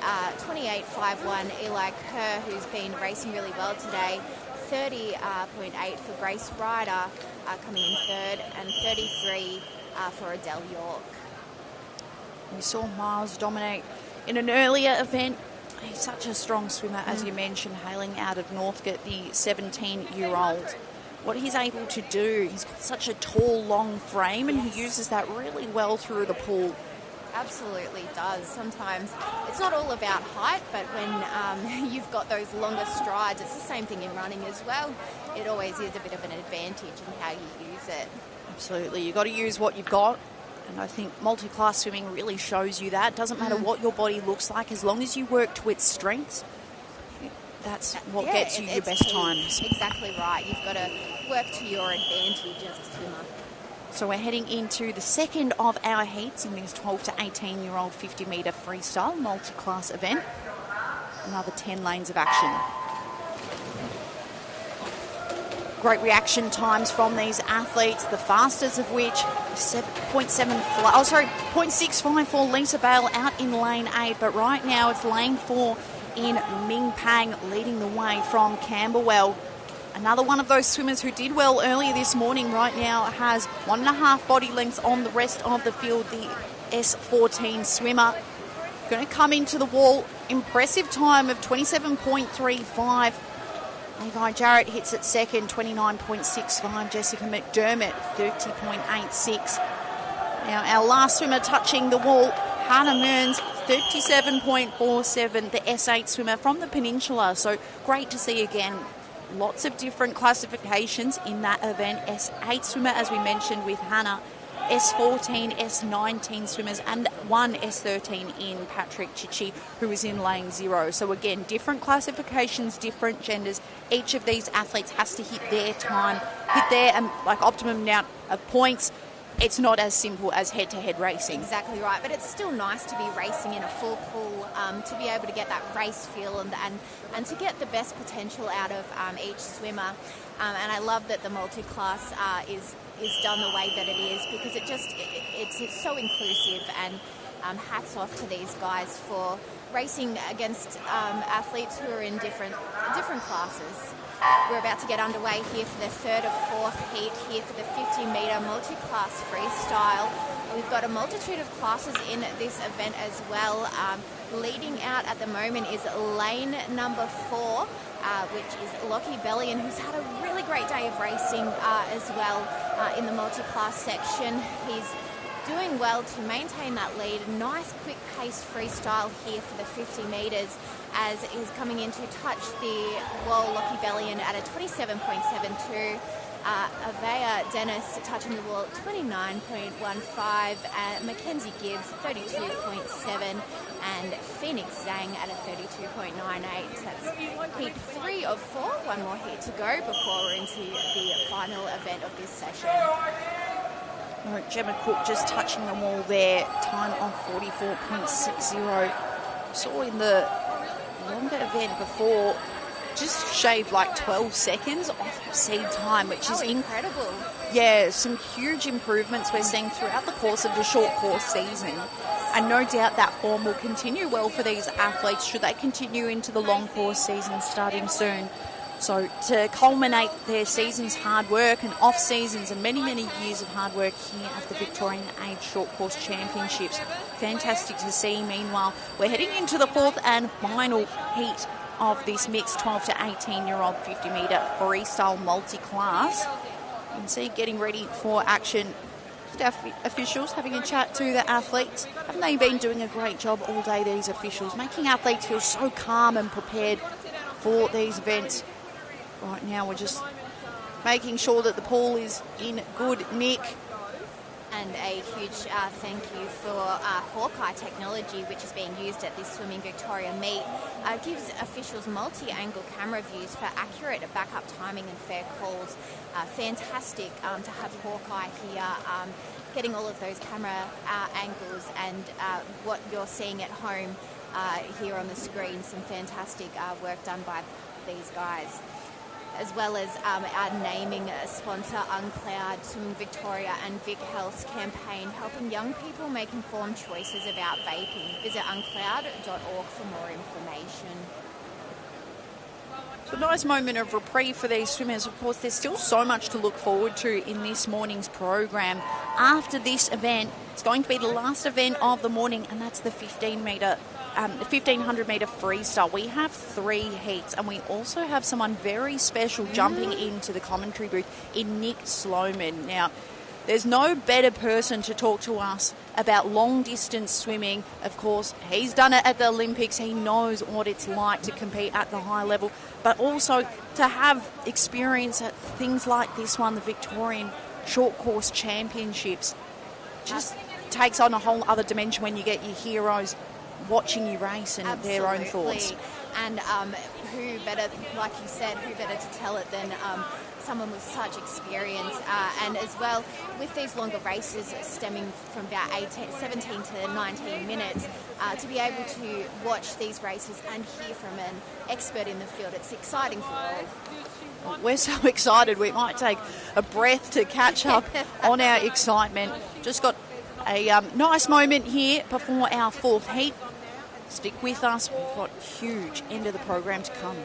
28.51 Eli Kerr, who's been racing really well today. 30.8 for Grace Ryder, coming in third, and 33 for Adele York. We saw Miles dominate in an earlier event. He's such a strong swimmer, as you mentioned, hailing out of Northcote, the 17-year-old. What he's able to do, he's got such a tall, long frame, and he uses that really well through the pool. Absolutely does. Sometimes it's not all about height, but when you've got those longer strides, it's the same thing in running as well. It always is a bit of an advantage in how you use it. Absolutely. You've got to use what you've got. And I think multi-class swimming really shows you that. It doesn't matter what your body looks like, as long as you work to its strengths, that's what gets you your best times. Exactly right. You've got to work to your advantage as a swimmer. So we're heading into the second of our heats in this 12 to 18-year-old 50-metre freestyle multi-class event. Another 10 lanes of action. Great reaction times from these athletes, the fastest of which 0.65 for Lisa Bale out in lane 8, but right now it's lane 4 in Ming Pang leading the way from Camberwell. Another one of those swimmers who did well earlier this morning right now has 1.5 body lengths on the rest of the field, the S14 swimmer. Going to come into the wall. Impressive time of 27.35. Levi Jarrett hits it second, 29.65. Jessica McDermott, 30.86. Now our last swimmer touching the wall, Hannah Mearns, 37.47, the S8 swimmer from the Peninsula. So great to see again. Lots of different classifications in that event. S8 swimmer, as we mentioned, with Hannah. S14, S19 swimmers, and one S13 in Patrick Chichi, who is in lane 0. So again, different classifications, different genders. Each of these athletes has to hit their time, hit their optimum amount of points. It's not as simple as head-to-head racing. Exactly right, but it's still nice to be racing in a full pool, to be able to get that race feel and to get the best potential out of each swimmer. And I love that the multi-class is done the way that it is, because it's so inclusive, and hats off to these guys for racing against athletes who are in different classes. We're about to get underway here for the third of fourth heat here for the 50-metre multi-class freestyle. We've got a multitude of classes in this event as well. Leading out at the moment is lane number 4, which is Lockie Bellion, who's had a really great day of racing as well in the multi-class section. He's doing well to maintain that lead. Nice quick pace freestyle here for the 50 metres, as he's coming in to touch the wall, Lockie Bellion, at a 27.72. Avea Dennis touching the wall at 29.15. Mackenzie Gibbs 32.7. And Phoenix Zhang at a 32.98. That's heat 3 of 4. One more heat to go before we're into the final event of this session. Right, Gemma Cook just touching the wall there, time of 44.60. Saw in the longer event before, just shaved like 12 seconds off her seed time, which is incredible. Yeah, some huge improvements we're seeing throughout the course of the short course season. And no doubt that form will continue well for these athletes should they continue into the long course season starting soon. So to culminate their season's hard work and off seasons and many, many years of hard work here at the Victorian Age Short Course Championships. Fantastic to see. Meanwhile, we're heading into the fourth and final heat of this mixed 12 to 18-year-old 50-metre freestyle multi-class. You can see getting ready for action. Staff officials having a chat to the athletes. Haven't they been doing a great job all day, these officials, making athletes feel so calm and prepared for these events? Right now we're just making sure that the pool is in good nick. And a huge thank you for Hawkeye technology, which is being used at this Swimming Victoria meet. Gives officials multi-angle camera views for accurate backup timing and fair calls. Fantastic to have Hawkeye here, getting all of those camera angles and what you're seeing at home here on the screen. Some fantastic work done by these guys. As well as our naming sponsor, UNCLOUD, Swimming Victoria and Vic Health's campaign, helping young people make informed choices about vaping. Visit uncloud.org for more information. So a nice moment of reprieve for these swimmers. Of course, there's still so much to look forward to in this morning's program. After this event, it's going to be the last event of the morning, and that's the 1500 metre freestyle. We have 3 heats, and we also have someone very special jumping into the commentary booth in Nick Sloman. Now, there's no better person to talk to us about long distance swimming. Of course, he's done it at the Olympics. He knows what it's like to compete at the high level, but also to have experience at things like this one, the Victorian Short Course Championships. Just takes on a whole other dimension when you get your heroes watching you race and their own thoughts. And who better, like you said, who better to tell it than someone with such experience, and as well with these longer races stemming from about 17 to 19 minutes, to be able to watch these races and hear from an expert in the field. It's exciting for all. We're so excited we might take a breath to catch up on our excitement. Just got a nice moment here before our fourth heat. Stick with us, we've got a huge end of the program to come.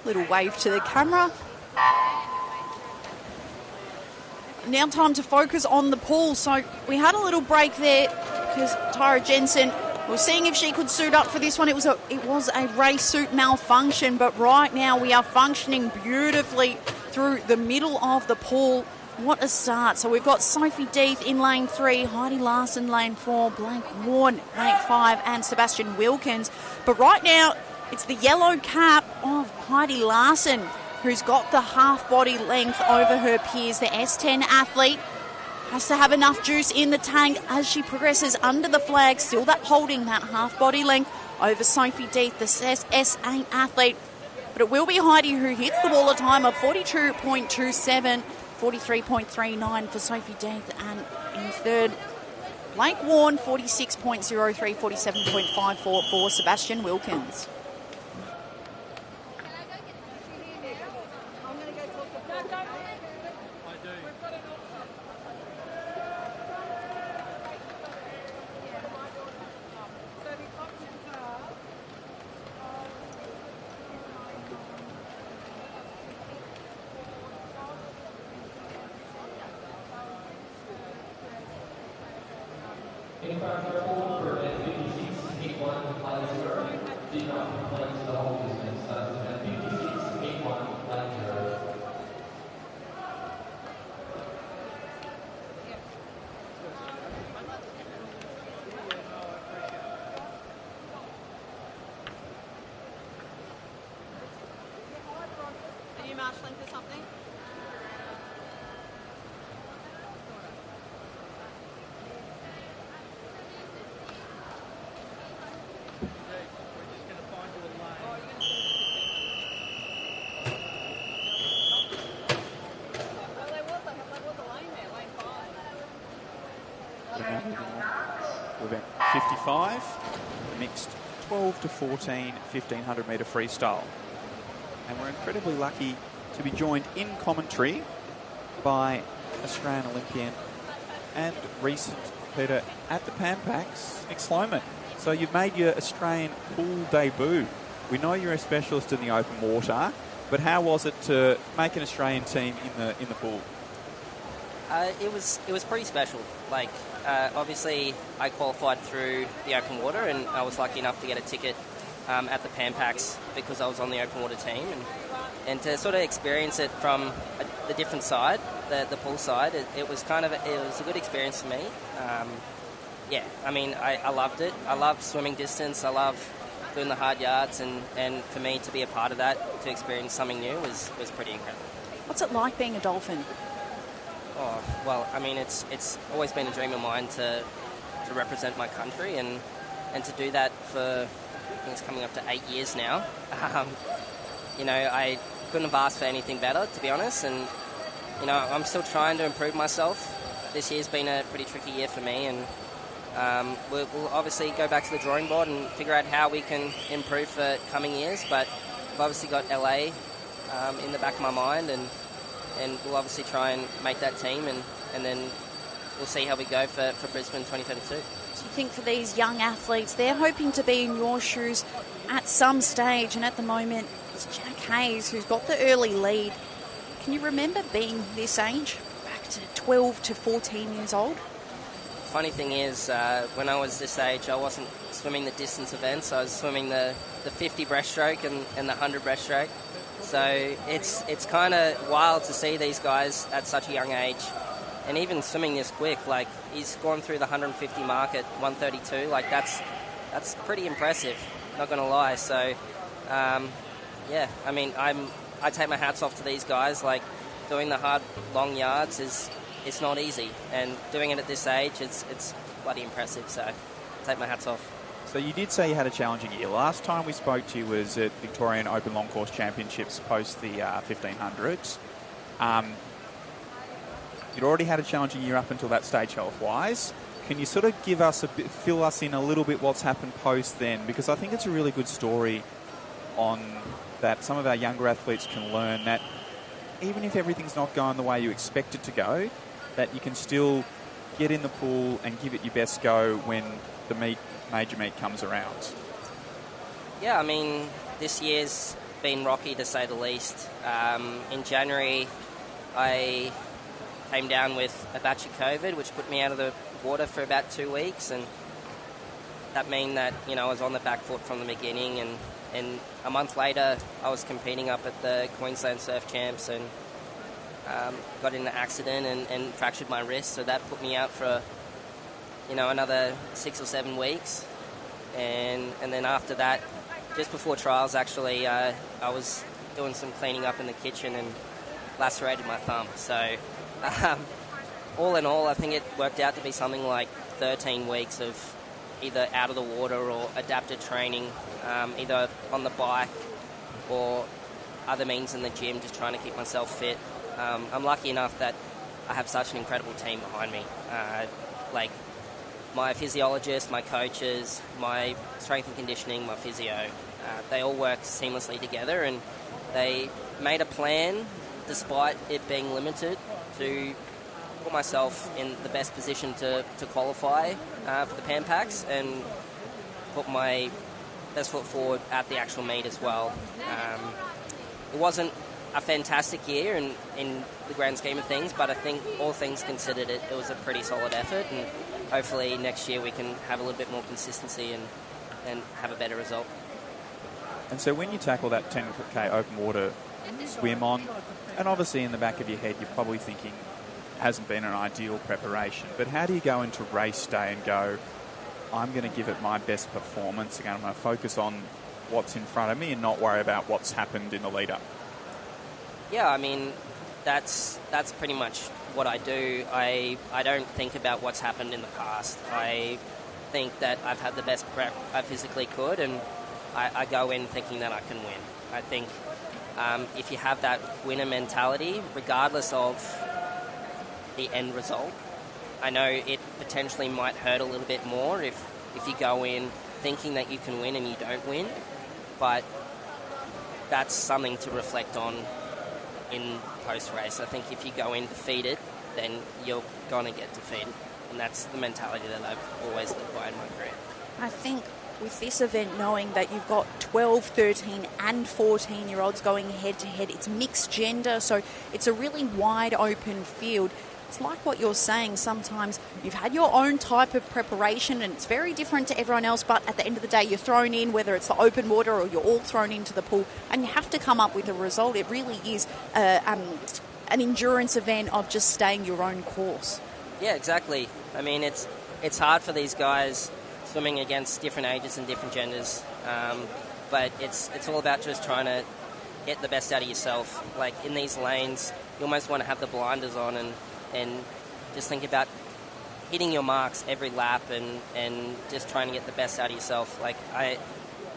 Little wave to the camera. Now time to focus on the pool. So we had a little break there because Tyra Jensen was seeing if she could suit up for this one. It was a race suit malfunction, but right now we are functioning beautifully through the middle of the pool. What a start. So we've got Sophie Deeth in lane 3, Heidi Larson lane 4, Blank Warren lane 5, and Sebastian Wilkins. But right now it's the yellow cap of Heidi Larson, who's got the half body length over her peers. The S10 athlete has to have enough juice in the tank as she progresses under the flag, still holding that half body length over Sophie Deeth, the S8 athlete. But it will be Heidi who hits the wall, a time of 42.27, 43.39 for Sophie Deeth, and in third, Blake Warren, 46.03, 47.54 for Sebastian Wilkins. Are you marshalling for something? Event 55, mixed 12 to 14, 1500 metre freestyle. And we're incredibly lucky to be joined in commentary by Australian Olympian and recent competitor at the Pan Pacs, Nick Sloman. So you've made your Australian pool debut. We know you're a specialist in the open water, but how was it to make an Australian team in the pool? It was pretty special. Like, obviously, I qualified through the open water, and I was lucky enough to get a ticket at the Pan Pacs because I was on the open water team, and to sort of experience it from the different side, the pool side, it was a good experience for me. Yeah, I mean, I loved it. I love swimming distance. I love doing the hard yards, and for me to be a part of that, to experience something new was pretty incredible. What's it like being a dolphin? Oh, well, I mean, it's always been a dream of mine to represent my country, and to do that for, I think it's coming up to 8 years now. You know, I couldn't have asked for anything better, to be honest, and, you know, I'm still trying to improve myself. This year's been a pretty tricky year for me, and we'll obviously go back to the drawing board and figure out how we can improve for coming years, but I've obviously got LA in the back of my mind, and we'll obviously try and make that team, and then we'll see how we go for Brisbane 2032. So you think for these young athletes, they're hoping to be in your shoes at some stage, and at the moment it's Jack Hayes who's got the early lead. Can you remember being this age, back to 12 to 14 years old? Funny thing is, when I was this age, I wasn't swimming the distance events. I was swimming the 50 breaststroke and the 100 breaststroke. So it's kind of wild to see these guys at such a young age, and even swimming this quick. Like, he's gone through the 150 mark at 132. Like, that's pretty impressive, not going to lie. So yeah, I mean, I take my hats off to these guys. Like, doing the hard long yards it's not easy, and doing it at this age, it's bloody impressive. So take my hats off. So you did say you had a challenging year. Last time we spoke to you was at Victorian Open Long Course Championships post the 1500s. You'd already had a challenging year up until that stage health-wise. Can you sort of give us fill us in a little bit what's happened post then? Because I think it's a really good story on that some of our younger athletes can learn that even if everything's not going the way you expect it to go, that you can still get in the pool and give it your best go when the major meet comes around. Yeah, I mean, this year's been rocky to say the least. In January, I came down with a batch of COVID, which put me out of the water for about 2 weeks, and that meant that, you know, I was on the back foot from the beginning, and a month later I was competing up at the Queensland Surf Champs and got in an accident and fractured my wrist, so that put me out for, you know, another 6 or 7 weeks, and then after that, just before trials actually, I was doing some cleaning up in the kitchen and lacerated my thumb. So all in all, I think it worked out to be something like 13 weeks of either out of the water or adapted training, either on the bike or other means in the gym, just trying to keep myself fit. I'm lucky enough that I have such an incredible team behind me. Like my physiologist, my coaches, my strength and conditioning, my physio, they all work seamlessly together, and they made a plan, despite it being limited, to put myself in the best position to qualify for the Pan Packs and put my best foot forward at the actual meet as well. It wasn't a fantastic year in the grand scheme of things, but I think all things considered, it was a pretty solid effort, and hopefully next year we can have a little bit more consistency and have a better result. And so when you tackle that 10K open water swim on, and obviously in the back of your head you're probably thinking hasn't been an ideal preparation, but how do you go into race day and go, I'm going to give it my best performance again, I'm going to focus on what's in front of me and not worry about what's happened in the lead up? Yeah, I mean, that's pretty much what I do. I don't think about what's happened in the past. I think that I've had the best prep I physically could, and I go in thinking that I can win. I think if you have that winner mentality, regardless of the end result, I know it potentially might hurt a little bit more if you go in thinking that you can win and you don't win, but that's something to reflect on in post-race. I think if you go in defeated, then you're going to get defeated, and that's the mentality that I've always lived by in my career. I think with this event, knowing that you've got 12, 13 and 14-year-olds going head-to-head, it's mixed gender, so it's a really wide open field. It's like what you're saying, sometimes you've had your own type of preparation and it's very different to everyone else, but at the end of the day you're thrown in, whether it's the open water or you're all thrown into the pool, and you have to come up with a result. It really is an endurance event of just staying your own course. Yeah, exactly. I mean, it's hard for these guys swimming against different ages and different genders, but it's all about just trying to get the best out of yourself. Like in these lanes, you almost want to have the blinders on and just think about hitting your marks every lap and just trying to get the best out of yourself. Like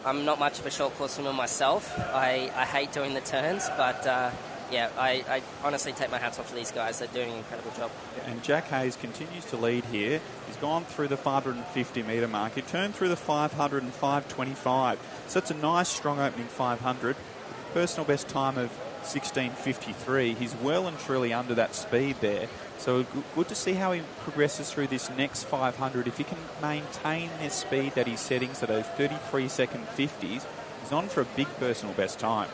I'm not much of a short course swimmer myself. I hate doing the turns, but yeah, I honestly take my hats off to these guys. They're doing an incredible job. And Jack Hayes continues to lead here. He's gone through the 550 metre mark. He turned through the 500 and 525. So it's a nice, strong opening 500. Personal best time of 16:53. He's well and truly under that speed there. So good to see how he progresses through this next 500. If he can maintain this speed that he's setting, so those 33-second 50s, he's on for a big personal best time.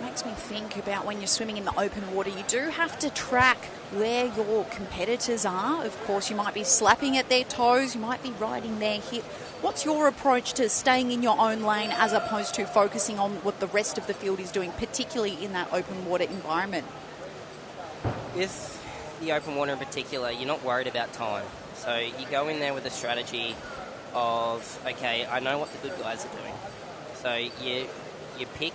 Makes me think about when you're swimming in the open water, you do have to track where your competitors are. Of course, you might be slapping at their toes, you might be riding their hip. What's your approach to staying in your own lane as opposed to focusing on what the rest of the field is doing, particularly in that open water environment? With the open water in particular, you're not worried about time. So you go in there with a strategy of, okay, I know what the good guys are doing. So you pick.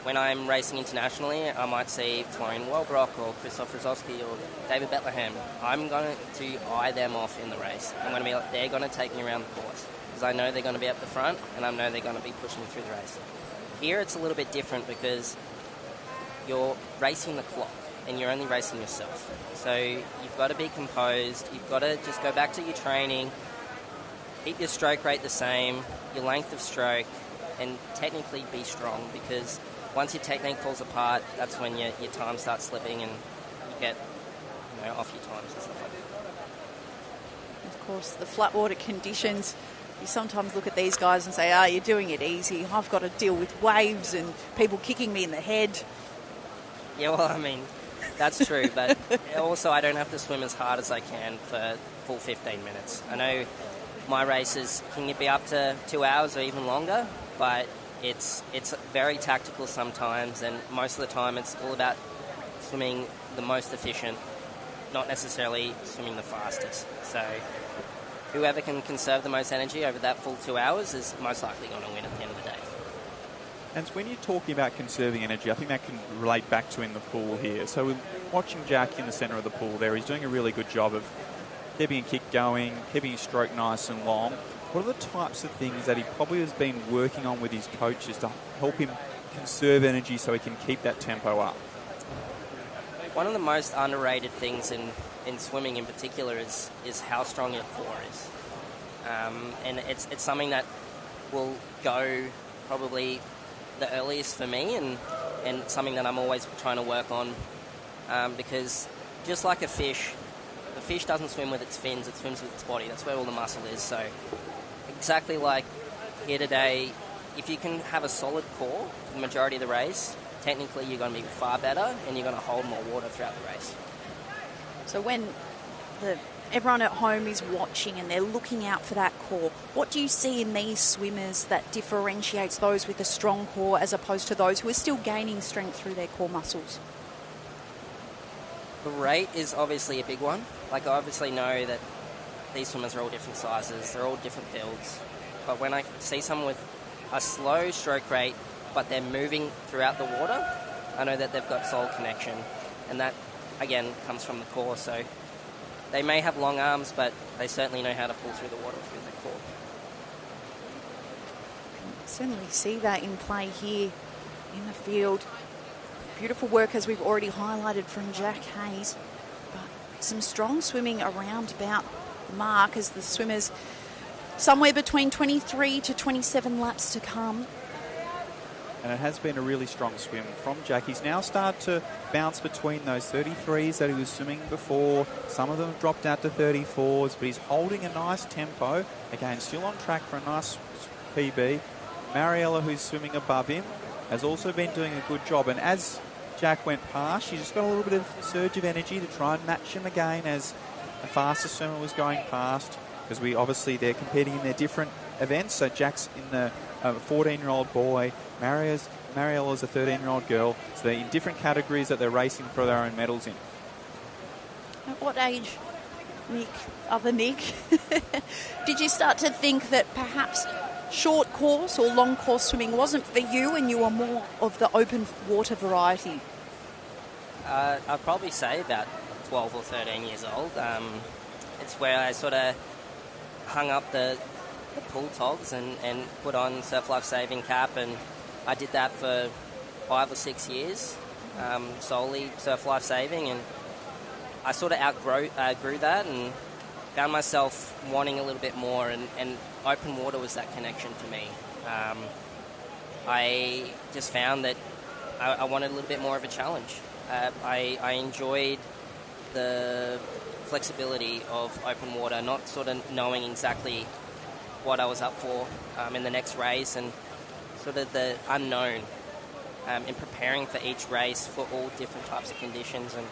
When I'm racing internationally, I might see Florian Walbrock or Christoph Rosowski or David Bethlehem. I'm going to eye them off in the race. I'm going to be like, they're going to take me around the course because I know they're going to be up the front and I know they're going to be pushing me through the race. Here it's a little bit different because you're racing the clock and you're only racing yourself. So you've got to be composed. You've got to just go back to your training, keep your stroke rate the same, your length of stroke, and technically be strong, because once your technique falls apart, that's when your time starts slipping and you get off your times and stuff like that. Of course, the flat water conditions You sometimes look at these guys and say, you're doing it easy. I've got to deal with waves and people kicking me in the head. Yeah, well, I mean, that's true, but also I don't have to swim as hard as I can for full 15 minutes. I know my races can be up to 2 hours or even longer, but it's very tactical sometimes, and most of the time it's all about swimming the most efficient, not necessarily swimming the fastest. So whoever can conserve the most energy over that full 2 hours is most likely going to win at the end of the day. And when you're talking about conserving energy, I think that can relate back to in the pool here. So we're watching Jack in the centre of the pool there. He's doing a really good job of keeping a kick going, keeping his stroke nice and long. What are the types of things that he probably has been working on with his coaches to help him conserve energy so he can keep that tempo up? One of the most underrated things in swimming in particular is how strong your core is. And it's something that will go probably the earliest for me, and something that I'm always trying to work on, because just like a fish, the fish doesn't swim with its fins, it swims with its body. That's where all the muscle is. So exactly like here today, if you can have a solid core for the majority of the race, technically you're going to be far better and you're going to hold more water throughout the race. So when everyone at home is watching and they're looking out for that core, what do you see in these swimmers that differentiates those with a strong core as opposed to those who are still gaining strength through their core muscles? The rate is obviously a big one. Like, I obviously know that these swimmers are all different sizes, they're all different builds. But when I see someone with a slow stroke rate, but they're moving throughout the water, I know that they've got solid connection. And that, again, comes from the core. So they may have long arms, but they certainly know how to pull through the water through their core. Certainly see that in play here in the field. Beautiful work, as we've already highlighted, from Jack Hayes. But some strong swimming around about the mark as the swimmers somewhere between 23 to 27 laps to come. And it has been a really strong swim from Jack. He's now started to bounce between those 33s that he was swimming before. Some of them have dropped out to 34s, but he's holding a nice tempo. Again, still on track for a nice PB. Mariella, who's swimming above him, has also been doing a good job. And as Jack went past, she just got a little bit of surge of energy to try and match him again as the fastest swimmer was going past, because they're competing in their different events. So Jack's in the 14-year-old boy, Mariella's a 13-year-old girl. So they're in different categories that they're racing for their own medals in. At what age, Nick, did you start to think that perhaps short course or long course swimming wasn't for you and you were more of the open water variety? I'd probably say about 12 or 13 years old. It's where I sort of hung up the pool togs and put on surf life saving cap, and I did that for 5 or 6 years, solely surf life saving, and I sort of outgrew that and found myself wanting a little bit more, and open water was that connection for me. I just found that I wanted a little bit more of a challenge. I enjoyed the flexibility of open water, not sort of knowing exactly what I was up for in the next race, and sort of the unknown in preparing for each race for all different types of conditions. And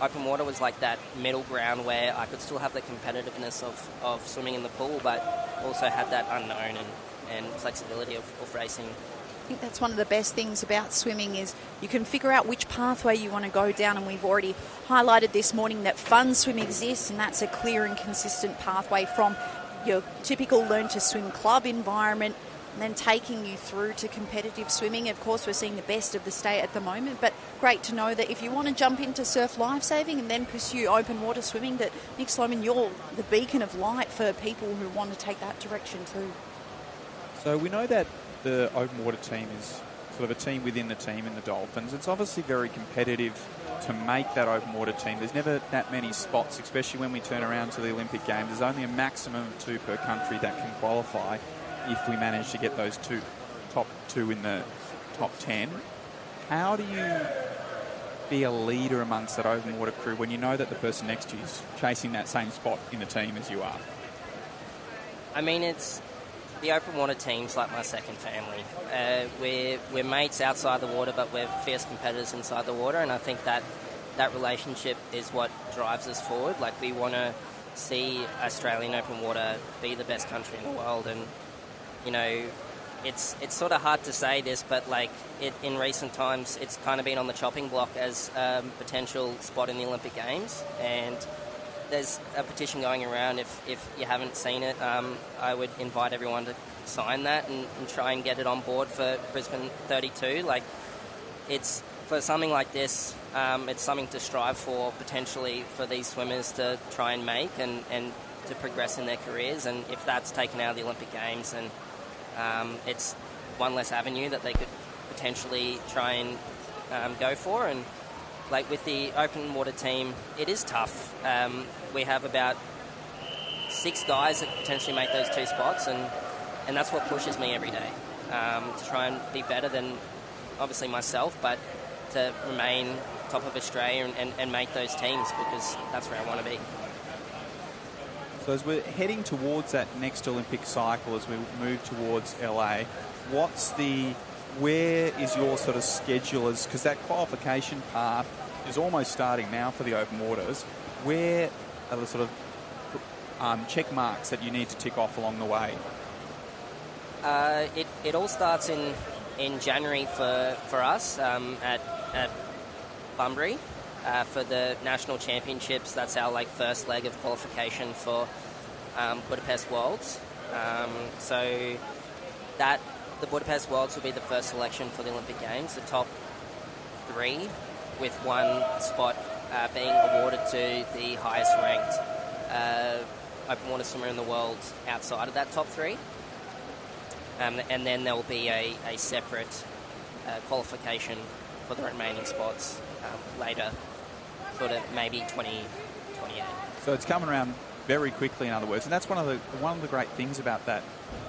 open water was like that middle ground where I could still have the competitiveness of swimming in the pool, but also had that unknown and flexibility of racing. I think that's one of the best things about swimming is you can figure out which pathway you want to go down, and we've already highlighted this morning that fun swim exists, and that's a clear and consistent pathway from your typical learn to swim club environment and then taking you through to competitive swimming. Of course, we're seeing the best of the state at the moment, but great to know that if you want to jump into surf lifesaving and then pursue open water swimming, that Nick Sloman, you're the beacon of light for people who want to take that direction too. So we know that the open water team is sort of a team within the team in the Dolphins. It's obviously very competitive to make that open water team. There's never that many spots, especially when we turn around to the Olympic Games. There's only a maximum of 2 per country that can qualify if we manage to get those top two in the top 10. How do you be a leader amongst that open water crew when you know that the person next to you is chasing that same spot in the team as you are? I mean, it's the open water team's like my second family. We're mates outside the water, but we're fierce competitors inside the water, and I think that relationship is what drives us forward. Like, we want to see Australian open water be the best country in the world, and you know, it's sort of hard to say this, but like in recent times, it's kind of been on the chopping block as a potential spot in the Olympic Games, and there's a petition going around. If you haven't seen it, I would invite everyone to sign that and try and get it on board for Brisbane 32. Like, it's for something like this, it's something to strive for, potentially, for these swimmers to try and make and to progress in their careers. And if that's taken out of the Olympic Games, then it's one less avenue that they could potentially try and go for. And like with the open water team, it is tough. We have about 6 guys that potentially make those 2 spots, and that's what pushes me every day, to try and be better than obviously myself, but to remain top of Australia and make those teams, because that's where I want to be. So as we're heading towards that next Olympic cycle, as we move towards LA, where is your sort of schedule? Because that qualification path is almost starting now for the open waters. Where are the sort of check marks that you need to tick off along the way? It all starts in January for us at Bunbury for the national championships. That's our first leg of qualification for Budapest Worlds. So the Budapest Worlds will be the first selection for the Olympic Games. The top 3, with 1 spot being awarded to the highest ranked open water swimmer in the world outside of that top 3. And then there will be a separate qualification for the remaining spots later, sort of maybe 2028. So it's coming around very quickly, in other words, and that's one of the great things about that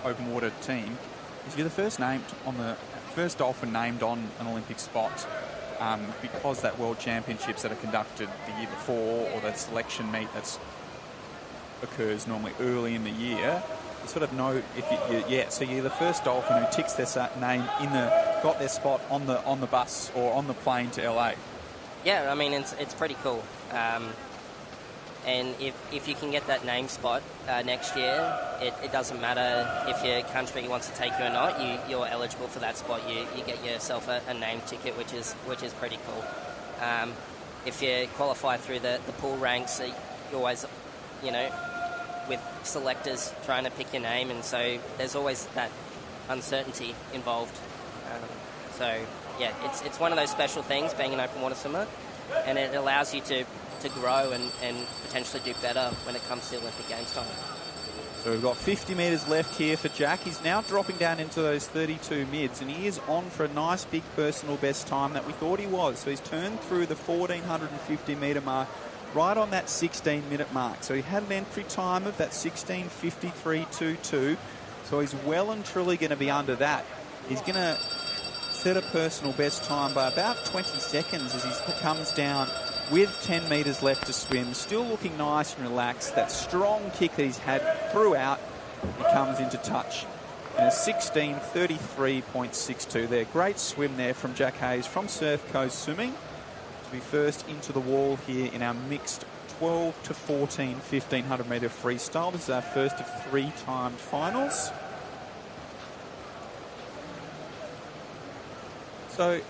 open water team is you're the first dolphin named on an Olympic spot, because that World Championships that are conducted the year before, or that selection meet that occurs normally early in the year. You sort of know so you're the first dolphin who ticks their name got their spot on the bus or on the plane to LA. Yeah, I mean, it's pretty cool. And if you can get that name spot next year, it doesn't matter if your country wants to take you or not. You're eligible for that spot. You get yourself a name ticket, which is pretty cool. If you qualify through the pool ranks, you always, with selectors trying to pick your name, and so there's always that uncertainty involved. So yeah, it's one of those special things, being an open water swimmer, and it allows you to grow and potentially do better when it comes to the Olympic Games time. So we've got 50 metres left here for Jack. He's now dropping down into those 32 mids, and he is on for a nice big personal best time that we thought he was. So he's turned through the 1,450 metre mark, right on that 16-minute mark. So he had an entry time of that 16:53.22. So he's well and truly going to be under that. He's going to set a personal best time by about 20 seconds as he comes down with 10 metres left to swim. Still looking nice and relaxed. That strong kick that he's had throughout, he comes into touch in a 16:33.62 there. Great swim there from Jack Hayes from Surf Coast Swimming to be first into the wall here in our mixed 12 to 14 1,500 metre freestyle. This is our first of 3 timed finals. So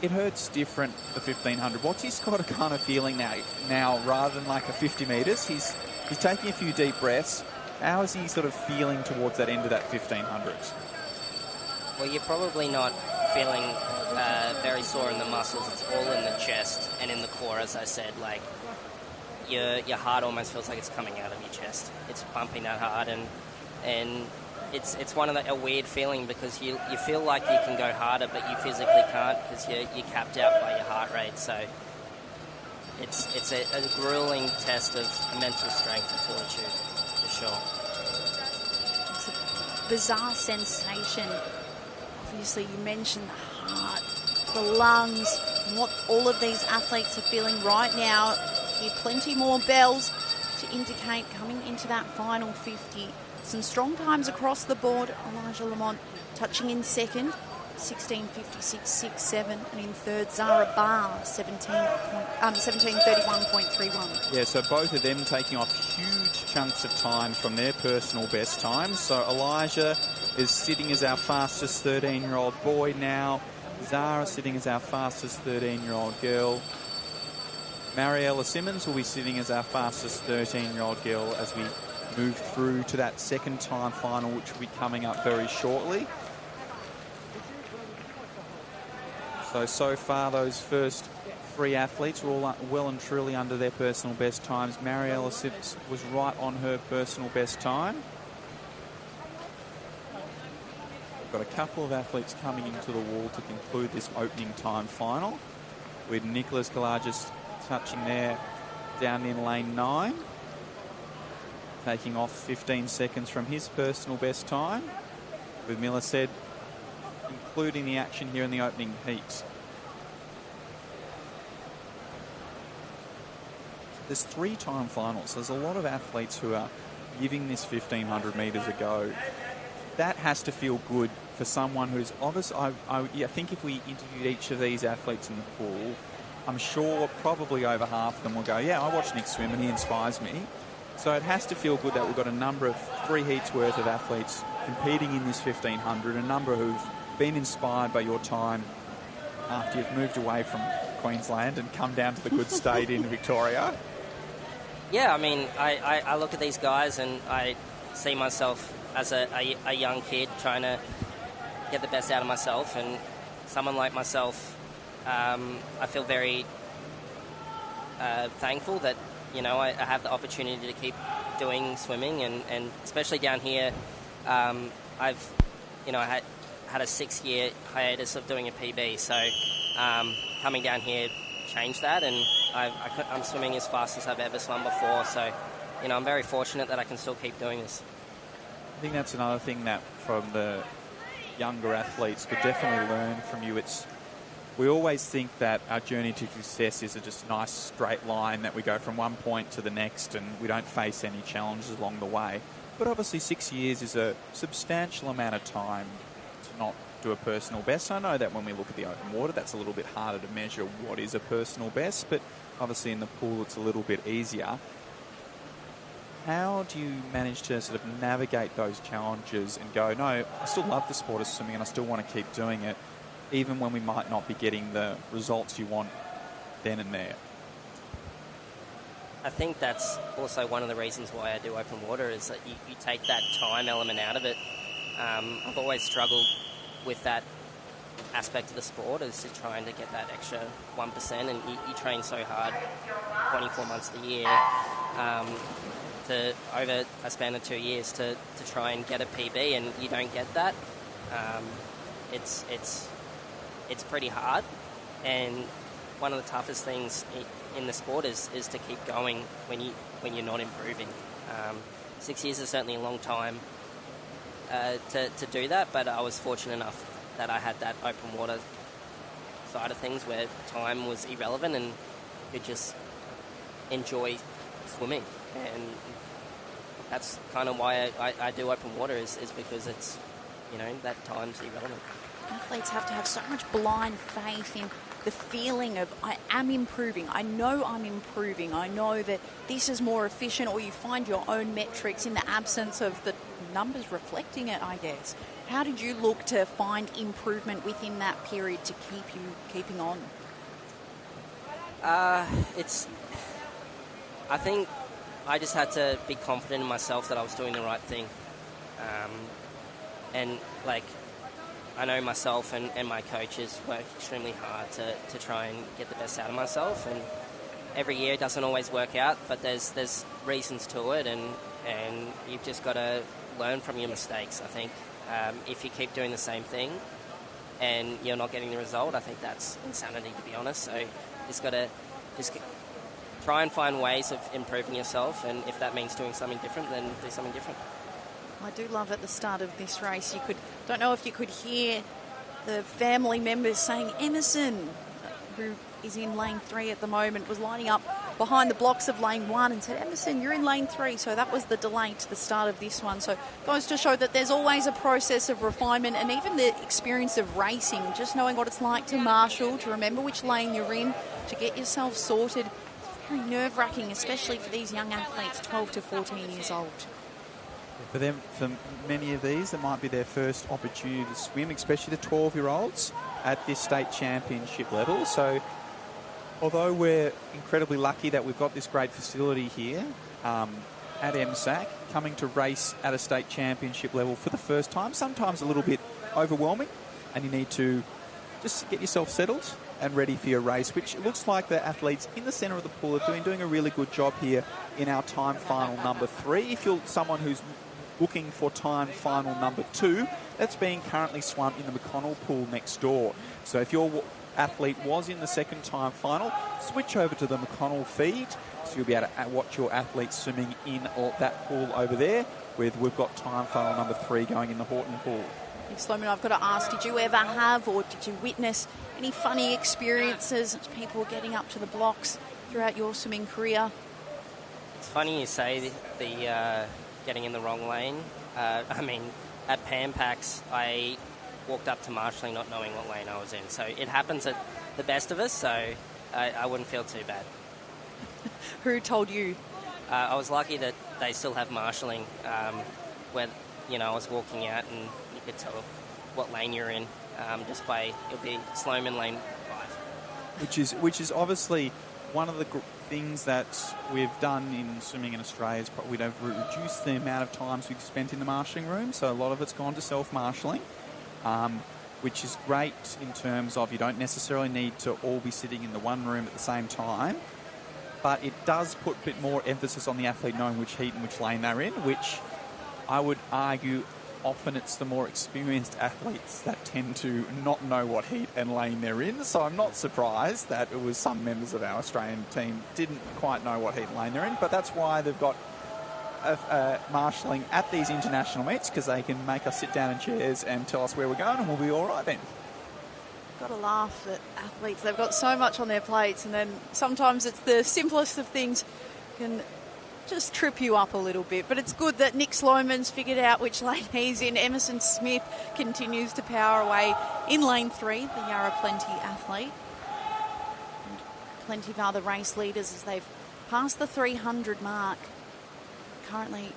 it hurts different, the 1,500. What's his kind of feeling now rather than like a 50 metres? He's taking a few deep breaths. How is he sort of feeling towards that end of that 1,500? Well, you're probably not feeling very sore in the muscles. It's all in the chest and in the core, as I said. Like, your heart almost feels like it's coming out of your chest. It's pumping that hard, and it's one of a weird feeling, because you feel like you can go harder, but you physically can't because you're capped out by your heart rate. So it's a grueling test of mental strength and fortitude, for sure. It's a bizarre sensation. Obviously, you mentioned the heart, the lungs, and what all of these athletes are feeling right now. Hear plenty more bells to indicate coming into that final 50. Some strong times across the board. Elijah Lamont touching in second, 16:56.67, and in third, Zara Barr, 17:31.31. Yeah, so both of them taking off huge chunks of time from their personal best times. So Elijah is sitting as our fastest 13-year-old boy now. Zara sitting as our fastest 13-year-old girl. Mariella Simmons will be sitting as our fastest 13-year-old girl as we move through to that second time final, which will be coming up very shortly. So far, those first three athletes were all well and truly under their personal best times. Mariella Simmons was right on her personal best time. We've got a couple of athletes coming into the wall to conclude this opening time final, with Nicholas Kalajas touching there down in lane 9, taking off 15 seconds from his personal best time, with Miller said including the action here in the opening heats. There's 3 time finals. There's a lot of athletes who are giving this 1,500 metres a go. That has to feel good for someone who's obvious. I think if we interviewed each of these athletes in the pool, I'm sure probably over half of them will go, yeah, I watch Nick swim and he inspires me. So it has to feel good that we've got a number of 3 heats worth of athletes competing in this 1,500, a number who've been inspired by your time after you've moved away from Queensland and come down to the good state in Victoria. Yeah, I mean, I look at these guys and I see myself as a young kid trying to get the best out of myself, and someone like myself, I feel very thankful that, you know, I have the opportunity to keep doing swimming, and especially down here, I've, you know, I had a 6-year hiatus of doing a PB, so coming down here changed that, and I'm swimming as fast as I've ever swum before, so, you know, I'm very fortunate that I can still keep doing this. I think that's another thing that from the younger athletes could definitely learn from you. We always think that our journey to success is a just nice straight line that we go from one point to the next and we don't face any challenges along the way. But obviously 6 years is a substantial amount of time to not do a personal best. I know that when we look at the open water, that's a little bit harder to measure what is a personal best, but obviously in the pool it's a little bit easier. How do you manage to sort of navigate those challenges and go, no, I still love the sport of swimming and I still want to keep doing it, even when we might not be getting the results you want then and there? I think that's also one of the reasons why I do open water, is that you take that time element out of it. I've always struggled with that aspect of the sport, is to trying to get that extra 1%, and you train so hard 24 months of the year to over a span of 2 years to try and get a PB, and you don't get that. It's pretty hard, and one of the toughest things in the sport is to keep going when you're not improving. 6 years is certainly a long time to do that, but I was fortunate enough that I had that open water side of things where time was irrelevant and could just enjoy swimming, and that's kind of why I do open water, is because it's, you know, that time's irrelevant. Athletes have to have so much blind faith in the feeling of, I am improving, I know I'm improving, I know that this is more efficient, or you find your own metrics in the absence of the numbers reflecting it, I guess. How did you look to find improvement within that period to keep you keeping on? I think I just had to be confident in myself that I was doing the right thing. And, like, I know myself and my coaches work extremely hard to try and get the best out of myself, and every year it doesn't always work out, but there's reasons to it, and you've just got to learn from your mistakes, I think. If you keep doing the same thing and you're not getting the result, I think that's insanity, to be honest. So you just got to try and find ways of improving yourself, and if that means doing something different, then do something different. I do love at the start of this race, don't know if you could hear the family members saying Emerson, who is in lane 3 at the moment, was lining up behind the blocks of lane 1 and said, Emerson, you're in lane 3. So that was the delay to the start of this one. So goes to show that there's always a process of refinement, and even the experience of racing, just knowing what it's like to marshal, to remember which lane you're in, to get yourself sorted. It's very nerve-wracking, especially for these young athletes, 12 to 14 years old. For them, for many of these, it might be their first opportunity to swim, especially the 12-year-olds at this state championship level. So although we're incredibly lucky that we've got this great facility here at MSAC, coming to race at a state championship level for the first time, sometimes a little bit overwhelming, and you need to just get yourself settled and ready for your race, which it looks like the athletes in the centre of the pool have been doing a really good job here in our time final number 3. If you're someone who's looking for time final number 2, that's being currently swum in the McConnell pool next door. So if your athlete was in the second time final, switch over to the McConnell feed, so you'll be able to watch your athlete swimming in that pool over there. We've got time final number 3 going in the Horton pool. Sloman, I've got to ask, did you ever have or did you witness any funny experiences, people getting up to the blocks throughout your swimming career? It's funny you say the getting in the wrong lane. I mean, at Pampax, I walked up to marshalling not knowing what lane I was in. So it happens at the best of us, so I wouldn't feel too bad. Who told you? I was lucky that they still have marshalling where, I was walking out and you could tell what lane you're in just by, it'll be Sloman lane 5. Which is obviously one of the things that we've done in swimming in Australia is we've reduced the amount of times we've spent in the marshalling room, so a lot of it's gone to self-marshalling, which is great in terms of you don't necessarily need to all be sitting in the one room at the same time, but it does put a bit more emphasis on the athlete knowing which heat and which lane they're in, which I would argue often it's the more experienced athletes that tend to not know what heat and lane they're in. So I'm not surprised that it was some members of our Australian team didn't quite know what heat and lane they're in, but that's why they've got marshalling at these international meets, because they can make us sit down in chairs and tell us where we're going and we'll be all right then. Got to laugh at athletes. They've got so much on their plates, and then sometimes it's the simplest of things can just trip you up a little bit. But it's good that Nick Sloman's figured out which lane he's in. Emerson Smith continues to power away in lane 3, the Yarra Plenty athlete. And plenty of other race leaders as they've passed the 300 mark. Currently,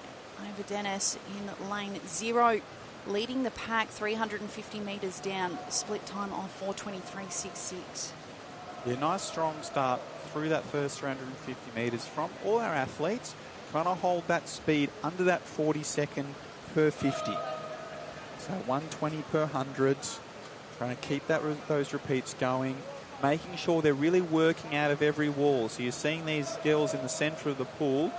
Ava Dennis in lane 0, leading the pack 350 metres down, split time of 4:23.66. Yeah, nice strong start through that first 350 metres from all our athletes, trying to hold that speed under that 40-second per 50. So 120 per 100, trying to keep those repeats going, making sure they're really working out of every wall. So you're seeing these girls in the centre of the pool,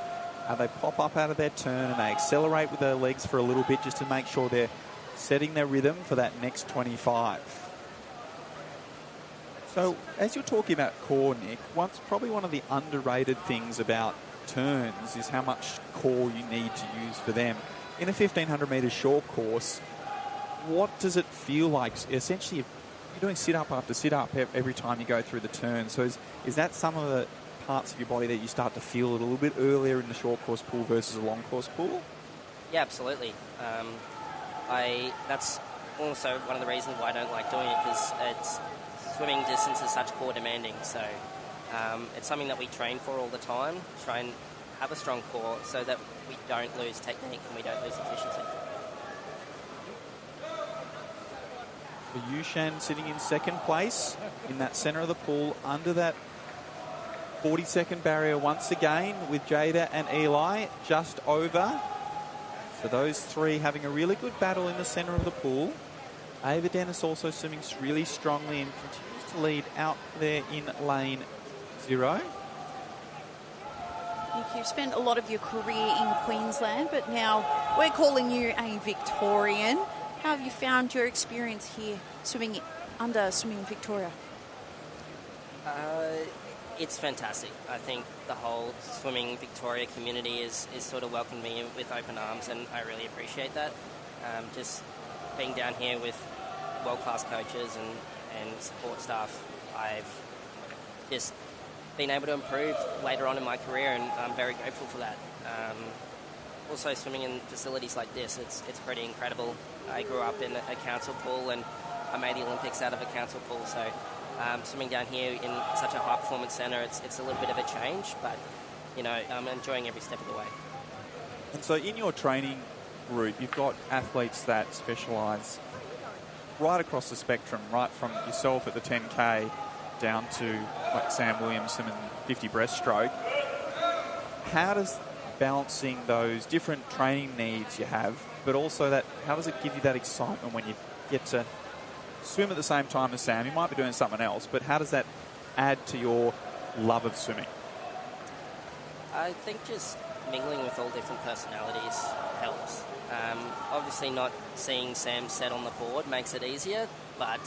they pop up out of their turn and they accelerate with their legs for a little bit just to make sure they're setting their rhythm for that next 25. So as you're talking about core, Nick, probably one of the underrated things about turns is how much core you need to use for them. In a 1,500 metre short course, what does it feel like? Essentially, you're doing sit-up after sit-up every time you go through the turn. So is that some of the parts of your body that you start to feel a little bit earlier in the short course pool versus a long course pool? Yeah, absolutely. That's also one of the reasons why I don't like doing it, because swimming distance is such core demanding. So it's something that we train for all the time, try and have a strong core so that we don't lose technique and we don't lose efficiency. So Yushan sitting in second place in that centre of the pool under that 40-second barrier once again, with Jada and Eli just over. So those three having a really good battle in the centre of the pool. Ava Dennis also swimming really strongly and continues to lead out there in lane 0. Nick, you've spent a lot of your career in Queensland, but now we're calling you a Victorian. How have you found your experience here swimming in Victoria? It's fantastic. I think the whole Swimming Victoria community is sort of welcomed me with open arms, and I really appreciate that. Just being down here with world-class coaches and support staff, I've just been able to improve later on in my career, and I'm very grateful for that. Also, swimming in facilities like this, it's pretty incredible. I grew up in a council pool, and I made the Olympics out of a council pool, so swimming down here in such a high-performance centre, it's a little bit of a change, but, I'm enjoying every step of the way. And so in your training group, you've got athletes that specialise right across the spectrum, right from yourself at the 10K down to like Sam Williamson and 50 breaststroke. How does balancing those different training needs you have, but also how does it give you that excitement when you get to swim at the same time as Sam? You might be doing something else, but how does that add to your love of swimming? I think just mingling with all different personalities helps. Obviously not seeing Sam set on the board makes it easier, but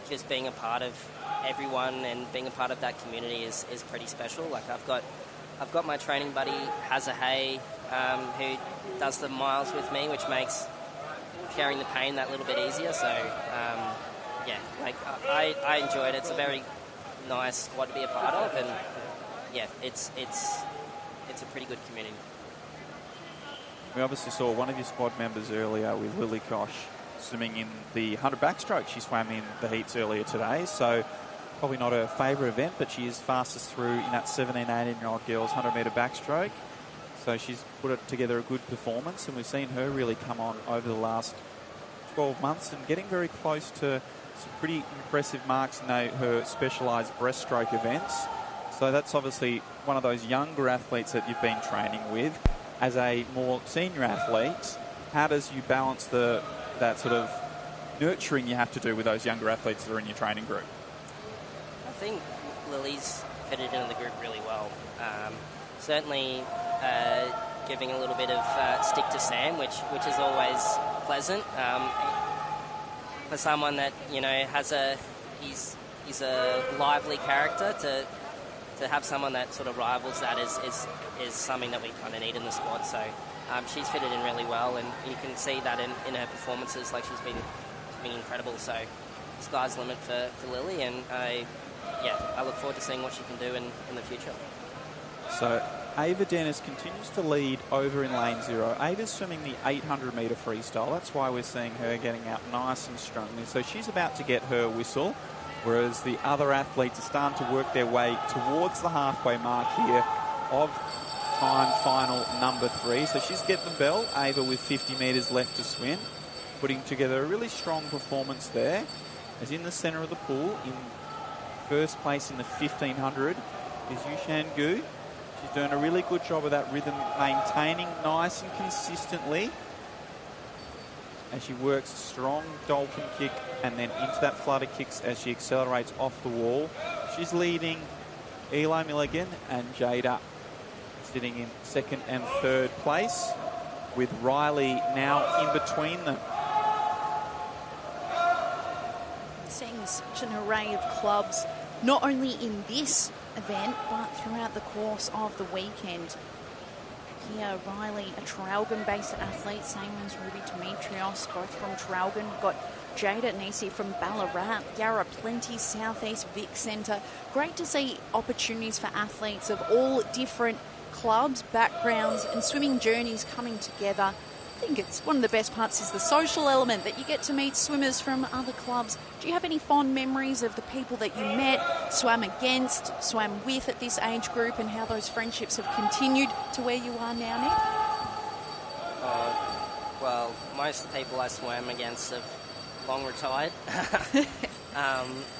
just being a part of everyone and being a part of that community is pretty special. Like I've got my training buddy Hazza Hay, who does the miles with me, which makes carrying the pain that little bit easier. So I enjoy it. It's a very nice squad to be a part of, and it's a pretty good community. We obviously saw one of your squad members earlier with Lily Kosh swimming in the 100 backstroke. She swam in the heats earlier today, so probably not her favourite event, but she is fastest through in that 17, 18-year-old girls 100-metre backstroke. So she's put together a good performance, and we've seen her really come on over the last 12 months and getting very close to some pretty impressive marks in her specialised breaststroke events. So that's obviously one of those younger athletes that you've been training with. As a more senior athlete, how does you balance that sort of nurturing you have to do with those younger athletes that are in your training group? I think Lily's fitted into the group really well. Certainly giving a little bit of stick to Sam, which is always pleasant. For someone that he's a lively character, to have someone that sort of rivals that is something that we kind of need in the squad. So she's fitted in really well, and you can see that in her performances. Like she's been incredible. So sky's the limit for Lily, and I look forward to seeing what she can do in the future. So Ava Dennis continues to lead over in lane 0. Ava's swimming the 800-metre freestyle. That's why we're seeing her getting out nice and strongly. So she's about to get her whistle, whereas the other athletes are starting to work their way towards the halfway mark here of time final number 3. So she's getting the bell. Ava with 50 metres left to swim, putting together a really strong performance there. As in the centre of the pool, in first place in the 1500 is Yushan Gu. She's doing a really good job of that rhythm, maintaining nice and consistently as she works a strong dolphin kick and then into that flutter kicks as she accelerates off the wall. She's leading Eli Milligan and Jada sitting in second and third place, with Riley now in between them. Seeing such an array of clubs, not only in this event, but throughout the course of the weekend. Here, Riley, a Traralgon-based athlete, same as Ruby Demetrios, both from Traralgon. We've got Jada Nisi from Ballarat, Yarra Plenty, Southeast Vic Centre. Great to see opportunities for athletes of all different clubs, backgrounds and swimming journeys coming together. I think it's one of the best parts is the social element, that you get to meet swimmers from other clubs. Do you have any fond memories of the people that you met, swam against, swam with at this age group, and how those friendships have continued to where you are now, Nick? Well, most of the people I swam against have long retired.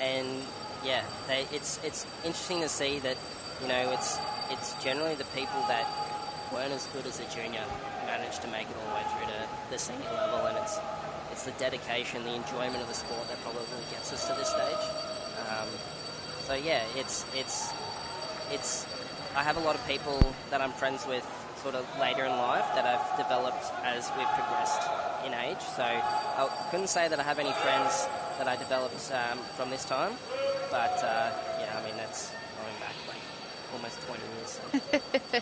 It's interesting to see that, it's generally the people that weren't as good as a junior managed to make it all the way through to the senior level, and it's the dedication, the enjoyment of the sport that probably gets us to this stage. I have a lot of people that I'm friends with sort of later in life that I've developed as we've progressed in age. So I couldn't say that I have any friends that I developed from this time, but that's going back like almost 20 years. So.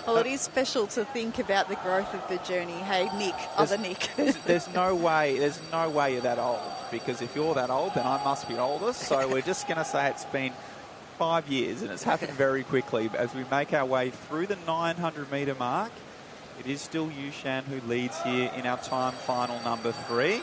Well, it is special to think about the growth of the journey. Hey, Nick, other Nick. There's no way you're that old, because if you're that old, then I must be older. So we're just going to say it's been 5 years, and it's happened very quickly. But as we make our way through the 900-metre mark, it is still Yushan who leads here in our time final number 3.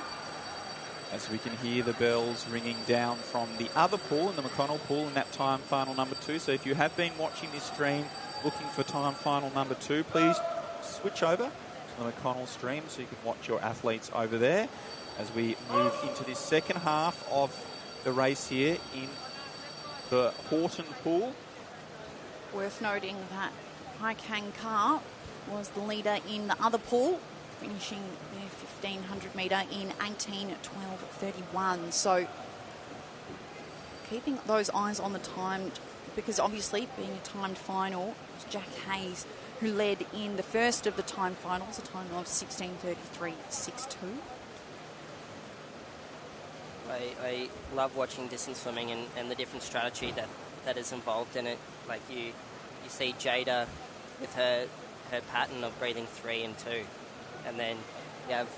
As we can hear the bells ringing down from the other pool, in the McConnell pool, in that time final number 2. So if you have been watching this stream looking for time final number 2, please switch over to the McConnell stream so you can watch your athletes over there as we move into this second half of the race here in the Horton pool. Worth noting that Haikang Ka was the leader in the other pool, finishing the 1500 metre in 18:12:31. So keeping those eyes on the time, because obviously being a timed final, it was Jack Hayes who led in the first of the time finals, a time of 16:33.62. I love watching distance swimming and the different strategy that is involved in it. Like you see Jada with her pattern of breathing 3 and 2, and then you have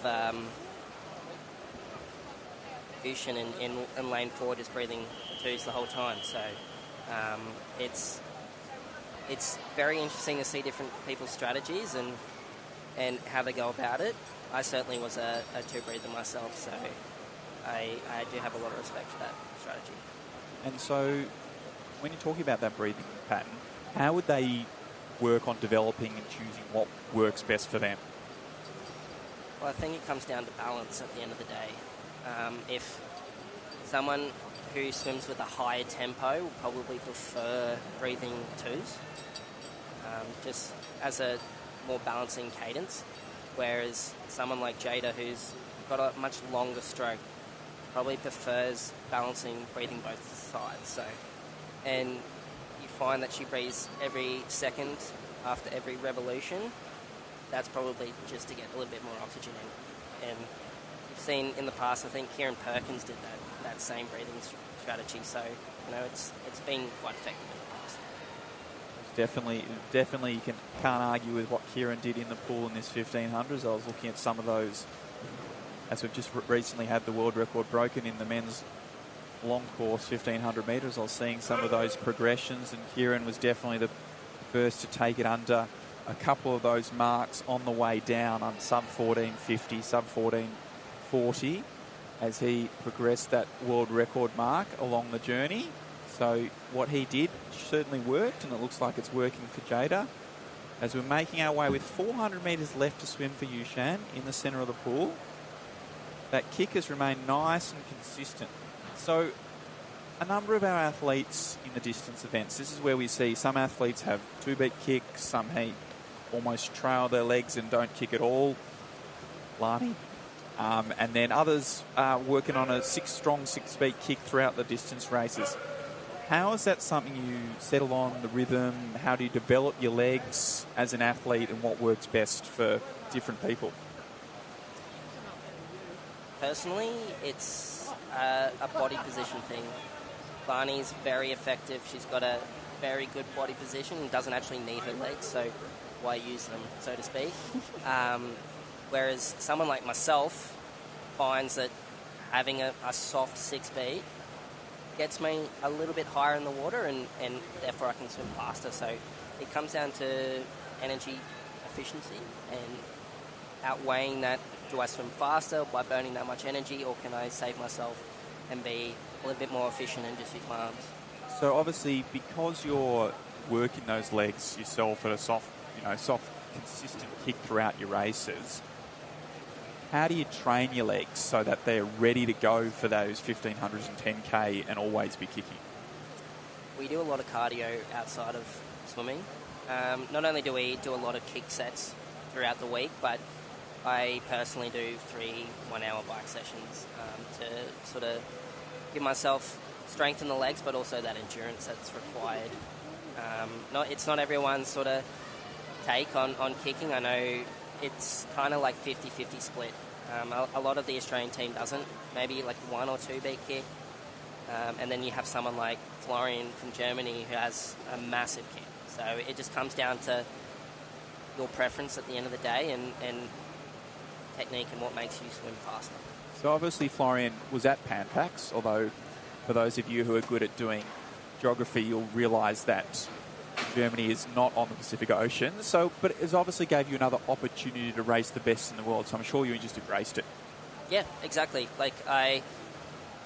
Yushan in lane 4 just breathing 2s the whole time. So it's very interesting to see different people's strategies and how they go about it. I certainly was a 2 breather myself, so I do have a lot of respect for that strategy. And so when you're talking about that breathing pattern, how would they work on developing and choosing what works best for them? Well, I think it comes down to balance at the end of the day. If someone who swims with a higher tempo will probably prefer breathing 2s, just as a more balancing cadence, whereas someone like Jada, who's got a much longer stroke, probably prefers balancing breathing both sides. So, and you find that she breathes every second after every revolution. That's probably just to get a little bit more oxygen in. And you've seen in the past, I think Kieran Perkins did that same breathing strategy. So, it's been quite effective in the past. Definitely you can't argue with what Kieran did in the pool in this 1500s. I was looking at some of those, as we've just recently had the world record broken in the men's long course 1500 metres. I was seeing some of those progressions, and Kieran was definitely the first to take it under a couple of those marks on the way down on sub 1450, sub 1440, as he progressed that world record mark along the journey. So what he did certainly worked, and it looks like it's working for Jada. As we're making our way with 400 metres left to swim for Yushan in the centre of the pool, that kick has remained nice and consistent. So a number of our athletes in the distance events, this is where we see some athletes have 2-beat kicks, some almost trail their legs and don't kick at all, Lani. And then others are working on a strong 6-beat kick throughout the distance races. How is that something you settle on, the rhythm? How do you develop your legs as an athlete, and what works best for different people? Personally, it's a body position thing. Lani's very effective. She's got a very good body position and doesn't actually need her legs, so why use them, so to speak? Whereas someone like myself finds that having a soft 6-beat gets me a little bit higher in the water, and therefore I can swim faster. So it comes down to energy efficiency and outweighing that. Do I swim faster by burning that much energy, or can I save myself and be a little bit more efficient and just use my arms? So obviously, because you're working those legs yourself at a soft, consistent kick throughout your races, how do you train your legs so that they're ready to go for those 1500s and 10K and always be kicking? We do a lot of cardio outside of swimming. Not only do we do a lot of kick sets throughout the week, but I personally do 3 one-hour bike sessions to sort of give myself strength in the legs, but also that endurance that's required. It's not everyone's sort of take on kicking. I know it's kind of like 50-50 split. A lot of the Australian team doesn't. Maybe like 1 or 2-beat kick. And then you have someone like Florian from Germany who has a massive kick. So it just comes down to your preference at the end of the day and technique and what makes you swim faster. So obviously Florian was at Pan Pacs, although for those of you who are good at doing geography, you'll realise that Germany is not on the Pacific Ocean. So, but it obviously gave you another opportunity to race the best in the world. So I'm sure you just embraced it. Yeah, exactly. Like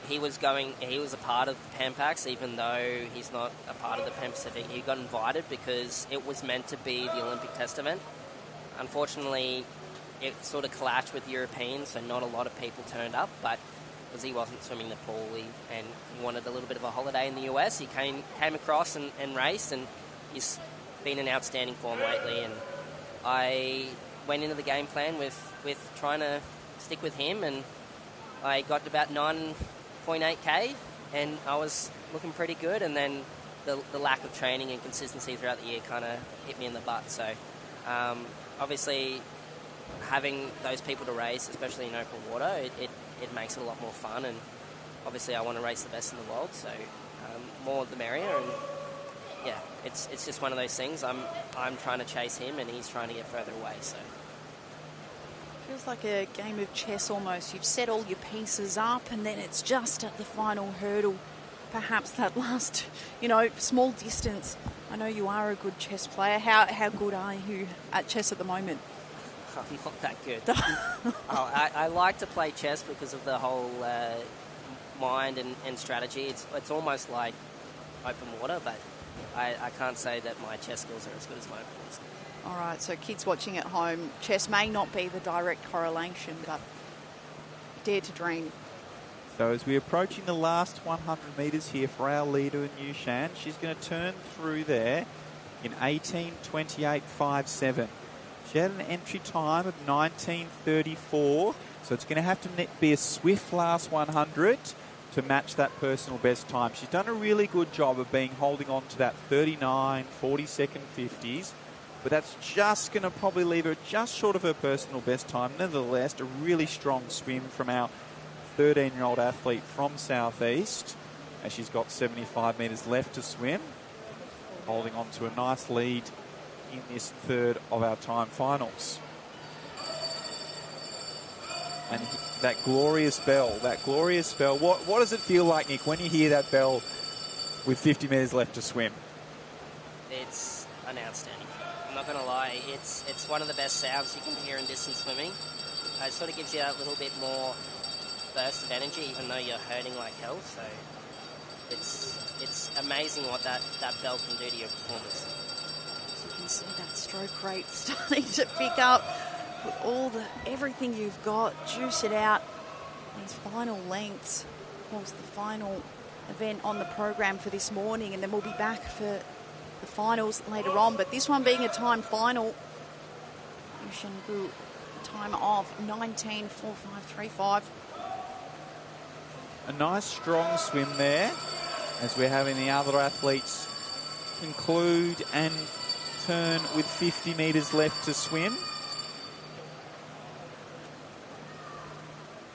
he was a part of the Pan Pacs, even though he's not a part of the Pan Pacific. He got invited because it was meant to be the Olympic test event. Unfortunately, it sort of clashed with Europeans, so not a lot of people turned up, but because he wasn't swimming the pool and he wanted a little bit of a holiday in the US, he came across and raced, and he's been in outstanding form lately. And I went into the game plan with trying to stick with him, and I got to about 9.8k, and I was looking pretty good, and then the lack of training and consistency throughout the year kind of hit me in the butt. So obviously having those people to race, especially in open water, it makes it a lot more fun, and obviously I want to race the best in the world, so more the merrier. And yeah, it's just one of those things. I'm trying to chase him, and he's trying to get further away. So Feels like a game of chess almost. You've set all your pieces up, and then it's just at the final hurdle, perhaps that last, small distance. I know you are a good chess player. How good are you at chess at the moment? I'm not that good. I like to play chess because of the whole mind and strategy. It's almost like open water, but I can't say that my chess skills are as good as my opponents. All right, so kids watching at home, chess may not be the direct correlation, but dare to dream. So as we're approaching the last 100 metres here for our leader, Nushan, she's going to turn through there in 18:28.57. She had an entry time of 19:34, so it's going to have to be a swift last 100 to match that personal best time. She's done a really good job of holding on to that 39, 40-second 50s, but that's just going to probably leave her just short of her personal best time. Nevertheless, a really strong swim from our 13-year-old athlete from Southeast, as she's got 75 metres left to swim, holding on to a nice lead in this third of our time finals. And that glorious bell, what does it feel like, Nick, when you hear that bell with 50 metres left to swim? It's an outstanding feeling. I'm not going to lie, it's one of the best sounds you can hear in distance swimming. It sort of gives you a little bit more burst of energy, even though you're hurting like hell. So it's amazing what that bell can do to your performance. You can see that stroke rate starting to pick up. Put everything you've got, juice it out. These final lengths, of course, the final event on the program for this morning, and then we'll be back for the finals later on. But this one being a time final, Yushin grew a time of 19:45.35. A nice strong swim there, as we're having the other athletes conclude and turn with 50 metres left to swim.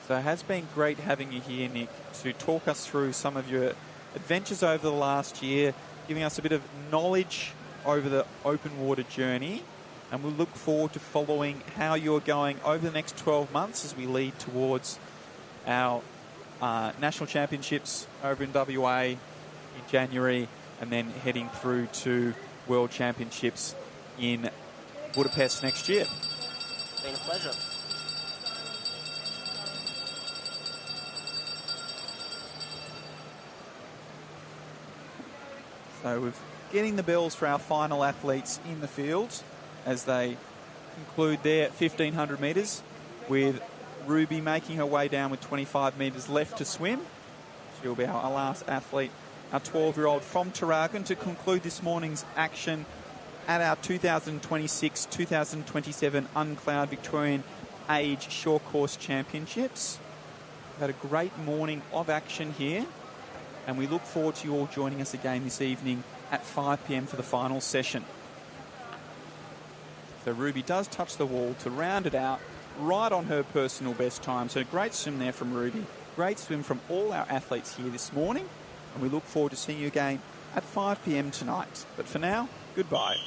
So it has been great having you here, Nick, to talk us through some of your adventures over the last year, giving us a bit of knowledge over the open water journey. And we'll look forward to following how you're going over the next 12 months as we lead towards our national championships over in WA in January, and then heading through to World Championships in Budapest next year. It's been a pleasure. So we're getting the bells for our final athletes in the field as they conclude their 1,500 metres, with Ruby making her way down with 25 metres left to swim. She'll be our last athlete, our 12-year-old from Taragan, to conclude this morning's action at our 2026-2027 UNCLOUD Victorian Age Short Course Championships. We've had a great morning of action here, and we look forward to you all joining us again this evening at 5 p.m. for the final session. So Ruby does touch the wall to round it out right on her personal best time. So great swim there from Ruby. Great swim from all our athletes here this morning. And we look forward to seeing you again at 5 p.m. tonight. But for now, goodbye.